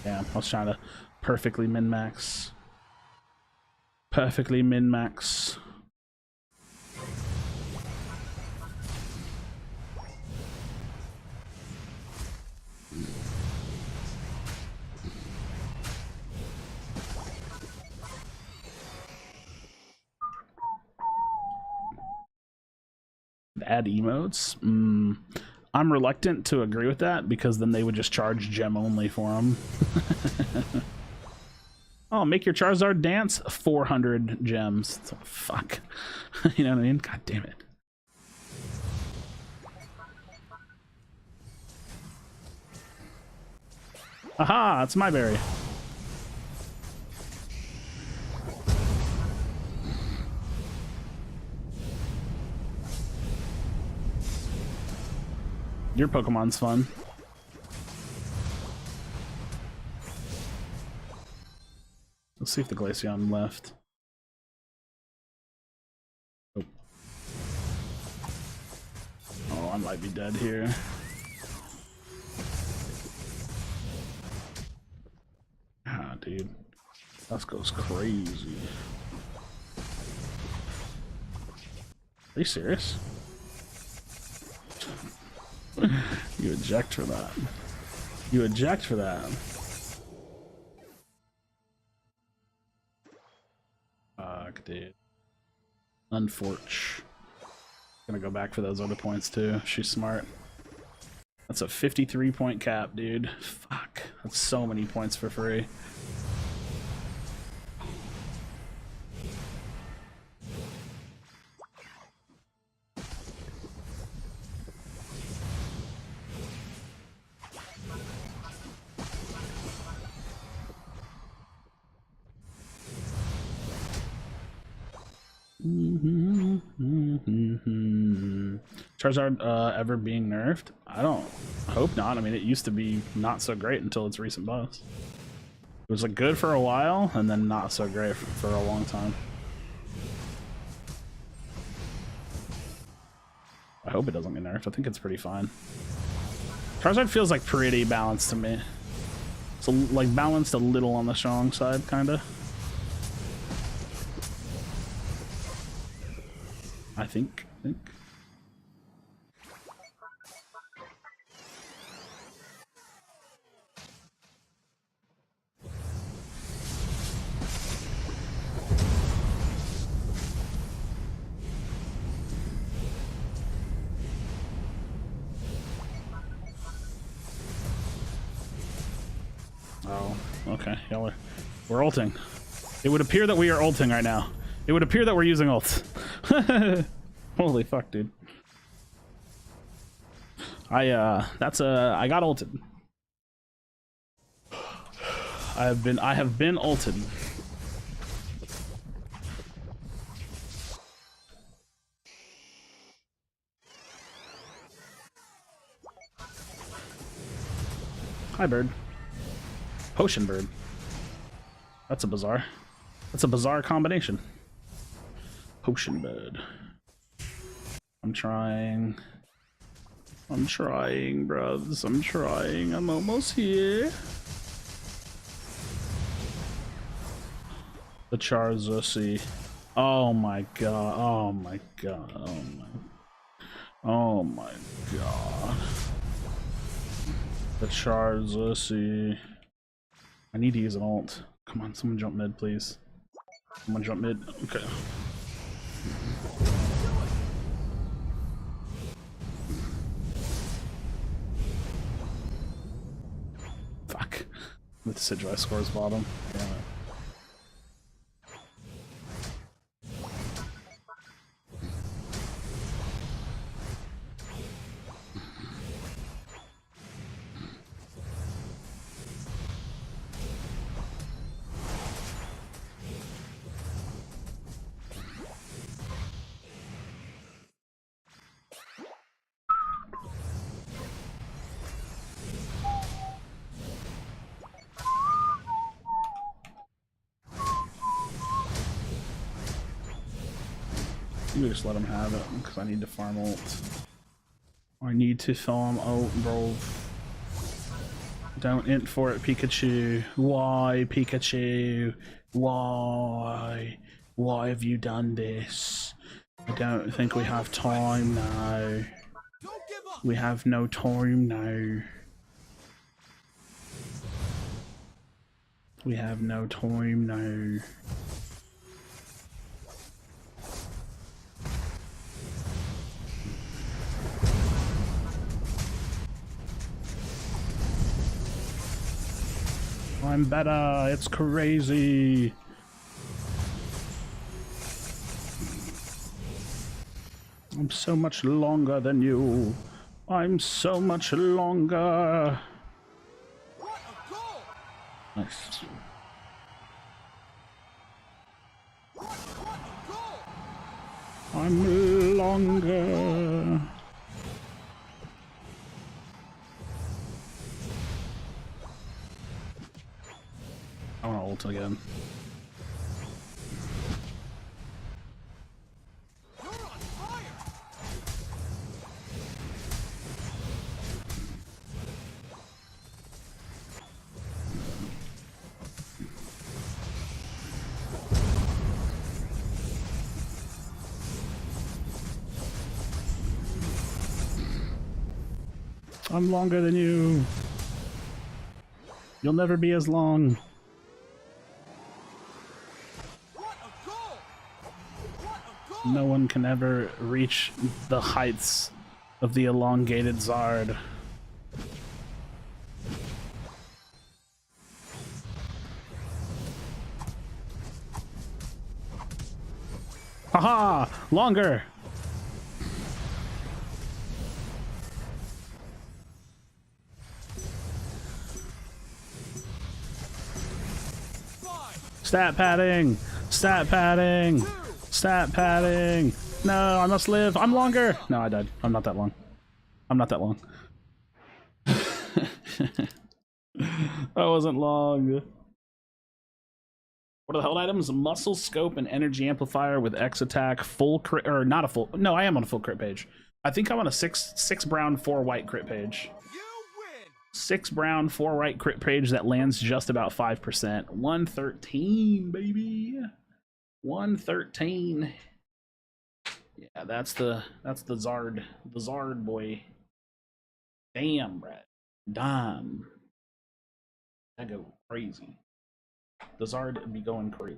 Damn, I was trying to perfectly min-max. Perfectly min-max. Add emotes? I'm reluctant to agree with that because then they would just charge gem only for them. Oh, make your Charizard dance? 400 gems. So, fuck. You know what I mean? God damn it. Aha, it's my berry. Your Pokemon's fun. Let's see if the Glaceon left. Oh. Oh, I might be dead here. Ah, dude. That goes crazy. Are you serious? You eject for that. You eject for that. Fuck, dude. Unfortunate. Gonna go back for those other points too. She's smart. That's a 53-point cap, dude. Fuck. That's so many points for free. Charizard ever being nerfed? I don't hope not. I mean, it used to be not so great until its recent buffs. It was like good for a while and then not so great for a long time. I hope it doesn't get nerfed. I think it's pretty fine. Charizard feels like pretty balanced to me. It's like balanced a little on the strong side, kinda. I think. Oh, okay. Y'all we're ulting. It would appear that we are ulting right now. It would appear that we're using ults. Holy fuck, dude. I got ulted. I have been ulted. Hi, bird. Potion bird. That's a bizarre combination. Potion bird. I'm trying, bruds. I'm trying. I'm almost here. The Charizard. Oh my god. Oh my god. Oh my god. The Charizard. I need to use an ult. Come on, someone jump mid, please. Someone jump mid. Okay. Fuck. With Sidrai scores bottom. Damn it. You just let him have it because I need to farm ult. I need to farm ult, bro. Don't int for it, Pikachu. Why, Pikachu? Why? Why have you done this? I don't think we have time now. We have no time now. We have no time now. I'm better, it's crazy. I'm so much longer than you. I'm so much longer. Nice. I'm longer. I want to ult again. I'm longer than you. You'll never be as long. What a goal! What a goal! No one can ever reach the heights of the elongated Zard. Haha! Longer! Stat padding! Stat padding! Stat padding! No, I must live! I'm longer! No, I died. I'm not that long. I'm not that long. I wasn't long. What are the held items? Muscle scope and energy amplifier with X attack, full crit, or not a full, no, I am on a full crit page. I think I'm on a six brown, 4 white crit page. You win! 6 brown, 4 white crit page that lands just about 5%. 113, baby. 113. Yeah, that's the Zard boy. Damn, Brad. Damn. That go crazy. The Zard would be going crazy.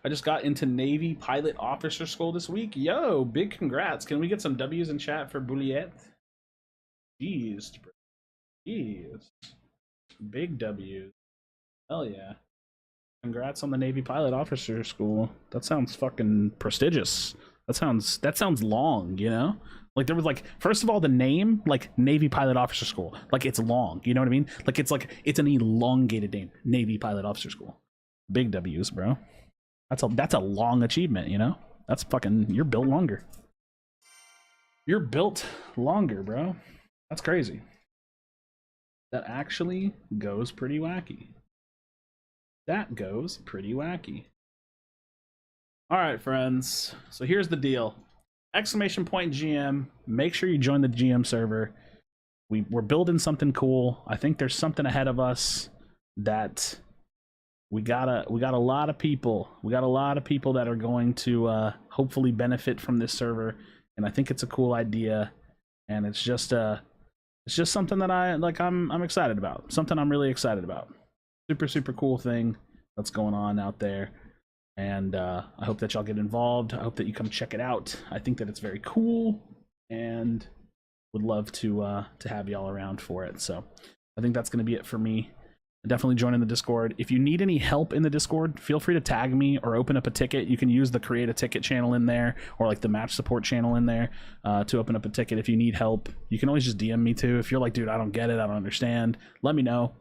I just got into Navy Pilot Officer School this week. Yo, big congrats. Can we get some W's in chat for Bouliette? Jeez. Jeez. Big W's. Hell yeah. Congrats on the Navy Pilot Officer School. That sounds fucking prestigious. That sounds long, you know? Like, there was, like, first of all, the name, like, Navy Pilot Officer School. Like, it's long, you know what I mean? Like, it's an elongated name. Navy Pilot Officer School. Big W's, bro. That's a long achievement, you know? That's fucking, you're built longer. You're built longer, bro. That's crazy. That actually goes pretty wacky. That goes pretty wacky. All right, friends. So here's the deal. Exclamation point GM. Make sure you join the GM server. We're building something cool. I think there's something ahead of us that we got a lot of people. We got a lot of people that are going to hopefully benefit from this server, and I think it's a cool idea. And it's just something that I'm excited about. Something I'm really excited about. Super cool thing that's going on out there. And I hope that y'all get involved. I hope that you come check it out. I think that it's very cool, and would love to have y'all around for it. So I think that's going to be it for me. Definitely join in the Discord. If you need any help in the Discord, feel free to tag me or open up a ticket. You can use the create a ticket channel in there, or like the match support channel in there to open up a ticket. If you need help, you can always just DM me too. If you're like, dude, I don't get it, I don't understand, let me know.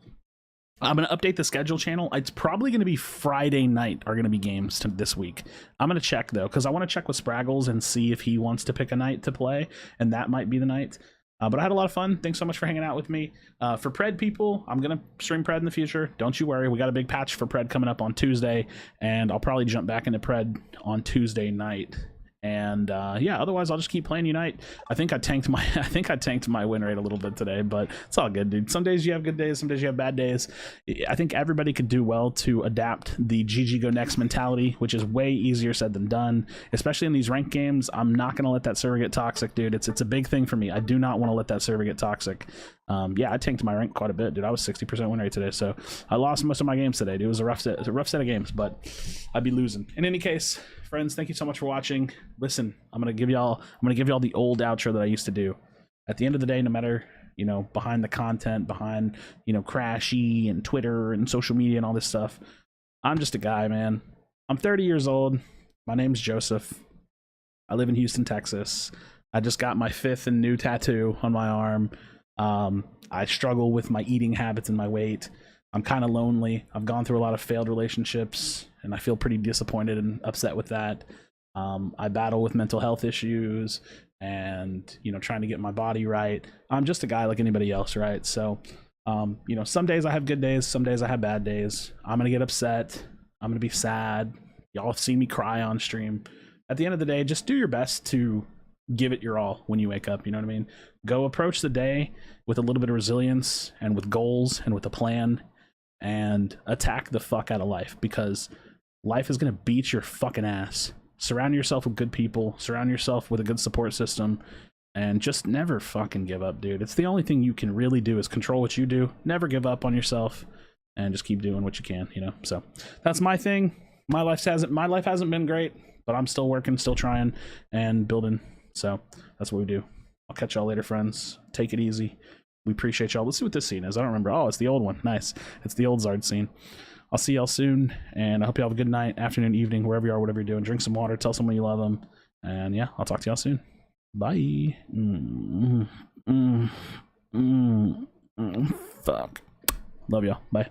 I'm going to update the schedule channel. It's probably going to be Friday night are going to be games this week. I'm going to check, though, because I want to check with Spraggles and see if he wants to pick a night to play, and that might be the night. But I had a lot of fun. Thanks so much for hanging out with me. For Pred people, I'm going to stream Pred in the future. Don't you worry. We got a big patch for Pred coming up on Tuesday, and I'll probably jump back into Pred on Tuesday night. And yeah, otherwise I'll just keep playing Unite. I think I tanked my win rate a little bit today, but it's all good, dude. Some days you have good days, some days you have bad days. I think everybody could do well to adapt the GG go next mentality, which is way easier said than done, especially in these ranked games. I'm not gonna let that server get toxic, dude. It's a big thing for me. I do not want to let that server get toxic. Yeah, I tanked my rank quite a bit, dude. I was 60% win rate today, so I lost most of my games today, dude. It was a rough set of games, but I'd be losing. In any case, friends, thank you so much for watching. Listen, I'm gonna give y'all the old outro that I used to do. At the end of the day, no matter, you know, behind the content, behind, you know, Krashy and Twitter and social media and all this stuff, I'm just a guy, man. I'm 30 years old. My name's Joseph. I live in Houston, Texas. I just got my 5th and new tattoo on my arm. I struggle with my eating habits and my weight. I'm kind of lonely. I've gone through a lot of failed relationships, and I feel pretty disappointed and upset with that. I battle with mental health issues and, you know, trying to get my body right. I'm just a guy like anybody else, right? So, you know, some days I have good days, some days I have bad days. I'm going to get upset. I'm going to be sad. Y'all have seen me cry on stream. At the end of the day, just do your best to give it your all when you wake up, you know what I mean? Go approach the day with a little bit of resilience and with goals and with a plan, and attack the fuck out of life, because life is going to beat your fucking ass. Surround yourself with good people, surround yourself with a good support system, And just never fucking give up, dude. It's the only thing you can really do is control what you do. Never give up on yourself, and just keep doing what you can, you know? So that's my thing. My life hasn't been great, but I'm still working, still trying, and building. So that's what we do. I'll catch y'all later, friends. Take it easy. We appreciate y'all. Let's see what this scene is. I don't remember. Oh, it's the old one. Nice. It's the old Zard scene. I'll see y'all soon, and I hope y'all have a good night, afternoon, evening, wherever you are, whatever you're doing. Drink some water. Tell someone you love them. And yeah, I'll talk to y'all soon. Bye. Fuck. Love y'all. Bye.